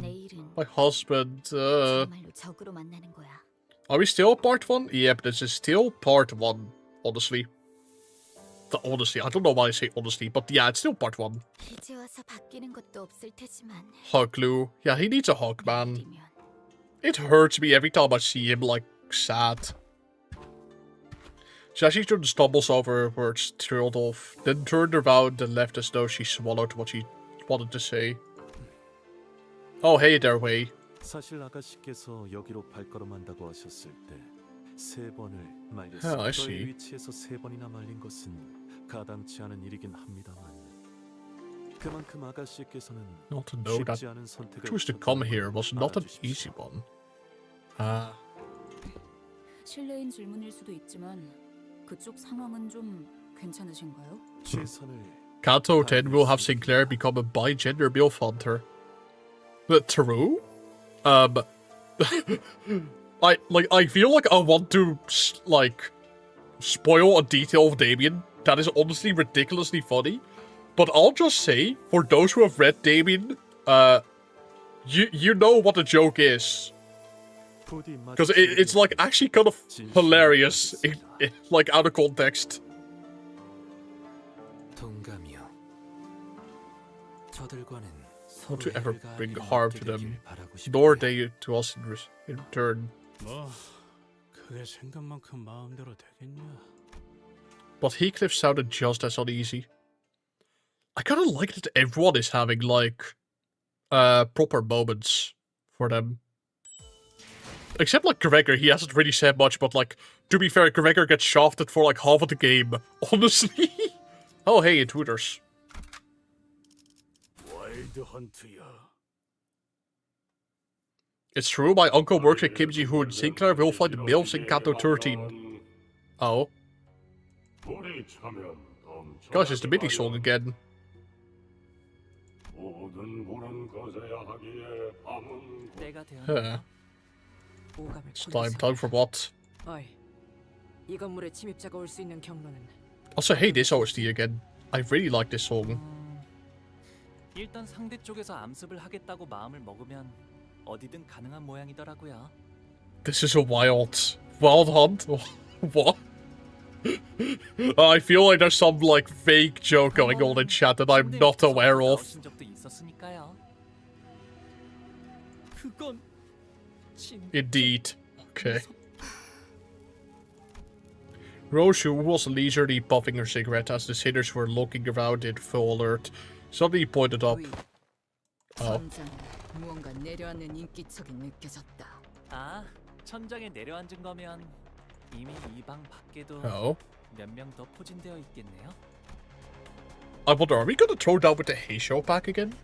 My husband. Are we still part 1? Yep, this is still part 1, honestly. Honestly, I don't know why I say honestly, but yeah, it's still part 1. Hug Lu. Yeah, he needs a hug, man. It hurts me every time I see him, like, sad. She actually turned stumbles over words, trailed off, then turned around and left as though she swallowed what she wanted to say. Oh, hey there, Wei. 사실 아가씨께서 여기로 발걸음한다고 하셨을 때 세 번을 Oh, I 말렸을 see. 저의 위치에서 세 번이나 말린 것은 가당치 않은 일이긴 합니다만 그만큼 아가씨께서는 Not to know that 쉽지 않은 선택을 choose to come here was not an easy one. 실례인 질문일 수도 있지만 그쪽 상황은 좀 괜찮으신가요? 최선을 Kanto 10 will have Sinclair become a bi-gender MILF hunter. True? I feel like I want to, like, spoil a detail of Damien that is honestly ridiculously funny. But I'll just say, for those who have read Damien, you know what the joke is. Because it's, like, actually kind of hilarious, like, out of context. Not to ever bring harm to them, nor they to us in return. But Heathcliff sounded just as uneasy. I kinda like that everyone is having, like, proper moments for them. Except, like, Gregor, he hasn't really said much, but, like, to be fair, Gregor gets shafted for, like, half of the game, honestly. Oh, hey, intruders. It's true, my uncle works at Kim Ji-hoon. Sinclair will find the MILFs in Kanto 13. Oh. Gosh, it's the MIDI song again. Huh. It's time for what? Also, hey, this OST again. I really like this song. 일단 상대 쪽에서 암습을 하겠다고 마음을 먹으면 어디든 가능한 모양이더라고요. This is a wild hunt? What? I feel like there's some, like, fake joke going on in chat that I'm not aware of. Indeed. Okay. Roshu was leisurely puffing her cigarette as the sinners were looking around in full alert. Suddenly pointed up. Oh. 무언가 내려앉는 인기척이 느껴졌다. 아, 천장에 내려앉은 거면 이미 이 방 밖에도 몇 명 더 포진되어 있겠네요. I wonder, are we gonna throw down with the Heisho pack again?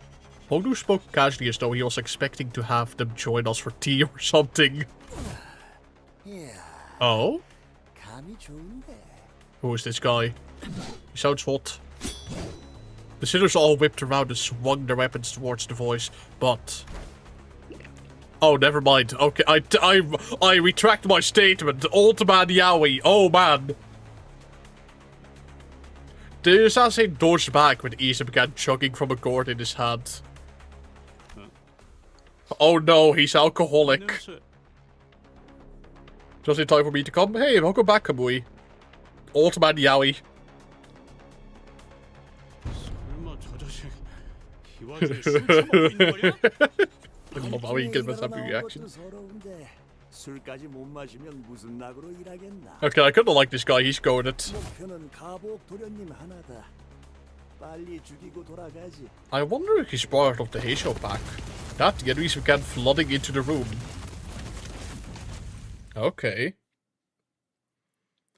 Hongnu spoke casually as though he was expecting to have them join us for tea or something. Oh? Who is this guy? He sounds hot. The sinners all whipped around and swung their weapons towards the voice, but... Oh, never mind. Okay, I retract my statement. Old man Yowie. Oh, man. The assassin dodged back when Isa began chugging from a gourd in his hand. Oh no, he's alcoholic. Just in time for me to come. Hey, welcome back, Kamui. Old man Yowie. I love how he gives us every reaction. Okay, I kinda like this guy, he's going it. I wonder if he's part of the Heisho pack. That the enemies began flooding into the room. Okay.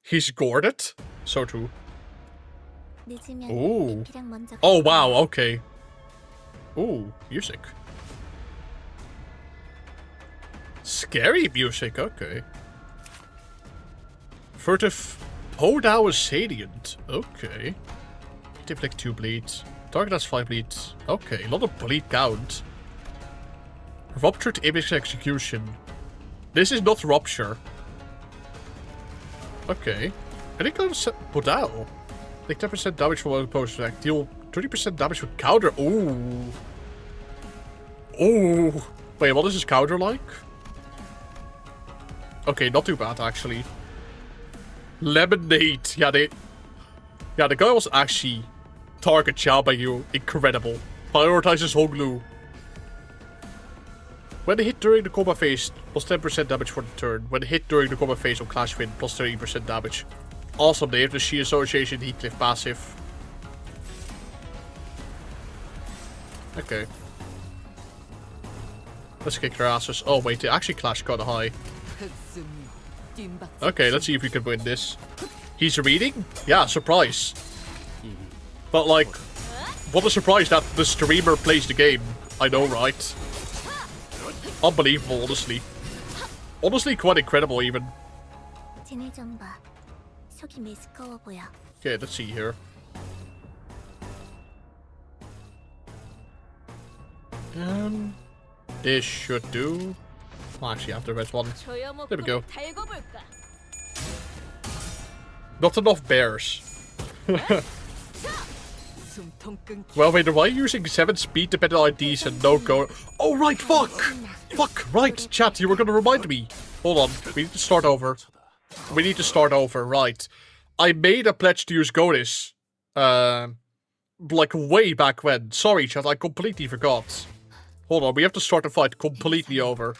He's gourded? So true. Ooh. Oh wow, okay. Ooh, music. Scary music, okay. Furtive Podao is salient. Okay. Deflect 2 bleeds. Target has 5 bleeds. Okay, a lot of bleed count. Ruptured image execution. This is not rupture. Okay. Any kind of Podao. Take 10% damage from one opposed attack. Deal 30% damage with counter. Ooh. Ooh. Wait, what is his counter like? Okay, not too bad actually. Lemonade. Yeah, the guy was actually target chow by you. Incredible. Prioritizes Honglu. When hit during the combat phase, plus 10% damage for the turn. When hit during the combat phase on Clash Wind, plus 30% damage. Awesome, they have the She Association Heatcliff passive. Okay. Let's kick their asses. Oh wait, they actually clash kinda high. Okay, let's see if we can win this. He's reading? Yeah, surprise. But like, what a surprise that the streamer plays the game. I know, right? Unbelievable, honestly. Honestly, quite incredible even. Okay, let's see here. This should do. Well, actually, I have the red one. There we go. Not enough bears. Well, wait, why are you using 7 speed dependent IDs and no go? Oh, right, fuck! Fuck, right, chat, you were gonna remind me. Hold on, we need to start over. We need to start over, right. I made a pledge to use Godis. Like, way back when. Sorry, chat, I completely forgot. Hold on, we have to start the fight completely over.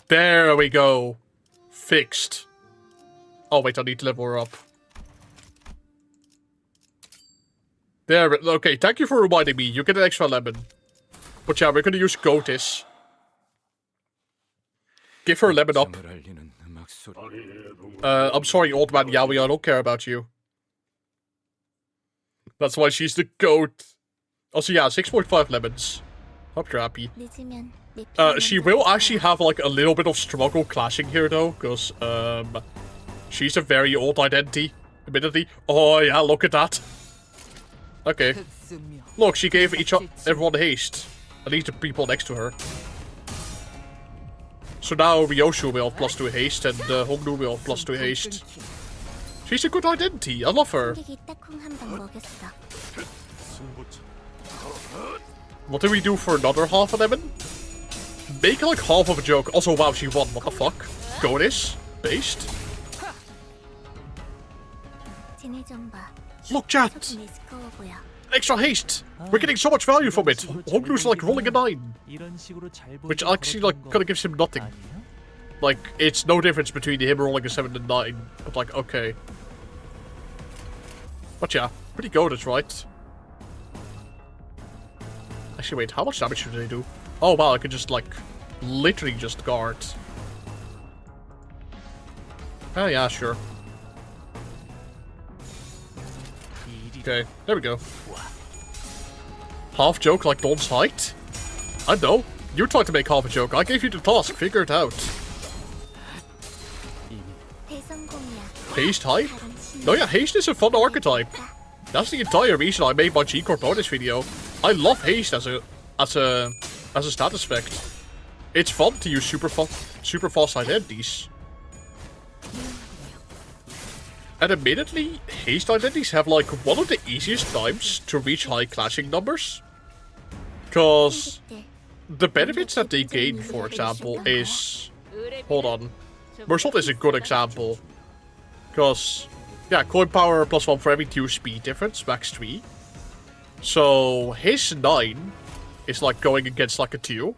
There we go. Fixed. Oh, wait, I need to level her up. There, okay, thank you for reminding me. You get an extra lemon. But yeah, we're gonna use Gotis. Give her a lemon up. I'm sorry, old man Yowie, I don't care about you. That's why she's the goat. Also, yeah, 6.5 lemons. Hope you're happy. She will actually have, like, a little bit of struggle clashing here, though, because, she's a very old identity, admittedly. Oh, yeah, look at that. Okay. Look, she gave everyone haste. At least the people next to her. So now Ryoshu will have +2 haste, and Hongnu will have +2 haste. She's a good identity, I love her. What do we do for another half a lemon? Make like half of a joke. Also, wow, she won. What the fuck? Go this? Based? Look, chat! extra haste. We're getting so much value from it. Honglu's like rolling a 9. Which actually like kind of gives him nothing. Like, it's no difference between him rolling a 7 and 9. But like, okay. But yeah, pretty goated, right? Actually, wait, how much damage should they do? Oh wow, I can just like, literally just guard. Oh yeah, sure. Okay, there we go. Half joke like Don's height? I know. You tried to make half a joke. I gave you the task. Figure it out. Haste hype? No, yeah, haste is a fun archetype. That's the entire reason I made my G-Core bonus video. I love haste as a status effect. It's fun to use super fast identities. And admittedly, haste identities have like one of the easiest times to reach high clashing numbers. Because the benefits that they gain, for example, is... Hold on. Mersault is a good example. Because, yeah, coin power +1 for every 2 speed difference, max 3. So, his 9 is like going against like a 2.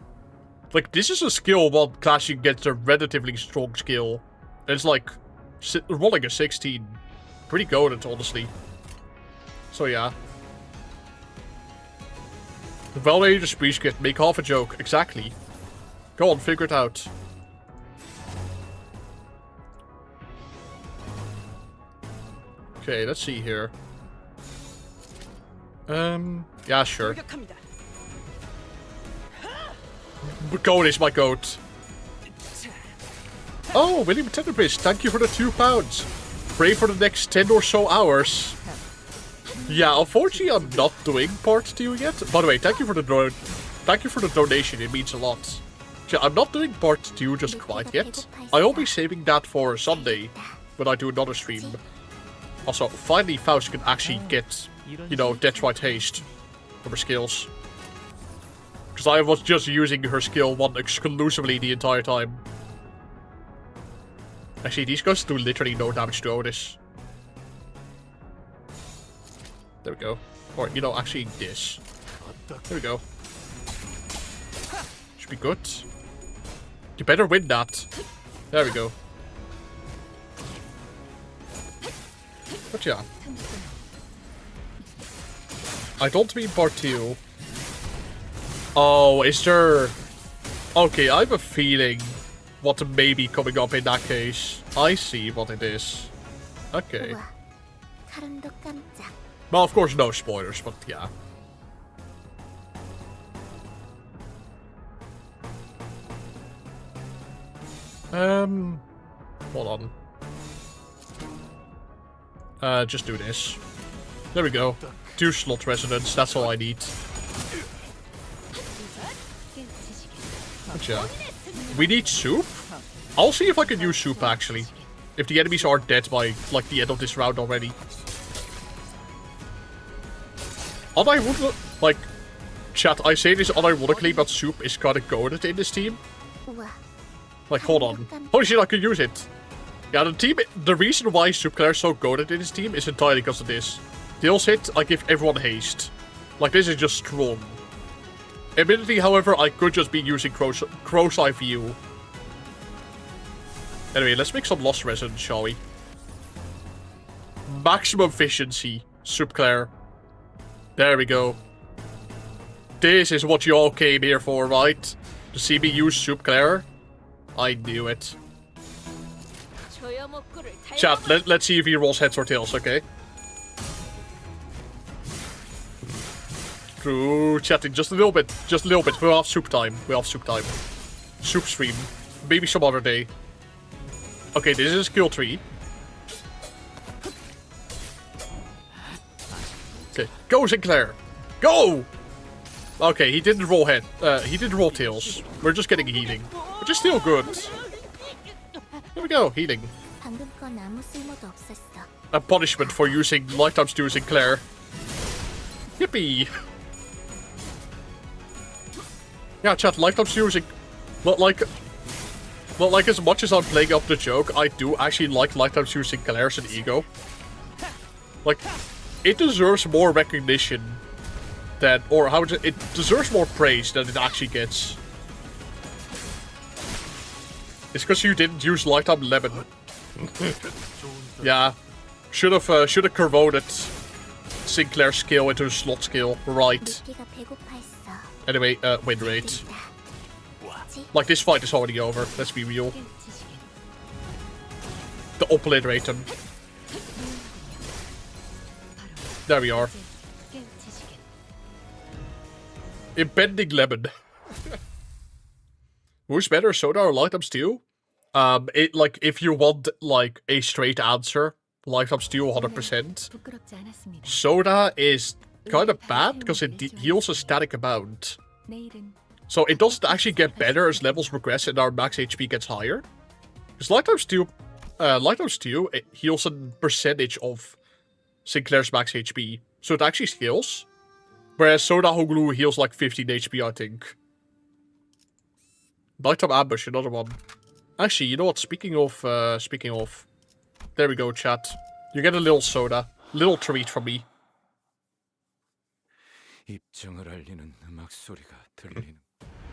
Like, this is a skill while clashing against a relatively strong skill. And it's like, rolling a 16. Pretty goated, honestly. So, yeah. Well, maybe just Beachkit, make half a joke. Exactly. Go on, figure it out. Okay, let's see here. Yeah, sure. Goat is my goat. Oh, William Tenderbridge, thank you for the £2. Pray for the next 10 or so hours. Yeah, unfortunately, I'm not doing part 2 yet. By the way, thank you for the donation. It means a lot. Yeah, I'm not doing part 2 just quite yet. I'll be saving that for Sunday when I do another stream. Also, finally, Faust can actually get, you know, Death Right Haste from her skills. Because I was just using her skill 1 exclusively the entire time. Actually, these guys do literally no damage to Otis. There we go. Or, you know, actually this. There we go. Should be good. You better win that. There we go. But yeah. I don't mean part 2. Oh, is there... Okay, I have a feeling what may be coming up in that case. I see what it is. Okay. Well, of course, no spoilers, but yeah. Hold on. Just do this. There we go. 2 slot resonance, that's all I need. But yeah. We need soup? I'll see if I can use soup, actually. If the enemies are dead by, like, the end of this round already. Like, chat, I say this unironically, but soup is kinda goated in this team. Like, hold on. Holy shit, I can use it. Yeah, the reason why Soup Claire is so goated in this team is entirely because of this. Deals hit, I give everyone haste. Like, this is just strong. Admittedly, however, I could just be using Crow's Eye View. Anyway, let's make some Lost Resonance, shall we? Maximum efficiency, Soup Claire. There we go. This is what you all came here for, right? To see me use Soup Claire? I knew it. Chat, let's see if he rolls heads or tails, okay? True, chatting just a little bit. Just a little bit. We'll have soup time. We'll have soup time. Soup stream. Maybe some other day. Okay, this is skill 3. Okay, go Sinclair! Go! Okay, he didn't roll head. He didn't roll tails. We're just getting healing. Which is still good. There we go, healing. A punishment for using Lifetime Stew Sinclair. Yippee! Yeah, chat, Lifetime Stew Well, like, as much as I'm playing up the joke, I do actually like Lifetime Stew Sinclair as an ego. Like, it deserves more recognition that, or how it deserves more praise than it actually gets. It's because you didn't use Lifetime Lemon. Yeah. Should have corroded Sinclair's skill into a slot skill. Right. Anyway, win rate. Like, this fight is already over, let's be real. The obliterate them. There we are. Impending Lemon. Who's better, Soda or Light Up Steel? Like, if you want, like, a straight answer, Light Up Steel 100%. Soda is kind of bad, because it heals a static amount. So it doesn't actually get better as levels progress and our max HP gets higher. Because Light Up Steel, it heals a percentage of Sinclair's max HP. So it actually scales. Whereas Soda Hoglu heals like 15 HP, I think. Nighttime Ambush, another one. Actually, you know what? Speaking of, there we go, chat. You get a little soda. Little treat from me.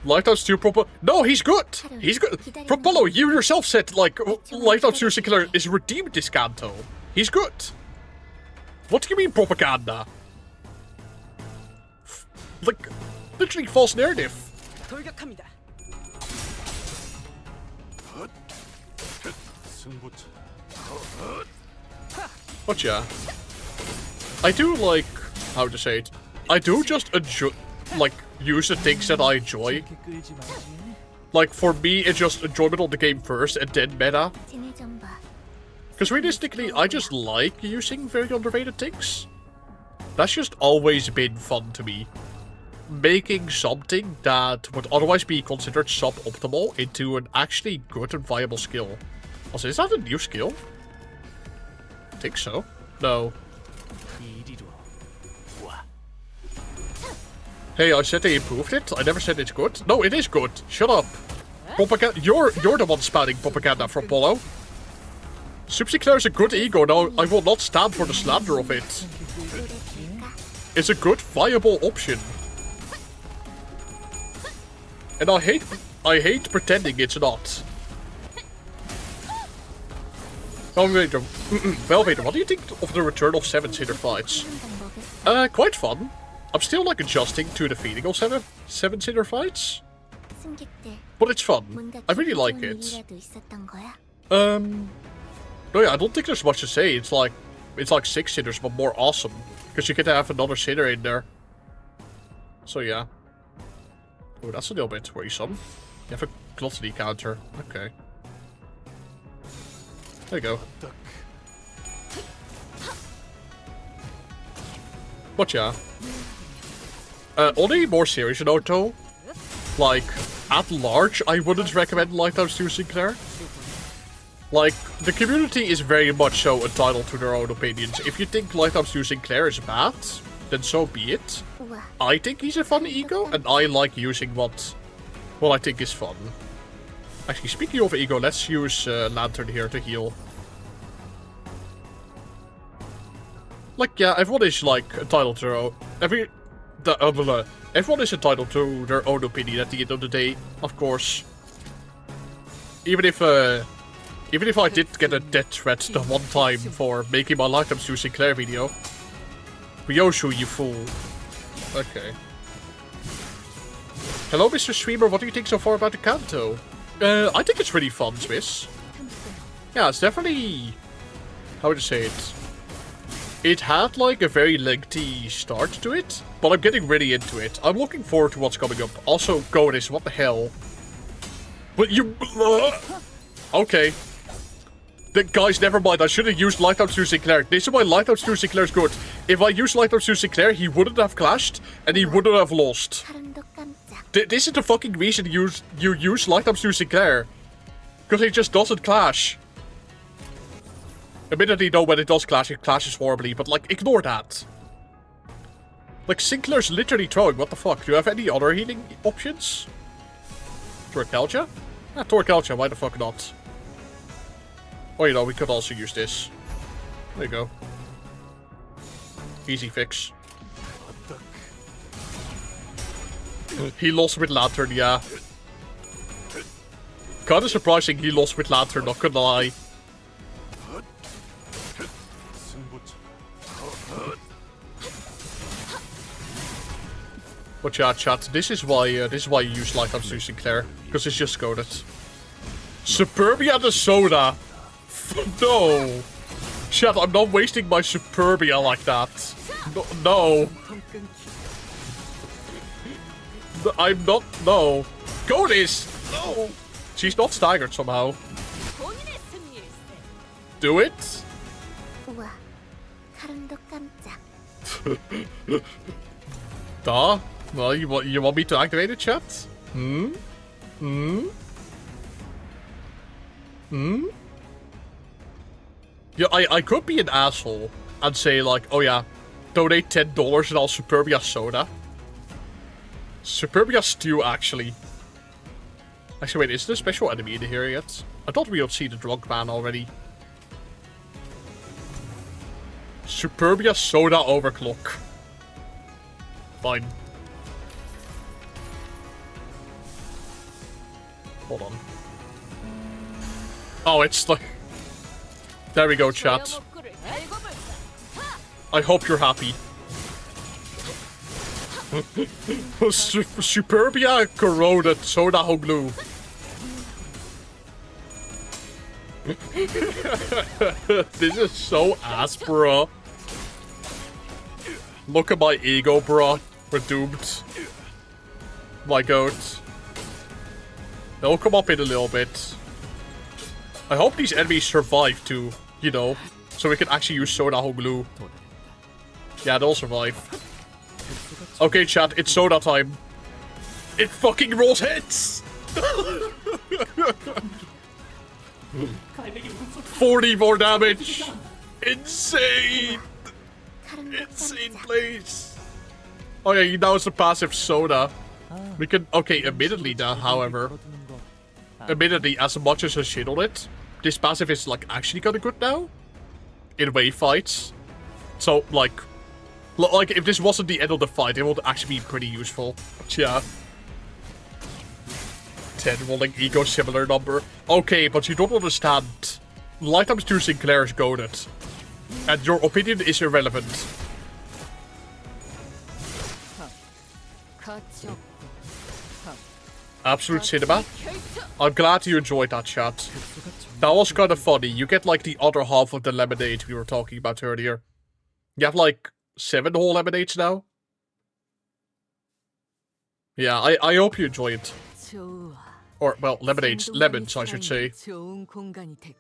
Lightout Steel Proper. No, he's good! He's good! Propolo, you yourself said, like, Lightout Steel Sinclair is redeemed this Kanto. He's good. What do you mean propaganda? Like, literally false narrative. But yeah. I do like, how to say it, I do just enjoy, like, use the things that I enjoy. Like, for me, it's just enjoyment of the game first, and then meta. Because realistically, I just like using very underrated things. That's just always been fun to me. Making something that would otherwise be considered suboptimal into an actually good and viable skill. Also, is that a new skill? I think so. No. Hey, I said they improved it. I never said it's good. No, it is good. Shut up. Propaganda. You're the one spouting propaganda from Polo. Sinclair is a good ego. Now, I will not stand for the slander of it. It's a good, viable option. And I hate pretending it's not. Velvator, what do you think of the return of 7-sitter fights? Quite fun. I'm still like adjusting to the feeling of 7-sitter fights. But it's fun. I really like it. No, yeah, I don't think there's much to say. It's like 6-sitters, but more awesome. Because you get to have another sitter in there. So yeah. Oh, that's a little bit worrisome. You have a gluttony counter. Okay. There you go. But yeah. On a more serious note though, like, at large, I wouldn't recommend Lifetime Steel Sinclair. Like, the community is very much so entitled to their own opinions. If you think Lifetime Steel Sinclair is bad, then so be it. I think he's a fun ego, and I like using what I think is fun. Actually, speaking of ego, let's use Lantern here to heal. Like, yeah, everyone is, like, entitled to their own... everyone is entitled to their own opinion at the end of the day, of course. Even if I did get a death threat the one time for making my Lifetime Steel Sinclair video. Ryoshu, you fool. Okay. Hello, Mr. Streamer, what do you think so far about the Kanto? I think it's really fun, Swiss. Yeah, it's definitely... How would you say it? It had, like, a very lengthy start to it, but I'm getting really into it. I'm looking forward to what's coming up. Also, Gonis, what the hell? But you... Okay. Guys, never mind. I should have used Lifetime Steel Sinclair. This is why Lifetime Steel Sinclair is good. If I used Lifetime Steel Sinclair, he wouldn't have clashed, and he wouldn't have lost. This is the fucking reason you use Lifetime Steel Sinclair. Because it just doesn't clash. Admittedly, no, when it does clash, it clashes horribly, but, like, ignore that. Like, Sinclair's literally throwing, what the fuck? Do you have any other healing options? Torcalgia? Yeah, Torcalgia, why the fuck not? Oh, you know, we could also use this. There you go. Easy fix. He lost with Lantern, yeah. Kinda surprising he lost with Lantern, not gonna lie. But yeah, chat, this is why you use Lifetime's to Sinclair. Because it's just coded. Superbia the soda! No! Chat, I'm not wasting my Superbia like that. No. I'm not. No. Go this! No! She's not staggered somehow. Do it? Duh. Well, you want me to activate it, chat? Hmm? Yeah, I could be an asshole and say like, oh yeah, donate $10 and I'll Superbia soda. Superbia stew, actually. Actually, wait, is there a special enemy in here yet? I thought we would see the drunk man already. Superbia soda overclock. Fine. Hold on. Oh, it's like... There we go, chat. I hope you're happy. Superbia corroded soda hoglu. This is so ass, bro. Look at my ego, bro. We're doomed. My goat. They'll come up in a little bit. I hope these enemies survive too, you know, so we can actually use soda hoglu. Yeah, they'll survive. Okay, chat, it's soda time. It fucking rolls hits! 40 more damage! Insane! Insane place! Oh yeah, now it's a passive soda. We can, okay, admittedly now, however. Admittedly, as much as I shit on it, this passive is like actually kinda good now. In wave fights. So, like if this wasn't the end of the fight, it would actually be pretty useful. But yeah. 10 rolling ego similar number. Okay, but you don't understand. Lifetime's 2 Sinclair is goaded. And your opinion is irrelevant. Absolute cinema. I'm glad you enjoyed that, chat. That was kind of funny. You get like the other half of the lemonade we were talking about earlier. You have like 7 whole lemonades now. Yeah, I hope you enjoy it. Or, well, lemons, I should say.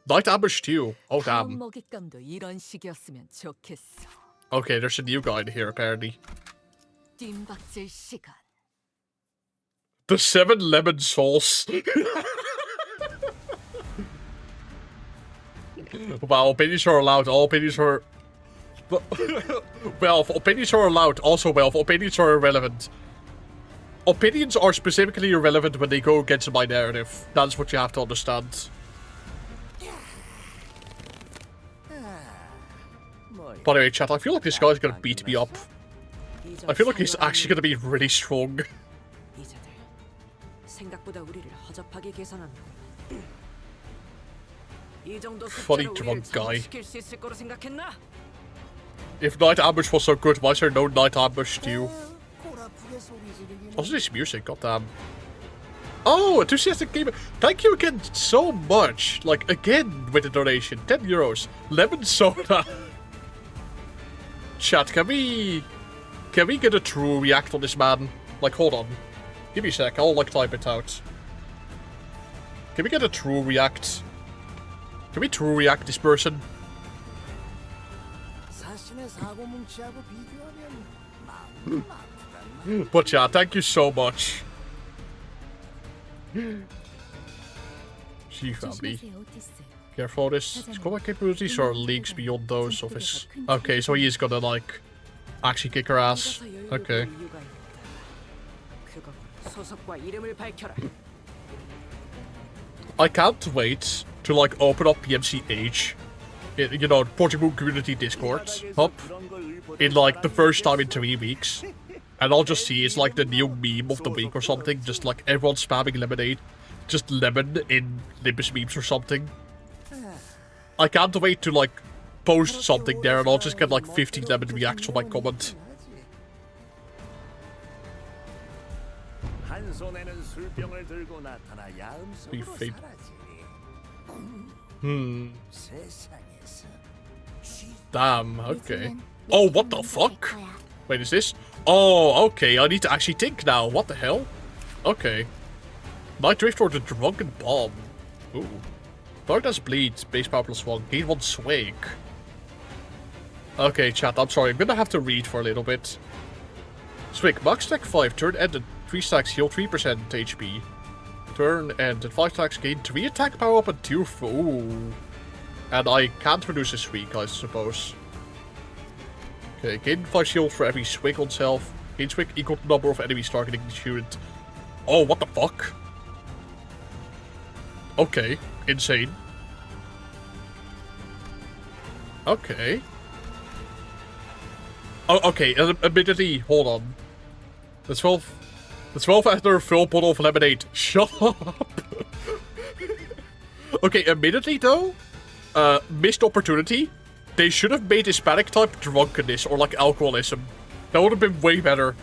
Night ambush stew. Oh, damn. Okay, there's a new guy in here, apparently. The 7 lemon sauce. Wow, opinions are allowed. All opinions are... Well, if opinions are allowed, also well, if opinions are irrelevant. Opinions are specifically irrelevant when they go against my narrative. That's what you have to understand. By the way, chat, I feel like this guy's gonna beat me up. I feel like he's actually gonna be really strong. Funny drunk guy. If Night Ambush was so good, why is there no Night Ambush stew? Also this music, goddamn. Oh, enthusiastic gamer. Thank you again so much. Like, again with the donation. 10 euros. Lemon soda. Chat, can we get a true react on this man? Like, hold on. Give me a sec, I'll like type it out. Can we get a true react? Can we true react this person? But yeah, thank you so much. She family. Careful, this. His combat capabilities are leagues beyond those of his... Okay, so he is gonna, like, actually kick her ass. Okay. I can't wait to, like, open up PMCH. You know, Project Moon Community Discord up. In, like, the first time in 3 weeks. And I'll just see it's like the new meme of the week or something. Just like everyone spamming lemonade. Just lemon in Limbus memes or something. I can't wait to like post something there and I'll just get like 50 lemon reacts on my comment. Be fake. Damn, okay. Oh, what the fuck? Wait, is this? Oh, okay, I need to actually think now. What the hell? Okay. Night Drift or the Drunken Bomb. Ooh. Darkness Bleeds, base power +1, gain 1 swag. Okay, chat, I'm sorry, I'm gonna have to read for a little bit. Swig, max stack 5, turn end at 3 stacks, heal 3% HP. Turn end at 5 stacks, gain 3 attack power up and 2 ooh. And I can't reduce this week, I suppose. Okay, gain 5 shield for every swig on self. Gain swig equal to number of enemies targeting the unit. Oh, what the fuck? Okay, insane. Okay. Oh, okay, admittedly, hold on. The 12 after full bottle of lemonade. Shut up! Okay, admittedly though, missed opportunity. They should have made Hispanic type drunkenness or like alcoholism. That would have been way better.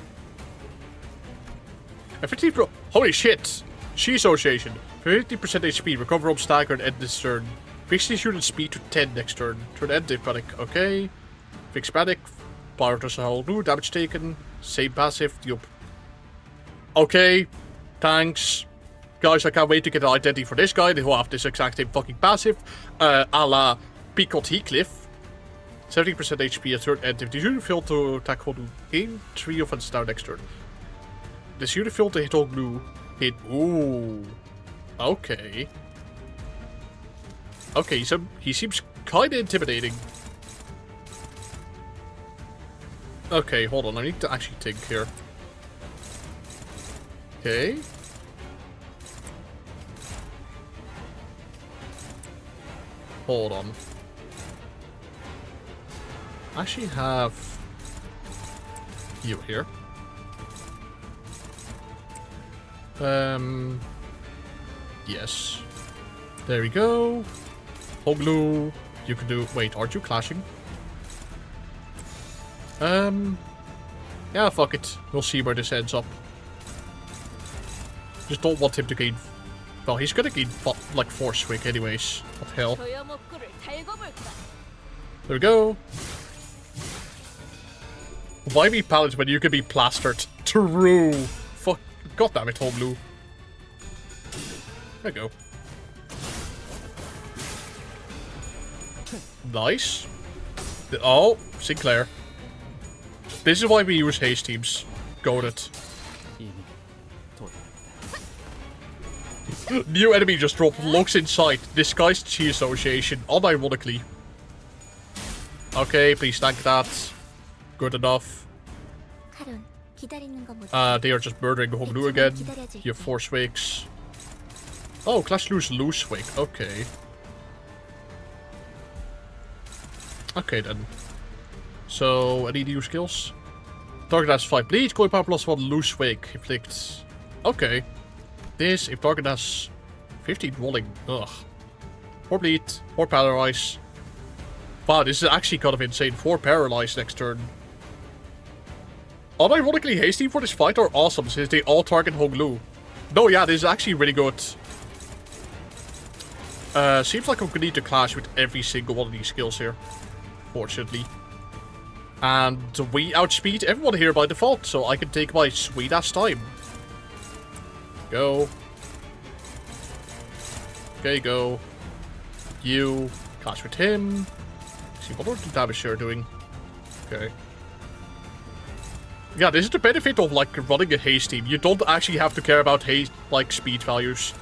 Holy shit! She Association. 50% HP, recover from staggered end this turn. Fix this unit speed to 10 next turn. Turn end if panic. Okay. Fix panic. Power to whole blue. Damage taken. Same passive. Deal. Okay. Thanks. Guys, I can't wait to get an identity for this guy. They will have this exact same fucking passive. A la Quixote Heathcliff. 70% HP at turn end. If the unit failed to attack hold blue, gain 3 offense down next turn. This unit failed to hit hold blue. Hit. Ooh. Okay. Okay, so he seems kinda intimidating. Okay, hold on, I need to actually think here. Okay. Hold on. I actually have you here. Yes. There we go. Hoglu. You can do... Wait, aren't you clashing? Yeah, fuck it. We'll see where this ends up. Just don't want him to gain... Well, he's gonna gain, like, 4 swig anyways. What the hell? There we go. Why be Paladin when you can be plastered? True. Fuck. God damn it, Hoglu. There we go. Nice. Oh, Sinclair. This is why we use haste teams. Got it. New enemy just dropped. Locks in sight. Disguised Chi Association. Unironically. Okay, please tank that. Good enough. They are just murdering Hoglu again. You have 4 swigs. Oh, Clash lose swig. Okay. Okay then. So, any new skills? Target has 5 bleed, coin power +1, loose swig, inflicts. Okay. This, if target has 15 rolling. Ugh. 4 bleed, 4 paralyze. Wow, this is actually kind of insane. 4 paralyze next turn. Unironically, hasty for this fight are awesome since they all target Hoglu. No, yeah, this is actually really good. Seems like I'm gonna need to clash with every single one of these skills here. Fortunately. And we outspeed everyone here by default, so I can take my sweet ass time. Go. Okay, go. You. Clash with him. See, what are the damage you're doing? Okay. Yeah, this is the benefit of, like, running a haste team. You don't actually have to care about haste, like, speed values.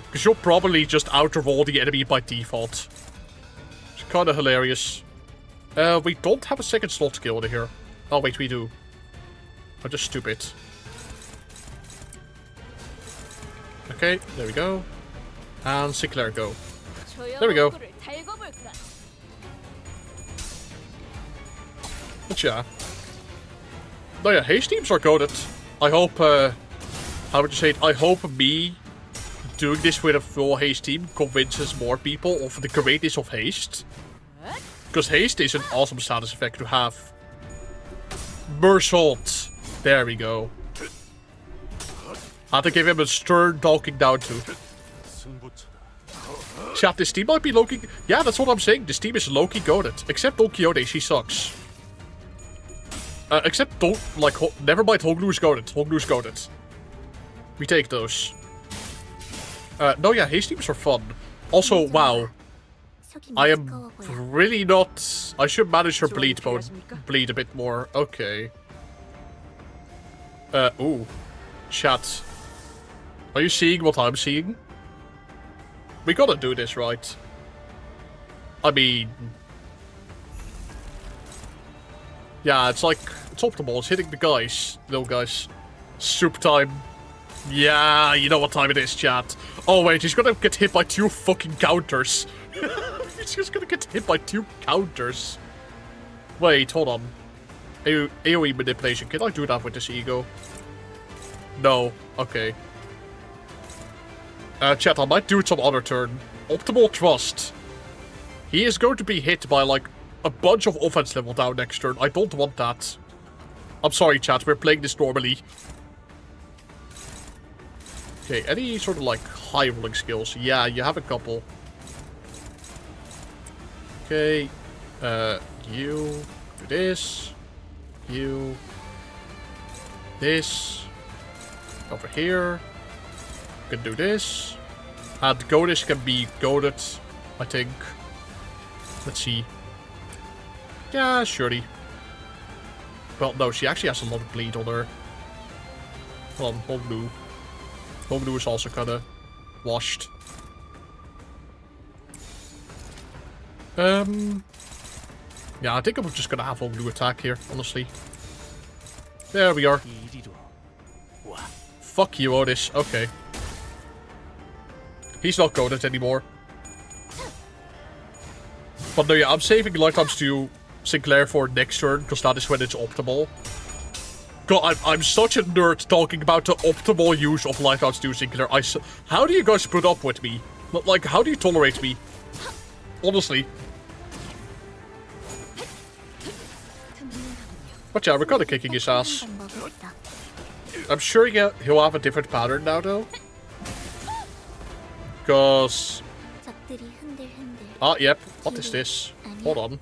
Because you'll probably just outroll the enemy by default. It's kind of hilarious. We don't have a second slot skill in here. Oh, wait, we do. I'm just stupid. Okay, there we go. And Sinclair, go. There we go. Gotcha. No, yeah, haste teams are goated. I hope, how would you say it? I hope me doing this with a full haste team convinces more people of the greatness of haste. Because haste is an awesome status effect to have. Mersault. There we go. I had to give him a stern talking down to. Chat, this team might be Loki. Yeah, that's what I'm saying. This team is Loki goated. Except Don Quixote, she sucks. Except don't like never mind. Honglu's goated. Honglu's goated. We take those. No, yeah, haste teams are fun. Also, wow. I am really not. I should manage her bleed a bit more. Okay. Ooh. Chat. Are you seeing what I'm seeing? We gotta do this right. I mean... Yeah, it's like... It's optimal. It's hitting the guys. No, guys. Soup time. Yeah, you know what time it is, chat. Oh, wait. He's gonna get hit by 2 fucking counters. He's just gonna get hit by 2 counters. Wait, hold on. AoE manipulation. Can I do that with this ego? No. Okay. Chat, I might do it some other turn. Optimal Trust. He is going to be hit by, like, a bunch of offense level down next turn. I don't want that. I'm sorry, chat. We're playing this normally. Okay, any sort of, like, high rolling skills? Yeah, you have a couple. Okay. You do this. You. This. Over here. Can do this. And Goddess can be goaded, I think. Let's see. Yeah, surely. Well, no, she actually has a lot of bleed on her. Hold on, Honglu. Honglu is also kinda washed. Yeah, I think I'm just gonna have Honglu attack here, honestly. There we are. Fuck you, Otis. Okay. He's not goaded anymore. But no, yeah, I'm saving lifetimes to Sinclair for next turn, because that is when it's optimal. God, I'm such a nerd talking about the optimal use of lifetimes to Sinclair. How do you guys put up with me? Like, how do you tolerate me? Honestly. But yeah, we're kind of kicking his ass. I'm sure he'll have a different pattern now, though. Because... Ah, yep. What is this? Hold on.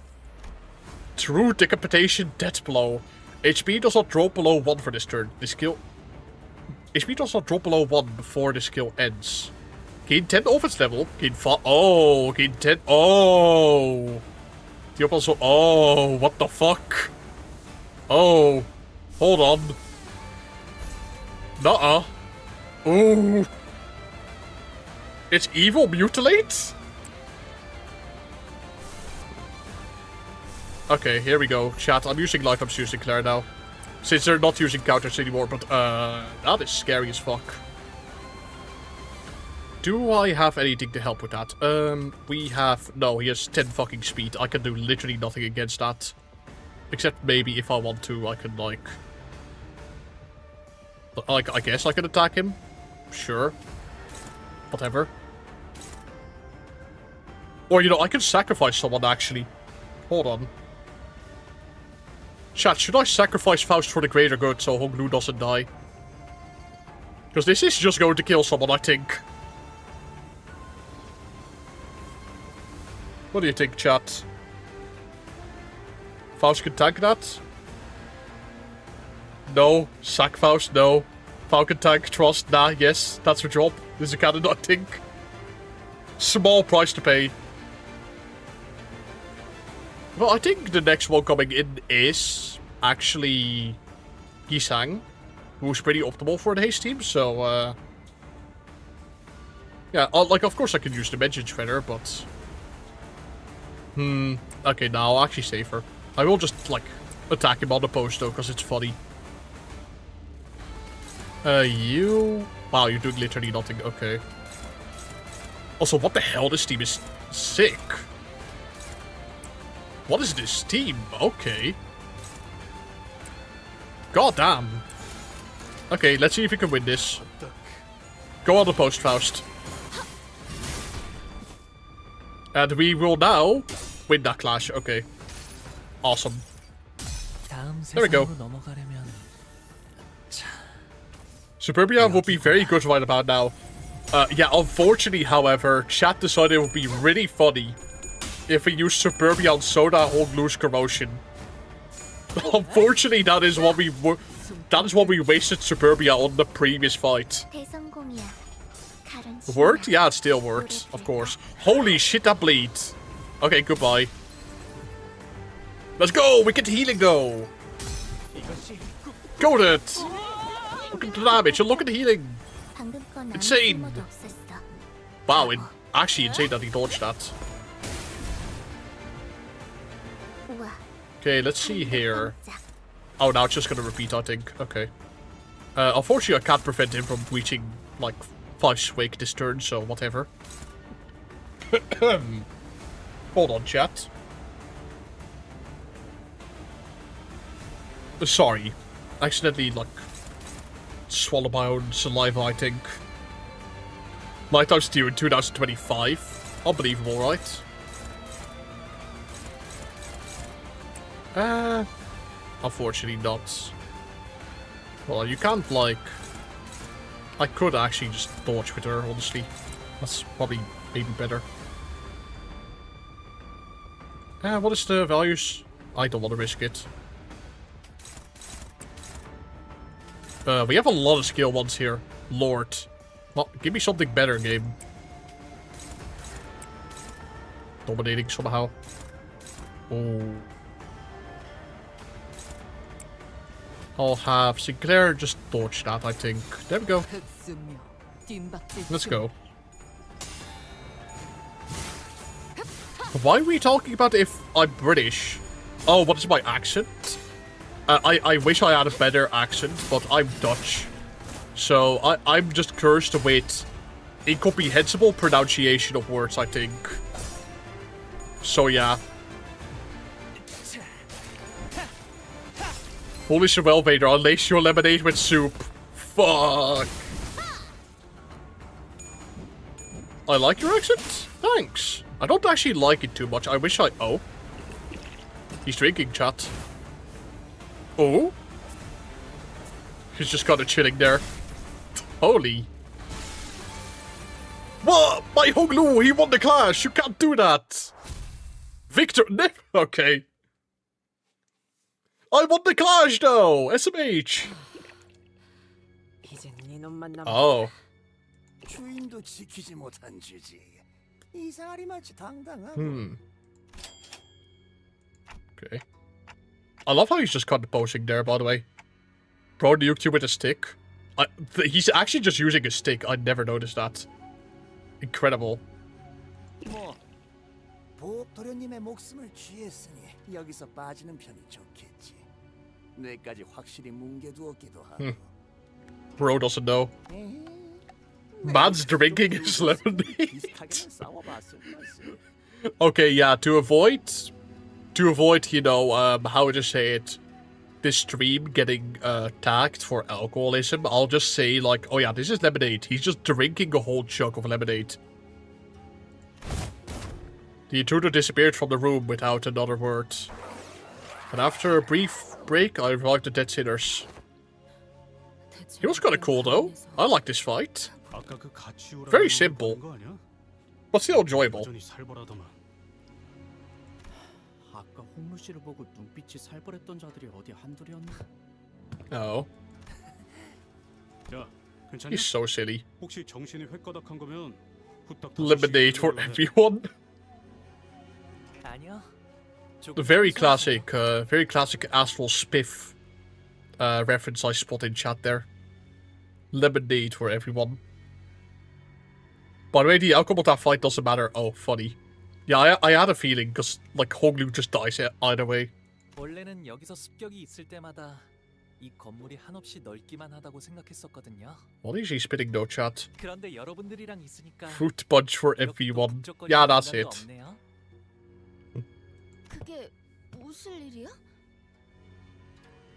True Decapitation Death Blow. HP does not drop below 1 for this turn. The skill... HP does not drop below 1 before the skill ends. Gain 10 offense level. Gain 5... Oh! Gain 10... Oh! The also... Oh! What the fuck? Oh! Hold on. Nuh-uh. Ooh. It's evil mutilate? Okay, here we go. Chat, I'm using lifetimes to Sinclair now. Since they're not using counters anymore, but that is scary as fuck. Do I have anything to help with that? We have... No, he has 10 fucking speed. I can do literally nothing against that. Except maybe if I want to, I can, like... I guess I can attack him. Sure. Whatever. Or, you know, I can sacrifice someone, actually. Hold on. Chat, should I sacrifice Faust for the greater good so Honglu doesn't die? Because this is just going to kill someone, I think. What do you think, chat? Faust can tank that? No. Sack Faust, no. Falcon tank, trust, nah, yes. That's her job. This is a canon, I think. Small price to pay. Well, I think the next one coming in is actually Yisang, who's pretty optimal for the haste team, so, yeah, like, of course I can use the Dimension Shredder, but... Okay, now I'll actually save her. I will just, like, attack him on the post, though, because it's funny. You... Wow, you're doing literally nothing. Okay. Also, what the hell? This team is sick. What is this team? Okay. God damn. Okay, let's see if we can win this. Go on the post, Faust. And we will now win that clash. Okay. Awesome. There we go. Suburbia would be very good right about now. Yeah, unfortunately, however, chat decided it would be really funny if we use Suburbia on Soda or Loose Corrosion. Unfortunately, that is what we wasted Suburbia on the previous fight. Worked? Yeah, it still worked, of course. Holy shit, that bleeds. Okay, goodbye. Let's go! We get healing go! Go at it! Look at the damage and look at the healing! Insane! Wow, actually insane that he dodged that. Okay, let's see here. Oh, now it's just gonna repeat, I think. Okay. Unfortunately, I can't prevent him from reaching, like, 5 swig this turn, so whatever. Hold on, chat. Sorry. I accidentally, like, swallowed my own saliva, I think. Lighthouse due in 2025. Unbelievable, right? Unfortunately not. Well, you can't, like... I could actually just dodge with her, honestly. That's probably maybe better. What is the values? I don't want to risk it. We have a lot of skill ones here. Lord. Well, give me something better, game. Dominating somehow. Oh. I'll have Sinclair just dodge that, I think. There we go. Let's go. Why are we talking about if I'm British? Oh, what is my accent? I wish I had a better accent, but I'm Dutch. So I'm just cursed with incomprehensible pronunciation of words, I think. So yeah. Holy Chevelle Vader, I'll lace your lemonade with soup. Fuck. I like your accent. Thanks. I don't actually like it too much. I wish I... Oh. He's drinking, chat. Oh. He's just kind of chilling there. Holy. What? My Honglu, he won the clash. You can't do that. Victor... Okay. I won the clash, though! SMH! Oh. Okay. I love how he's just kind of posing there, by the way. Bro nuked you with a stick. He's actually just using a stick. I never noticed that. Incredible. Bro doesn't know. Man's drinking his lemonade. Okay, yeah, to avoid, you know, how to say it, this stream getting tagged for alcoholism, I'll just say, like, oh yeah, this is lemonade. He's just drinking a whole chunk of lemonade. The intruder disappeared from the room without another word. And after a brief break, I revived the dead sinners. He was kind of cool, though. I like this fight. Very simple, but still enjoyable. Oh. He's so silly. Lemonade for everyone. The very classic Astral Spiff reference I spot in chat there. Lemonade for everyone. By the way, the outcome of that fight doesn't matter. Oh, funny. Yeah, I had a feeling, because, like, Honglu just dies either way. 원래는 여기서 습격이 있을 때마다 이 건물이 한없이 넓기만 하다고 생각했었거든요. What is he spitting though, chat? 그런데 여러분들이랑 있으니까 Fruit punch for everyone. Yeah, that's it. 그게 무슨 일이야?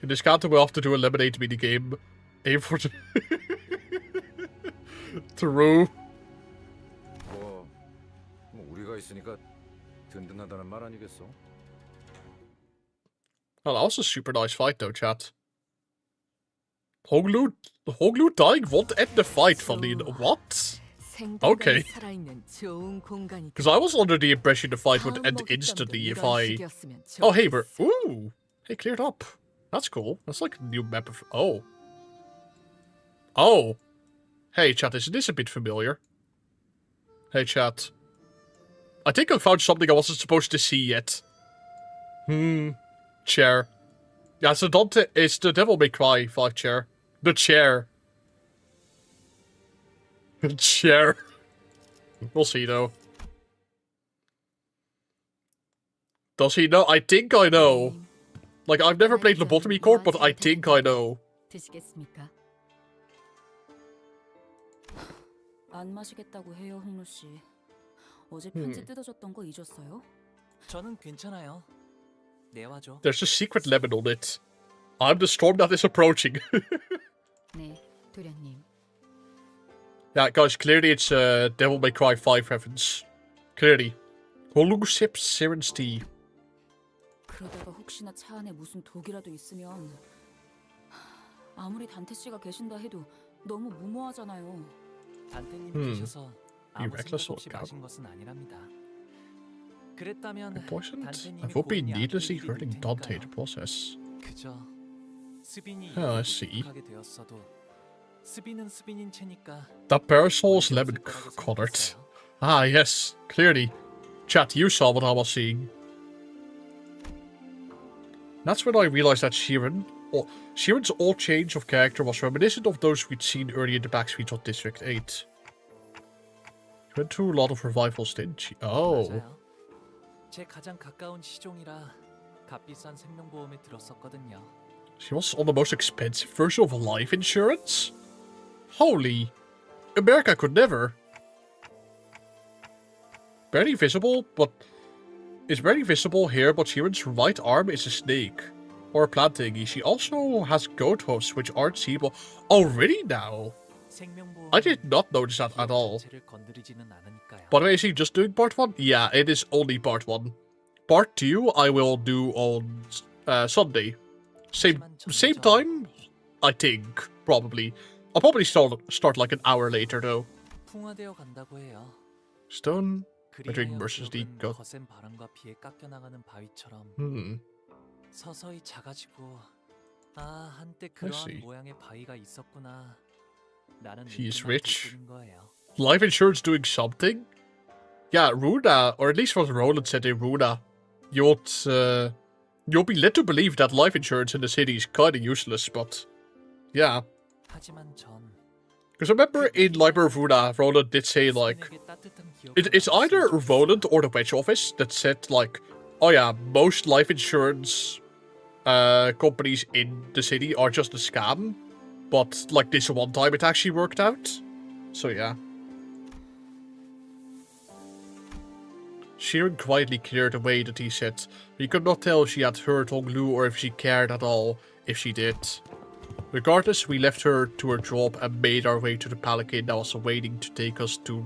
In this Canto, we have to do a lemonade minigame. Aim for the... True. 뭐 우리가 있으니까 든든하다는 말 아니겠어? Oh, that was a super nice fight though, chat. Honglu dying won't end the fight, funny enough. What? Okay. Because I was under the impression the fight would end instantly if I... Oh, hey, we're... Ooh! Hey, cleared up. That's cool. That's like a new map of... Oh. Oh. Hey, chat, isn't this a bit familiar? Hey, chat. I think I found something I wasn't supposed to see yet. Chair. Yeah, so Dante is the Devil May Cry 5 chair. The chair. The chair. We'll see, though. Does he know? I think I know. Like, I've never played Lobotomy Corp, but I think I know. 안 마시겠다고 해요, 홍루 씨. 어제 편지 뜯어줬던 거 잊었어요? 저는 괜찮아요. 내와줘. There's a secret lemon on it. I'm the storm that is approaching. 네, 도련님. Yeah, guys, clearly it's a Devil May Cry 5 reference. Clearly. Holu sips Siren's tea. 그러다가 혹시나 차 안에 무슨 독이라도 있으면 아무리 단테 씨가 계신다 해도 너무 무모하잖아요. 단테님이 계셔서 아무 생각 없이 마신 것은 아니랍니다. 그랬다면 Poisoned? I would be needlessly hurting Dante in the process. 그저 스빈이 I see. 하게 되었어도 스빈은 스빈인 채니까. That parasol is lemon colored. Ah, yes, clearly. Chat, you saw what I was seeing. That's when I realized that Sheeran's old change of character was reminiscent of those we'd seen earlier in the backstreets of District 8. She went through a lot of revivals, didn't she? Oh. 제 가장 가까운 시종이라 값비싼 생명보험에 들었었거든요. She was on the most expensive version of life insurance? Holy. America could never. Barely visible, but... It's barely visible here, but Sheeran's right arm is a snake. Or a plant thingy. She also has goat hooves, which aren't seeable. Oh, really now? I did not notice that at all. By the way, is he just doing part 1? Yeah, it is only part 1. Part 2 I will do on Sunday. Same time, I think, probably. I'll probably start like an hour later, though. Stone. I drink mercilessly got. 서서히 작아지고 아 한때 그런 모양의 바위가 있었구나. 나는 He's rich. Life insurance doing something? Yeah, Runa, or at least what Roland said in Runa, you'll be led to believe that life insurance in the city is kinda useless, but yeah. Because I remember in Library of Runa, Roland did say like, it's either Roland or the Wedge office that said like, oh yeah, most life insurance companies in the city are just a scam. But, like, this one time it actually worked out. So, yeah. Sheeran quietly cleared away that he said he could not tell if she had heard Honglu or if she cared at all if she did. Regardless, we left her to her drop and made our way to the Palanquin that was waiting to take us to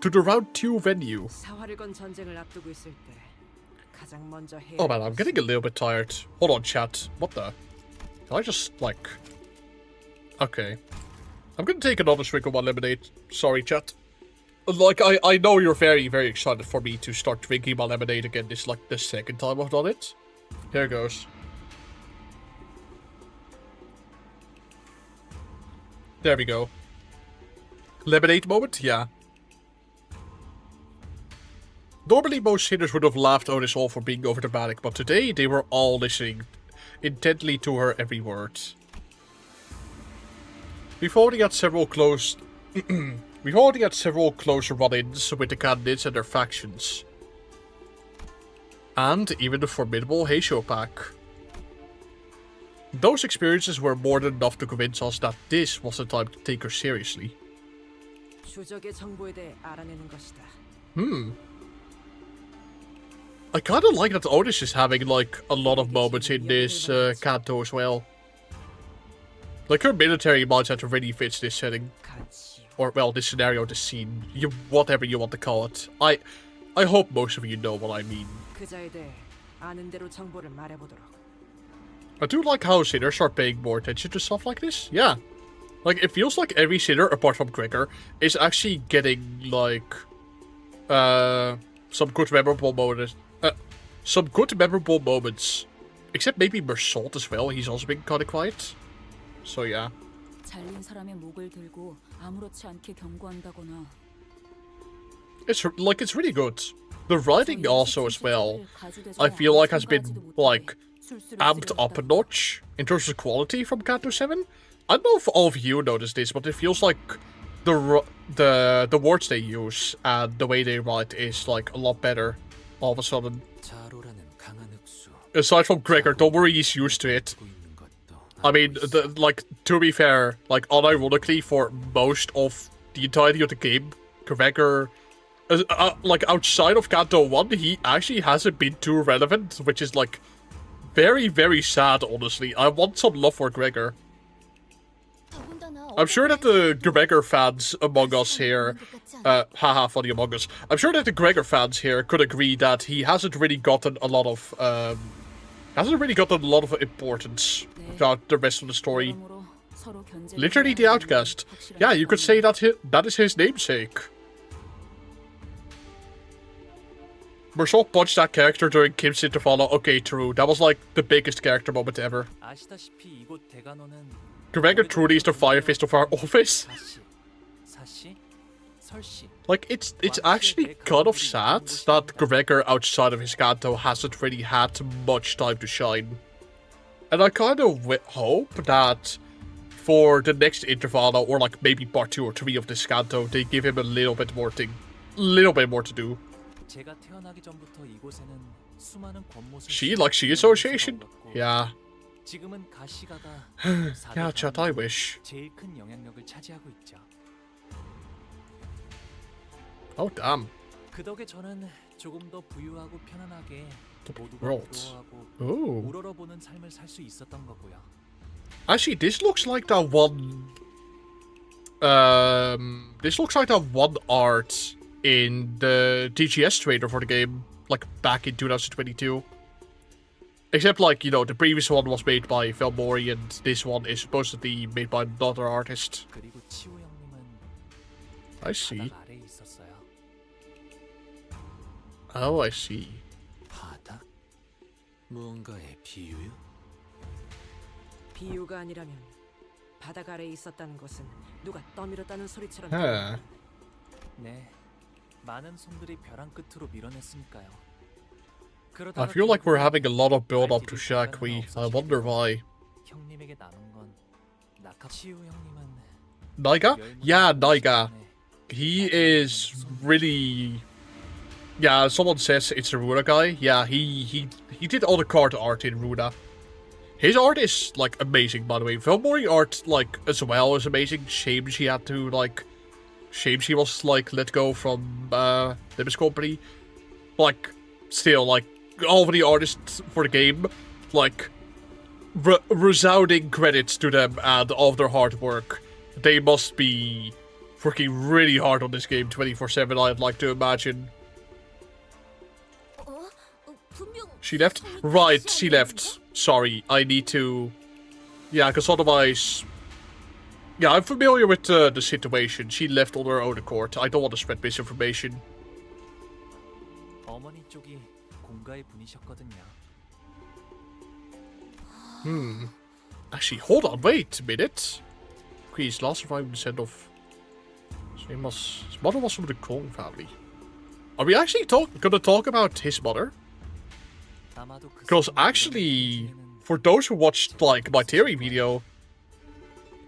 the round 2 venue. Oh man, I'm getting a little bit tired. Hold on, chat. What the? Can I just, like... Okay. I'm gonna take another swig of my lemonade. Sorry, chat. Like, I know you're very, very excited for me to start drinking my lemonade again. This is, like, the second time I've done it. Here goes. There we go. Lemonade moment? Yeah. Normally, most sinners would have laughed Otis off for being overdramatic, but today they were all listening intently to her every word. We've already had several close run-ins with the candidates and their factions. And even the formidable Heisho pack. Those experiences were more than enough to convince us that this was the time to take her seriously. I kind of like that Otis is having like a lot of moments in this Kanto as well. Like her military mindset really fits this setting, or well, this scenario, this scene, whatever you want to call it. I hope most of you know what I mean. I do like how sinners are paying more attention to stuff like this. Yeah, like it feels like every sinner apart from Gregor is actually getting like some good memorable moments. Except maybe Mersault as well. He's also been kind of quiet. So yeah. It's really good. The writing also as well, I feel like has been like amped up a notch in terms of quality from Canto 7. I don't know if all of you noticed this, but it feels like the words they use and the way they write is like a lot better all of a sudden. Aside from Gregor, don't worry, he's used to it. I mean, like, to be fair, like, unironically, for most of the entirety of the game, Gregor, like, outside of Canto 1, he actually hasn't been too relevant, which is, like, very, very sad, honestly. I want some love for Gregor. I'm sure that the Gregor fans among us here, haha, funny Among Us. I'm sure that the Gregor fans here could agree that he hasn't really gotten a lot of, importance throughout the rest of the story. Literally the outcast. Yeah, you could say that that is his namesake. Mersault punched that character during Kim's Intervala. Okay, true. That was like the biggest character moment ever. Gregor truly is the Fire Fist of our office. Like, it's actually kind of sad that Gregor outside of his Kanto hasn't really had much time to shine. And I kind of hope that for the next Intervala, or like maybe part 2 or 3 of this Kanto, they give him a little bit more to do. She Association? Yeah. Yeah, chat, I wish. Oh, damn. World. Ooh. Actually, this looks like that one... this looks like that one art in the DGS trailer for the game, like, back in 2022. Except, like, you know, the previous one was made by Phil Mori, and this one is supposed to be made by another artist. I see. Oh, I see. 비유가 아니라면 바닥 아래에 있었다는 것은 누가 떠밀었다는 소리처럼. 네, 많은 손들이 벼랑 끝으로 밀어냈으니까요. I feel like we're having a lot of build up to Shakwi. I wonder why. 형님에게 남은 건 치유 형님은 Naiga? Yeah, Naiga. He is really... Yeah, someone says it's a Runa guy. Yeah, he did all the card art in Runa. His art is, like, amazing, by the way. Velmori art, like, as well is amazing. Shame she had to, like... Shame she was, like, let go from, Limbus Company. Like, still, like, all of the artists for the game, like, resounding credits to them and all of their hard work. They must be working really hard on this game 24/7, I'd like to imagine. She left? Right, she left. Sorry, I need to... Yeah, because otherwise... Yeah, I'm familiar with the situation. She left on her own accord. I don't want to spread misinformation. 어머니 쪽이 공가의 분이셨거든요. Actually, hold on, wait a minute. Queen's last surviving descent of... So his mother was from the Kong family. Are we actually gonna talk about his mother? Because actually, for those who watched, like, my theory video,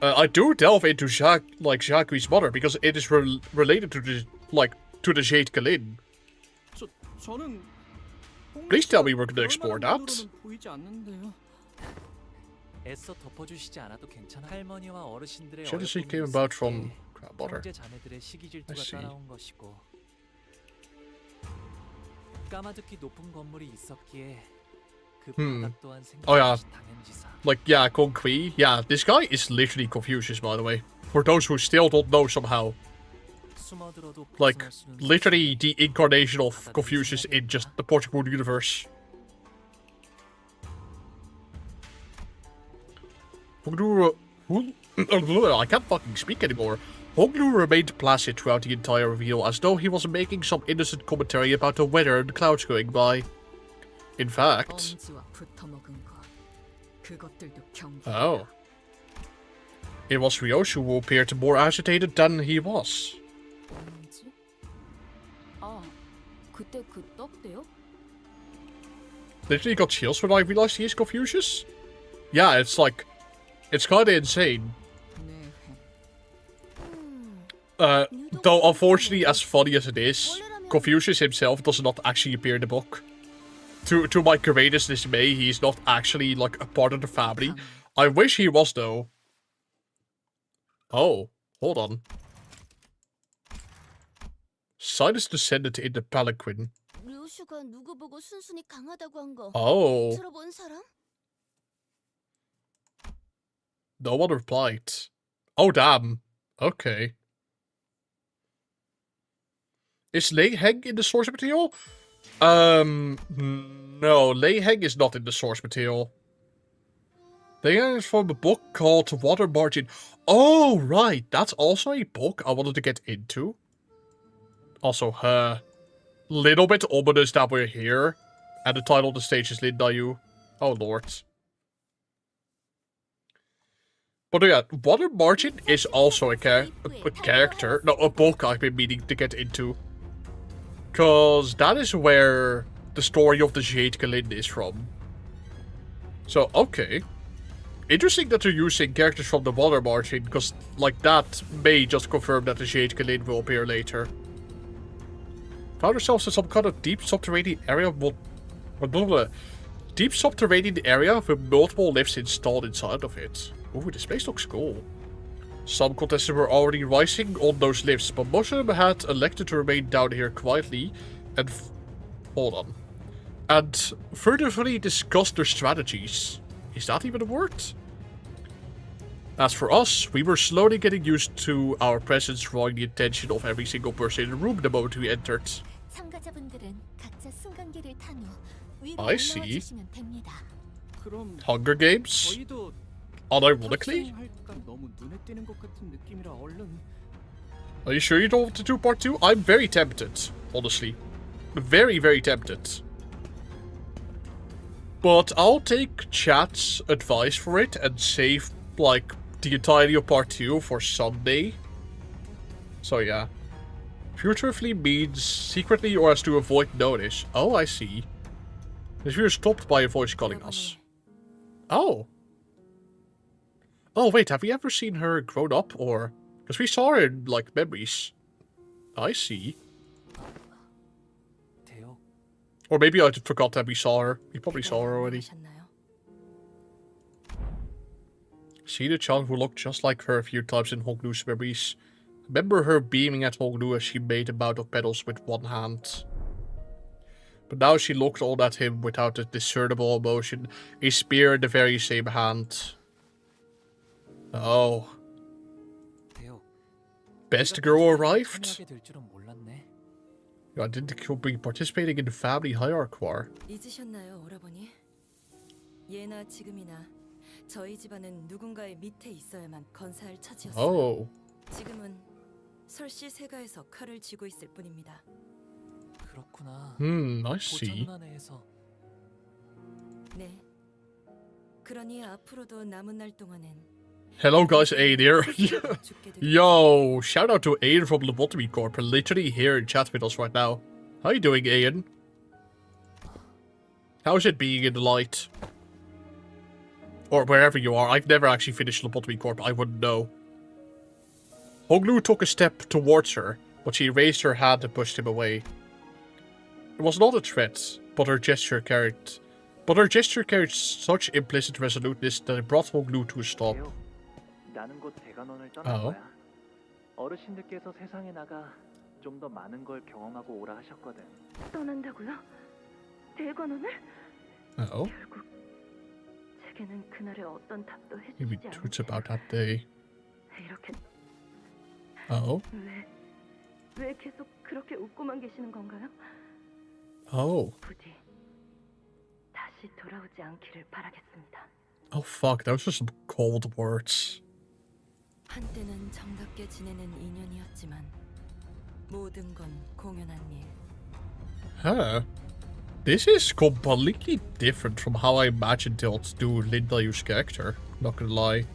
I do delve into Jacques' mother, because it is related to the, to the Jade Kalin. Please tell me we're gonna explore that. Jealousy came about from grandmother. I see. 까마득히 높은 건물이 있었기에 그 Hmm. 바닥 또한 Oh yeah. 생각없이 당연지사. Like, yeah, Kong Kui. Yeah, this guy is literally Confucius, by the way. For those who still don't know somehow. 숨어들어도 Like, 벗어날 수는 literally the incarnation of Confucius in just the Portugal universe. Honglu, I can't fucking speak anymore. Honglu remained placid throughout the entire reveal, as though he was making some innocent commentary about the weather and the clouds going by. In fact... Oh. It was Ryoshu who appeared more agitated than he was. Literally got chills when I realized he is Confucius? Yeah, it's like... It's kinda insane. Though unfortunately, as funny as it is, Confucius himself does not actually appear in the book. To my greatest dismay, he's not actually, like, a part of the family. I wish he was, though. Oh, hold on. Sinus descended in the Palanquin. Oh. No one replied. Oh, damn. Okay. Is Lei Heng in the source material? No, Lei Heng is not in the source material. Lei Heng is from a book called Water Margin. Oh, right. That's also a book I wanted to get into. Also, little bit ominous that we're here. And the title of the stage is Lindayu. Oh, lord. But yeah, Water Margin is also a character. No, a book I've been meaning to get into. Because that is where the story of the Jade Kalin is from. So, okay. Interesting that they're using characters from the Water Margin, because, like, that may just confirm that the Jade Kalin will appear later. Found ourselves in some kind of deep subterranean area deep subterranean area with multiple lifts installed inside of it. Ooh, this place looks cool. Some contestants were already rising on those lifts, but most of them had elected to remain down here quietly and hold on. And furtively discuss their strategies. Is that even a word? As for us, we were slowly getting used to our presence, drawing the attention of every single person in the room the moment we entered. I see. Hunger Games? Unironically? Are you sure you don't want to do part 2? I'm very tempted, honestly. Very, very tempted. But I'll take chat's advice for it and save, like, the entirety of part 2 for Sunday. So yeah. Furtively means secretly or as to avoid notice. Oh, I see. Because we were stopped by a voice calling us. Oh. Oh, wait, have we ever seen her grown up, or... Because we saw her in, like, memories. I see. Or maybe I just forgot that we saw her. We probably saw her already. See the child who looked just like her a few times in Honglu's memories. Remember her beaming at Honglu as she made a bout of petals with one hand. But now she looked on at him without a discernible emotion, a spear in the very same hand. Oh. Best girl arrived? I didn't think she'll be participating in the family hierarch war. 잊으셨나요, 오라버니? 예나 지금이나 저희 집안은 누군가의 밑에 있어야만 건사할 처지였어요. Oh. 지금은 설씨 세가에서 칼을 쥐고 있을 뿐입니다. 그렇구나. I see. 네. 그러니 앞으로도 남은 날 동안은 Hello guys, Aiden here. Yo, shout out to Aiden from Lobotomy Corp, literally here in chat with us right now. How you doing, Aiden? How's it being in the light? Or wherever you are. I've never actually finished Lobotomy Corp, I wouldn't know. Honglu took a step towards her, but she raised her hand and pushed him away. It was not a threat, but her gesture carried such implicit resoluteness that it brought Honglu to a stop. 나는 곧 대관원을 떠날 Oh. 거야. 어르신들께서 세상에 나가 좀 더 많은 걸 경험하고 오라 하셨거든. 떠난다고요? 대관원을? Oh. 결국 제게는 그날의 어떤 답도 Maybe 해주지 tweets 않으세요. about that day. 이렇게 Oh. 왜 계속 그렇게 웃고만 계시는 건가요? Oh. 부디 다시 돌아오지 않기를 바라겠습니다. Oh fuck, those are some cold words. 한때는 정답게 지내는 인연이었지만 모든 건 공연한 일. Huh. This is completely different from how I imagined they'll do Linda Yu's character. Not gonna lie.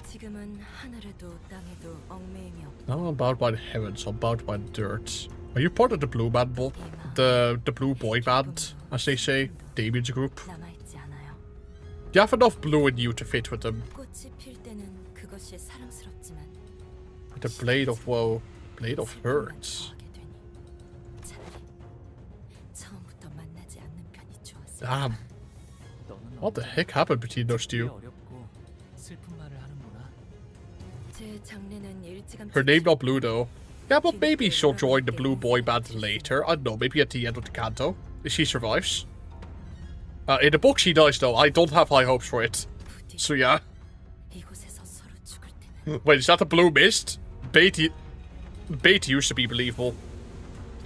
지금은 하늘에도 땅에도 얽매이며 Not about by the heavens, I'm about by the dirt. Are you part of the blue band, the blue boy band, as they say, Damien's group? 남아있지 않아요. You have enough blue in you to fit with them. 꽃이 필 때는 그것이 사랑스럽지만 With the blade of woe, blade of hurt. 처음부터 만나지 않는 편이 좋았어. Damn. What the heck happened between those two? 어렵고 슬픈 말을 하는구나. 제 장래는 일찌감치 Her name not blue though. Yeah, but maybe she'll join the blue boy band later. I don't know, maybe at the end of the Kanto. If she survives. In the book she dies though. I don't have high hopes for it. So yeah. 이곳에서 서로 죽을 때는 Wait, is that the blue mist? Bait used to be believable.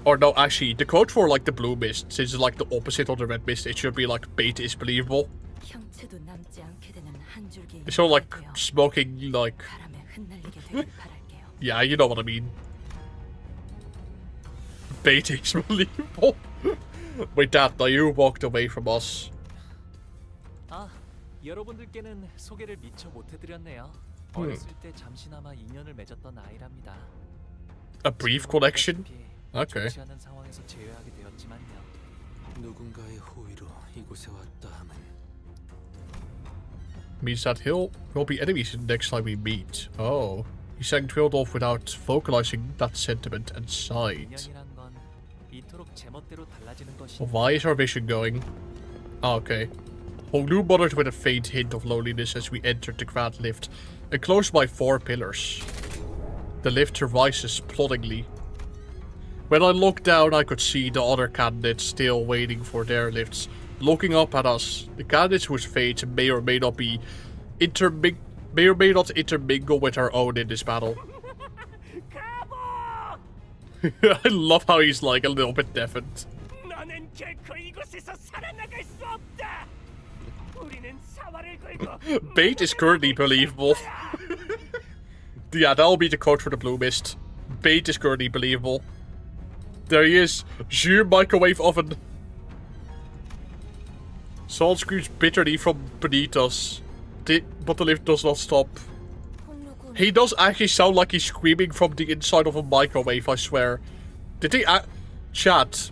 Or no, actually, the code for like the blue mist, since it's like the opposite of the red mist, it should be like bait is believable. 형체도 남지 않게 되는 한 줄기 It's sort of like smoking like... 바람에 흩날리게 되길 바랄게요. Yeah, you know what I mean. Bait is believable. Wait, Dad, now you walked away from us. 아, 여러분들께는 소개를 미처 못해드렸네요. 어렸을 때 잠시나마 인연을 맺었던 아이랍니다. A brief connection? Okay. 좋지 않은 상황에서 제외하게 되었지만요. 누군가의 호의로 이곳에 왔다 함은 Means that we'll be enemies next time we meet. Oh. He sang trailed off without vocalizing that sentiment and sighed. 인연이란 건 이토록 제멋대로 달라지는 것이. Why is our vision going? Oh, okay. Honglu muttered with a faint hint of loneliness as we entered the grand lift, enclosed by 4 pillars. The lift rises ploddingly. When I looked down, I could see the other candidates still waiting for their lifts, looking up at us. The candidates whose fates may or may not intermingle with our own in this battle. I love how he's like a little bit deafened. 너는 결코 이곳에서 살아나갈 수 없다. 우리는 사활을 걸고 Bait is currently believable. Yeah, that'll be the code for the blue mist. Bait is currently believable. There he is. Zure microwave oven. Salt screams bitterly from beneath us. But the lift does not stop. He does actually sound like he's screaming from the inside of a microwave, I swear. Did they chat?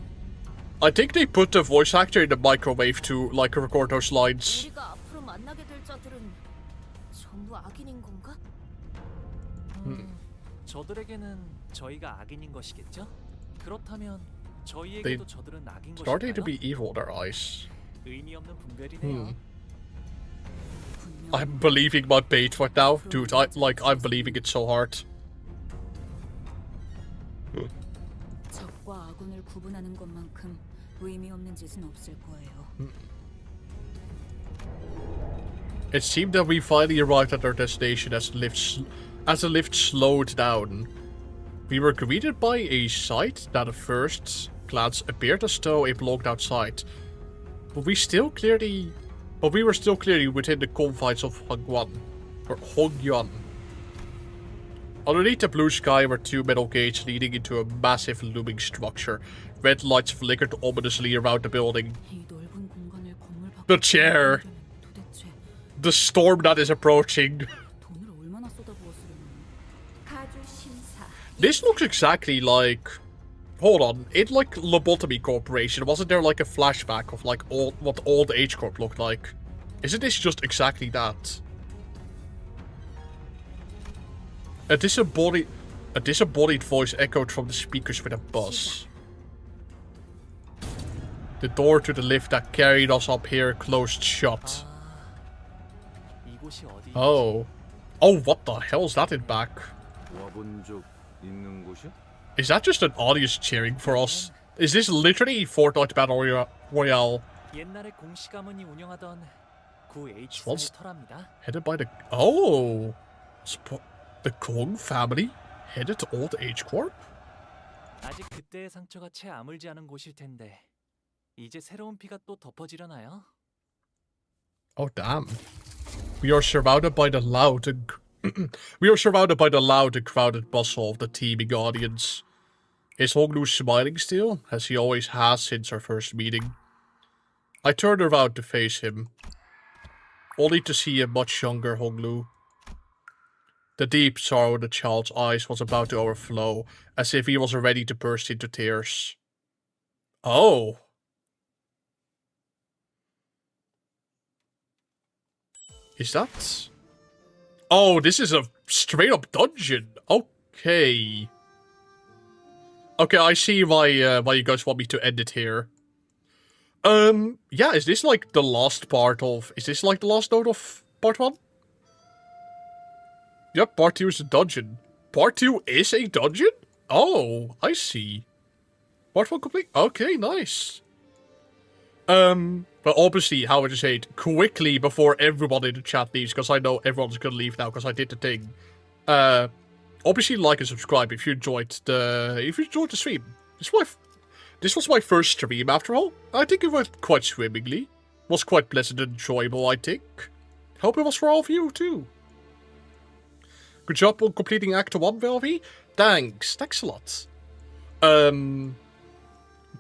I think they put the voice actor in the microwave to, like, record those lines. 우리가 앞으로 만나게 될 자들은 전부 악인인 건가? 저들에게는 저희가 악인인 것이겠죠? 그렇다면 They 저희에게도 저들은 악인 starting to 것일까요? be evil in their eyes. 의미 없는 분별이네요. I'm believing my bait right now. Dude, I'm believing it so hard. 적과 아군을 구분하는 것만큼 의미 없는 짓은 없을 거예요. It seemed that we finally arrived at our destination as the lift slowed down. We were greeted by a sight that at first glance appeared as though it belonged outside. But we were still clearly within the confines of Hongyuan. Underneath the blue sky were 2 metal gates leading into a massive looming structure. Red lights flickered ominously around the building. The chair! The storm that is approaching. This looks exactly like... Hold on, in like Lobotomy Corporation, wasn't there like a flashback of like what old H Corp looked like? Isn't this just exactly that? A disembodied voice echoed from the speakers with a buzz. The door to the lift that carried us up here closed shut. Oh. Oh, what the hell is that in back? Is that just an audience cheering for us? Is this literally Fortnite Battle Royale. 옛날에 공씨 가문이 운영하던 구 H Once 터랍니다. headed by the oh, the Kong family headed to Old H Corp. 아직 그때의 상처가 채 아물지 않은 곳일 텐데 이제 새로운 피가 또 덮어지려나요? Oh damn. We are surrounded by the loud and we are surrounded by the loud and crowded bustle of the teeming audience. Is Honglu smiling still, as he always has since our first meeting? I turned around to face him, only to see a much younger Honglu. The deep sorrow in the child's eyes was about to overflow, as if he was ready to burst into tears. Oh. Is that... Oh, this is a straight-up dungeon. Okay. Okay, I see why you guys want me to end it here. Yeah, is this like the last part of... Is this like the last note of part 1? Yep, part 2 is a dungeon. Part 2 is a dungeon? Oh, I see. Part 1 complete? Okay, nice. But obviously, how would you say it? Quickly before everyone in the chat leaves, because I know everyone's gonna leave now because I did the thing. Obviously, like and subscribe if you enjoyed the stream. This was my first stream after all. I think it went quite swimmingly. Was quite pleasant and enjoyable, I think. Hope it was for all of you too. Good job on completing Act 1, Velvy. Thanks a lot.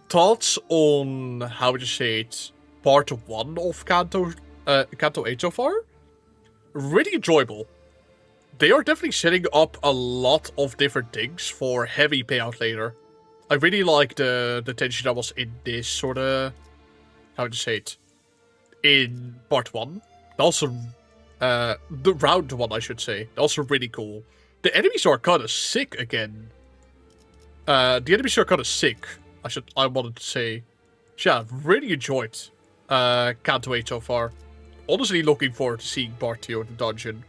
Thoughts on, how would you say it, part 1 of Kanto 8 so far? Really enjoyable. They are definitely setting up a lot of different things for heavy payout later. I really like the tension that was in this sort of, how would you say it, in part 1. Also, the round 1, I should say. Also really cool. The enemies are kind of sick again. The enemies are kind of sick. I wanted to say. Yeah, really enjoyed Canto 8 so far. Honestly looking forward to seeing part 2 of the dungeon.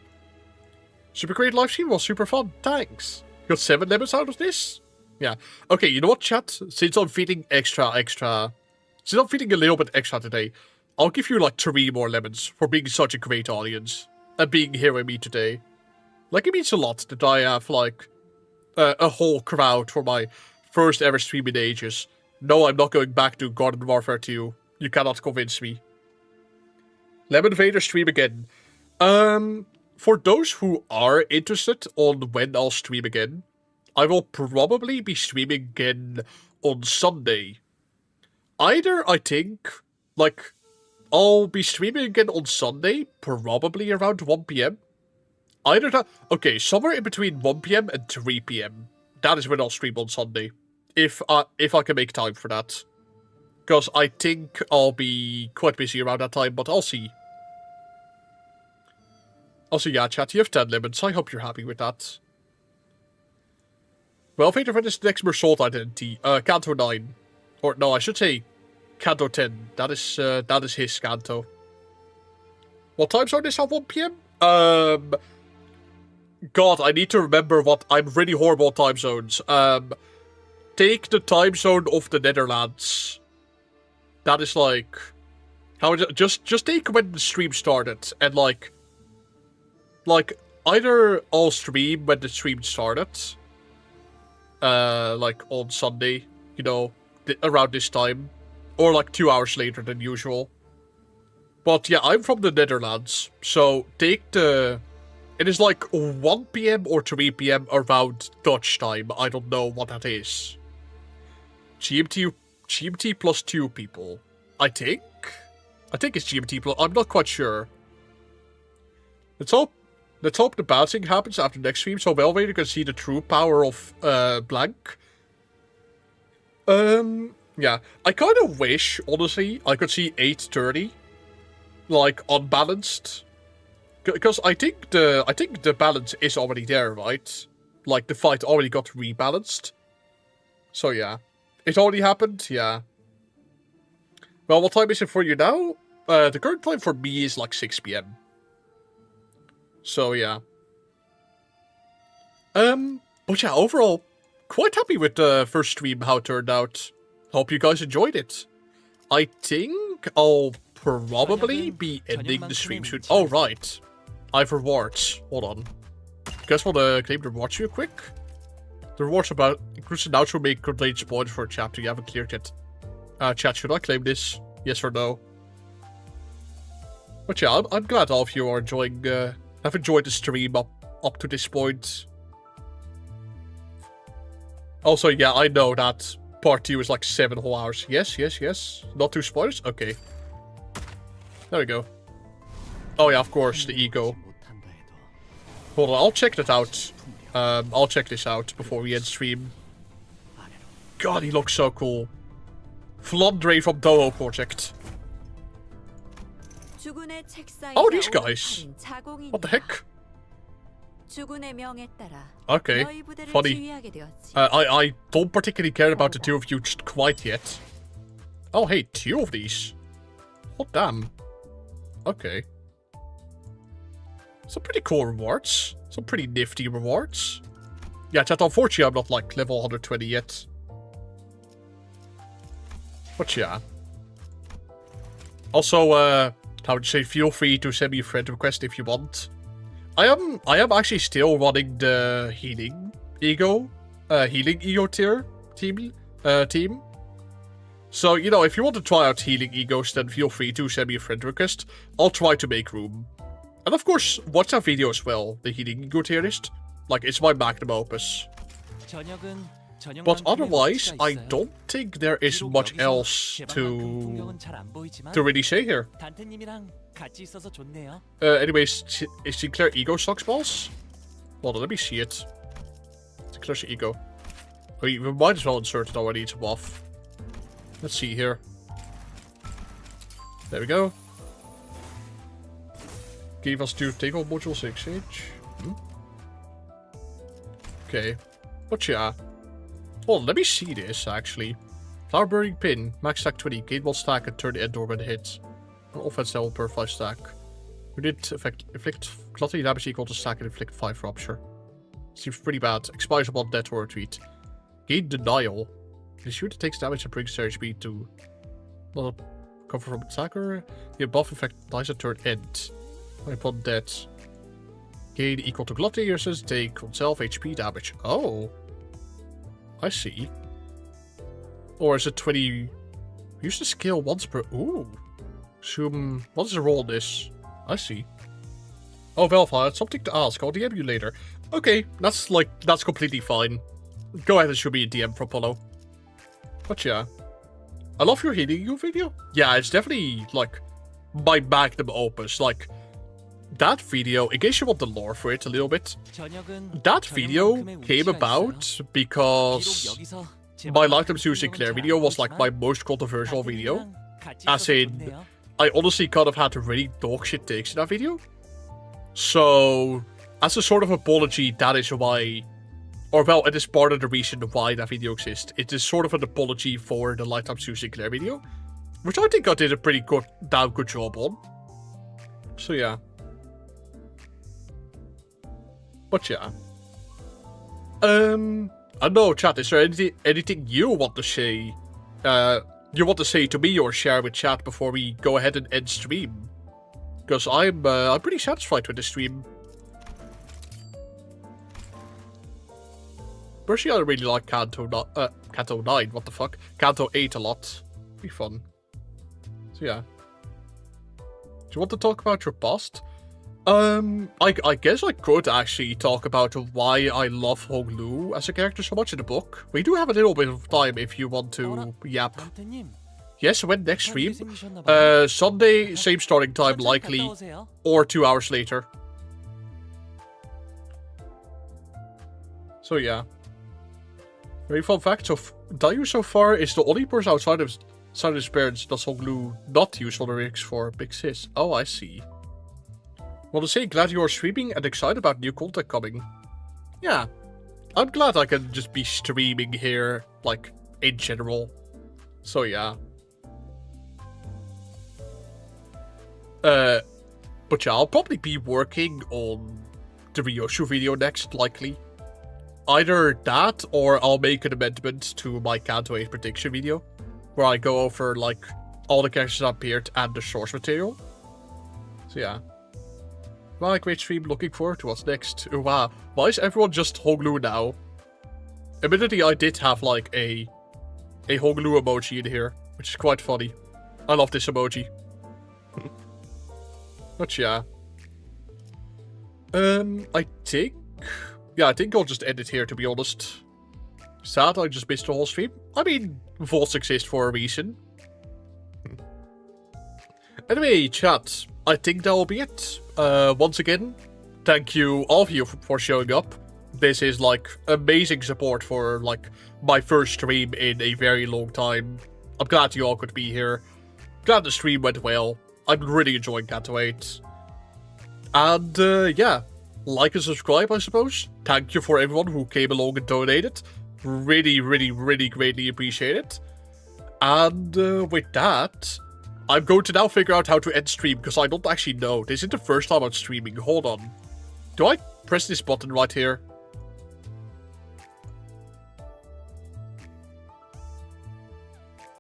Super great live stream, was super fun, thanks. Got 7 lemons out of this? Yeah. Okay, you know what, chat? Since I'm feeding since I'm feeding a little bit extra today, I'll give you like 3 more lemons for being such a great audience. And being here with me today. Like, it means a lot that I have like a whole crowd for my first ever stream in ages. No, I'm not going back to Garden Warfare 2. You cannot convince me. Lemon Vader stream again. For those who are interested on when I'll stream again, I will probably be streaming again on Sunday. Either, I think, like, I'll be streaming again on Sunday, probably around 1 PM. Either that, okay, somewhere in between 1 PM and 3 PM. That is when I'll stream on Sunday. If I can make time for that. Because I think I'll be quite busy around that time, but I'll see. Also, yeah, chat, you have 10 lemons. I hope you're happy with that. Well, Vader, when is the next Mersault identity? Canto 9. Or, no, I should say Canto 10. That is his Canto. What time zone is at 1 PM? God, I need to remember what... I'm really horrible at time zones. Take the time zone of the Netherlands. That is like... How is it? Just take when the stream started. And like either I'll stream when the stream started. Like on Sunday, you know, around this time. Or like 2 hours later than usual. But yeah, I'm from the Netherlands. So take the... It is like 1 PM or 3 PM around Dutch time. I don't know what that is. GMT plus 2 people. I think it's GMT plus... I'm not quite sure. Let's hope the bouncing happens after next stream, so Velvader can see the true power of Blank. Yeah. I kind of wish, honestly, I could see 8:30. Like, unbalanced. Because I think the balance is already there, right? Like, the fight already got rebalanced. So, yeah. It already happened? Yeah. Well, what time is it for you now? The current time for me is like 6 PM. So, yeah. But yeah, overall, quite happy with the first stream, how it turned out. Hope you guys enjoyed it. I think I'll probably be ending the stream soon. Oh, right. I have rewards. Hold on. You guys want to claim the rewards real quick? The rewards about includes an outro make contains points for a chapter you haven't cleared yet. Chat, should I claim this? Yes or no? But yeah, I'm glad all of you are enjoying, have enjoyed the stream up to this point. Also, yeah, I know that part 2 is like 7 whole hours. Yes, yes, yes. Not too spoilers? Okay. There we go. Oh yeah, of course, the ego. Hold on, I'll check that out. I'll check this out before we end stream. God, he looks so cool. Flandre from Toho Project. Oh, these guys. What the heck? Okay, funny. I don't particularly care about the 2 of you just quite yet. Oh, hey, 2 of these. Oh, damn. Okay. Some pretty cool rewards. Some pretty nifty rewards. Yeah, chat, unfortunately I'm not like level 120 yet. But yeah. Also, how would you say, feel free to send me a friend request if you want. I am actually still running the healing ego tier team. So, you know, if you want to try out healing egos, then feel free to send me a friend request. I'll try to make room. And of course, watch that video as well, the healing ego tierist. Like, it's my magnum opus. But otherwise, I don't think there is much else to really say here. Anyways, is Sinclair ego sucks balls? Hold on, let me see it. Sinclair's ego. Oh, we might as well insert it already, it's a buff. Let's see here. There we go. Gave us 2 table module 6H. Okay. But yeah. Hold on, let me see this actually. Flower burning pin, max stack 20, gain 1 stack and turn the end door when it hits. An offense level per 5 stack. We did inflict gluttony damage equal to stack and inflict 5 rupture. Seems pretty bad. Expires upon death or retreat. Gain denial. The shooter takes damage and brings their HP to not cover from attacker. The buff effect dies at turn end. Upon death. Gain equal to gluttony versus take on self HP damage. Oh. I see. Or is it 20... Use the skill once per... Ooh. Assume... What is the roll on this? I see. Oh, Velva, I had something to ask. I'll DM you later. Okay, that's completely fine. Go ahead and show me a DM from Polo. But yeah. I love your healing you video. Yeah, it's definitely, like, my magnum opus. Like, that video, in case you want the lore for it a little bit, that video came about because my Lifetime Sue Sinclair video was like my most controversial video. As in, I honestly kind of had really dog shit takes in that video. So, as a sort of apology, that is why, or well, it is part of the reason why that video exists. It is sort of an apology for the Lifetime Sue Sinclair video, which I think I did a pretty damn good job on. So yeah. But yeah. I don't know, chat, is there anything you want to say? To me or share with chat before we go ahead and end stream? Because I'm pretty satisfied with the stream. Personally, I really like Canto 9, what the fuck? Canto 8 a lot. Be fun. So yeah. Do you want to talk about your past? I guess I could actually talk about why I love Hong Lu as a character so much in the book. We do have a little bit of time if you want to yap. Yes, when next stream? Sunday, same starting time likely, or 2 hours later. So yeah. Very fun fact, so Dayu so far is the only person outside of his parents that Hong Lu not use on the rigs for Big Sis. Oh, I see. Want to say glad you are streaming and excited about new content coming. Yeah, I'm glad I can just be streaming here, like, in general. So yeah. But yeah, I'll probably be working on the Ryoshu video next, likely. Either that, or I'll make an amendment to my Kanto 8 prediction video, where I go over, like, all the characters that appeared and the source material. So yeah. Well, great stream, looking forward to what's next. Oh, wow. Why is everyone just Honglu now? Admittedly, I did have like a Honglu emoji in here, which is quite funny. I love this emoji. But yeah. I think... Yeah, I think I'll just end it here, to be honest. Sad I just missed the whole stream. I mean, VODs exist for a reason. Anyway, chat, I think that will be it. Once again, thank you, all of you, for showing up. This is, like, amazing support for, like, my first stream in a very long time. I'm glad you all could be here. Glad the stream went well. I'm really enjoying Canto 8. And, yeah. Like and subscribe, I suppose. Thank you for everyone who came along and donated. Really, really, really greatly appreciate it. And, with that... I'm going to now figure out how to end stream, because I don't actually know. This is the first time I'm streaming. Hold on. Do I press this button right here?